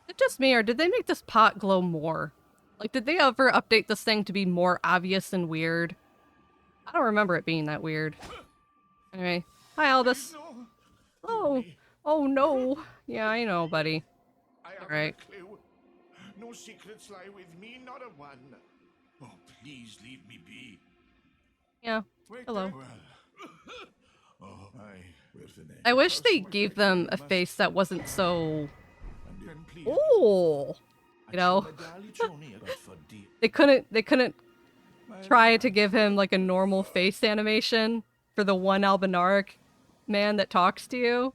Is it just me, or did they make this pot glow more? Like, did they ever update this thing to be more obvious and weird? I don't remember it being that weird. Anyway, hi Albus. Oh, oh no. Yeah, I know, buddy. Alright. No secrets lie with me, not a one. Oh, please leave me be. Yeah, hello. Oh, I wish they gave them a face that wasn't so... Oh! You know? They couldn't try to give him like a normal face animation for the one albinaric man that talks to you.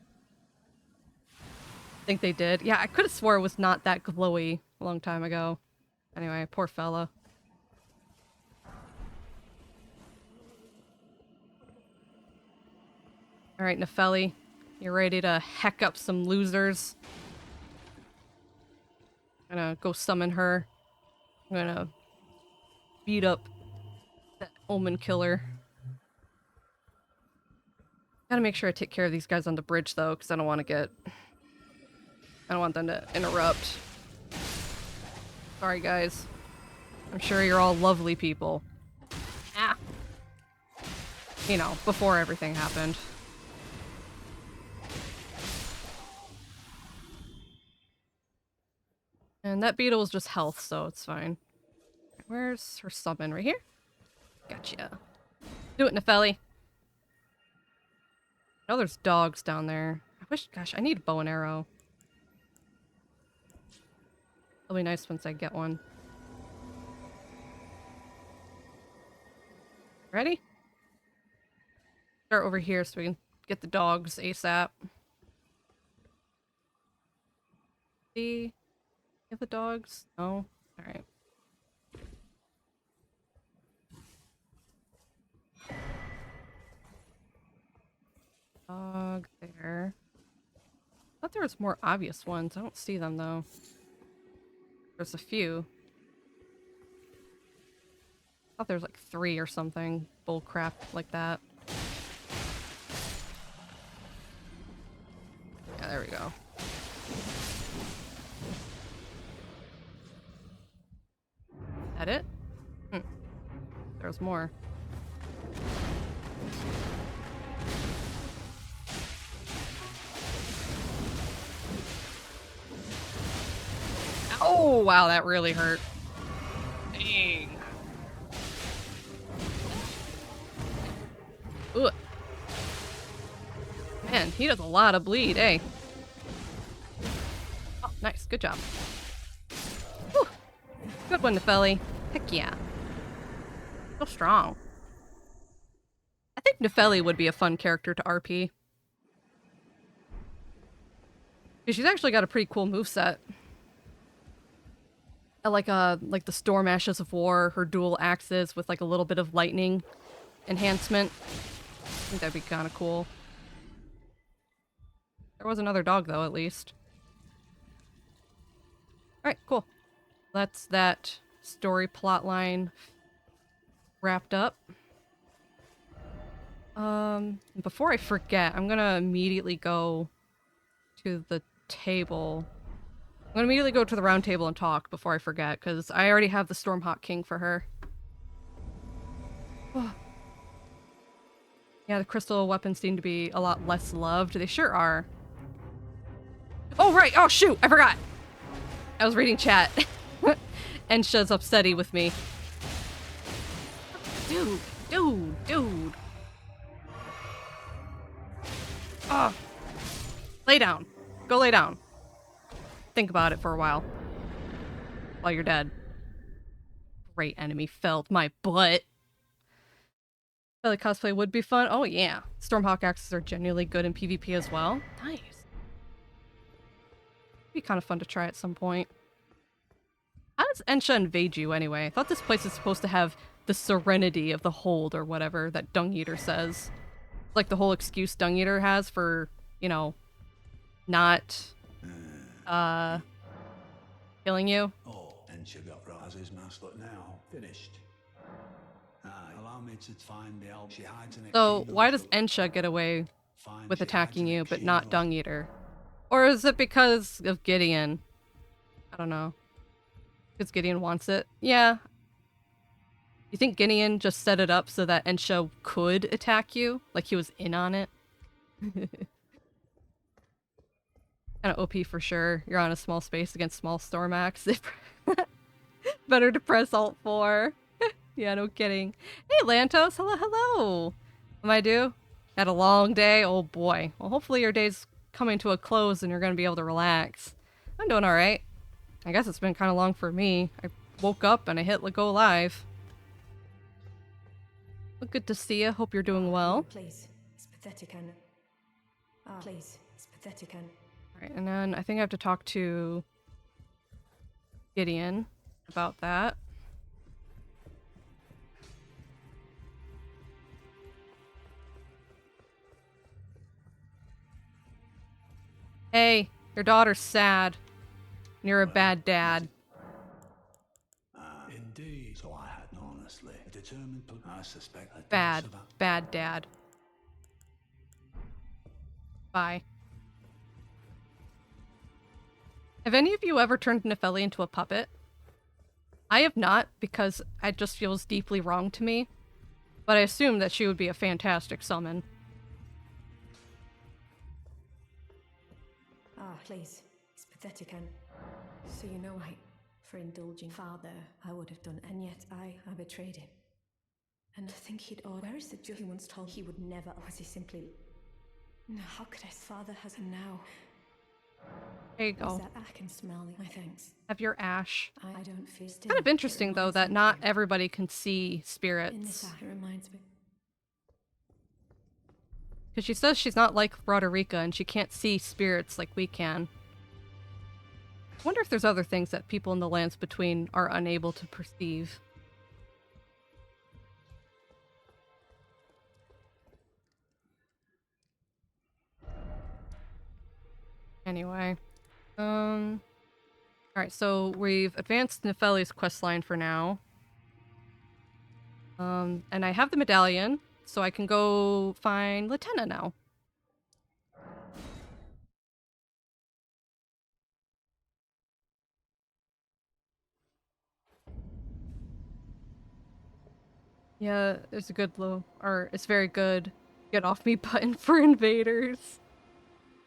I think they did. Yeah, I could have swore it was not that glowy a long time ago. Anyway, poor fella. Alright, Nefeli, you ready to heck up some losers? I'm gonna go summon her. I'm gonna beat up that omen killer. Gotta make sure I take care of these guys on the bridge though, because I don't want them to interrupt. Sorry guys. I'm sure you're all lovely people. Ah. You know, before everything happened. And that beetle was just health, so it's fine. Where's her summon? Right here? Gotcha. Do it, Nefeli. I know there's dogs down there. Gosh, I need a bow and arrow. It'll be nice once I get one. Ready? Start over here so we can get the dogs ASAP. See? Get the dogs? No? Alright. Dog there. I thought there was more obvious ones. I don't see them though. There's a few. I thought there was like 3 or something. Bull crap like that. Yeah, there we go. That it? There's more. Oh, wow, that really hurt. Dang. Ugh. Man, he does a lot of bleed, eh? Oh, nice. Good job. Whew. Good one, Nefeli. Heck yeah. So strong. I think Nefeli would be a fun character to RP. She's actually got a pretty cool moveset. I like the Storm Ashes of War, her dual axes with like a little bit of lightning enhancement. I think that'd be kind of cool. There was another dog though, at least. Alright, cool. That's that story plotline wrapped up. Before I forget, I'm gonna immediately go to the table. I'm gonna immediately go to the round table and talk before I forget, because I already have the Stormhawk King for her. Oh. Yeah, the crystal weapons seem to be a lot less loved. They sure are. Oh, right! Oh, shoot! I forgot! I was reading chat. Ensha's upsetty with me. Dude. Oh. Lay down. Go lay down. Think about it for a while. While you're dead. Great enemy felt my butt. I feel like cosplay would be fun. Oh yeah. Stormhawk axes are genuinely good in PvP as well. Nice. Be kind of fun to try at some point. How does Ensha invade you anyway? I thought this place is supposed to have the serenity of the hold or whatever that Dung Eater says. Like the whole excuse Dung Eater has for, you know, not killing you. Oh, Ensha got Raz's master now. Finished. Allow me to find the elf. She hides in a So kingdom why does of- Ensha get away Find with she attacking hides in a you but kingdom not of- Dung Eater? Or is it because of Gideon? I don't know. Because Gideon wants it? Yeah. You think Gideon just set it up so that Ensha could attack you? Like he was in on it? Kind of OP for sure. You're on a small space against small Stormax. Better to press Alt 4. Yeah, no kidding. Hey, Lantos. Hello. Am I due? Had a long day? Oh boy. Well, hopefully your day's coming to a close and you're going to be able to relax. I'm doing alright. I guess it's been kind of long for me. I woke up and I hit go live. Well, good to see you. Hope you're doing well. Please, it's pathetic and... please, it's pathetic and... Alright, and then I think I have to talk to Gideon about that. Hey, your daughter's sad. And you're a bad dad. Indeed. So I had honestly a determined I suspect that Bad. Bad dad. Bye. Have any of you ever turned Nefeli into a puppet? I have not, because it just feels deeply wrong to me. But I assume that she would be a fantastic summon. Please, it's pathetic and... So you know for indulging father, I would have done, and yet I betrayed him. And I think he'd where is the he once told he would never, or was he simply... No, how could his father has him now? There you go. I can smell my thanks. Have your ash. I don't feel still. Kind of interesting though that not everybody can see In this spirits. act, it reminds me. Because she says she's not like Roderica and she can't see spirits like we can. I wonder if there's other things that people in the lands between are unable to perceive. Anyway. Alright, so we've advanced Nefeli's questline for now. And I have the medallion, so I can go find Latenna now. Yeah, it's a good it's very good get off me button for invaders.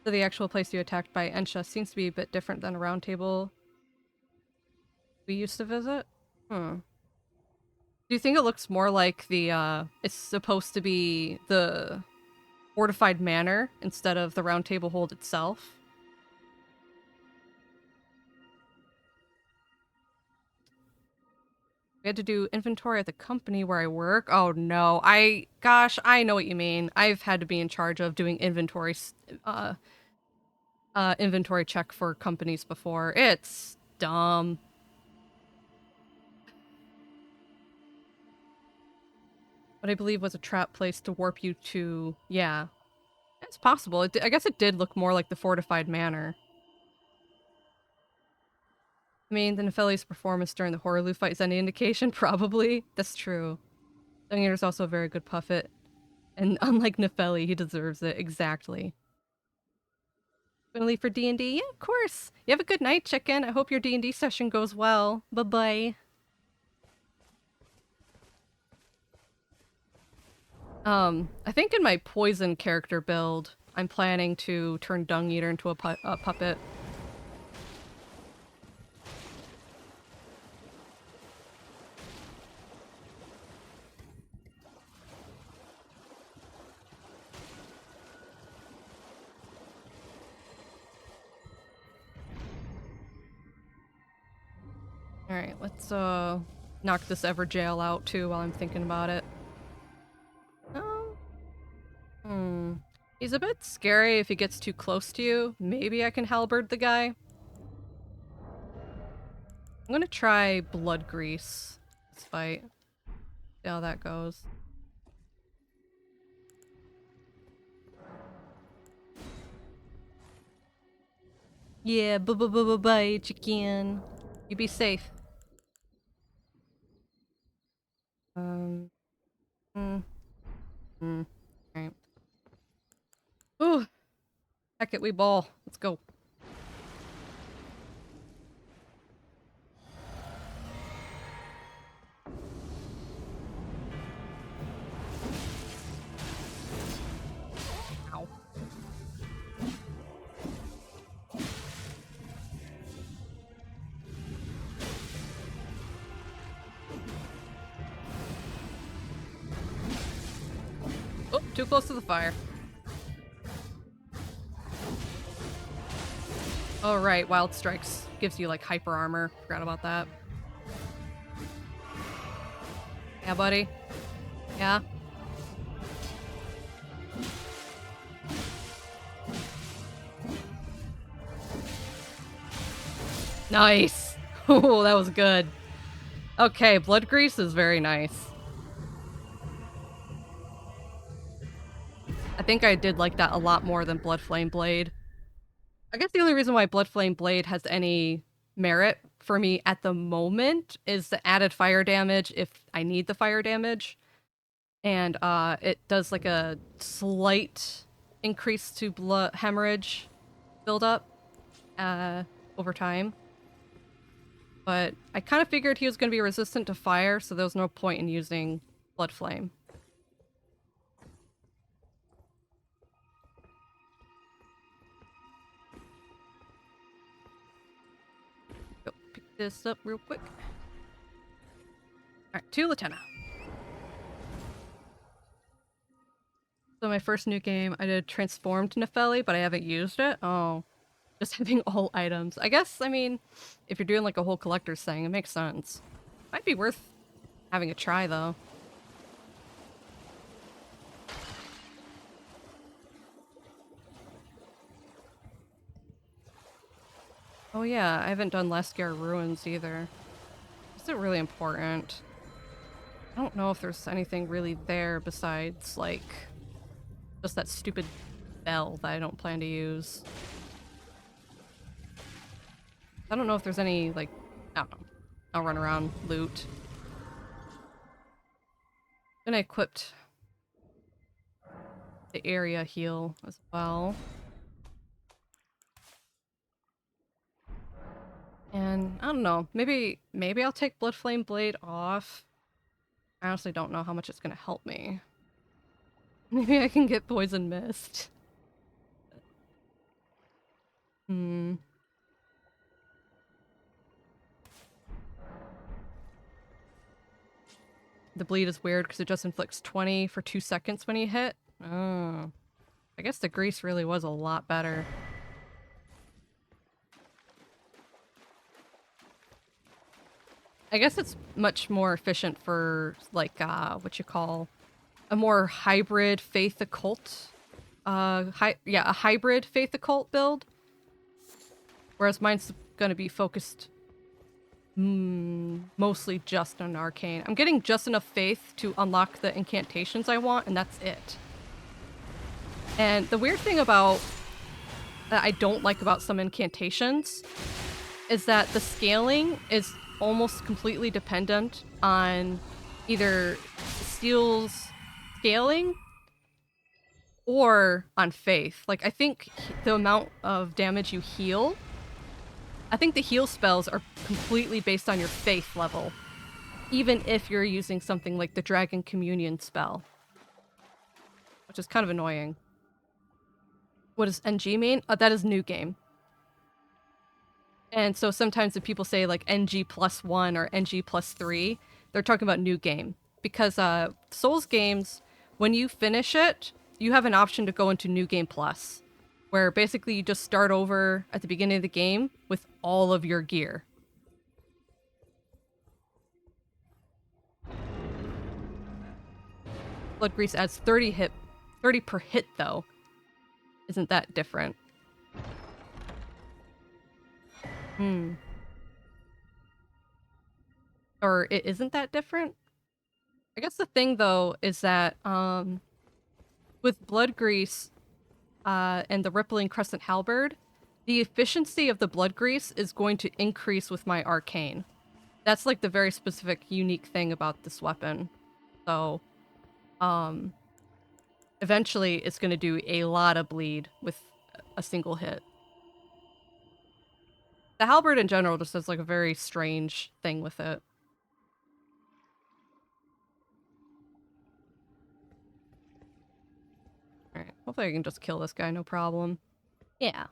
So the actual place you attacked by Ensha seems to be a bit different than a round table we used to visit. Do you think it looks more like the, it's supposed to be the fortified manor instead of the round table hold itself? We had to do inventory at the company where I work. Oh no, gosh, I know what you mean. I've had to be in charge of doing inventory check for companies before. It's dumb. What I believe was a trap place to warp you to... Yeah. It's possible. I guess it did look more like the fortified manor. I mean, the Nefeli's performance during the Horaloo fight is any indication? Probably. That's true. Dungator's also a very good puppet. And unlike Nefeli, he deserves it. Exactly. Gonna leave for D&D? Yeah, of course. You have a good night, chicken. I hope your D&D session goes well. Bye-bye. I think in my poison character build, I'm planning to turn Dungeater into a puppet. Alright, let's knock this Everjail out too while I'm thinking about it. He's a bit scary if he gets too close to you. Maybe I can halberd the guy. I'm gonna try Blood Grease this fight. See how that goes. Yeah, bye chicken. You be safe. Alright. Ooh! Heck it, we ball. Let's go. Ow. Oh, too close to the fire. Oh right, Wild Strikes gives you like hyper armor. Forgot about that. Yeah, buddy. Yeah. Nice. Oh, that was good. Okay, blood grease is very nice. I think I did like that a lot more than Blood Flame Blade. I guess the only reason why Blood Flame Blade has any merit for me at the moment is the added fire damage if I need the fire damage. And it does like a slight increase to blood hemorrhage buildup over time. But I kind of figured he was going to be resistant to fire, so there was no point in using Blood Flame. Go pick this up real quick. Alright, to Latenna. So my first new game, I did Transformed Nepheli, but I haven't used it. Oh, just having all items. I guess, I mean, if you're doing like a whole collector's thing, it makes sense. Might be worth having a try, though. Oh yeah, I haven't done Lascar Ruins either. Is it really important? I don't know if there's anything really there besides, like, just that stupid bell that I don't plan to use. I don't know if there's any, like, I don't know. I'll run around, loot. Then I equipped the area heal as well. And I don't know, maybe I'll take Blood Flame Blade off. I honestly don't know how much it's gonna help me. Maybe I can get Poison Mist. Hmm. The bleed is weird because it just inflicts 20 for 2 seconds when you hit. Oh. I guess the grease really was a lot better. I guess it's much more efficient for, like, what you call a more hybrid Faith Occult. A hybrid Faith Occult build. Whereas mine's gonna be focused mostly just on Arcane. I'm getting just enough faith to unlock the incantations I want, and that's it. And the weird thing about that I don't like about some incantations is that the scaling is almost completely dependent on either Steel's scaling or on faith. Like, I think the amount of damage you heal, I think the heal spells are completely based on your faith level, even if you're using something like the Dragon Communion spell, which is kind of annoying. What does NG mean? That is new game. And so sometimes if people say like NG +1 or NG +3, they're talking about new game. Because Souls games, when you finish it, you have an option to go into New Game Plus, where basically you just start over at the beginning of the game with all of your gear. Blood Grease adds 30 per hit though. Isn't that different? Or it isn't that different? I guess the thing though is that with Blood Grease and the Rippling Crescent Halberd, the efficiency of the Blood Grease is going to increase with my Arcane. That's like the very specific unique thing about this weapon. So eventually it's going to do a lot of bleed with a single hit. The Halberd in general just does like a very strange thing with it. Alright, hopefully I can just kill this guy, no problem. Yeah.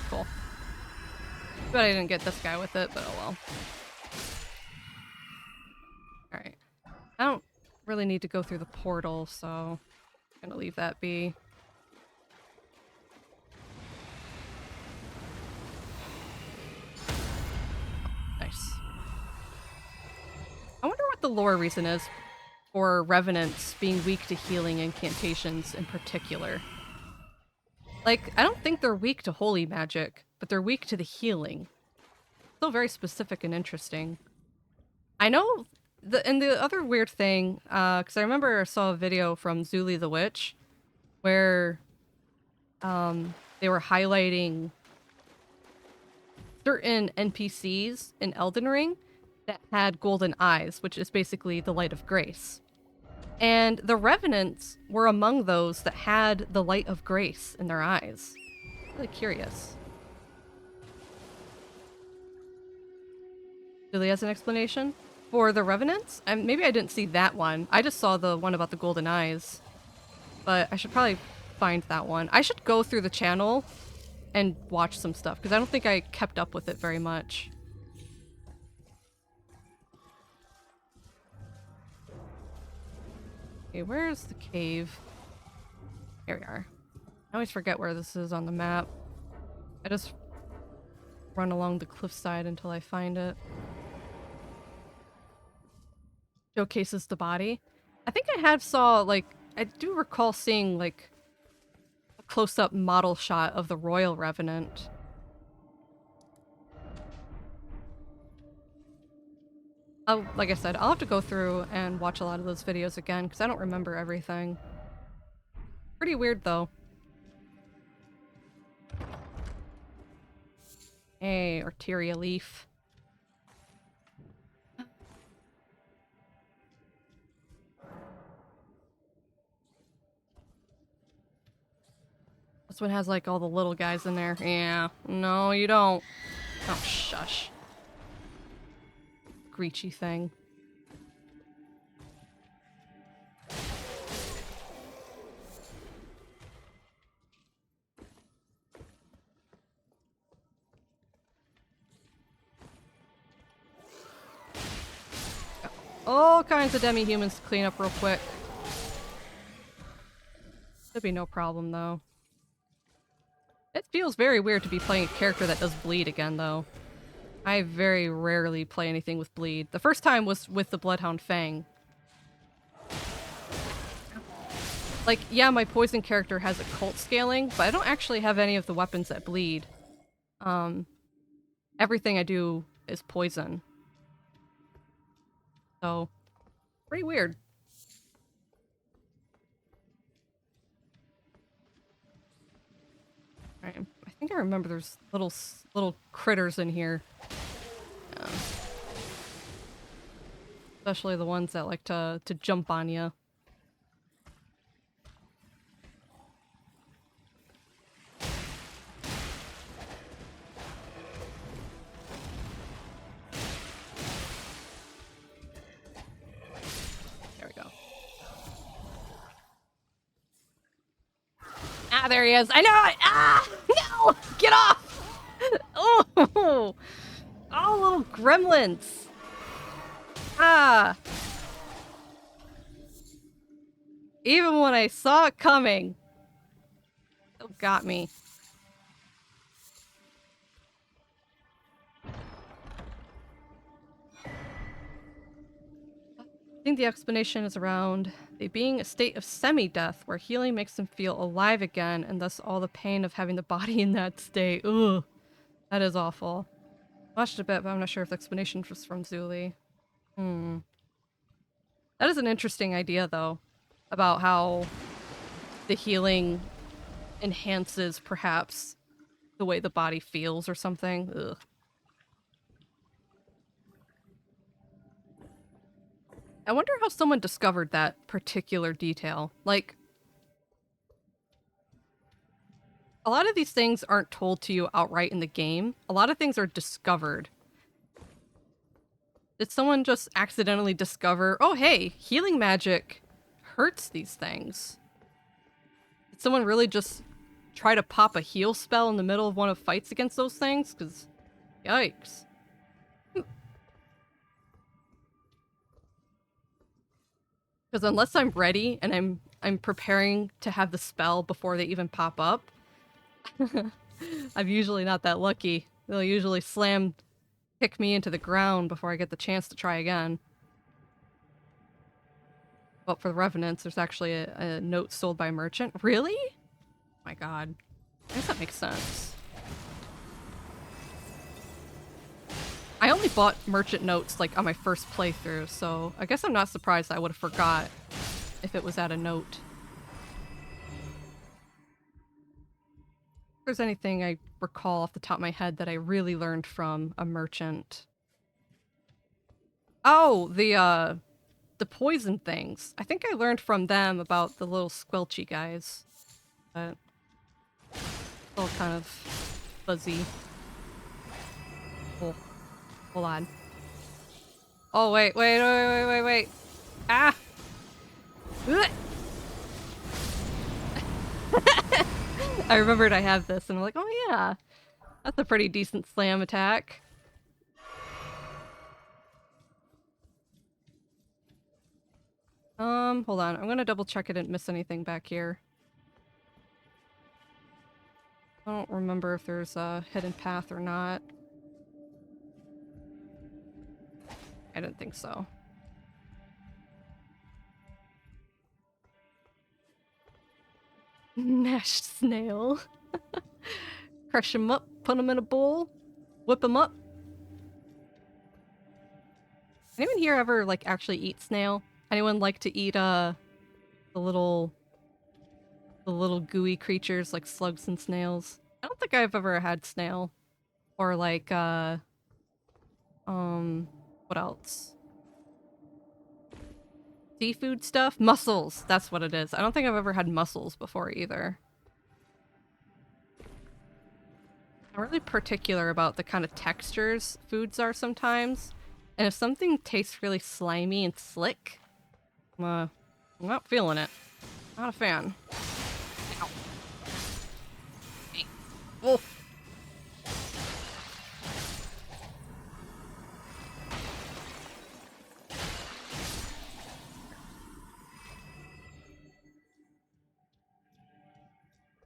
Cool. But I didn't get this guy with it, but oh well. Alright. I don't really need to go through the portal, so I'm gonna leave that be. Nice. I wonder what the lore reason is for revenants being weak to healing incantations in particular. Like, I don't think they're weak to holy magic, but they're weak to the healing. Still very specific and interesting. I know, and the other weird thing, because I remember I saw a video from Zuli the Witch, where they were highlighting certain NPCs in Elden Ring that had golden eyes, which is basically the light of grace. And the Revenants were among those that had the light of grace in their eyes. Really curious. Julie has an explanation? For the Revenants? Maybe I didn't see that one. I just saw the one about the golden eyes. But I should probably find that one. I should go through the channel and watch some stuff, because I don't think I kept up with it very much. Okay, where's the cave? Here we are. I always forget where this is on the map. I just run along the cliffside until I find it. Showcases the body. I think I I do recall seeing, like, a close-up model shot of the Royal Revenant. Like I said, I'll have to go through and watch a lot of those videos again, because I don't remember everything. Pretty weird, though. Hey, Arteria Leaf. This one has, like, all the little guys in there. Yeah. No, you don't. Oh, shush. Screechy thing. All kinds of demi-humans to clean up real quick. Should be no problem, though. It feels very weird to be playing a character that does bleed again, though. I very rarely play anything with bleed. The first time was with the Bloodhound Fang. Like, yeah, my poison character has occult scaling, but I don't actually have any of the weapons that bleed. Everything I do is poison. So, pretty weird. Alright, I think I remember there's little critters in here. Especially the ones that like to jump on you. There we go. Ah, there he is. I know it! Ah! No! Get off! Oh! Oh, little gremlins! Ah! Even when I saw it coming, it got me. I think the explanation is around they being a state of semi-death where healing makes them feel alive again, and thus all the pain of having the body in that state. Ugh. That is awful. Watched a bit, but I'm not sure if the explanation was from Zuli. That is an interesting idea, though, about how the healing enhances, perhaps, the way the body feels or something. Ugh. I wonder how someone discovered that particular detail. Like, a lot of these things aren't told to you outright in the game. A lot of things are discovered. Did someone just accidentally discover, oh hey, healing magic hurts these things? Did someone really just try to pop a heal spell in the middle of one of fights against those things? Because, yikes. Because unless I'm ready and I'm preparing to have the spell before they even pop up, I'm usually not that lucky. They'll usually kick me into the ground before I get the chance to try again. But for the Revenants, there's actually a note sold by a merchant. Really? My god. I guess that makes sense. I only bought merchant notes like on my first playthrough, so I guess I'm not surprised I would have forgot if it was at a note. If there's anything I recall off the top of my head that I really learned from a merchant. Oh, the poison things. I think I learned from them about the little squelchy guys. But still kind of fuzzy. Oh, hold on. Oh, wait. Ah! Ugh! I remembered I have this, and I'm like, oh yeah. That's a pretty decent slam attack. Hold on. I'm gonna double check I didn't miss anything back here. I don't remember if there's a hidden path or not. I didn't think so. Mashed snail. Crush him up, put him in a bowl, whip him up. Anyone here ever, like, actually eat snail? Anyone like to eat, the little gooey creatures like slugs and snails? I don't think I've ever had snail. Or like, what else? Seafood stuff? Mussels! That's what it is. I don't think I've ever had mussels before either. I'm really particular about the kind of textures foods are sometimes. And if something tastes really slimy and slick, I'm not feeling it. Not a fan. Ow. Hey. Oh.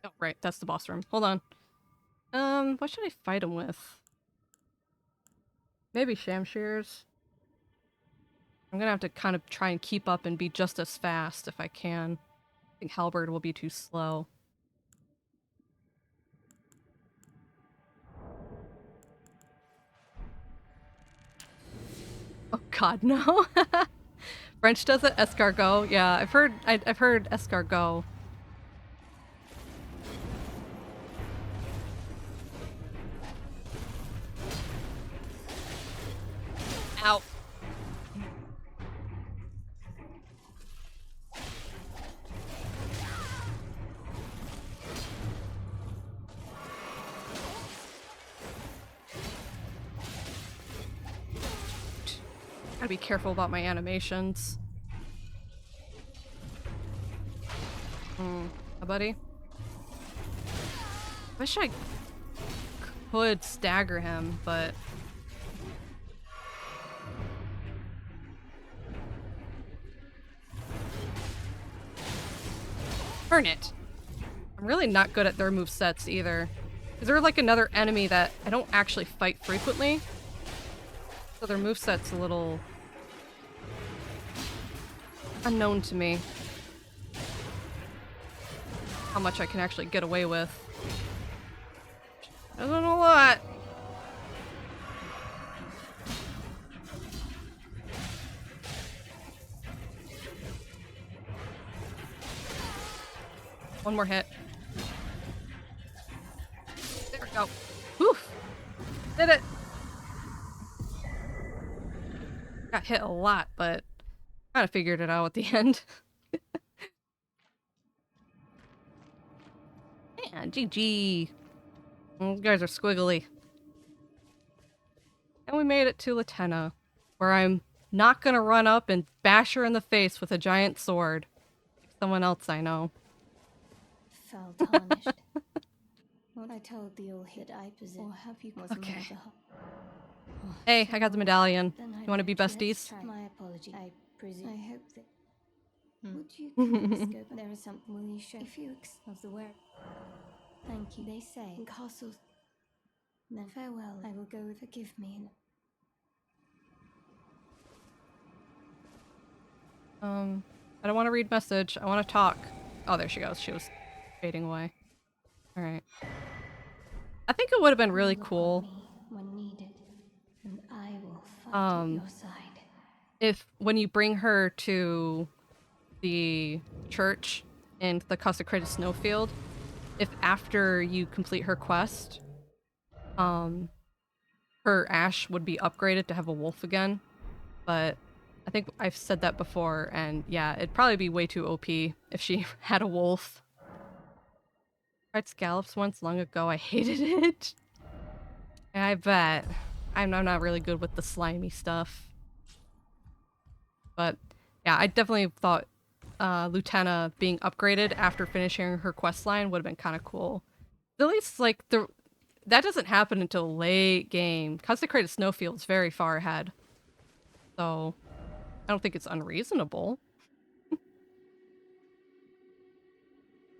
Oh, right, that's the boss room. Hold on. What should I fight him with? Maybe Shamshears. I'm gonna have to kind of try and keep up and be just as fast if I can. I think Halberd will be too slow. Oh god, no. French does it? Escargot? Yeah, I've heard escargot. Ow. Gotta be careful about my animations. Buddy? Wish I could stagger him, but... Burn it! I'm really not good at their movesets either. Is there like another enemy that I don't actually fight frequently? So their moveset's a little... unknown to me. How much I can actually get away with. Isn't a lot. One more hit. There we go. Whew! Did it! Got hit a lot, but kind of figured it out at the end. Yeah, GG. Those guys are squiggly. And we made it to Latenna, where I'm not gonna run up and bash her in the face with a giant sword. Like someone else I know. Fell tarnished. What I told the old hit I possess, or have you Okay. Hey, I got the medallion. Then You want to be besties? My apology. I presume. I hope that. Would you please go? There is something. Will you show if you of the where? Thank you. They say in castles. Then farewell. I will go. Forgive me. I don't want to read message. I want to talk. Oh, there she goes. She was fading away. All right. I think it would have been really cool when needed, and I will fight at your side. If when you bring her to the church in the consecrated snowfield, if after you complete her quest, her ash would be upgraded to have a wolf again. But I think I've said that before, and yeah, it'd probably be way too OP if she had a wolf. Tried scallops once long ago. I hated it. I bet. I'm not really good with the slimy stuff. But yeah, I definitely thought Lieutenant being upgraded after finishing her quest line would have been kind of cool. At least, like, that doesn't happen until late game. Consecrated Snowfield's very far ahead. So, I don't think it's unreasonable.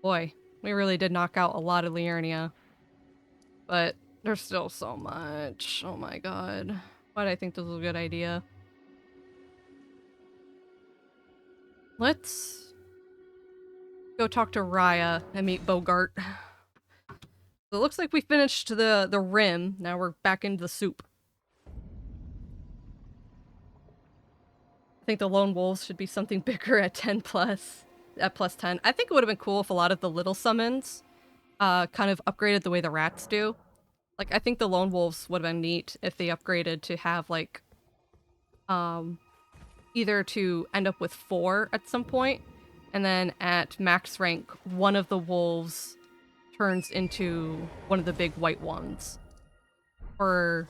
Boy, we really did knock out a lot of Liurnia. But there's still so much. Oh my god. Why did I think this was a good idea? Let's go talk to Raya and meet Bogart. So it looks like we finished the rim. Now we're back into the soup. I think the lone wolves should be something bigger at 10 plus. At plus 10. I think it would have been cool if a lot of the little summons kind of upgraded the way the rats do. Like, I think the lone wolves would have been neat if they upgraded to have, like, either to end up with 4 at some point, and then at max rank, one of the wolves turns into one of the big white ones. Or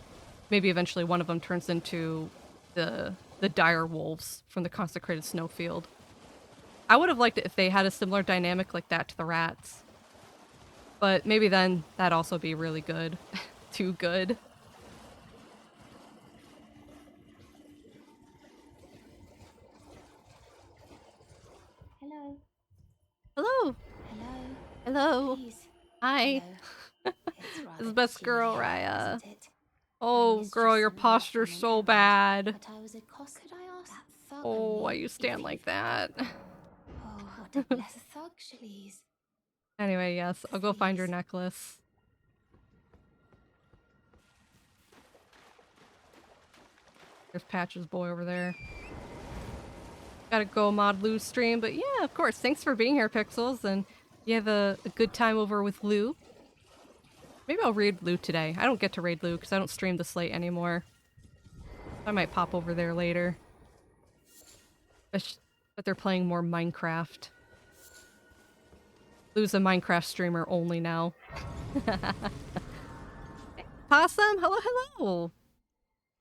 maybe eventually one of them turns into the dire wolves from the consecrated snowfield. I would have liked it if they had a similar dynamic like that to the rats. But maybe then that'd also be really good. Too good. Hello. Hello. Hello. Hello. Please. Hi. Hello. This is best girl, Raya. Isn't it? Oh, girl, your posture's so bad. But I was a cost. Could I ask that thug? Oh, why you stand like that? Oh, what a blessed thug, please. Anyway, yes, I'll go find your necklace. There's Patch's boy over there. Gotta go mod Lou's stream, but yeah, of course. Thanks for being here, Pixels, and you have a good time over with Lou. Maybe I'll raid Lou today. I don't get to raid Lou because I don't stream the slate anymore. I might pop over there later. But they're playing more Minecraft. Lou's a Minecraft streamer only now. Hey, Possum, hello, hello!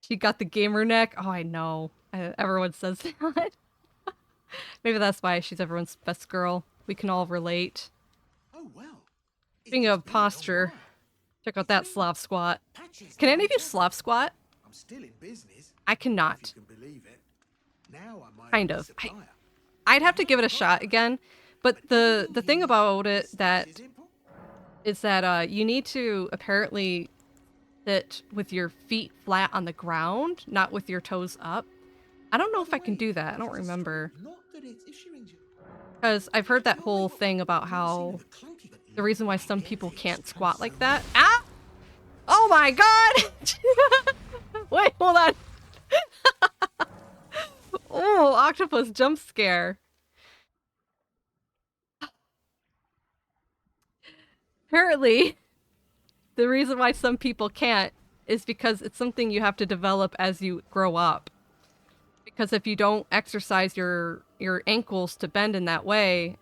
She got the gamer neck. Oh, I know. Everyone says that. Maybe that's why she's everyone's best girl. We can all relate. Oh, well. Speaking of posture, check out that Slav squat. Can any of you Slav squat? I'm still in business. I cannot. If you can believe it. Now I might Kind be a of. supplier. I'd have to give it a shot again. But the thing about it that is that you need to apparently sit with your feet flat on the ground, not with your toes up. I don't know if I can do that. I don't remember. Because I've heard that whole thing about how the reason why some people can't squat like that. Ah! Oh my god! Wait, hold on. Oh, octopus jump scare. Apparently, the reason why some people can't is because it's something you have to develop as you grow up. Because if you don't exercise your ankles to bend in that way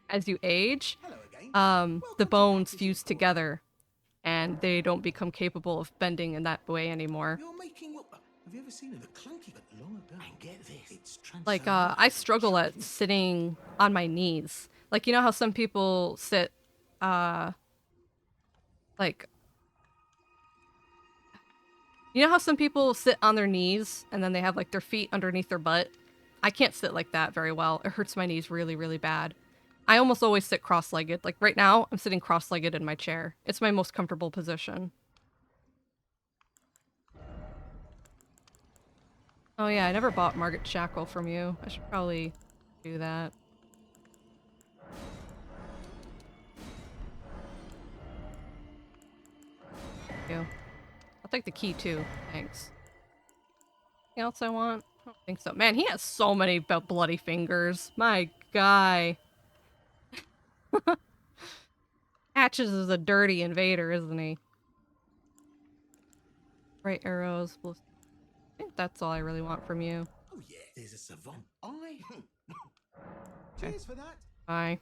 as you age, the bones fuse together and they don't become capable of bending in that way anymore. You're making what? Have you ever seen the clunky but long ago? And get this. It's Like, I struggle at sitting on my knees. Like, you know how some people sit, like... You know how some people sit on their knees and then they have, like, their feet underneath their butt? I can't sit like that very well. It hurts my knees really, really bad. I almost always sit cross-legged. Like, right now, I'm sitting cross-legged in my chair. It's my most comfortable position. Oh yeah, I never bought Margaret Shackle from you. I should probably do that. Thank you. I'll take the key too. Thanks. Anything else I want? I don't think so. Man, he has so many bloody fingers. My guy. Hatches is a dirty invader, isn't he? Right arrows. I think that's all I really want from you. Oh yeah, there's a savant. I. Cheers for that. Bye.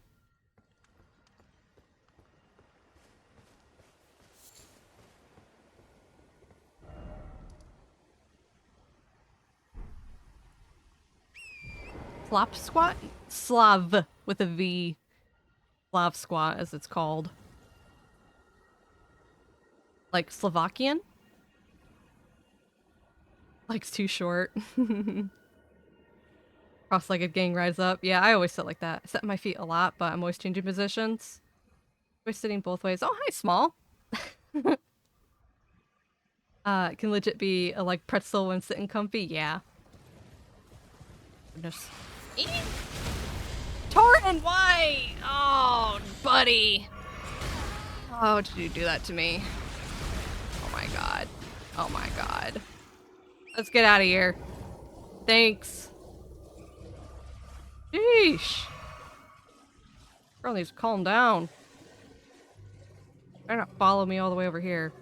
Slop squat? Slav with a V. Slav squat, as it's called. Like Slovakian? Like's too short. Cross-legged gang rise up. Yeah, I always sit like that. I set my feet a lot, but I'm always changing positions. Always sitting both ways. Oh, hi, small. It can legit be a like pretzel when sitting comfy. Yeah. Goodness. Torrin, why? Oh, buddy. Oh, did you do that to me? Oh my god. Oh my god. Let's get out of here. Thanks. Sheesh. Girl needs to calm down. Try not follow me all the way over here.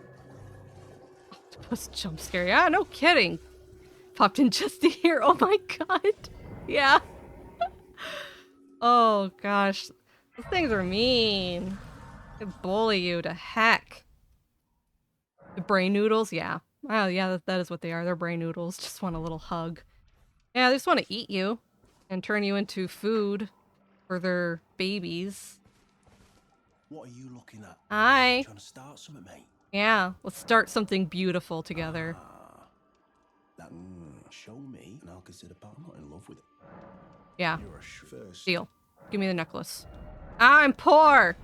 Octopus jump scare. Yeah, no kidding. Popped in just to hear. Oh my god. Yeah. Oh gosh. Those things are mean. They bully you to heck. The brain noodles? Yeah. Oh yeah, that is what they are. They're brain noodles. Just want a little hug. Yeah, they just want to eat you. And turn you into food for their babies. What are you looking at? Hi. Trying to start something, mate? Yeah, let's start something beautiful together. That show me, and I'll consider part. I'm not in love with it. Yeah. You're a first. Deal. Give me the necklace. I'm poor!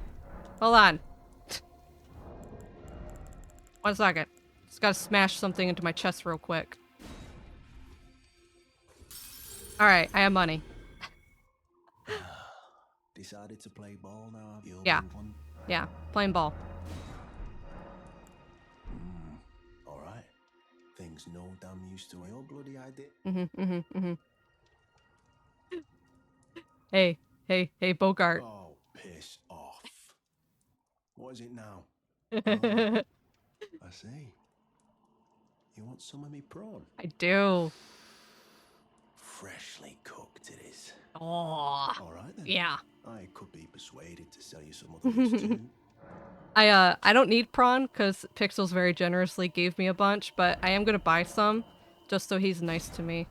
Hold on. 1 second. Just gotta smash something into my chest real quick. Alright, I have money. Decided to play ball now. Yeah. Yeah, playing ball. Alright. Things no damn used to your bloody idea. Hey, Bogart. Oh, piss off. What is it now? I see. You want some of me prawn? I do. Freshly cooked it is. Oh. Alright then. Yeah. I could be persuaded to sell you some other ones too. I don't need prawn because Pixels very generously gave me a bunch, but I am gonna buy some just so he's nice to me.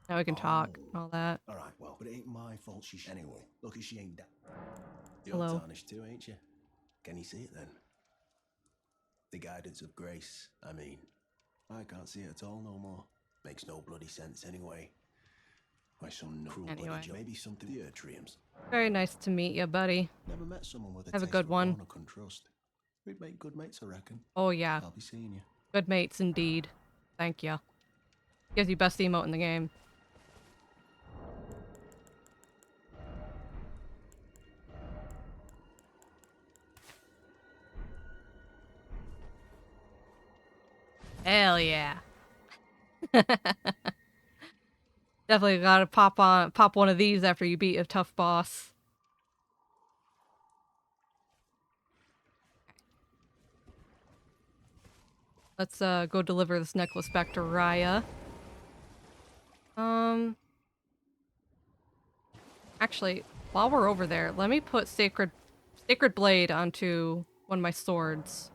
Now we can talk and all that. Alright, well, but it ain't my fault she's anyway. Lucky she ain't You're Hello. tarnished too, ain't you? Can you see it then? The guidance of grace, I mean. I can't see it at all no more. Makes no bloody sense anyway. Why some cruel bloody job? Maybe something the Ertriums. Very nice to meet you, buddy. Never met someone with a Have a taste good for one. prawn I couldn't trust. We'd make good mates, I reckon. Oh yeah. I'll be seeing you. Good mates indeed. Thank you. Gives you best emote in the game. Hell yeah. Definitely gotta pop one of these after you beat a tough boss. Let's go deliver this necklace back to Raya. Actually, while we're over there, let me put Sacred Blade onto one of my swords.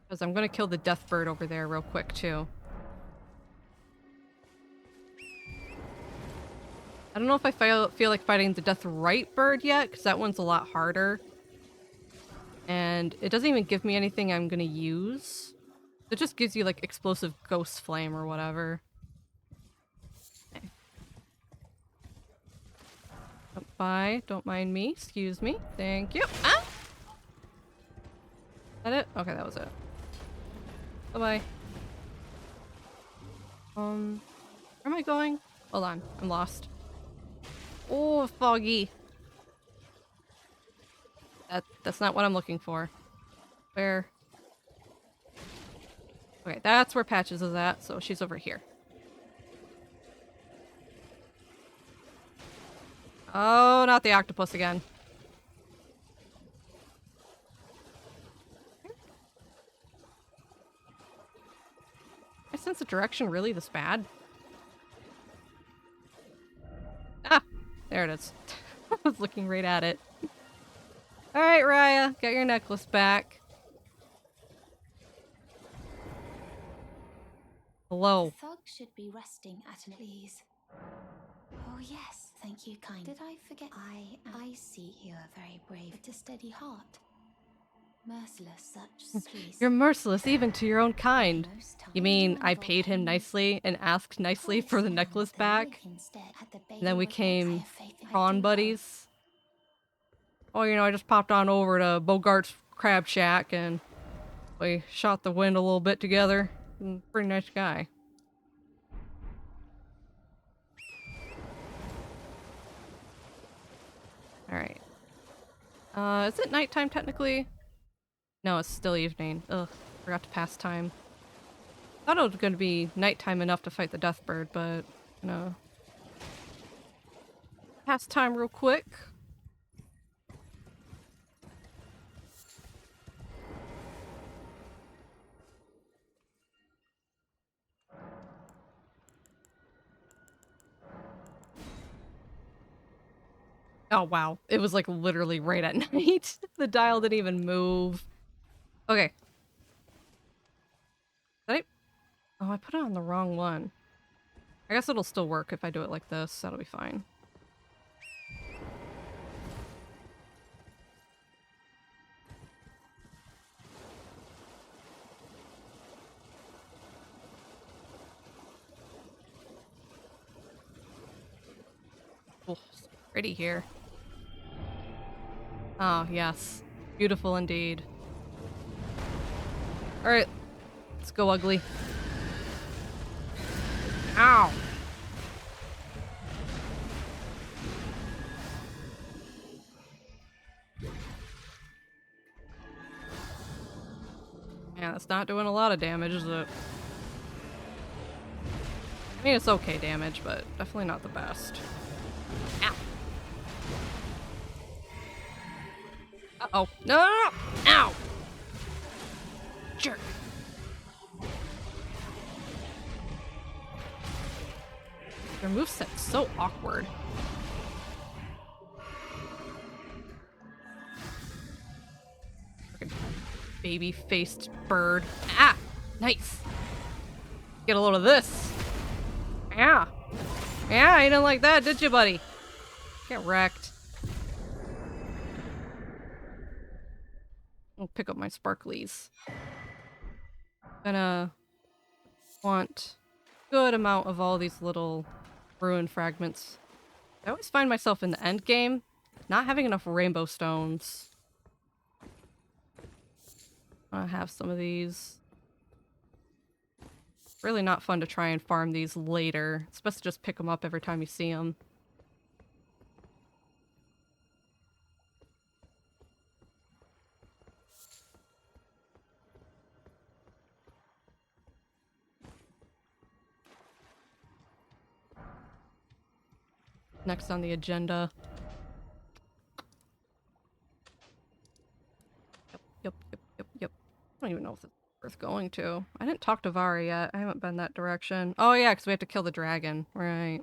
Because I'm gonna kill the death bird over there real quick too. I don't know if I feel like fighting the death right bird yet, because that one's a lot harder. And it doesn't even give me anything I'm gonna use. It just gives you like explosive ghost flame or whatever. Okay. Bye, don't mind me, excuse me. Thank you. Ah! Is that it? Okay, that was it. Bye-bye. Where am I going? Hold on, I'm lost. Oh, foggy. That's not what I'm looking for. Where? Okay, that's where Patches is at, so she's over here. Oh, not the octopus again. My sense of direction really this bad? Ah, there it is. I was looking right at it. Alright, Raya, get your necklace back. Hello. The thug should be resting at an ease. Oh yes, thank you, kind. Did I forget? I see you are very brave, but a steady heart. Merciless such please. You're merciless even to your own kind. You mean I paid him nicely and asked nicely for the necklace back? And then we came prawn buddies? Oh, you know, I just popped on over to Bogart's Crab Shack and we shot the wind a little bit together. Pretty nice guy. Alright. Is it nighttime technically? No, it's still evening. Ugh, forgot to pass time. Thought it was gonna be nighttime enough to fight the Deathbird, but, you know. Pass time real quick. Oh wow, it was like literally right at night. The dial didn't even move. Okay. Did I? Oh, I put it on the wrong one. I guess it'll still work if I do it like this. That'll be fine. Oh, it's pretty here. Oh, yes. Beautiful indeed. Alright. Let's go, ugly. Ow! Yeah, that's not doing a lot of damage, is it? I mean, it's okay damage, but definitely not the best. Ow! Uh-oh. No, no, no! Ow! Jerk. Their moveset's so awkward. Freaking baby-faced bird. Ah! Nice! Get a load of this. Yeah. Yeah, you didn't like that, did you, buddy? Get wrecked. I'll pick up my sparklies. Gonna want a good amount of all these little ruin fragments. I always find myself in the end game not having enough rainbow stones. I have some of these. Really not fun to try and farm these later. It's best to just pick them up every time you see them. Next on the agenda. Yep. I don't even know if it's worth going to. I didn't talk to Vara yet. I haven't been that direction. Oh yeah, because we have to kill the dragon. Right.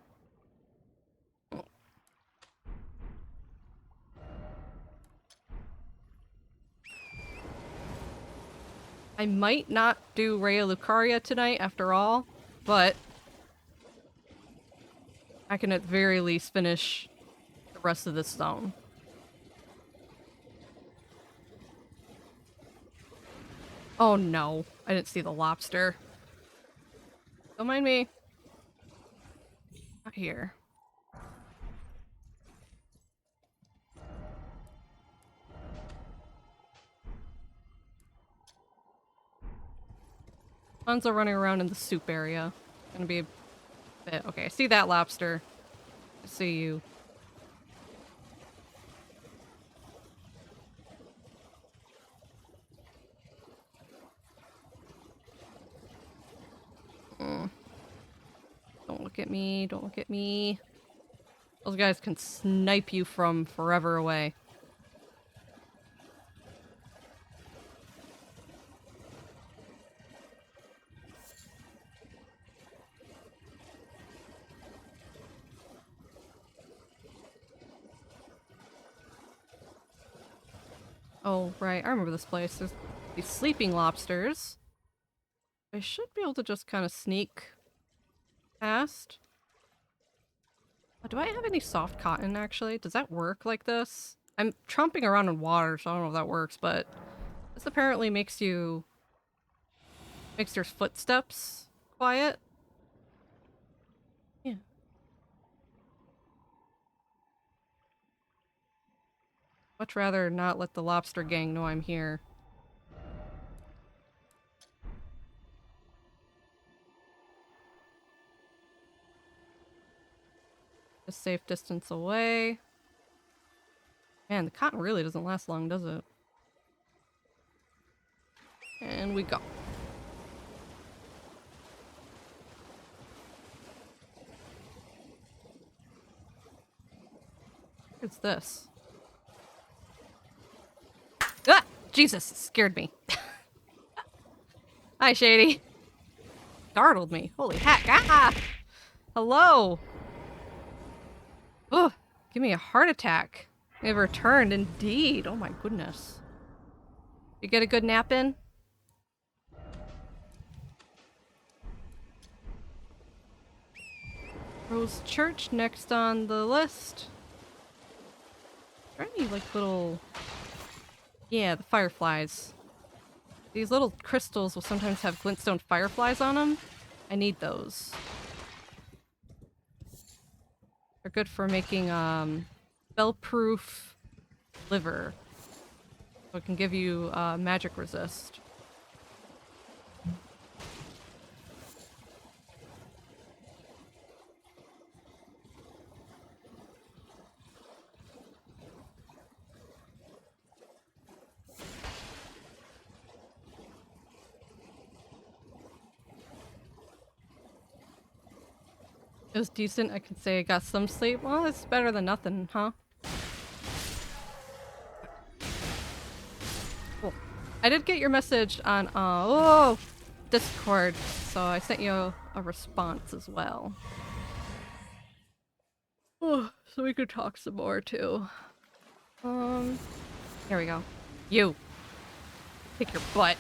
I might not do Raya Lucaria tonight after all, but I can at the very least finish the rest of this zone. Oh no, I didn't see the lobster. Don't mind me. Not here. Tons of running around in the soup area. Gonna be a bit. Okay, I see that lobster. I see you. Don't look at me. Don't look at me. Those guys can snipe you from forever away. Oh, right. I remember this place. There's these sleeping lobsters. I should be able to just kind of sneak past. Oh, do I have any soft cotton, actually? Does that work like this? I'm tromping around in water, so I don't know if that works, but this apparently makes your footsteps quiet. Yeah. Much rather not let the lobster gang know I'm here. A safe distance away. Man, the cotton really doesn't last long, does it? And we go. What's this? Ah! Jesus, it scared me. Hi, Shady. Startled me. Holy heck. Ah! Hello! Oh, give me a heart attack. We have returned, indeed. Oh my goodness. You get a good nap in? Rose Church next on the list. Are there any like little... Yeah, the fireflies. These little crystals will sometimes have glintstone fireflies on them. I need those. They're good for making spell-proof liver. So it can give you magic resist. It was decent. I could say I got some sleep. Well, it's better than nothing, huh? Cool. I did get your message on Discord, so I sent you a response as well. Oh, so we could talk some more too. Here we go. You. Kick your butt.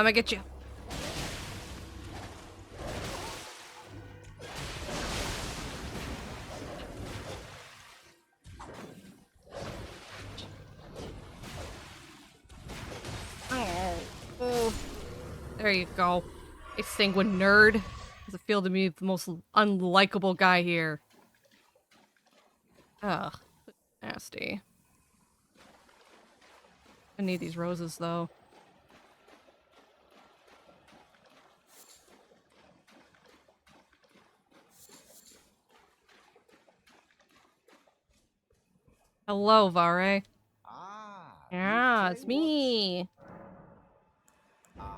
I get you. Oh. There you go. A sanguine nerd. Does it feel to me the most unlikable guy here? Ugh. Nasty. I need these roses though. Hello, Vare. Yeah, it's me.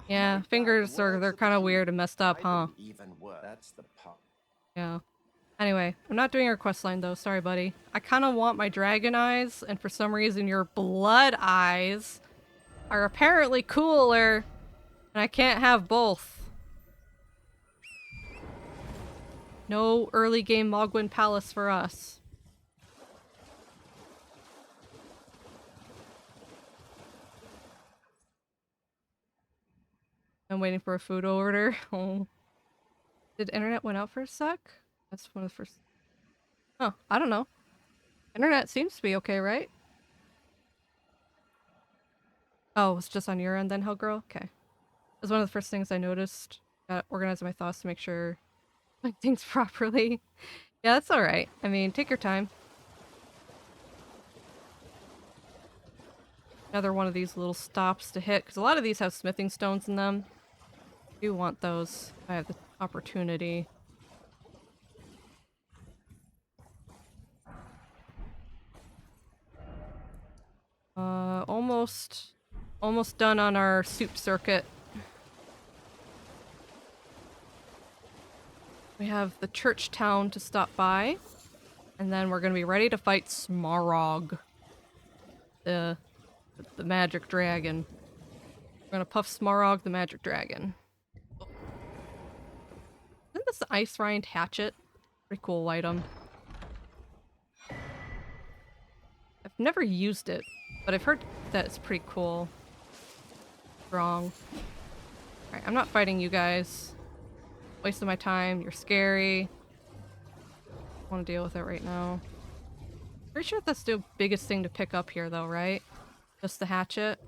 Yeah, fingers they're kind of weird and messed up, huh? Yeah. Anyway, I'm not doing your quest line though. Sorry, buddy. I kind of want my dragon eyes, and for some reason your blood eyes are apparently cooler, and I can't have both. No early game Mogwin Palace for us. I'm waiting for a food order. Oh. Did internet went out for a sec? That's one of the first... Oh, I don't know. Internet seems to be okay, right? Oh, it's just on your end then, Hellgirl? Okay. It was one of the first things I noticed. Gotta organize my thoughts to make sure I like things properly. Yeah, that's alright. I mean, take your time. Another one of these little stops to hit, because a lot of these have smithing stones in them. I do want those if I have the opportunity. Almost done on our soup circuit. We have the church town to stop by, and then we're gonna be ready to fight Smarog, the magic dragon. We're gonna puff Smarog, the magic dragon. Isn't this the ice rind hatchet? Pretty cool item. I've never used it, but I've heard that it's pretty cool. Strong. Alright, I'm not fighting you guys. Wasting my time. You're scary. I want to deal with it right now. Pretty sure that's the biggest thing to pick up here, though, right? Just the hatchet.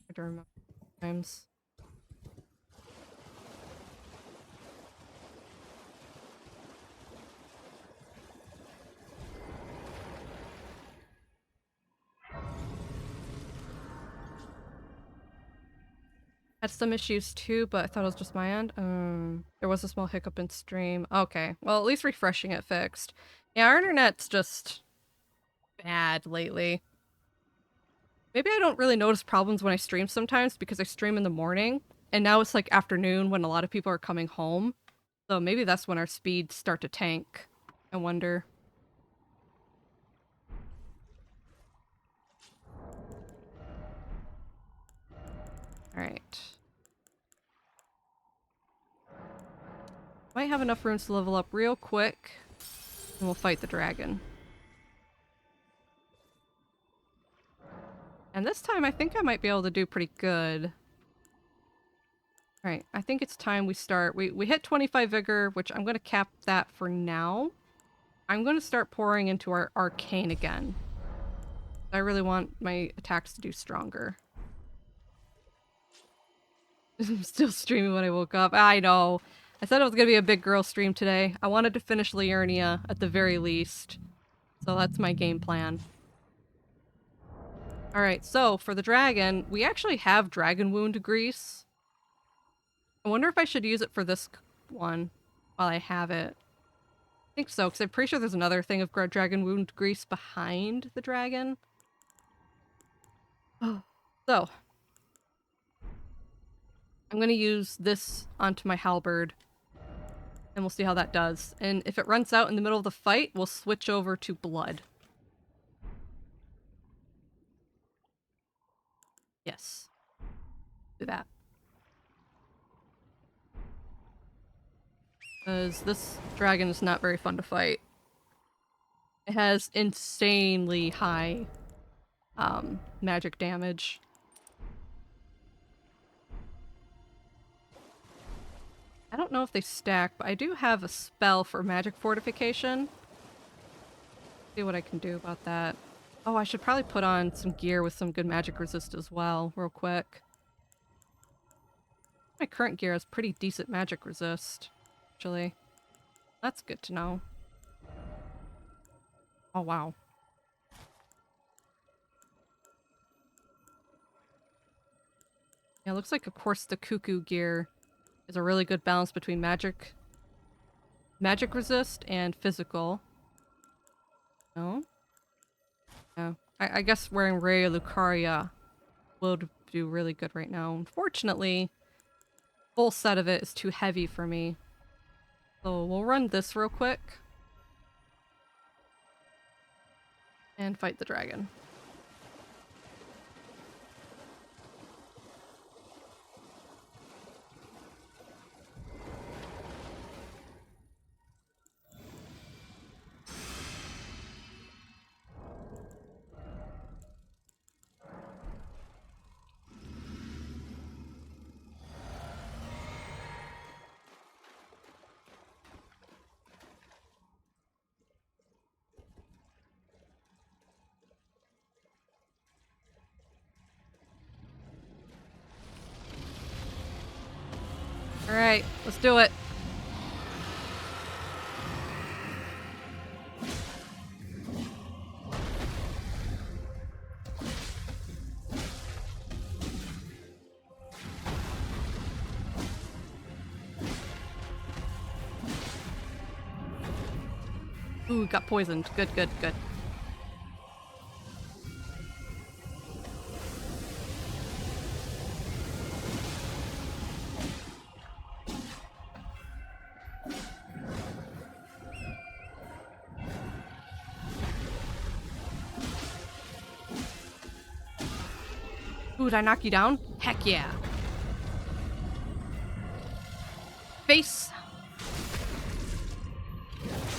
I don't remember times. Had some issues too, but I thought it was just my end. There was a small hiccup in stream. Okay, well, at least refreshing it fixed. Yeah, our internet's just bad lately. Maybe I don't really notice problems when I stream sometimes because I stream in the morning, and now it's like afternoon when a lot of people are coming home. So maybe that's when our speeds start to tank. I wonder. Alright. Might have enough rooms to level up real quick, and we'll fight the dragon. And this time I think I might be able to do pretty good. Alright, I think it's time we start. We hit 25 vigor, which I'm going to cap that for now. I'm going to start pouring into our arcane again. I really want my attacks to do stronger. I'm still streaming when I woke up. I know. I said it was going to be a big girl stream today. I wanted to finish Liurnia at the very least. So that's my game plan. Alright, so for the dragon, we actually have dragon wound grease. I wonder if I should use it for this one while I have it. I think so, because I'm pretty sure there's another thing of dragon wound grease behind the dragon. Oh. So, I'm going to use this onto my halberd, and we'll see how that does. And if it runs out in the middle of the fight, we'll switch over to blood. Yes. Do that. Because this dragon is not very fun to fight. It has insanely high magic damage. I don't know if they stack, but I do have a spell for magic fortification. See what I can do about that. Oh, I should probably put on some gear with some good magic resist as well, real quick. My current gear has pretty decent magic resist, actually. That's good to know. Oh, wow. Yeah, it looks like, of course, the cuckoo gear is a really good balance between magic resist and physical. No? Yeah. I guess wearing Ray Lucaria would do really good right now. Unfortunately, full set of it is too heavy for me. So we'll run this real quick. And fight the dragon. Alright, let's do it. Ooh, got poisoned. Good, good, good. Ooh, did I knock you down? Heck yeah. Face.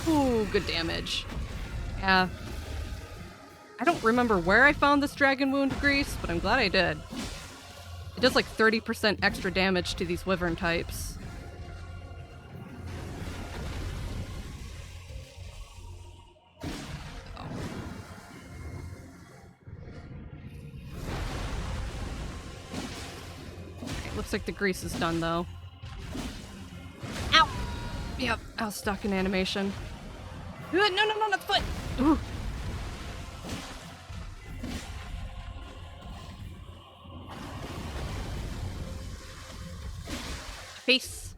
Ooh, good damage. Yeah. I don't remember where I found this dragon wound grease, but I'm glad I did. It does like 30% extra damage to these wyvern types. Okay, looks like the grease is done though. Ow! Yep, I was stuck in animation. No, no, no, not the foot! Ooh. Face.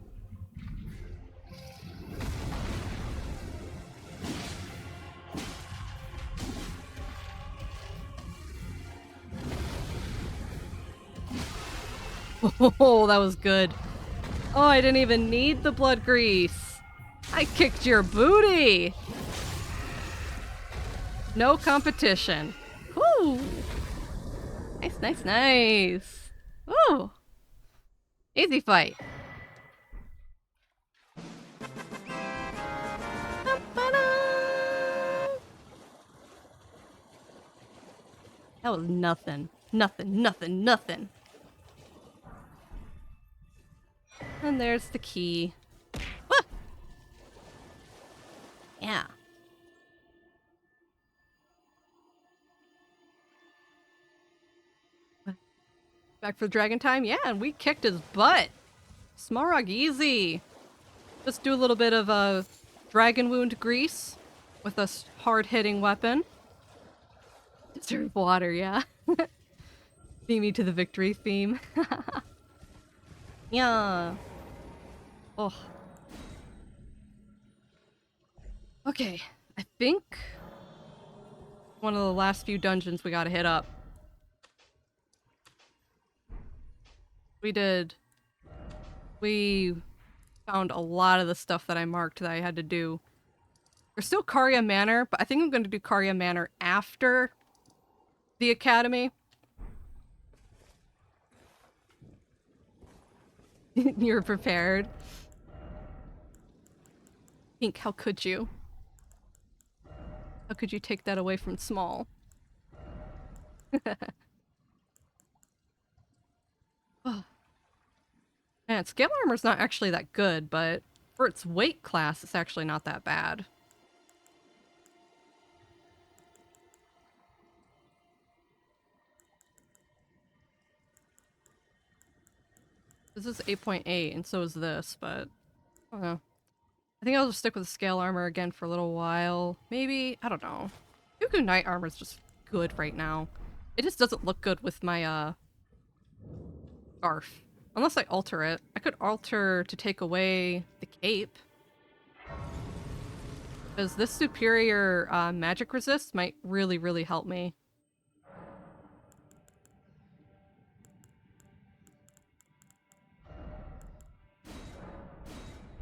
Oh, that was good. Oh, I didn't even need the blood grease. I kicked your booty. No competition. Woo! Nice, nice, nice. Ooh. Easy fight. That was nothing. Nothing, nothing, nothing. And there's the key. Ah! Yeah. Back for dragon time? Yeah, and we kicked his butt. Smarog easy. Just do a little bit of dragon wound grease with a hard-hitting weapon. Deserve water, yeah. Beat me to the victory theme. Yeah. Oh. Okay, I think one of the last few dungeons we gotta hit up. We found a lot of the stuff that I marked that I had to do. There's still Karya Manor, but I think I'm gonna do Karya Manor after the academy. You're prepared. Pink, how could you? How could you take that away from Small? Oh. Man, scale armor's not actually that good, but for its weight class, it's actually not that bad. This is 8.8, and so is this, but I don't know. I think I'll just stick with scale armor again for a little while. Maybe, I don't know. Cuckoo Knight armor is just good right now. It just doesn't look good with my, scarf. Unless I alter it. I could alter to take away the cape. Because this superior magic resist might really, really help me.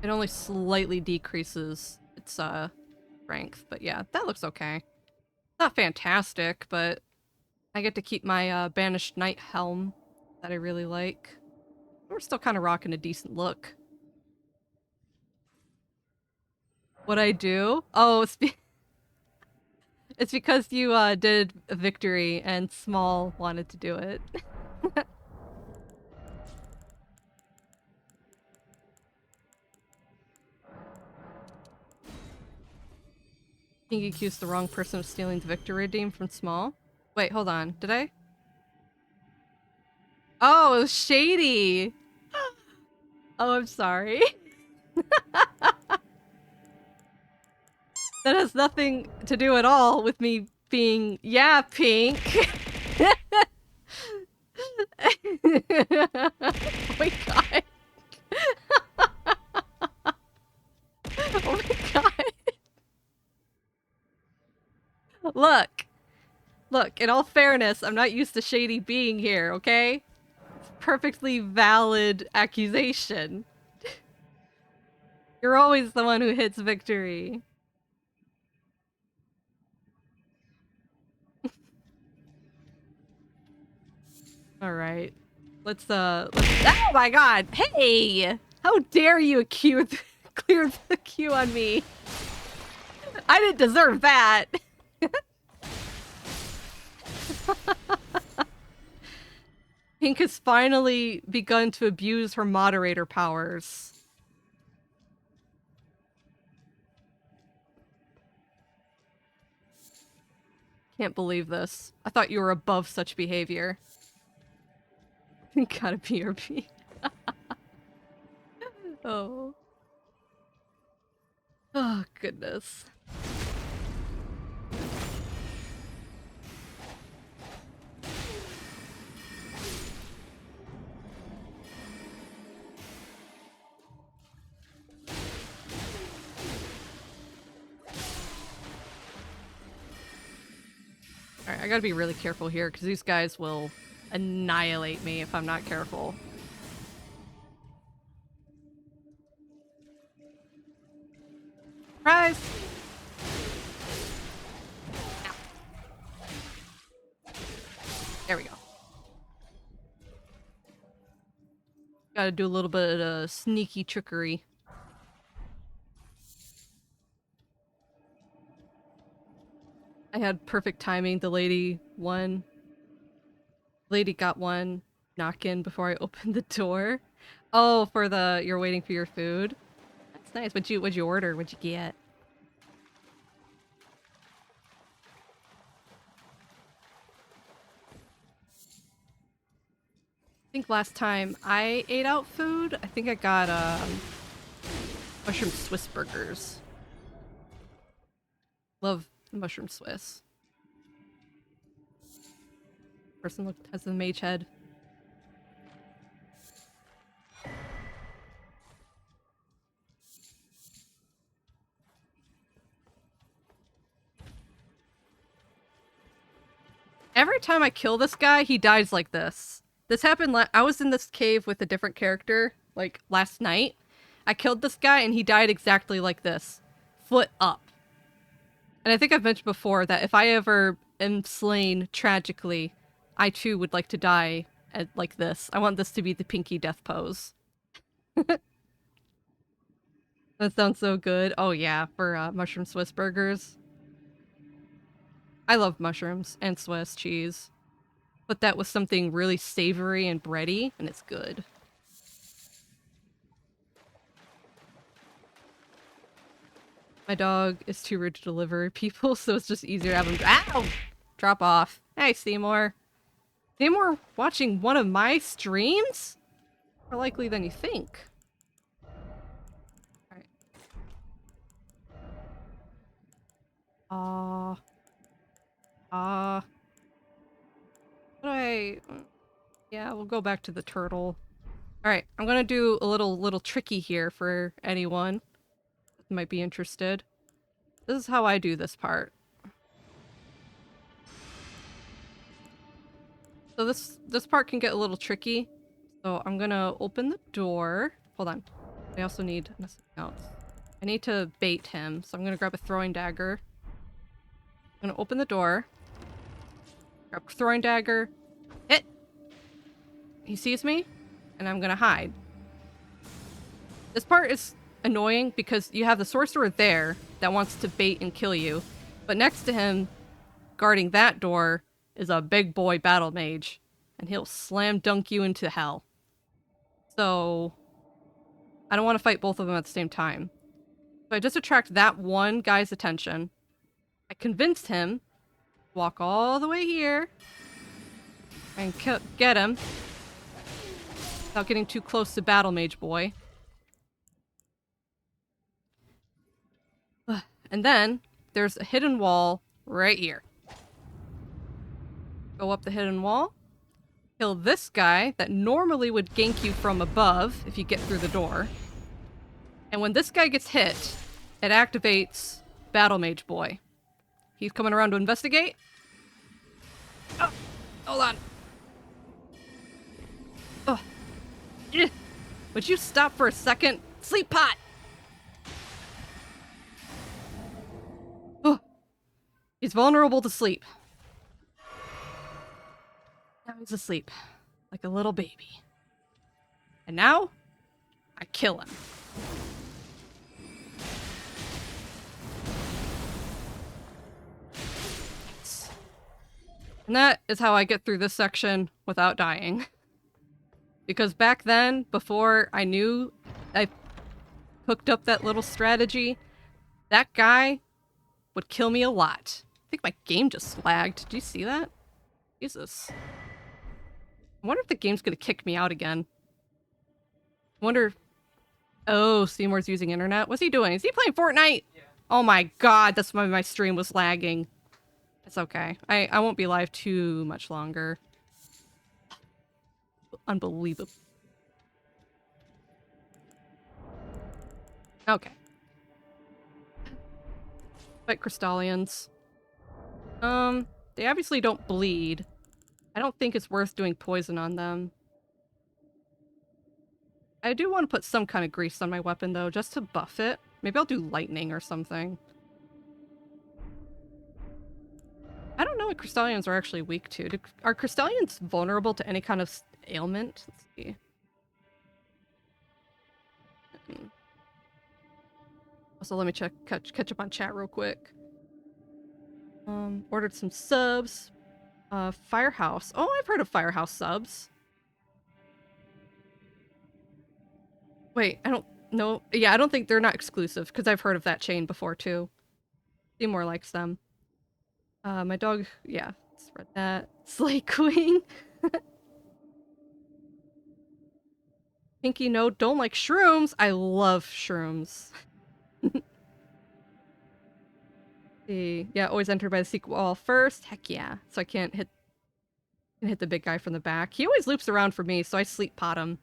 It only slightly decreases its strength, but yeah, that looks okay. Not fantastic, but I get to keep my Banished Knight helm that I really like. We're still kind of rocking a decent look. What I do? Oh, it's because you did a victory and Small wanted to do it. I think you accused the wrong person of stealing the victory redeem from Small. Wait, hold on. Did I? Oh, it was Shady! Oh, I'm sorry. That has nothing to do at all with me being, yeah, Pink. Oh my god. Oh my god. Look, in all fairness, I'm not used to Shady being here, okay? It's a perfectly valid accusation. You're always the one who hits victory. Alright. Let's, oh my god! Hey! How dare you clear the queue on me? I didn't deserve that! Pink has finally begun to abuse her moderator powers. Can't believe this. I thought you were above such behavior. Gotta BRB. Oh. Oh, goodness. Alright, I gotta be really careful here, because these guys will annihilate me if I'm not careful. Surprise! Ow. There we go. Gotta do a little bit of sneaky trickery. I had perfect timing. The lady won. Lady got one knock in before I opened the door. Oh, for the you're waiting for your food. That's nice. What'd you order? What'd you get? I think last time I ate out food, I think I got mushroom Swiss burgers. Love mushroom Swiss. Person has the mage head. Every time I kill this guy, he dies like this. This happened I was in this cave with a different character, like, last night. I killed this guy and he died exactly like this. Foot up. And I think I've mentioned before that if I ever am slain tragically, I too would like to die like this. I want this to be the pinky death pose. That sounds so good. Oh yeah, for mushroom Swiss burgers. I love mushrooms and Swiss cheese. Put that with something really savory and bready, and it's good. My dog is too rude to deliver people, so it's just easier to have him— ow! Drop off. Hey, Seymour. Seymour watching one of my streams? More likely than you think. Alright. What do I— yeah, we'll go back to the turtle. Alright, I'm gonna do a little tricky here for anyone who might be interested. This is how I do this part. So this part can get a little tricky. So I'm gonna open the door. Hold on. I also need something else. I need to bait him, so I'm gonna grab a throwing dagger. I'm gonna open the door. Grab a throwing dagger. Hit! He sees me, and I'm gonna hide. This part is annoying because you have the sorcerer there that wants to bait and kill you, but next to him, guarding that door, is a big boy battle mage, and he'll slam dunk you into hell. So I don't want to fight both of them at the same time. So I just attract that one guy's attention. I convinced him to walk all the way here and get him without getting too close to battle mage boy. And then there's a hidden wall right here. Go up the hidden wall. Kill this guy that normally would gank you from above if you get through the door. And when this guy gets hit, it activates Battle Mage Boy. He's coming around to investigate. Oh, hold on. Oh. Would you stop for a second? Sleep pot! Oh. He's vulnerable to sleep. Now he's asleep. Like a little baby. And now, I kill him. And that is how I get through this section without dying. Because back then, before I knew I hooked up that little strategy, that guy would kill me a lot. I think my game just lagged. Did you see that? Jesus. I wonder if the game's gonna kick me out again. I wonder... Oh, Seymour's using internet. What's he doing? Is he playing Fortnite? Yeah. Oh my god, that's why my stream was lagging. It's okay. I won't be live too much longer. Unbelievable. Okay. Fight Crystallians. They obviously don't bleed. I don't think it's worth doing poison on them. I do want to put some kind of grease on my weapon, though, just to buff it. Maybe I'll do lightning or something. I don't know what Crystallians are actually weak to. Are Crystallians vulnerable to any kind of ailment? Let's see. Also, let me catch up on chat real quick. Ordered some subs. Firehouse. Oh, I've heard of Firehouse subs. Wait, I don't know. Yeah, I don't think they're not exclusive, because I've heard of that chain before, too. Seymour likes them. My dog, yeah, spread that. Slay Queen. Pinky, no, don't like shrooms. I love shrooms. See, yeah, always entered by the secret wall first. Heck yeah. So I can't hit the big guy from the back. He always loops around for me, so I sleep pot him.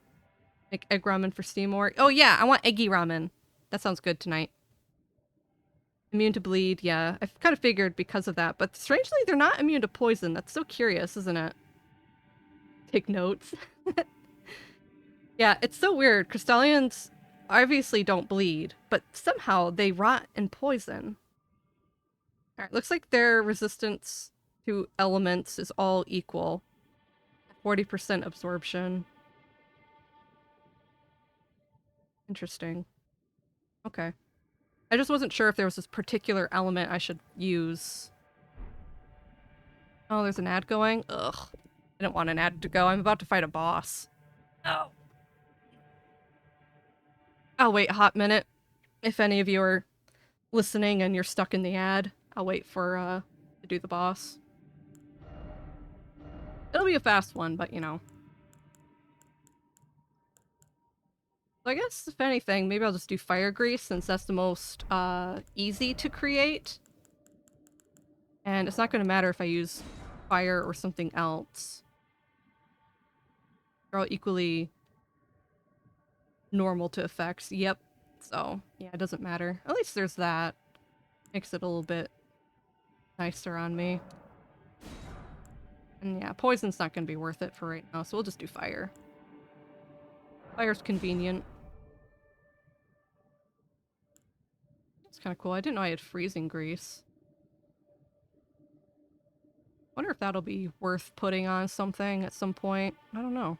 Make egg ramen for Seymour. Oh yeah, I want eggy ramen. That sounds good tonight. Immune to bleed, yeah. I kind of figured because of that, but strangely they're not immune to poison. That's so curious, isn't it? Take notes. Yeah, it's so weird. Crystallians obviously don't bleed, but somehow they rot and poison. Alright, looks like their resistance to elements is all equal. 40% absorption. Interesting. Okay. I just wasn't sure if there was this particular element I should use. Oh, there's an ad going? Ugh. I didn't want an ad to go. I'm about to fight a boss. No. I'll wait a hot minute. If any of you are listening and you're stuck in the ad, I'll wait for, to do the boss. It'll be a fast one, but you know. So I guess, if anything, maybe I'll just do fire grease since that's the most, easy to create. And it's not going to matter if I use fire or something else. They're all equally normal to effects. Yep. So, yeah, it doesn't matter. At least there's that. Makes it a little bit nicer on me. And yeah, poison's not going to be worth it for right now, so we'll just do fire. Fire's convenient. It's kind of cool. I didn't know I had freezing grease. Wonder if that'll be worth putting on something at some point. I don't know.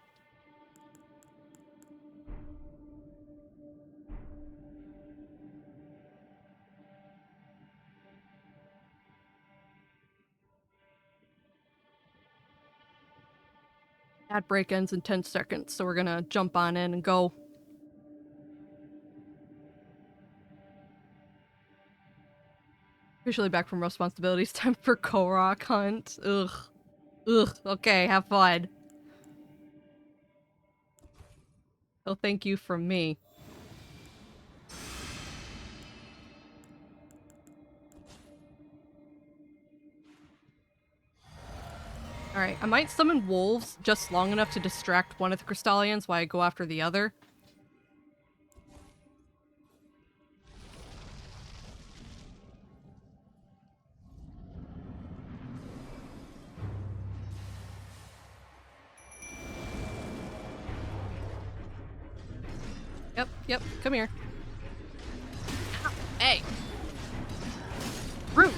Ad break ends in 10 seconds, so we're gonna jump on in and go. Usually back from responsibilities, time for Korok hunt. Ugh. Ugh. Okay, have fun. Oh, thank you from me. Alright, I might summon wolves just long enough to distract one of the Crystallians while I go after the other. Yep, come here. Hey! Rude!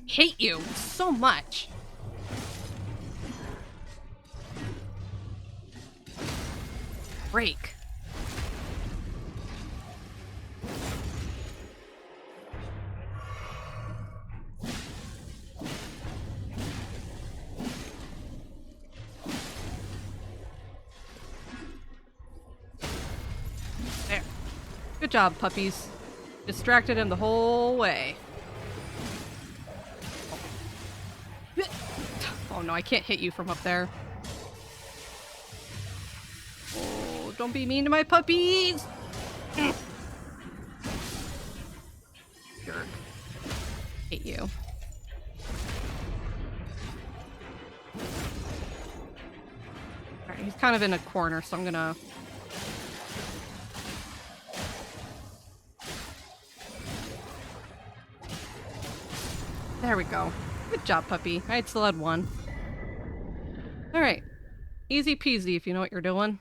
Hate you so much! Break. There. Good job, puppies. Distracted him the whole way. Oh no, I can't hit you from up there. Oh, don't be mean to my puppies! Jerk. Hate you. Alright, he's kind of in a corner, so I'm gonna... There we go. Good job, puppy. I still had one. Alright. Easy peasy if you know what you're doing.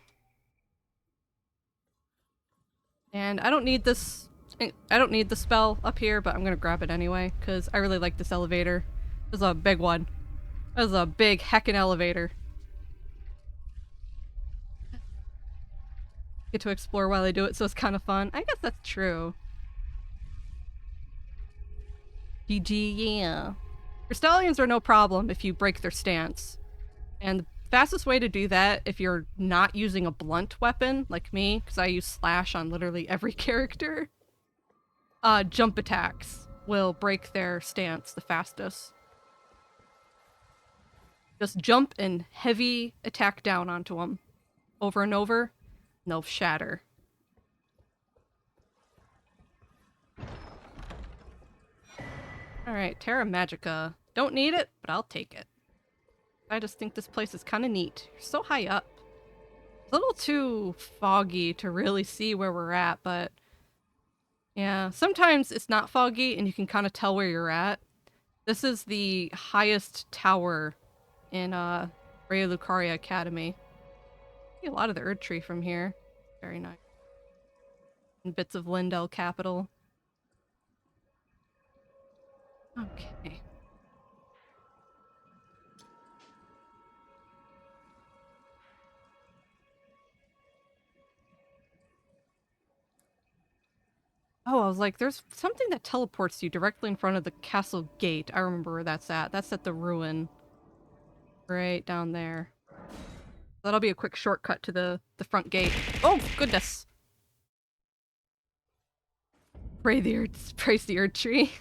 And I don't need this... I don't need the spell up here, but I'm gonna grab it anyway, because I really like this elevator. This is a big one. This is a big heckin' elevator. Get to explore while I do it, so it's kind of fun. I guess that's true. GG, yeah. Your stallions are no problem if you break their stance. And the fastest way to do that, if you're not using a blunt weapon, like me, because I use slash on literally every character, jump attacks will break their stance the fastest. Just jump and heavy attack down onto them. Over and over, and they'll shatter. Alright, Terra Magica. Don't need it, but I'll take it. I just think this place is kind of neat. You're so high up. It's a little too foggy to really see where we're at, but... yeah, sometimes it's not foggy and you can kind of tell where you're at. This is the highest tower in Raya Lucaria Academy. See a lot of the Erd Tree from here. Very nice. And bits of Lindell Capital. Okay. Oh, I was like, there's something that teleports you directly in front of the castle gate. I remember where that's at. That's at the ruin. Right down there. That'll be a quick shortcut to the front gate. Oh, goodness! Praise the Erd Tree.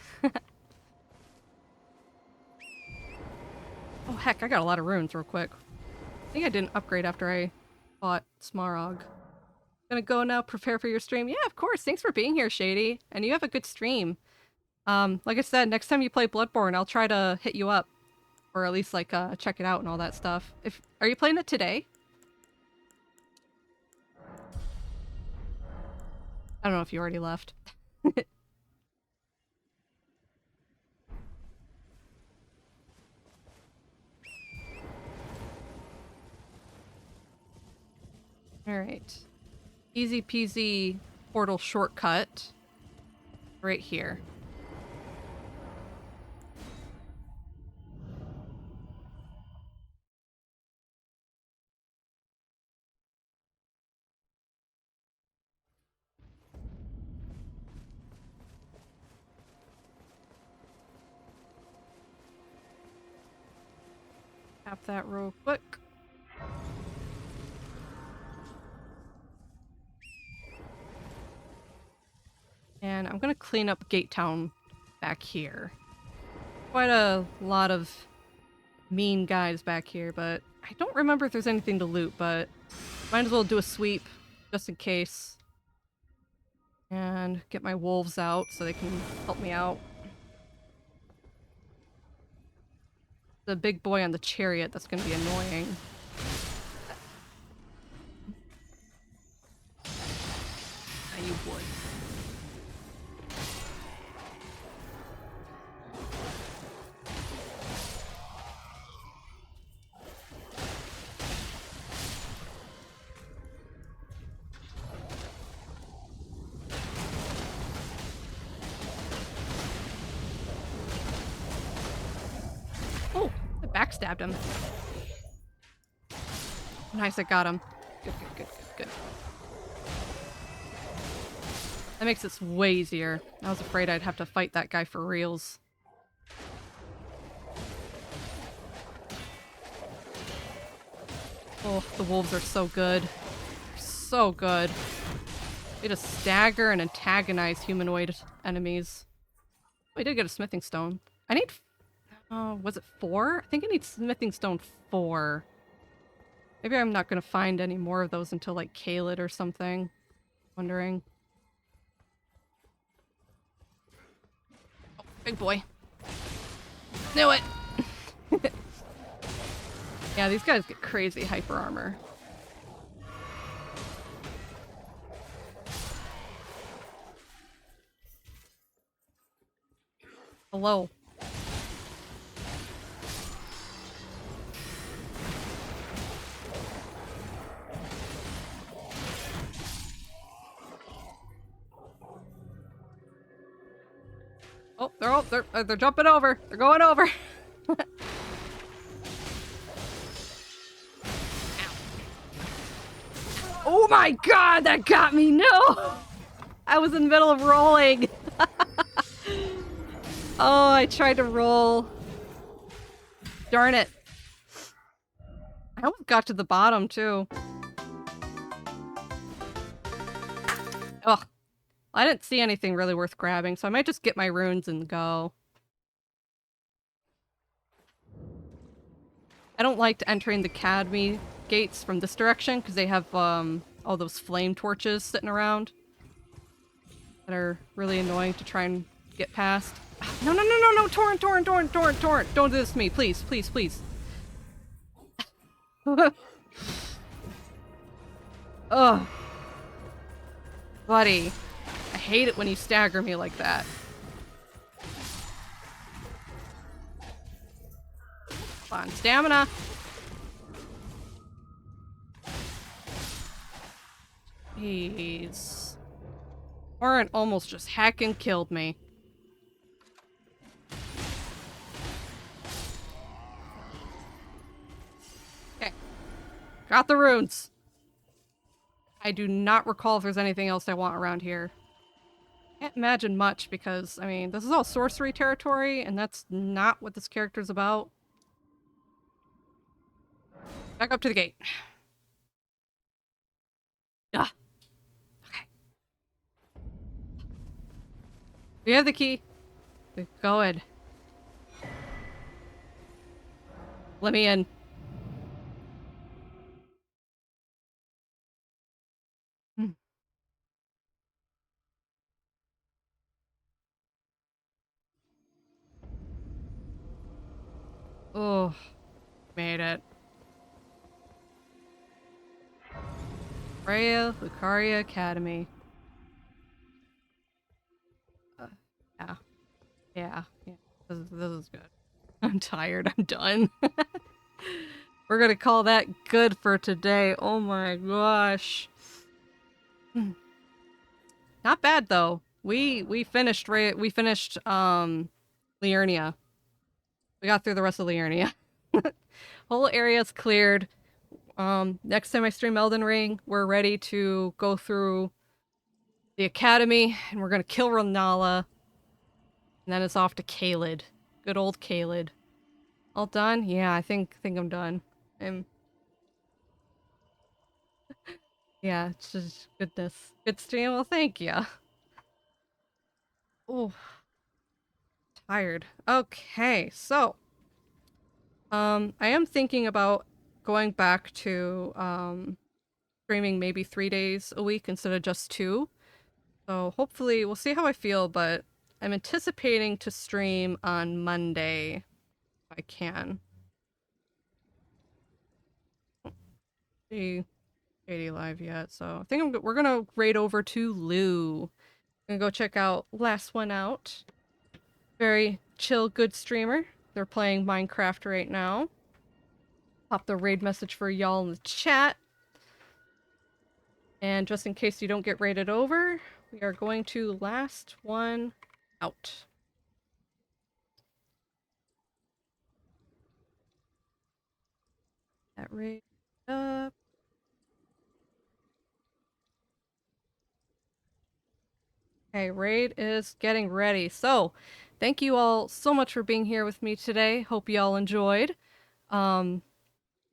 Oh heck, I got a lot of runes real quick. I think I didn't upgrade after I bought Smaragd. Gonna go now, prepare for your stream. Yeah, of course. Thanks for being here, Shady. And you have a good stream. Like I said, next time you play Bloodborne, I'll try to hit you up. Or at least, like, check it out and all that stuff. Are you playing it today? I don't know if you already left. Alright. Easy peasy portal shortcut. Right here. Tap that real quick. And I'm gonna clean up Gate Town back here. Quite a lot of mean guys back here, but I don't remember if there's anything to loot, but might as well do a sweep just in case. And get my wolves out so they can help me out. The big boy on the chariot, that's gonna be annoying. You would. backstabbed him. Nice, I got him. Good, good, good, good, good. That makes this way easier. I was afraid I'd have to fight that guy for reals. Oh, the wolves are so good. So good. They just stagger and antagonize humanoid enemies. Oh, I did get a smithing stone. I need... was it 4? I think I need smithing stone 4. Maybe I'm not gonna find any more of those until, like, Caelid or something. Wondering. Oh, big boy. Knew it! Yeah, these guys get crazy hyper armor. Hello. Oh, they're jumping over. They're going over. Oh my god, that got me. No. I was in the middle of rolling. Oh, I tried to roll. Darn it. I almost got to the bottom too. Ugh. I didn't see anything really worth grabbing, so I might just get my runes and go. I don't like entering the academy gates from this direction because they have all those flame torches sitting around that are really annoying to try and get past. No, no, no, no, no, torrent, torrent, torrent, torrent, torrent. Don't do this to me, please, please, please. Ugh. Buddy. I hate it when you stagger me like that. Come on, stamina. Jeez. Torrent almost just heckin' killed me. Okay. Got the runes. I do not recall if there's anything else I want around here. Can't imagine much because, I mean, this is all sorcery territory, and that's not what this character's about. Back up to the gate. Ah. Okay. We have the key. We're going. Let me in. Oh, made it. Freya Lucaria Academy. Yeah. Yeah. Yeah. This is good. I'm tired. I'm done. We're gonna call that good for today. Oh my gosh. Not bad though. We finished Liurnia. We got through the rest of Liurnia. Whole area's cleared. Next time I stream Elden Ring, we're ready to go through the academy and we're gonna kill Renala. And then it's off to Caelid. Good old Caelid. All done? Yeah, I think I'm done. Yeah, it's just goodness. Good stream. Well, thank you. Oh, tired. Okay, so I am thinking about going back to streaming maybe 3 days a week instead of just 2. So hopefully we'll see how I feel, but I'm anticipating to stream on Monday if I can. See Katie live yet, so I think we're gonna raid over to Lou. I'm gonna go check out Last One Out. Very chill, good streamer. They're playing Minecraft right now. Pop the raid message for y'all in the chat. And just in case you don't get raided over, we are going to Last One Out. that raid up. Okay, raid is getting ready. So, thank you all so much for being here with me today. Hope you all enjoyed.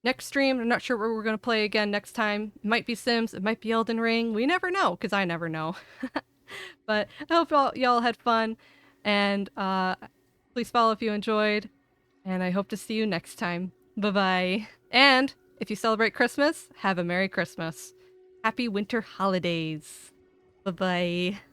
Next stream, I'm not sure what we're going to play again next time. It might be Sims, it might be Elden Ring. We never know, because I never know. But I hope y'all had fun, and please follow if you enjoyed, and I hope to see you next time. Bye-bye. And if you celebrate Christmas, have a Merry Christmas. Happy winter holidays. Bye-bye.